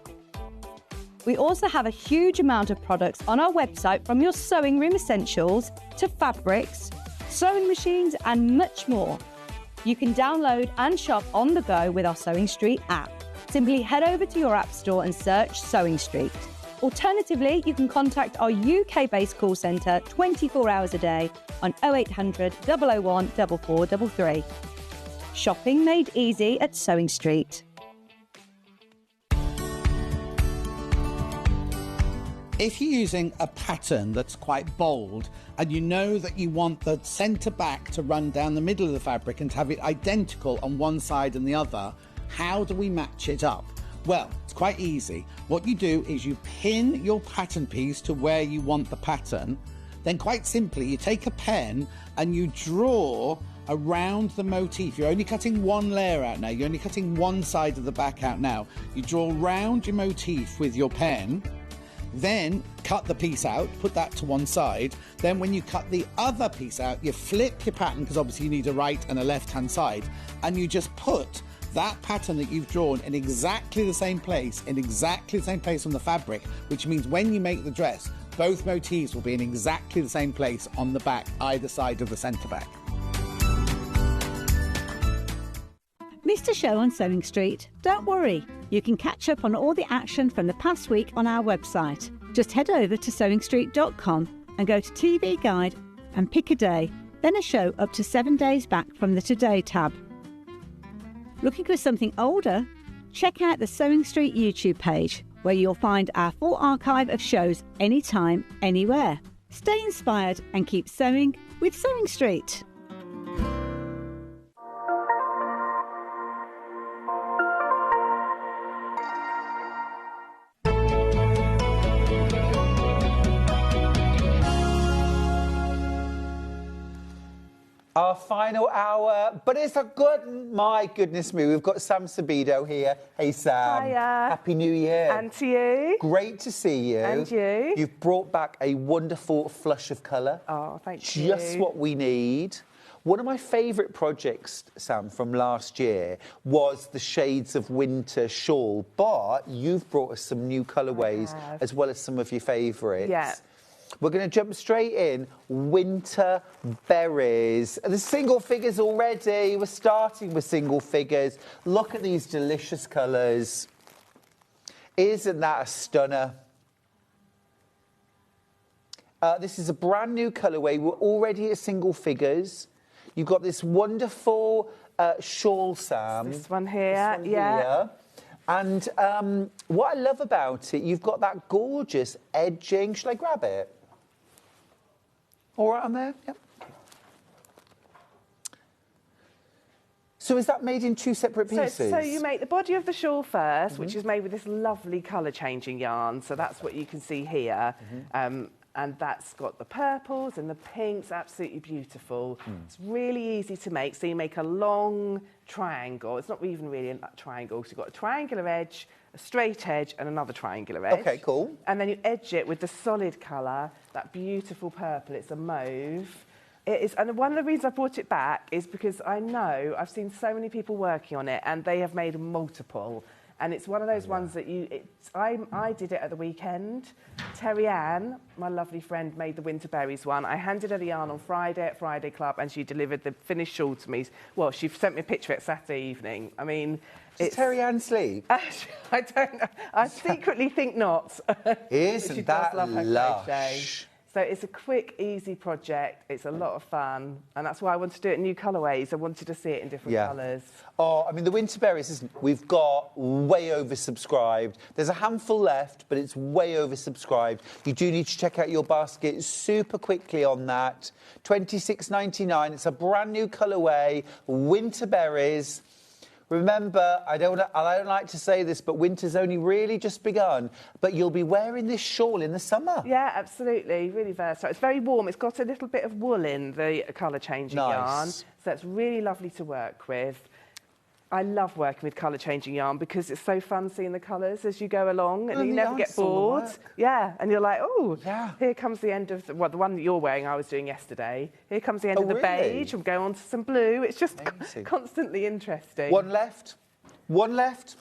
We also have a huge amount of products on our website, from your sewing room essentials to fabrics, sewing machines and much more. You can download and shop on the go with our Sewing Street app. Simply head over to your app store and search Sewing Street. Alternatively, you can contact our UK-based call centre 24 hours a day on 0800 001 4433. Shopping made easy at Sewing Street. If you're using a pattern that's quite bold and you know that you want the centre back to run down the middle of the fabric and to have it identical on one side and the other, how do we match it up? Well, it's quite easy. What you do is you pin your pattern piece to where you want the pattern. Then quite simply, you take a pen and you draw around the motif. You're only cutting one layer out now. You're only cutting one side of the back out now. You draw around your motif with your pen. Then cut the piece out, put that to one side. Then when you cut the other piece out, you flip your pattern, because obviously you need a right and a left-hand side, and you just put that pattern that you've drawn in exactly the same place, on the fabric, which means when you make the dress, both motifs will be in exactly the same place on the back, either side of the centre back. Missed a show on Sewing Street? Don't worry, you can catch up on all the action from the past week on our website. Just head over to sewingstreet.com and go to TV Guide and pick a day, then a show up to 7 days back from the Today tab. Looking for something older? Check out the Sewing Street YouTube page, where you'll find our full archive of shows anytime, anywhere. Stay inspired and keep sewing with Sewing Street. Our final hour, but it's a good, my goodness me, we've got Sam Sabido here. Hey Sam. Hiya. Happy New Year. And to you. Great to see you. And you. You've brought back a wonderful flush of colour. Oh, thank you. Just what we need. One of my favourite projects, Sam, from last year was the Shades of Winter shawl, but you've brought us some new colourways as well as some of your favourites. Yeah. We're going to jump straight in. Winter berries. The single figures already. We're starting with single figures. Look at these delicious colours. Isn't that a stunner? This is a brand new colourway. We're already at single figures. You've got this wonderful shawl, Sam. This one here, Here. And what I love about it, you've got that gorgeous edging. Shall I grab it? All right on there? Yep. So is that made in two separate pieces? So you make the body of the shawl first, which is made with this lovely colour-changing yarn. So that's what you can see here. And that's got the purples and the pinks, absolutely beautiful. It's really easy to make. So you make a long triangle. It's not even really a triangle, because you've got a triangular edge, a straight edge, and another triangular edge. Okay, cool. And then you edge it with the solid colour, that beautiful purple. It's a mauve. It is, and one of the reasons I brought it back is because I know I've seen so many people working on it, and they have made multiple. And it's one of those ones that I did it at the weekend. Terry Ann, my lovely friend, made the Winter Berries one. I handed her the yarn on Friday at Friday Club, and she delivered the finished shawl to me. Well, she sent me a picture of it Saturday evening. I mean, Does Terry Ann sleep? I don't know. I secretly think not. Isn't She that does love her lush? crochet. So it's a quick, easy project. It's a lot of fun. And that's why I wanted to do it in new colourways. I wanted to see it in different colours. Oh, I mean, the Winter Berries, isn't we've got way oversubscribed. There's a handful left, but it's way oversubscribed. You do need to check out your basket super quickly on that. $26.99. It's a brand new colourway, Winter Berries. Remember, I don't like to say this, but winter's only really just begun. But you'll be wearing this shawl in the summer. Yeah, absolutely. Really versatile. It's very warm. It's got a little bit of wool in the colour-changing yarn. So it's really lovely to work with. I love working with colour-changing yarn because it's so fun seeing the colours as you go along, and you never get bored. Yeah, and you're like, oh, here comes the end of the one that you're wearing. I was doing yesterday. Here comes the end of the beige. I'm going on to some blue. It's just constantly interesting. One left. One left.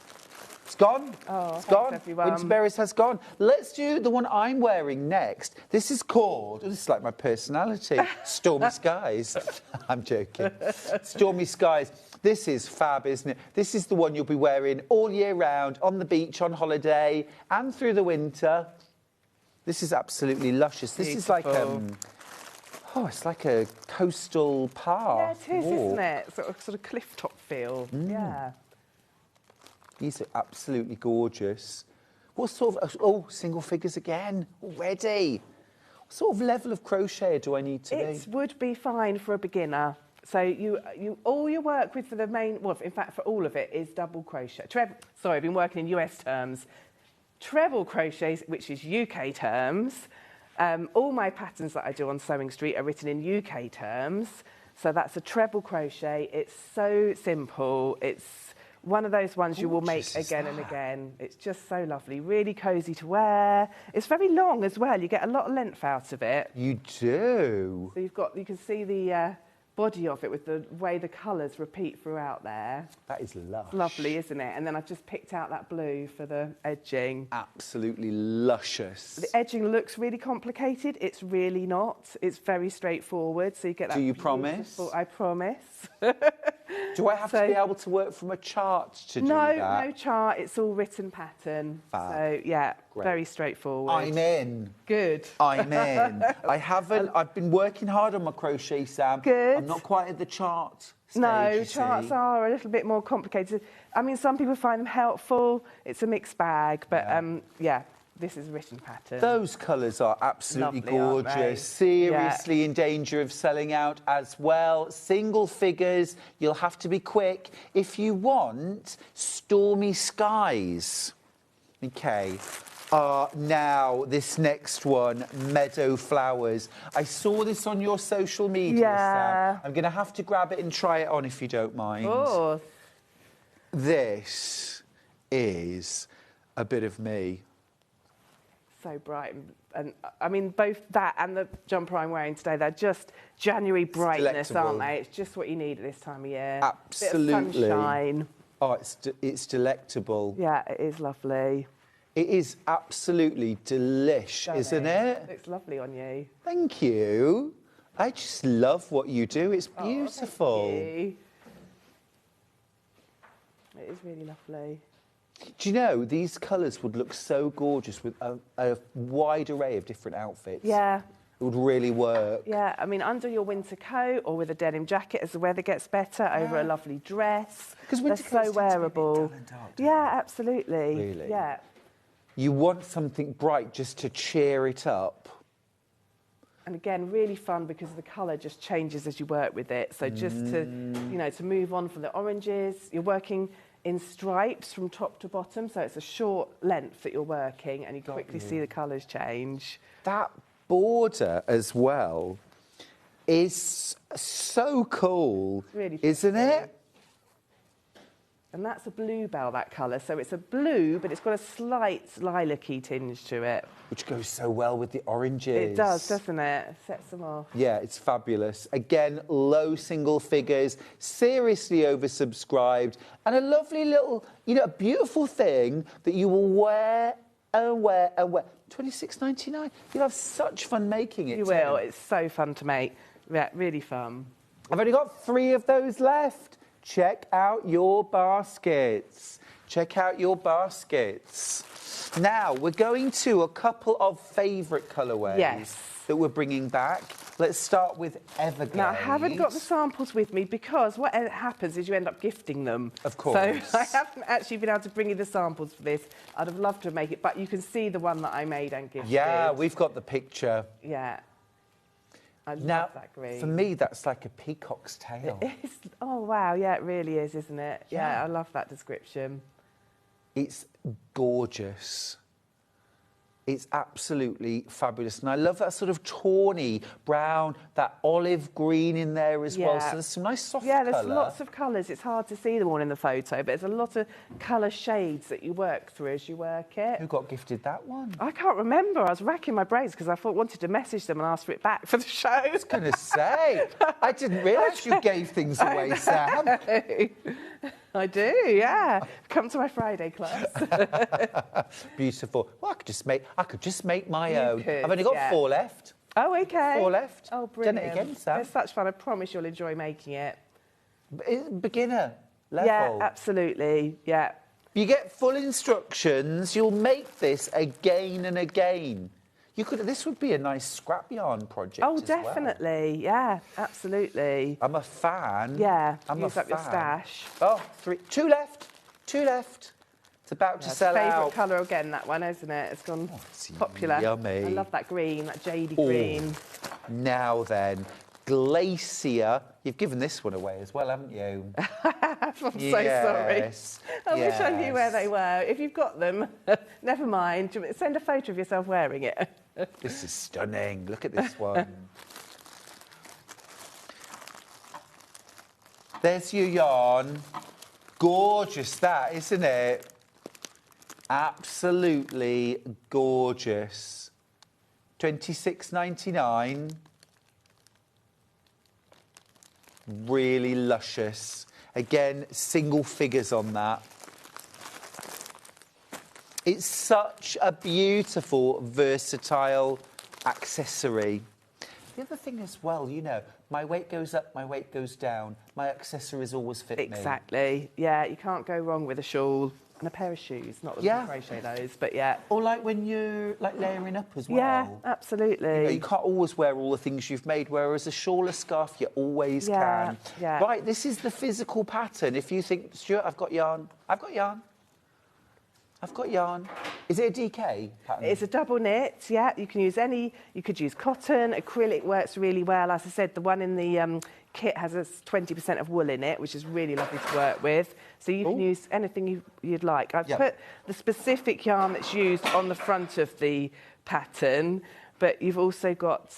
It's gone. Oh, it's gone. Everyone. Winter Berries has gone. Let's do the one I'm wearing next. This is called, this is like my personality, Stormy Skies. I'm joking. Stormy Skies. This is fab, isn't it? This is the one you'll be wearing all year round, on the beach, on holiday, and through the winter. This is absolutely luscious. This is like, it's like a coastal path. Yeah, it is, isn't it? Sort of cliff top feel. Yeah. These are absolutely gorgeous. What sort of, single figures again, already. What sort of level of crochet do I need to be? It would be fine for a beginner. So all your work with for the main, well, in fact, for all of it is double crochet. Sorry, I've been working in US terms. Treble crochets, which is UK terms. All my patterns that I do on Sewing Street are written in UK terms. So that's a treble crochet. It's so simple. It's one of those ones you will make again and again. It's just so lovely, really cosy to wear. It's very long as well. You get a lot of length out of it. You do. So you can see the body of it with the way the colours repeat throughout there. That is lush. Lovely, isn't it? And then I've just picked out that blue for the edging. Absolutely luscious. The edging looks really complicated. It's really not. It's very straightforward. So you get that. Do you promise? I promise. Do I have to be able to work from a chart to do that? No chart. It's all written pattern. Fab. So, yeah, Great. very straightforward. I'm in. Good. I'm in. I've been working hard on my crochet, Sam. Good. I'm not quite at the chart stage, No, charts are a little bit more complicated. I mean, some people find them helpful. It's a mixed bag, but this is written pattern. Those colours are absolutely Lovely, aren't they? gorgeous. Seriously in danger of selling out as well. Single figures, you'll have to be quick if you want Stormy Skies. Okay, Now, this next one, Meadow Flowers. I saw this on your social media, Yeah. Sam. I'm going to have to grab it and try it on if you don't mind. Oh. This is a bit of me. So bright. And I mean, both that and the jumper I'm wearing today, they're just January brightness, aren't they? It's just what you need at this time of year. Absolutely. Bit of sunshine. Oh, it's delectable. Yeah, it is lovely. It is absolutely delish, isn't it? Looks lovely on you. Thank you. I just love what you do. It's beautiful. Thank you. It is really lovely. Do you know, these colours would look so gorgeous with a wide array of different outfits. Yeah. It would really work. Yeah, I mean, under your winter coat or with a denim jacket as the weather gets better, over a lovely dress. Because they're so wearable. Yeah, absolutely. Really? Yeah. You want something bright just to cheer it up. And again, really fun because the colour just changes as you work with it. So just to, you know, to move on from the oranges, you're working in stripes from top to bottom, so it's a short length that you're working, and you quickly see the colours change. That border as well is so cool, really isn't it? And that's a bluebell, that colour. So it's a blue, but it's got a slight lilac-y tinge to it. Which goes so well with the oranges. It does, doesn't it? It sets them off. Yeah, it's fabulous. Again, low single figures, seriously oversubscribed, and a lovely little, you know, a beautiful thing that you will wear and wear and wear. $26.99. You'll have such fun making it. You will. It's so fun to make. Yeah, really fun. I've only got 3 of those left. Check out your baskets. Check out your baskets. Now, we're going to a couple of favourite colourways that we're bringing back. Let's start with Everglade. Now, I haven't got the samples with me because what happens is you end up gifting them. Of course. So I haven't actually been able to bring you the samples for this. I'd have loved to make it, but you can see the one that I made and gifted. Yeah, we've got the picture. Yeah. I love Now, that green. for me, that's like a peacock's tail. It's, oh, wow. Yeah, it really is, isn't it? Yeah, I love that description. It's gorgeous. It's absolutely fabulous. And I love that sort of tawny brown, that olive green in there as well. So there's some nice soft colour. Yeah, there's lots of colours. It's hard to see them all in the photo, but there's a lot of colour shades that you work through as you work it. Who got gifted that one? I can't remember. I was racking my brains because I wanted to message them and ask for it back for the show. I was going to say, I didn't realise you gave things away, Sam. I do, yeah. Come to my Friday class. Beautiful. Well, I could just make my own. Could, I've only got 4 left. Oh, okay. 4 left. Oh, brilliant. Done it again, Sam. It's such fun. I promise you'll enjoy making it. Beginner level. Yeah, absolutely. Yeah. You get full instructions. You'll make this again and again. This would be a nice scrap yarn project. Oh, as definitely. Well. Yeah, absolutely. I'm a fan. Yeah, use up your stash. Oh, 2 left. 2 left. It's about to sell out. Favourite colour again, that one, isn't it? It's gone popular. Yummy. I love that green, that jadey green. Now then, Glacier. You've given this one away as well, haven't you? I'm so sorry. I wish I knew where they were. If you've got them, never mind. Send a photo of yourself wearing it. This is stunning. Look at this one. There's your yarn. Gorgeous that, isn't it? Absolutely gorgeous. $26.99. Really luscious. Again, single figures on that. It's such a beautiful, versatile accessory. The other thing as well, you know, my weight goes up, my weight goes down. My accessories always fit me. Exactly. Yeah, you can't go wrong with a shawl and a pair of shoes. Not that we crochet those, but yeah. Or like when you're like layering up as well. Yeah, absolutely. You know, you can't always wear all the things you've made, whereas a shawl or scarf you always can. Yeah. Right, this is the physical pattern. If you think, Stuart, I've got yarn. I've got yarn. Is it a DK pattern? It's a double knit, yeah. You can use you could use cotton, acrylic works really well. As I said, the one in the kit has a 20% of wool in it, which is really lovely to work with. So you can use anything you'd like. I've put the specific yarn that's used on the front of the pattern, but you've also got...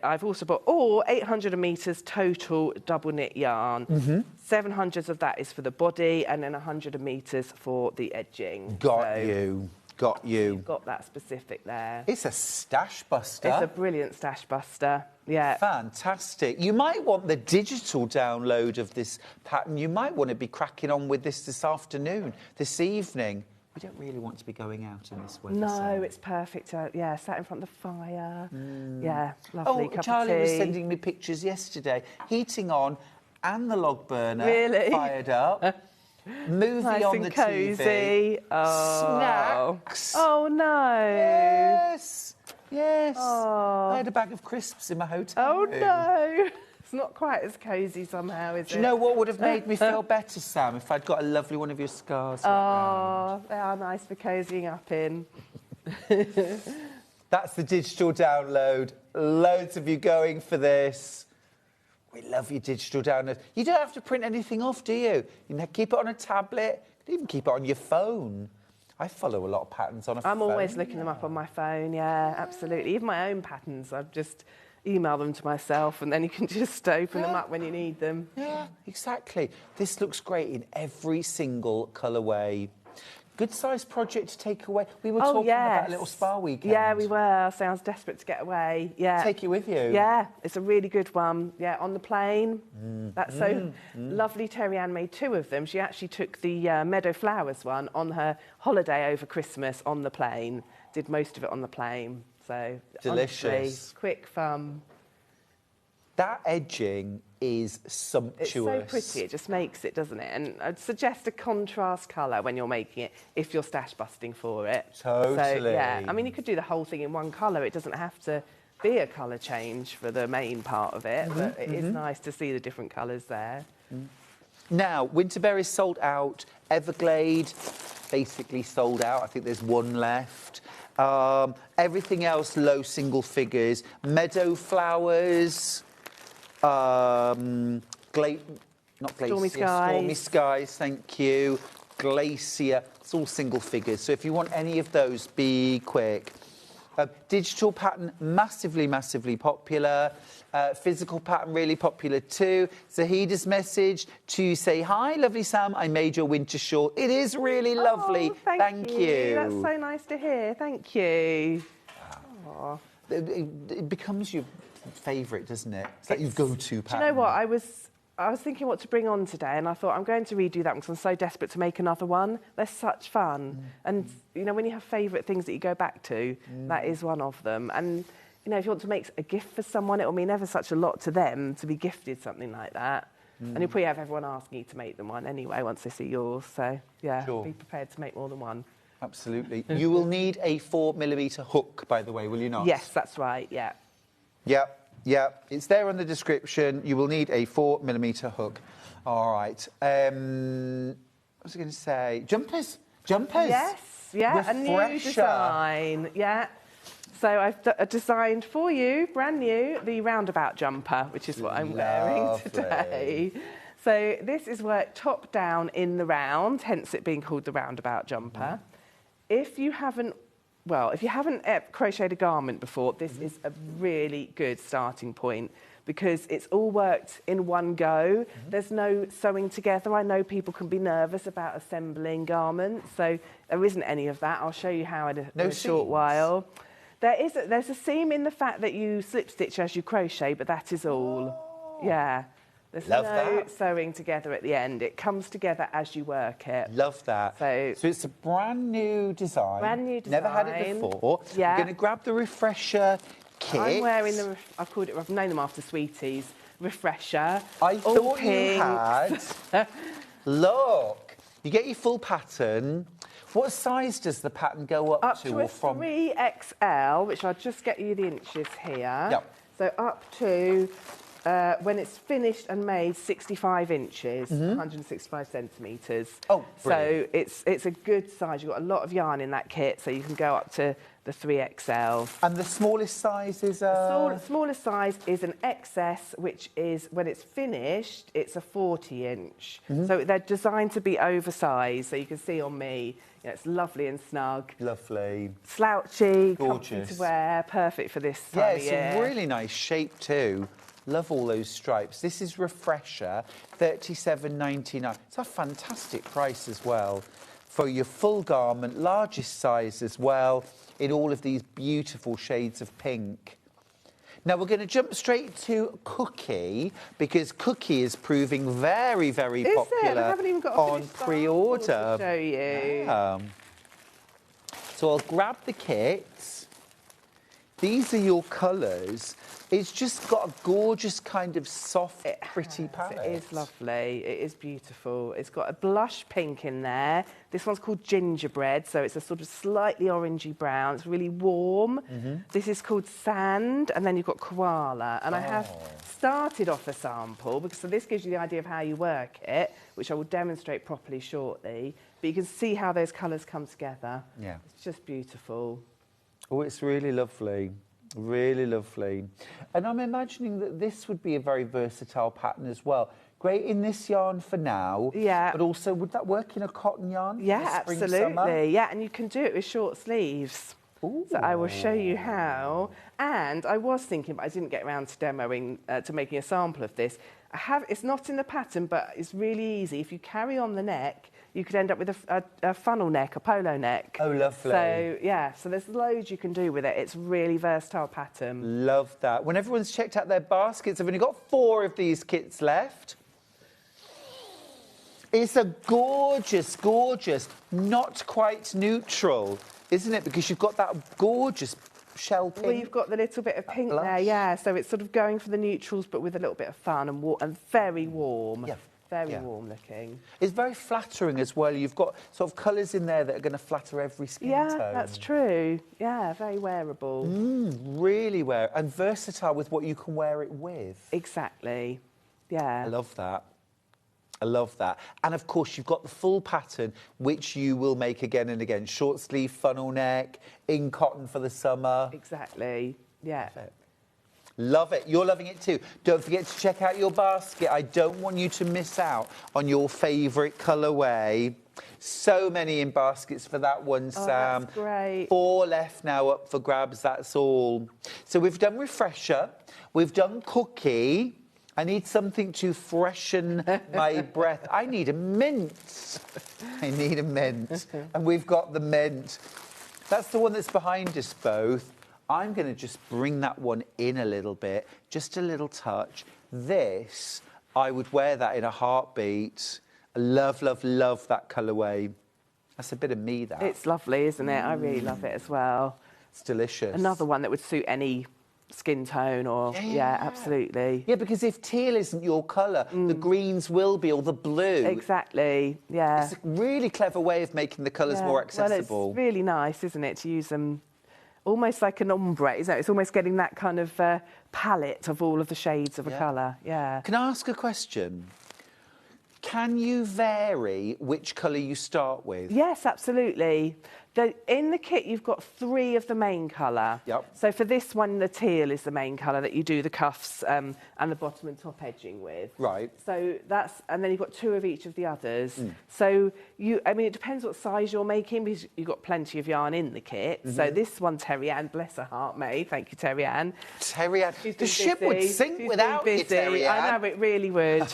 I've also bought all 800 metres total double knit yarn. 700 of that is for the body and then 100 metres for the edging. Got you. You've got that specific there. It's a stash buster. It's a brilliant stash buster, yeah. Fantastic. You might want the digital download of this pattern. You might want to be cracking on with this afternoon, this evening. We don't really want to be going out in this weather. No, it's perfect. Yeah, sat in front of the fire. Yeah, lovely cup Charlie of tea. was sending me pictures yesterday. Heating on and the log burner Really? fired up. Movie nice on and the cosy. TV. Oh. Snacks. Oh, no. Yes. Yes. Oh. I had a bag of crisps in my hotel Oh, room. no. It's not quite as cosy somehow, is it? Do you know what would have made me feel better, Sam, if I'd got a lovely one of your scarves? Oh, they are nice for cozying up in. That's the digital download. Loads of you going for this. We love your digital download. You don't have to print anything off, do you? You can keep it on a tablet. You can even keep it on your phone. I follow a lot of patterns on a phone. I'm always looking them up on my phone, yeah, absolutely. Even my own patterns, I've just... email them to myself and then you can just open them up when you need them. Yeah, exactly. This looks great in every single colourway. Good sized project to take away. We were talking about a little spa weekend. Yeah, we were. So I was desperate to get away. Yeah. Take it with you. Yeah, it's a really good one. Yeah, on the plane. That's so lovely. Terry Ann made 2 of them. She actually took the Meadow Flowers one on her holiday over Christmas on the plane. Did most of it on the plane. So delicious. Honestly, quick, fun. That edging is sumptuous. It's so pretty, it just makes it, doesn't it? And I'd suggest a contrast colour when you're making it, if you're stash busting for it. Totally. So, yeah, I mean, you could do the whole thing in one colour. It doesn't have to be a colour change for the main part of it, but it is nice to see the different colours there. Now, Winterberry's sold out. Everglade, basically sold out. I think there's one left. Everything else, low single figures. Meadow Flowers... Stormy Skies, thank you. Glacier, it's all single figures. So if you want any of those, be quick. Digital pattern, massively, massively popular. Physical pattern, really popular too. Zahida's message to say, hi, lovely Sam, I made your winter shawl. It is really lovely. Thank you. That's so nice to hear. Thank you. Wow. It becomes your favourite, doesn't it? It's like your go-to pattern. Do you know what? I was thinking what to bring on today, and I thought I'm going to redo that because I'm so desperate to make another one. They're such fun. And, you know, when you have favourite things that you go back to, that is one of them. And, you know, if you want to make a gift for someone, it will mean ever such a lot to them to be gifted something like that. And you'll probably have everyone asking you to make them one anyway once they see yours. So, yeah, be prepared to make more than one. Absolutely. You will need a 4mm hook, by the way, will you not? Yes, that's right, yeah. Yep. It's there on the description. You will need a 4mm hook. All right. What was I going to say? Jumpers. Yes, yeah, Refresher. a new design, yeah. So I've designed for you, brand new, the roundabout jumper, which is what I'm wearing today. So this is worked top down in the round, hence it being called the roundabout jumper. If you haven't crocheted a garment before, this is a really good starting point because it's all worked in one go. There's no sewing together. I know people can be nervous about assembling garments, so there isn't any of that. I'll show you how in a short while. There's a seam in the fact that you slip stitch as you crochet, but that is all. Yeah. There's no sewing together at the end. It comes together as you work it. Love that. So it's a brand new design. Never had it before. Yeah. You're going to grab the refresher kit. I'm wearing I've named them after Sweeties. Refresher. I thought you had. Look, you get your full pattern. What size does the pattern go up to? Up to a 3XL, which I'll just get you the inches here. Yep. So up to when it's finished and made, 65 inches, 165 centimetres. Oh, so brilliant. it's a good size. You've got a lot of yarn in that kit, so you can go up to the 3XL. And the smallest size is The smallest size is an XS, which is, when it's finished, it's a 40-inch. So they're designed to be oversized, so you can see on me, you know, it's lovely and snug. Lovely. Slouchy, comfy Gorgeous. to wear, perfect for this time Yeah, of it's year. a really nice shape too. Love all those stripes. This is Refresher, $37.99. It's a fantastic price as well for your full garment, largest size as well, in all of these beautiful shades of pink. Now we're going to jump straight to Cookie, because Cookie is proving very, very popular I haven't even got a on finished sample pre-order. to show you. Yeah. So I'll grab the kit. These are your colours. It's just got a gorgeous kind of soft, pretty palette. It is lovely. It is beautiful. It's got a blush pink in there. This one's called Gingerbread, so it's a sort of slightly orangey brown. It's really warm. This is called Sand, and then you've got Koala. And I have started off a sample, because so this gives you the idea of how you work it, which I will demonstrate properly shortly. But you can see how those colours come together. Yeah. It's just beautiful. Oh, it's really lovely. Really lovely. And I'm imagining that this would be a very versatile pattern as well. Great in this yarn for now. Yeah. But also, would that work in a cotton yarn? Yeah, for spring, absolutely. summer? Yeah, and you can do it with short sleeves. Ooh. So I will show you how. And I was thinking, but I didn't get around to demoing, to making a sample of this. It's not in the pattern, but it's really easy. If you carry on the neck, you could end up with a funnel neck, a polo neck. Oh, lovely. So, yeah, so there's loads you can do with it. It's really versatile pattern. Love that. When everyone's checked out their baskets, I've only got 4 of these kits left. It's a gorgeous, gorgeous, not quite neutral, isn't it? Because you've got that gorgeous shell pink. Well, you've got the little bit of pink blush. there, yeah. So it's sort of going for the neutrals, but with a little bit of fun and very warm. Yeah. Very warm looking. It's very flattering as well. You've got sort of colours in there that are going to flatter every skin tone. Yeah, that's true. Yeah, very wearable. Really and versatile with what you can wear it with. Exactly. Yeah. I love that. I love that. And of course, you've got the full pattern, which you will make again and again. Short sleeve, funnel neck, in cotton for the summer. Exactly. Yeah. Love it. You're loving it too. Don't forget to check out your basket. I don't want you to miss out on your favourite colourway. So many in baskets for that one, Sam. That's great. 4 left now up for grabs, that's all. So we've done Refresher, we've done Cookie. I need something to freshen my breath. I need a mint. I need a mint. And we've got the mint. That's the one that's behind us both. I'm going to just bring that one in a little bit, just a little touch. This, I would wear that in a heartbeat. I love, love, love that colourway. That's a bit of me, that. It's lovely, isn't it? I really love it as well. It's delicious. Another one that would suit any skin tone or... Yeah, absolutely. Yeah, because if teal isn't your colour, the greens will be, or the blue. Exactly, yeah. It's a really clever way of making the colours more accessible. Well, it's really nice, isn't it, to use them almost like an ombre, isn't it? It's almost getting that kind of palette of all of the shades of a colour, yeah. Can I ask a question? Can you vary which colour you start with? Yes, absolutely. In the kit, you've got 3 of the main colour. Yep. So for this one, the teal is the main colour that you do the cuffs and the bottom and top edging with. Right. So and then you've got 2 of each of the others. So I mean, it depends what size you're making, because you've got plenty of yarn in the kit. So this one, Terry Ann, bless her heart, made. Thank you, Terry Ann. Terry Ann, the ship would sink without you, Terry Ann. I know, it really would.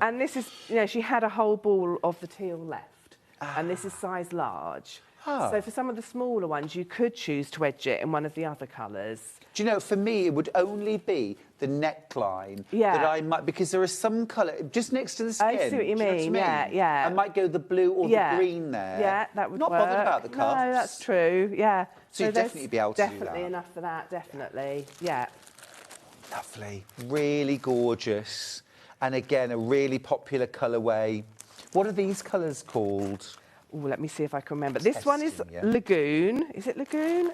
And this is, you know, she had a whole ball of the teal left. And this is size large. So for some of the smaller ones, you could choose to edge it in one of the other colours. Do you know, for me, it would only be the neckline that I might, because there is some colour just next to the skin. I see what you mean. Yeah. I might go the blue or the green there. Yeah, that would Not work. bothered about the cuffs. No, that's true. Yeah. So you'd definitely be able to do that. Definitely enough for that. Definitely. Yeah. Lovely. Really gorgeous. And again, a really popular colourway. What are these colours called? Oh, let me see if I can remember. This one is Lagoon. Is it Lagoon?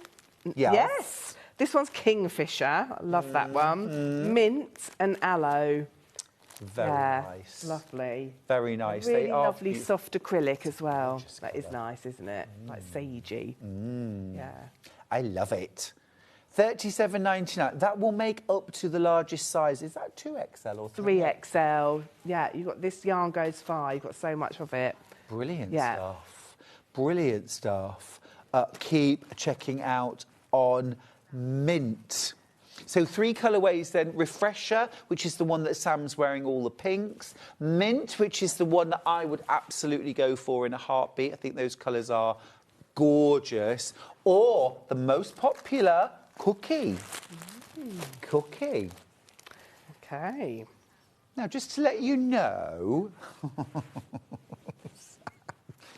Yeah. Yes. This one's Kingfisher. I love that one. Mint and aloe. Very nice. Lovely. Very nice. A really They are lovely soft acrylic as well. That is nice, isn't it? Like sagey. Yeah. I love it. $37.99. That will make up to the largest size. Is that 2XL or 3XL? Yeah, you've got this yarn goes far. You've got so much of it. Brilliant stuff. Brilliant stuff. Keep checking out on Mint. So 3 colourways then. Refresher, which is the one that Sam's wearing all the pinks. Mint, which is the one that I would absolutely go for in a heartbeat. I think those colours are gorgeous. Or the most popular, Cookie. Cookie. Okay. Now, just to let you know...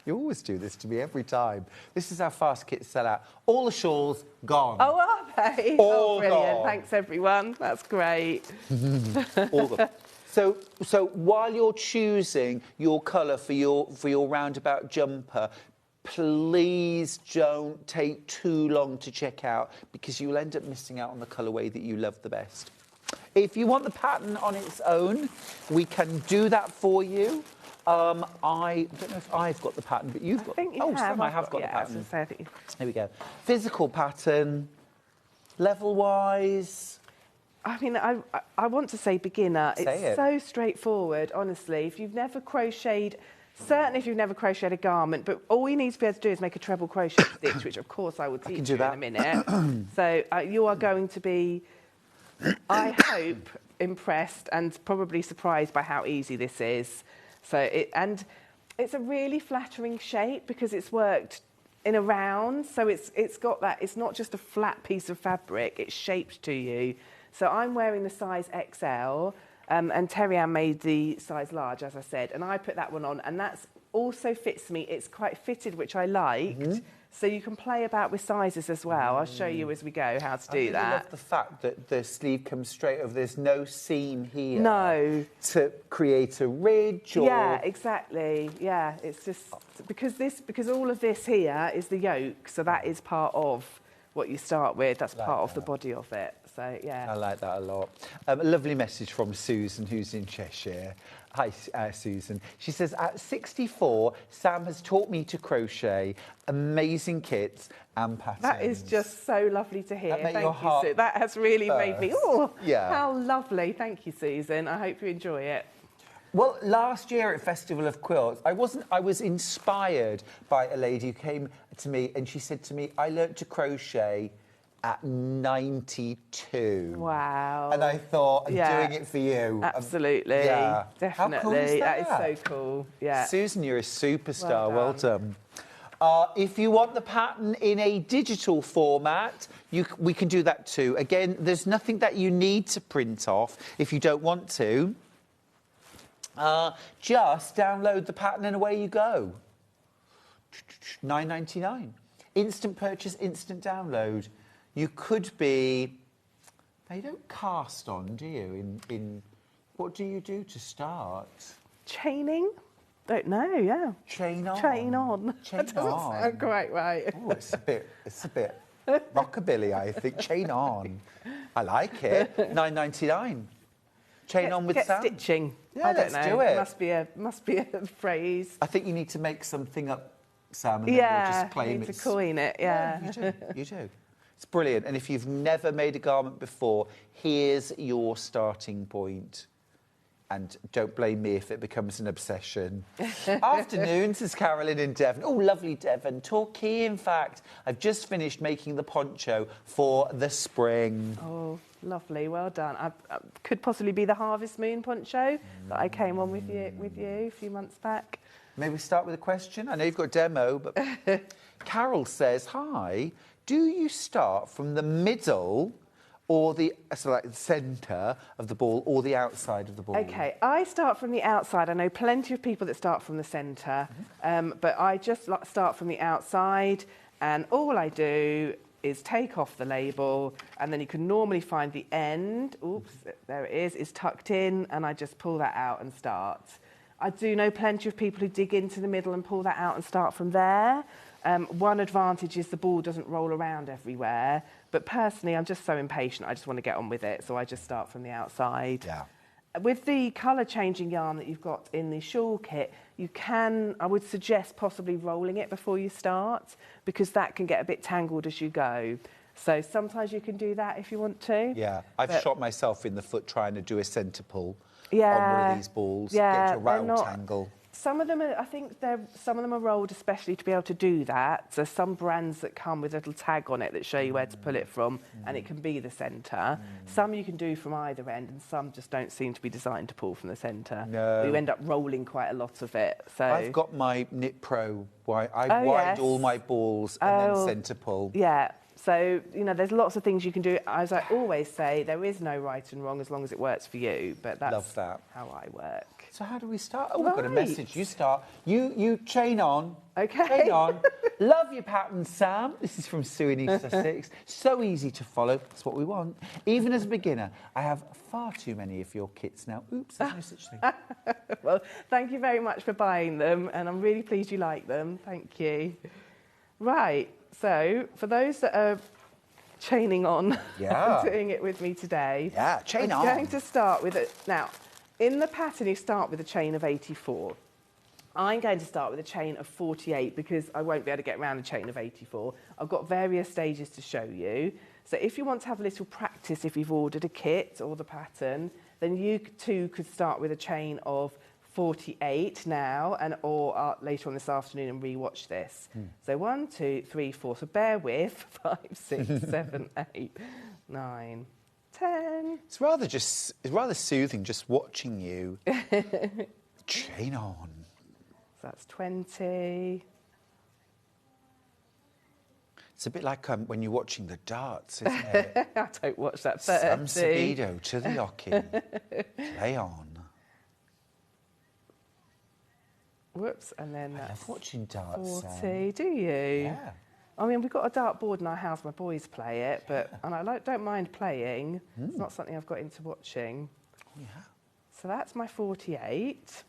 You always do this to me every time. This is how fast kits sell out. All the shawls gone. Oh, are they? All brilliant. gone. Thanks, everyone. That's great. All the... So while you're choosing your colour for your roundabout jumper, please don't take too long to check out because you'll end up missing out on the colourway that you love the best. If you want the pattern on its own, we can do that for you. I don't know if I've got the pattern, but you've got... I think you have. Sam, I have got the yeah, pattern. I was gonna say, I think Here we go. Physical pattern, level-wise... I mean, I want to say beginner. Say it. So straightforward, honestly. If you've never crocheted, certainly if you've never crocheted a garment, but all you need to be able to do is make a treble crochet stitch, which of course I will teach you in a minute. So you are going to be, I hope, impressed and probably surprised by how easy this is. And it's a really flattering shape because it's worked in a round. So it's got that, it's not just a flat piece of fabric, it's shaped to you. So I'm wearing the size XL, and Terry Ann made the size large, as I said, and I put that one on, and that's also fits me. It's quite fitted, which I liked. So you can play about with sizes as well. I'll show you as we go how to do that. I love the fact that the sleeve comes straight over. There's no seam here. No. To create a ridge or... Yeah, exactly. Yeah, it's just because all of this here is the yoke, so that is part of what you start with. That's part of the body of it. So, yeah. I like that a lot. A lovely message from Susan, who's in Cheshire. Hi, Susan. She says, at 64, Sam has taught me to crochet amazing kits and patterns. That is just so lovely to hear. That made Thank your you, heart Sue. That has really made me, oh, yeah. How lovely. Thank you, Susan. I hope you enjoy it. Well, last year at Festival of Quilts, I was inspired by a lady who came to me and she said to me, I learnt to crochet at 92. Wow. And I thought, I'm doing it for you. Absolutely. Yeah. Definitely. How cool is that? That is so cool. Yeah. Susan, you're a superstar. Well done. If you want the pattern in a digital format, we can do that too. Again, there's nothing that you need to print off if you don't want to. Just download the pattern and away you go. $9.99. Instant purchase, instant download. You could be... Now, you don't cast on, do you? What do you do to start? Chaining? Don't know, yeah. Chain on. Chain on. Chain That doesn't on. sound quite right. Oh, it's a bit rockabilly, I think. Chain on. I like it. $9.99. Chain on with Sam. Stitching. Yeah, I don't let's know. do it. Must be a phrase. I think you need to make something up, Sam, and then we'll just claim need it. to coin it. Yeah. You do. It's brilliant. And if you've never made a garment before, here's your starting point. And don't blame me if it becomes an obsession. Afternoon, says Carolyn in Devon. Oh, lovely Devon. Torquay, in fact. I've just finished making the poncho for the spring. Oh, lovely. Well done. I could possibly be the Harvest Moon poncho that I came on with you a few months back. Maybe start with a question. I know you've got a demo, but Carol says, hi, do you start from the middle or the centre of the ball or the outside of the ball? OK, I start from the outside. I know plenty of people that start from the centre, but I just start from the outside, and all I do is take off the label, and then you can normally find the end. Oops, there it is tucked in, and I just pull that out and start. I do know plenty of people who dig into the middle and pull that out and start from there. One advantage is the ball doesn't roll around everywhere, But personally, I'm just so impatient. I just want to get on with it. So I just start from the outside. Yeah. With the colour changing yarn that you've got in the shawl kit, I would suggest possibly rolling it before you start, because that can get a bit tangled as you go. So sometimes you can do that if you want to. Yeah, I've shot myself in the foot trying to do a centre pull on Yeah, one of these balls, yeah, get to a they're rattle not- tangle. Some of them are, I think some of them are rolled especially to be able to do that. So some brands that come with a little tag on it that show you where to pull it from, and it can be the centre. Some you can do from either end, and some just don't seem to be designed to pull from the centre. No. You end up rolling quite a lot of it. So I've got my Knit Pro. I Oh, wind yes. all my balls and then centre pull. Yeah. So, you know, there's lots of things you can do. As I always say, there is no right and wrong as long as it works for you. But that's Love that. how I work. So how do we start? Oh, we've got a Right. message. You start. You chain on. Okay. Chain on. Love your pattern, Sam. This is from Sue in East Sussex. So easy to follow. That's what we want. Even as a beginner, I have far too many of your kits now. Oops, there's no such thing. Well, thank you very much for buying them, and I'm really pleased you like them. Thank you. Right. So, for those that are chaining on Yeah. and doing it with me today, Yeah, chain I'm on. going to start with it. Now, in the pattern, you start with a chain of 84. I'm going to start with a chain of 48 because I won't be able to get around a chain of 84. I've got various stages to show you. So if you want to have a little practice, if you've ordered a kit or the pattern, then you too could start with a chain of 48 now, or later on this afternoon and re-watch this. So 1, 2, 3, 4. So bear with 5, 6, 7, 8, 9, 10. It's rather soothing just watching you chain on. So that's 20. It's a bit like when you're watching the darts, isn't it? I don't watch that. Some 30. Sabido to the Ocking. Play on. Whoops, and then I that's love watching darts. 40. Do you? Yeah. I mean, we've got a dart board in our house. My boys play it, and I don't mind playing. It's not something I've got into watching. Yeah. So that's my 48.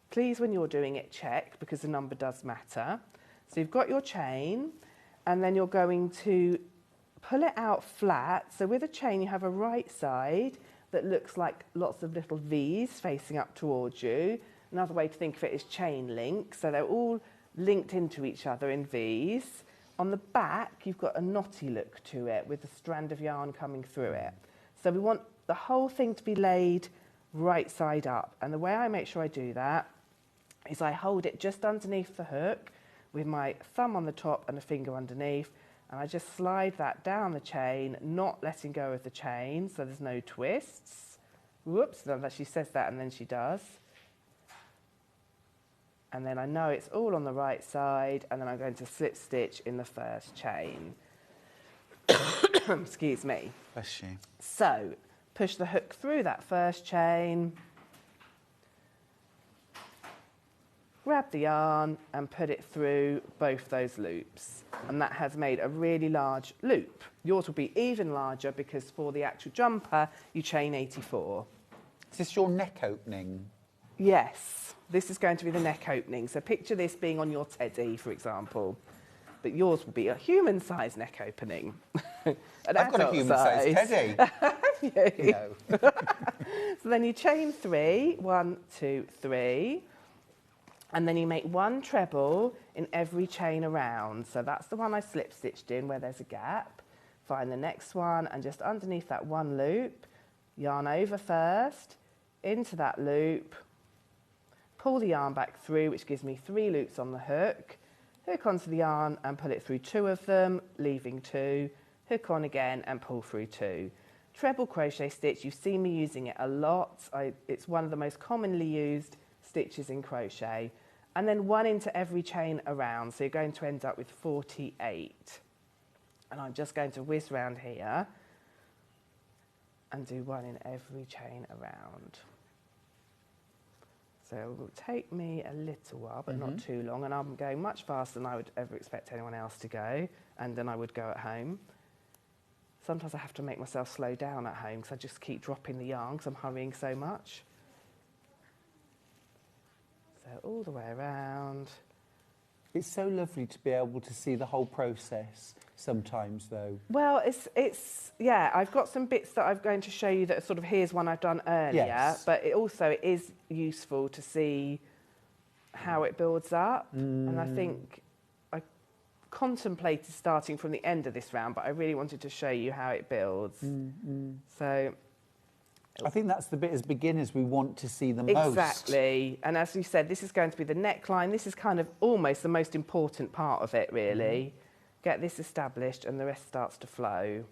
Please, when you're doing it, check, because the number does matter. So you've got your chain, and then you're going to pull it out flat. So with a chain, you have a right side that looks like lots of little V's facing up towards you. Another way to think of it is chain link. So they're all linked into each other in V's. On the back, you've got a knotty look to it with a strand of yarn coming through it. So we want the whole thing to be laid right side up. And the way I make sure I do that is I hold it just underneath the hook with my thumb on the top and a finger underneath, and I just slide that down the chain, not letting go of the chain, so there's no twists. Whoops, no, she says that and then she does. And then I know it's all on the right side, and then I'm going to slip stitch in the first chain. Excuse me. Bless you. So, push the hook through that first chain, grab the yarn and put it through both those loops. And that has made a really large loop. Yours will be even larger because for the actual jumper, you chain 84. Is this your neck opening? Yes, this is going to be the neck opening. So picture this being on your teddy, for example. But yours will be a human-sized neck opening. I've got a human-sized teddy. Have you? No. So then you chain 3, 1, 2, 3. And then you make one treble in every chain around. So that's the one I slip stitched in where there's a gap. Find the next one, and just underneath that one loop, yarn over first, into that loop, pull the yarn back through, which gives me 3 loops on the hook, hook onto the yarn and pull it through 2 of them, leaving 2, hook on again and pull through 2. Treble crochet stitch, you've seen me using it a lot. It's one of the most commonly used stitches in crochet, and then 1 into every chain around, so you're going to end up with 48. And I'm just going to whiz round here and do 1 in every chain around. So it will take me a little while, but not too long, and I'm going much faster than I would ever expect anyone else to go, and than I would go at home. Sometimes I have to make myself slow down at home because I just keep dropping the yarn because I'm hurrying so much. So all the way around, It's so lovely to be able to see the whole process sometimes, though. Well, yeah, I've got some bits that I'm going to show you that are sort of, here's one I've done earlier, Yes. but it also is useful to see how it builds up. And I think I contemplated starting from the end of this round, but I really wanted to show you how it builds. So I think that's the bit as beginners we want to see the most. Exactly. And as you said, this is going to be the neckline. This is kind of almost the most important part of it, really. Get this established and the rest starts to flow.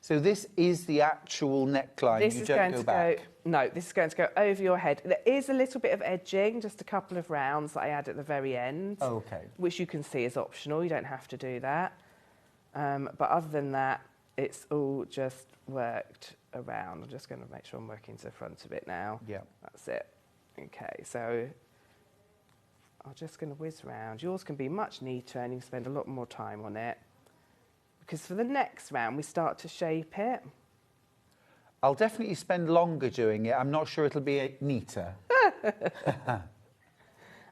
So this is the actual neckline. This you is don't going go to back. go, no, this is going to go over your head. There is a little bit of edging, just a couple of rounds that I add at the very end. Oh, okay. Which you can see is optional. You don't have to do that. But other than that, it's all just worked around. I'm just going to make sure I'm working to the front of it now. Yeah. That's it. Okay, so I'm just going to whiz round. Yours can be much neater and you can spend a lot more time on it. Because for the next round, we start to shape it. I'll definitely spend longer doing it. I'm not sure it'll be neater.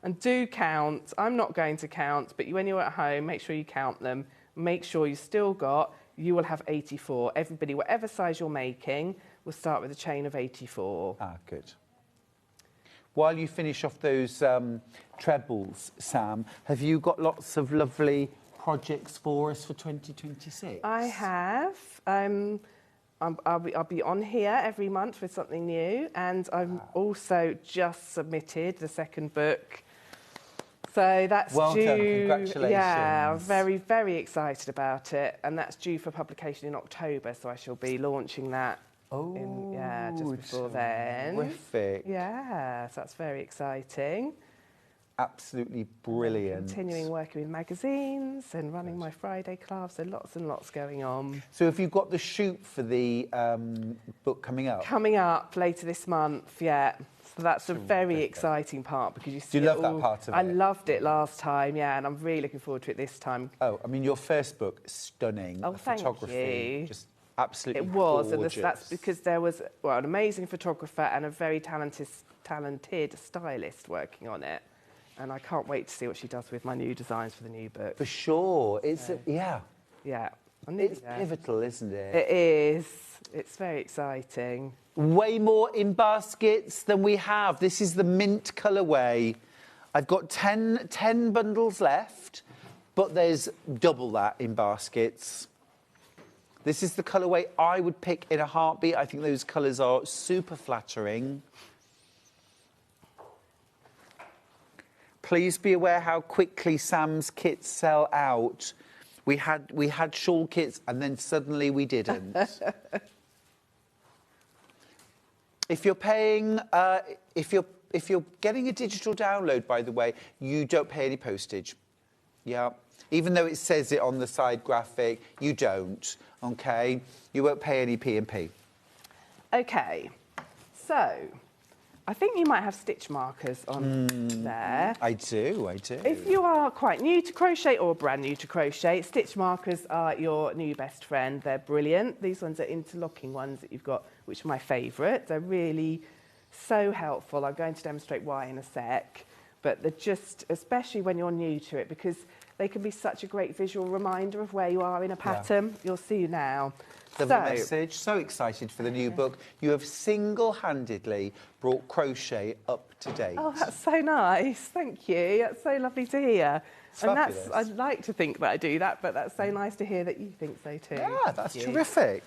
And do count. I'm not going to count, but when you're at home, make sure you count them. Make sure you still got, you will have 84. Everybody, whatever size you're making, will start with a chain of 84. Ah, good. While you finish off those trebles, Sam, have you got lots of lovely projects for us for 2026? I have. I'll be on here every month with something new, and I've also just submitted the second book. So that's well due. done, congratulations. Yeah, I'm very, very excited about it, and that's due for publication in October. So I shall be launching that. Just before then. Terrific. Yeah, so that's very exciting. Absolutely brilliant. Continuing working with magazines and running my Friday club, so lots and lots going on. So have you got the shoot for the book coming up? Coming up later this month, yeah. So that's a very exciting part because you see Do you love that part of it? I loved it last time, yeah, and I'm really looking forward to it this time. Oh, I mean, your first book, stunning. Oh, the thank photography, you. just absolutely It was, gorgeous. and that's because there was an amazing photographer and a very talented stylist working on it. And I can't wait to see what she does with my new designs for the new book. For sure. It's, yeah. Yeah. It's pivotal, isn't it? It is. It's very exciting. Way more in baskets than we have. This is the mint colourway. I've got 10 bundles left, but there's double that in baskets. This is the colourway I would pick in a heartbeat. I think those colours are super flattering. Please be aware how quickly Sam's kits sell out. We had shawl kits and then suddenly we didn't. If you're paying, if you're getting a digital download, by the way, you don't pay any postage. Yeah, even though it says it on the side graphic, you don't. Okay, you won't pay any P&P. Okay, so I think you might have stitch markers on there. I do. If you are quite new to crochet or brand new to crochet, stitch markers are your new best friend. They're brilliant. These ones are interlocking ones that you've got, which are my favourite. They're really so helpful. I'm going to demonstrate why in a sec. But they're just, especially when you're new to it, because they can be such a great visual reminder of where you are in a pattern. Yeah. You'll see now. The message. So excited for the new book. You have single-handedly brought crochet up to date. Oh, that's so nice. Thank you. That's so lovely to hear. It's and fabulous. I'd like to think that I do that, but that's so nice to hear that you think so too. Yeah, that's terrific.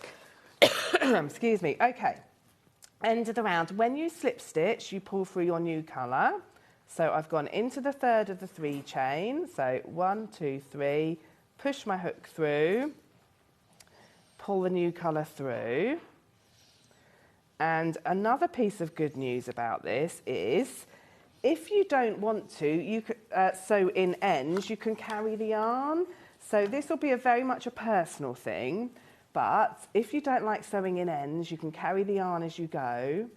Excuse me. Okay. End of the round. When you slip stitch, you pull through your new colour. So I've gone into the third of the 3 chain. So 1, 2, 3. Push my hook through. Pull the new colour through. And another piece of good news about this is if you don't want to, you could, sew in ends, you can carry the yarn. So this will be very much a personal thing, but if you don't like sewing in ends, you can carry the yarn as you go.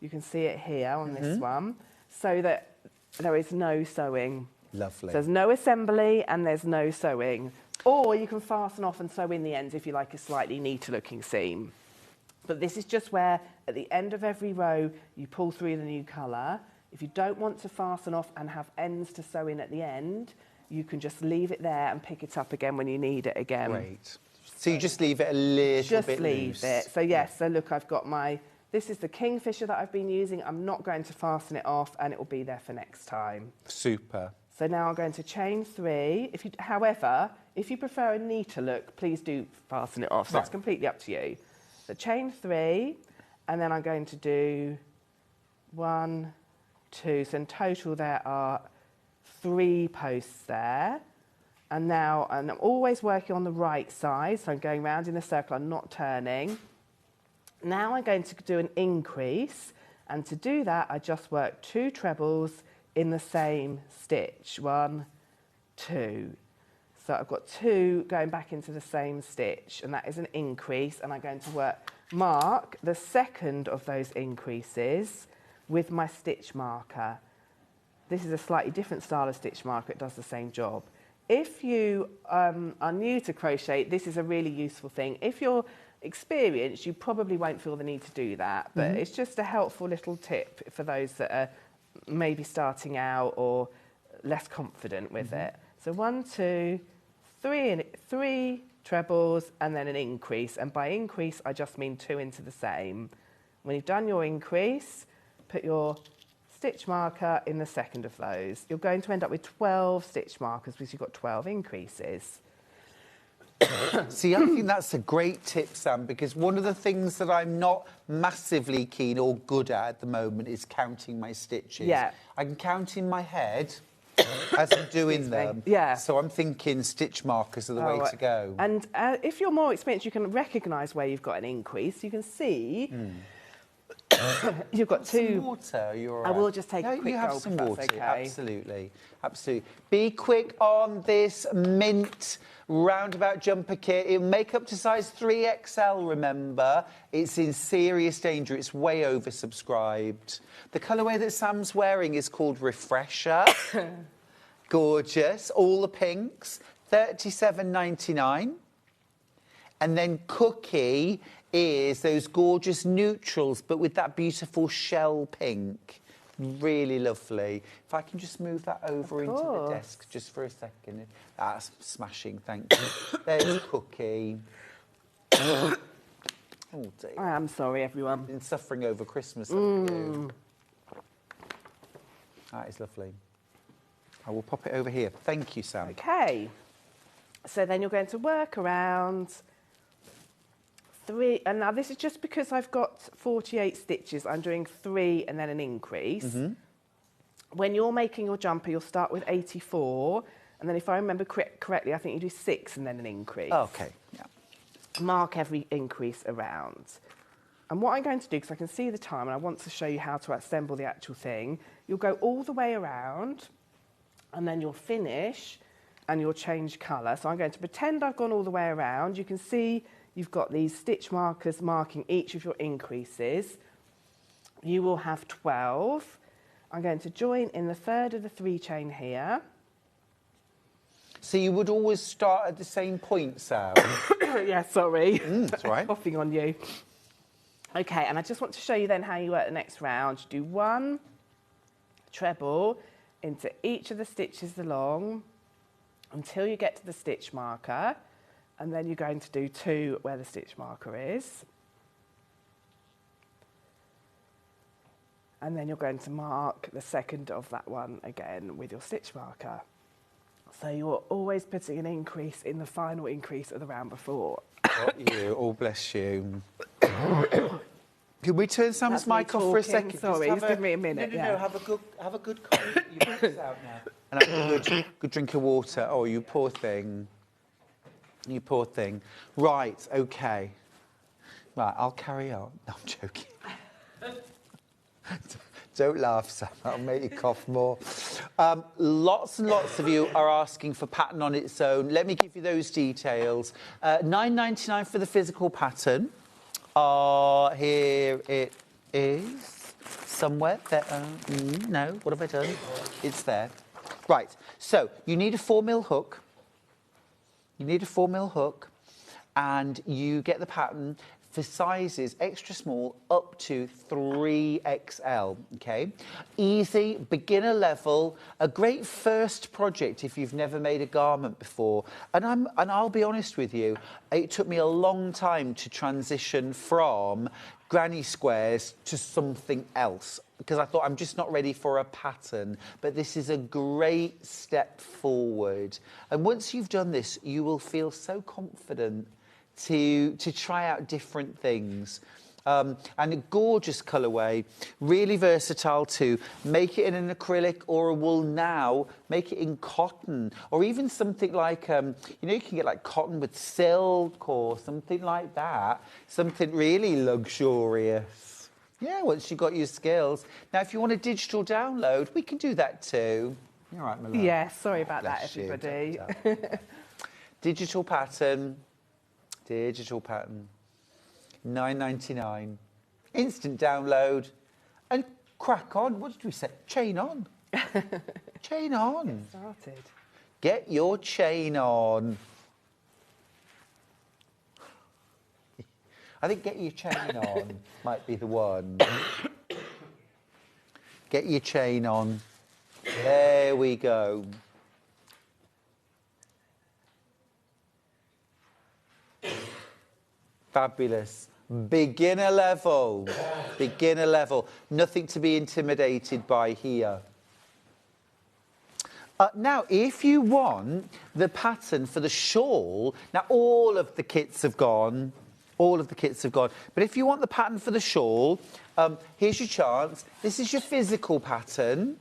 You can see it here on this one, so that there is no sewing. Lovely. So there's no assembly and there's no sewing. Or you can fasten off and sew in the ends if you like a slightly neater looking seam. But this is just where at the end of every row you pull through the new colour, If you don't want to fasten off and have ends to sew in at the end, you can just leave it there and pick it up again when you need it again. Great. So you just leave it a little bit loose. Just leave it. So yes, so look, I've got this is the Kingfisher that I've been using. I'm not going to fasten it off and it will be there for next time. Super. So now I'm going to chain 3. However, if you prefer a neater look, please do fasten it off. So it's completely up to you. So chain 3, and then I'm going to do 1, 2. So in total there are 3 posts there. And now I'm always working on the right side, so I'm going round in a circle, I'm not turning. Now I'm going to do an increase, and to do that I just work 2 trebles in the same stitch. 1, 2. So I've got 2 going back into the same stitch, and that is an increase, and I'm going to mark the second of those increases with my stitch marker. This is a slightly different style of stitch marker, it does the same job. If you are new to crochet, this is a really useful thing. If you're experienced, you probably won't feel the need to do that, but it's just a helpful little tip for those that are maybe starting out or less confident with it. So 1, 2, 3 trebles and then an increase, and by increase I just mean 2 into the same. When you've done your increase, put your stitch marker in the second of those. You're going to end up with 12 stitch markers because you've got 12 increases. See, I think that's a great tip, Sam, because one of the things that I'm not massively keen or good at the moment is counting my stitches. Yeah. I can count in my head as I'm doing them. Yeah. So I'm thinking stitch markers are the way to go. And if you're more experienced, you can recognise where you've got an increase. You can see you've got 2. Some water, you're all right. I will just take a quick you have gulp, some if that's water. okay. Absolutely, absolutely. Be quick on this mint roundabout jumper kit. It'll make up to size 3XL, remember. It's in serious danger. It's way oversubscribed. The colourway that Sam's wearing is called Refresher. Gorgeous. All the pinks. $37.99. And then Cookie is those gorgeous neutrals, but with that beautiful shell pink. Really lovely. If I can just move that over into the desk just for a second. That's smashing, thank you. There's Cookie. Oh, dear. I am sorry, everyone. Been suffering over Christmas, haven't you? That is lovely. I will pop it over here. Thank you, Sam. Okay. So then you're going to work around 3, and now this is just because I've got 48 stitches, I'm doing 3 and then an increase. When you're making your jumper, you'll start with 84, and then if I remember correctly, I think you do 6 and then an increase. Okay, yeah. Mark every increase around. And what I'm going to do, because I can see the time and I want to show you how to assemble the actual thing, you'll go all the way around, and then you'll finish, and you'll change colour. So I'm going to pretend I've gone all the way around. You can see you've got these stitch markers marking each of your increases. You will have 12. I'm going to join in the third of the 3 chain here. So you would always start at the same point, Sam? Yeah, sorry. That's all right. Coughing on you. Okay, and I just want to show you then how you work the next round. You do 1 treble into each of the stitches along until you get to the stitch marker. And then you're going to do 2 where the stitch marker is. And then you're going to mark the second of that one again with your stitch marker. So you're always putting an increase in the final increase of the round before. Got you. Oh, bless you. Can we turn Sam's mic off for a second? Sorry, just give me a minute. No, have a good coffee. Your mic's out now. And have a good drink of water. Oh, you poor thing. You poor thing. Right, OK. Right, I'll carry on. No, I'm joking. Don't laugh, Sam. That'll make you cough more. Lots and lots of you are asking for pattern on its own. Let me give you those details. $9.99 for the physical pattern. Here it is. Somewhere there. No, what have I done? It's there. Right, so you need a 4mm hook. You need a 4mm hook. and you get the pattern for sizes extra small up to 3XL, okay? Easy, beginner level, a great first project if you've never made a garment before. And I'll be honest with you, it took me a long time to transition from granny squares to something else because I thought I'm just not ready for a pattern, but this is a great step forward. And once you've done this, you will feel so confident to try out different things. And a gorgeous colourway, really versatile too. Make it in an acrylic or a wool now, make it in cotton, or even something like, you know, you can get like cotton with silk or something like that. Something really luxurious. Yeah, once you've got your skills. Now, if you want a digital download, we can do that too. You're right, my love. Yeah, sorry about Bless that, everybody. Digital pattern. Digital pattern, £9.99, instant download, and crack on. What did we say? Chain on. Chain on. Get started. Get your chain on. I think get your chain on might be the one. Get your chain on. There we go. Fabulous. Beginner level. Beginner level. Nothing to be intimidated by here. Now, if you want the pattern for the shawl, now all of the kits have gone. All of the kits have gone. But if you want the pattern for the shawl, here's your chance. This is your physical pattern.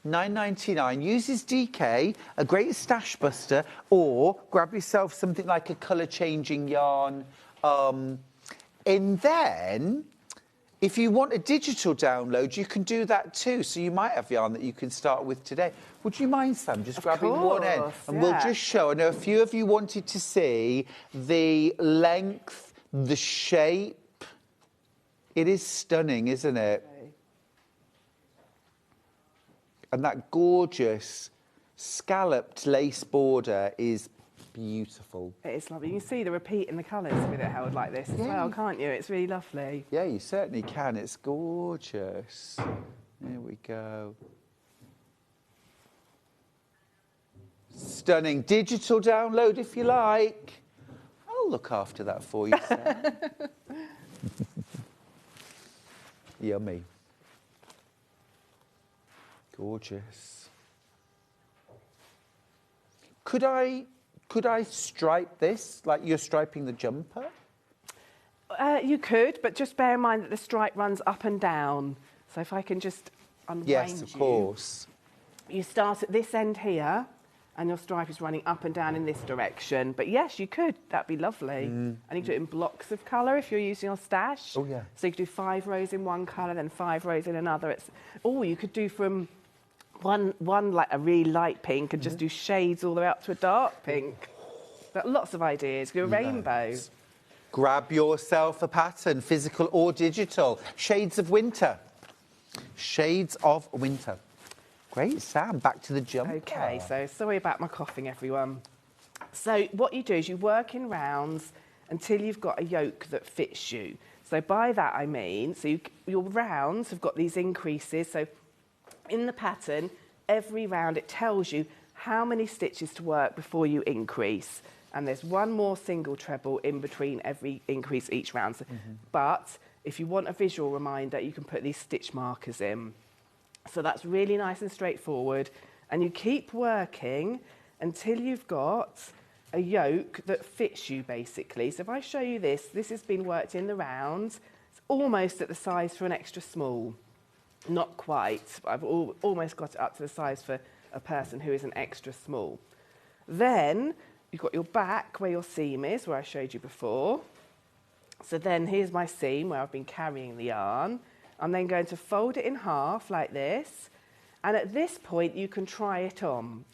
£9.99. Uses DK, a great stash buster, or grab yourself something like a colour changing yarn. And then, if you want a digital download, you can do that too. So you might have yarn that you can start with today. Would you mind, Sam, just grabbing one end? And we'll just show. I know a few of you wanted to see the length, the shape. It is stunning, isn't it? And that gorgeous scalloped lace border is beautiful. It is lovely. You can see the repeat in the colours with it held like this as well, can't you? It's really lovely. Yeah, you certainly can. It's gorgeous. There we go. Stunning. Digital download if you like. I'll look after that for you, Sam. Yummy. Gorgeous. Could I stripe this like you're striping the jumper? You could, but just bear in mind that the stripe runs up and down. So if I can just unwind yes, of course. You start at this end here, and your stripe is running up and down in this direction. But yes, you could. That'd be lovely. And you can do it in blocks of colour if you're using your stash. Oh yeah. So you could do 5 rows in one colour, then 5 rows in another. Or you could do from one like a really light pink and just do shades all the way up to a dark pink. But lots of ideas. Do a rainbow. Grab yourself a pattern, physical or digital. Shades of winter. Shades of winter. Great, Sam. Back to the jumper. OK, so sorry about my coughing, everyone. So what you do is you work in rounds until you've got a yoke that fits you. So by that I mean, your rounds have got these increases. So in the pattern, every round it tells you how many stitches to work before you increase. And there's one more single treble in between every increase each round. So, but if you want a visual reminder, you can put these stitch markers in. So that's really nice and straightforward. And you keep working until you've got a yoke that fits you, basically. So if I show you this, this has been worked in the round. It's almost at the size for an extra small. Not quite, but I've almost got it up to the size for a person who is an extra small. Then you've got your back where your seam is, where I showed you before. So then here's my seam where I've been carrying the yarn. I'm then going to fold it in half like this. And at this point, you can try it on.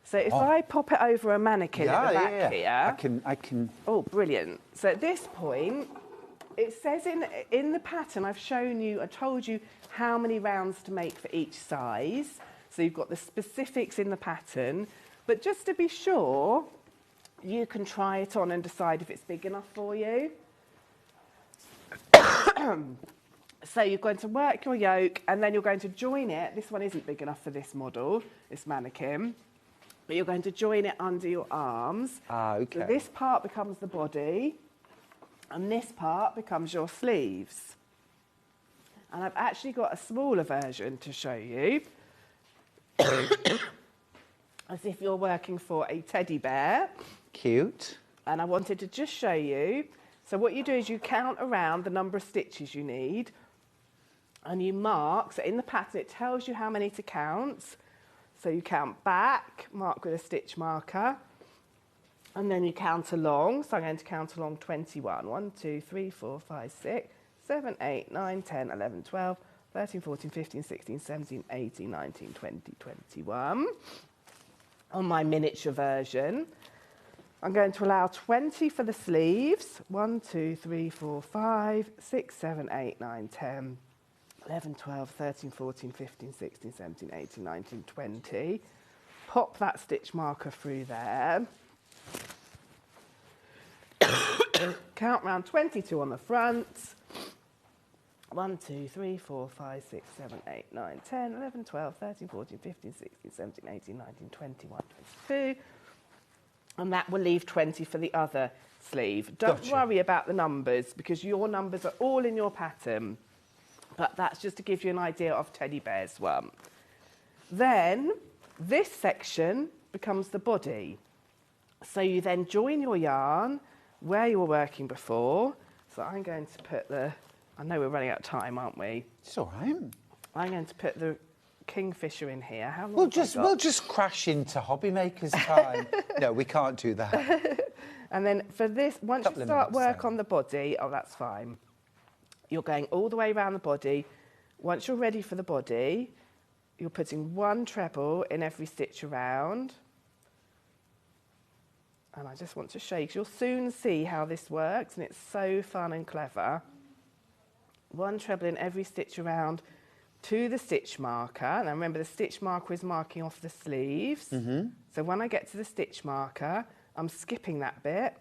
So if I pop it over a mannequin at the back here. I can. Oh, brilliant. So at this point, it says in the pattern I've shown you, I told you how many rounds to make for each size. So you've got the specifics in the pattern. But just to be sure, you can try it on and decide if it's big enough for you. So you're going to work your yoke and then you're going to join it. This one isn't big enough for this model, this mannequin. But you're going to join it under your arms. Ah, okay. So this part becomes the body and this part becomes your sleeves. And I've actually got a smaller version to show you. As if you're working for a teddy bear. Cute. And I wanted to just show you. So what you do is you count around the number of stitches you need and you mark. So in the pattern it tells you how many to count. So you count back, mark with a stitch marker, and then you count along. So I'm going to count along 21. 1, 2, 3, 4, 5, 6, 7, 8, 9, 10, 11, 12, 13, 14, 15, 16, 17, 18, 19, 20, 21. On my miniature version, I'm going to allow 20 for the sleeves. 1, 2, 3, 4, 5, 6, 7, 8, 9, 10, 11, 12, 13, 14, 15, 16, 17, 18, 19, 20. Pop that stitch marker through there. Count round 22 on the front. 1, 2, 3, 4, 5, 6, 7, 8, 9, 10, 11, 12, 13, 14, 15, 16, 17, 18, 19, 21, 22. And that will leave 20 for the other sleeve. Don't worry about the numbers because your numbers are all in your pattern. But that's just to give you an idea of Teddy Bear's one. Then this section becomes the body. So you then join your yarn where you were working before. So I'm going to put the... I know we're running out of time, aren't we? It's all right. I'm going to put the kingfisher in here. How long We'll just crash into Hobbymaker's time. No, we can't do that. And then for this, once you start work on the body, oh, that's fine. You're going all the way around the body. Once you're ready for the body, you're putting one treble in every stitch around. And I just want to show you, 'cause you'll soon see how this works, and it's so fun and clever. One treble in every stitch around to the stitch marker. Now remember, the stitch marker is marking off the sleeves. So when I get to the stitch marker, I'm skipping that bit.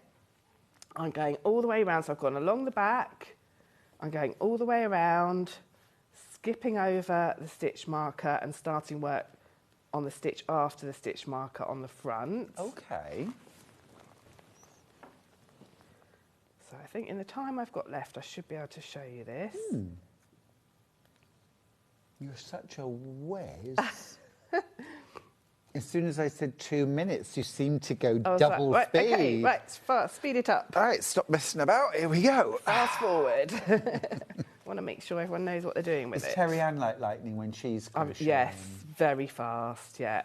I'm going all the way around, so I've gone along the back. I'm going all the way around, skipping over the stitch marker and starting work on the stitch after the stitch marker on the front. Okay. So I think in the time I've got left, I should be able to show you this. You're such a whiz. As soon as I said 2 minutes, you seemed to go double right, speed. Okay, right, fast, speed it up. All right, stop messing about. Here we go. Fast forward. Want to make sure everyone knows what they're doing with Is it. Terry Ann like lightning when she's crocheting? Yes, very fast, yeah.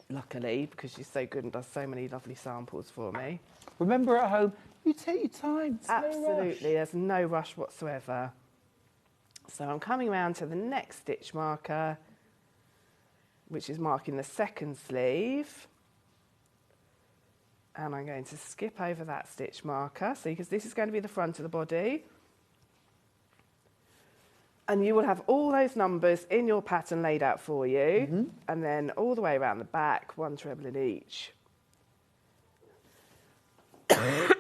Luckily, because she's so good and does so many lovely samples for me. Remember at home, you take your time. Absolutely, there's no rush whatsoever. So I'm coming around to the next stitch marker, which is marking the second sleeve. And I'm going to skip over that stitch marker, so because this is going to be the front of the body. And you will have all those numbers in your pattern laid out for you. And then all the way around the back, one treble in each. I've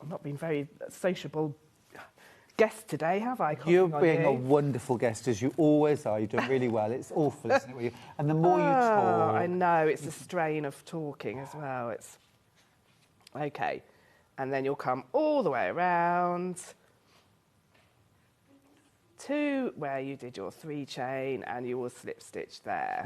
not been very sociable guest today, have I? You're being a wonderful guest, as you always are. You're doing really well. It's awful, isn't it? And the more you talk... I know, it's the strain of talking as well. It's okay. And then you'll come all the way around to where you did your 3 chain, and you will slip stitch there.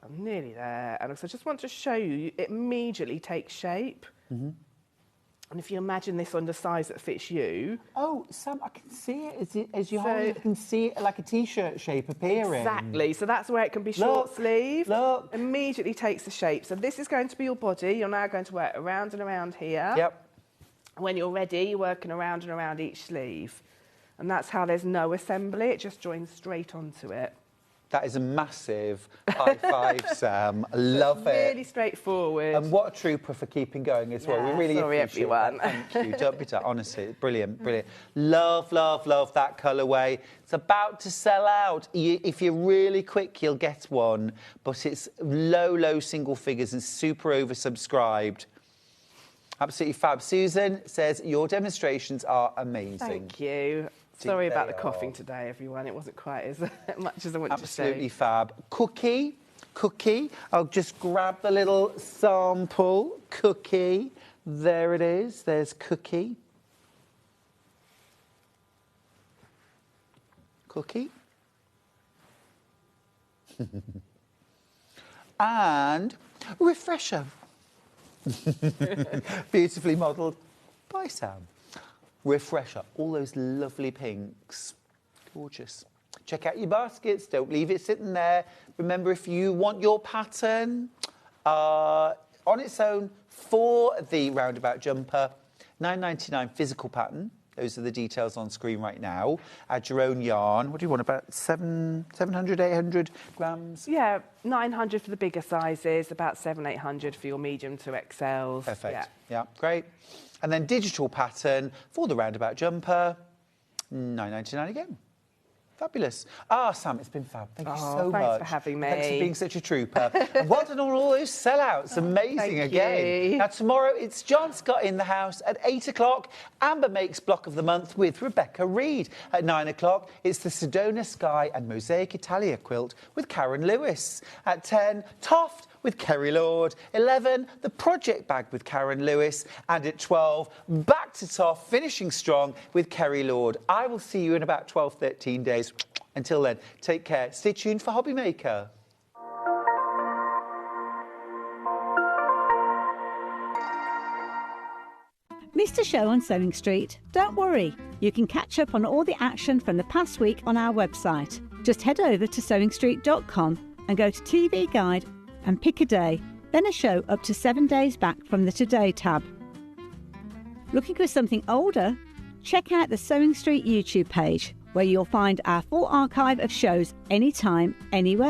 I'm nearly there. And so I just want to show you, it immediately takes shape. And if you imagine this on the size that fits you... Oh, Sam, I can see it. As you hold it, you can see it like a T-shirt shape appearing. Exactly. So that's where it can be short sleeve. Look. Immediately takes the shape. So this is going to be your body. You're now going to work around and around here. Yep. When you're ready, you're working around and around each sleeve. And that's how there's no assembly. It just joins straight onto it. That is a massive high five, Sam. I love it. Really straightforward. And what a trooper for keeping going as well. We really sorry, appreciate everyone. that. Thank you. Don't be daft. Honestly, brilliant, brilliant. Love, love, love that colourway. It's about to sell out. If you're really quick, you'll get one. But it's low single figures and super oversubscribed. Absolutely fab. Susan says, your demonstrations are amazing. Thank you. Sorry about the coughing today, everyone. It wasn't quite as much as I wanted to say. Absolutely fab. Cookie. I'll just grab the little sample. Cookie. There it is. There's Cookie. Cookie. And Refresher. Beautifully modelled by Sam. Refresher, all those lovely pinks. Gorgeous. Check out your baskets, don't leave it sitting there. Remember, if you want your pattern on its own for the roundabout jumper, £9.99 physical pattern. Those are the details on screen right now. Add your own yarn. What do you want, about 700, 800 grams? Yeah, 900 for the bigger sizes, about 800 for your medium to XLs. Perfect. Yeah, great. And then digital pattern for the roundabout jumper, £9.99 again. Fabulous. Sam, it's been fab. Thank you so much. Thanks for having me. Thanks for being such a trooper. And well done on all those sellouts. Amazing again. you. Now, tomorrow, it's John Scott in the house at 8 o'clock. Amber makes Block of the Month with Rebecca Reid. At 9 o'clock, it's the Sedona Sky and Mosaic Italia quilt with Karen Lewis. At 10, Toft with Kerry Lord. 11, the Project Bag with Karen Lewis. And at 12, back to Toft, finishing strong with Kerry Lord. I will see you in about 12, 13 days. Until then, take care. Stay tuned for Hobby Maker. Missed a show on Sewing Street? Don't worry, you can catch up on all the action from the past week on our website. Just head over to sewingstreet.com and go to TV Guide and pick a day, then a show up to 7 days back from the Today tab. Looking for something older? Check out the Sewing Street YouTube page, where you'll find our full archive of shows anytime, anywhere.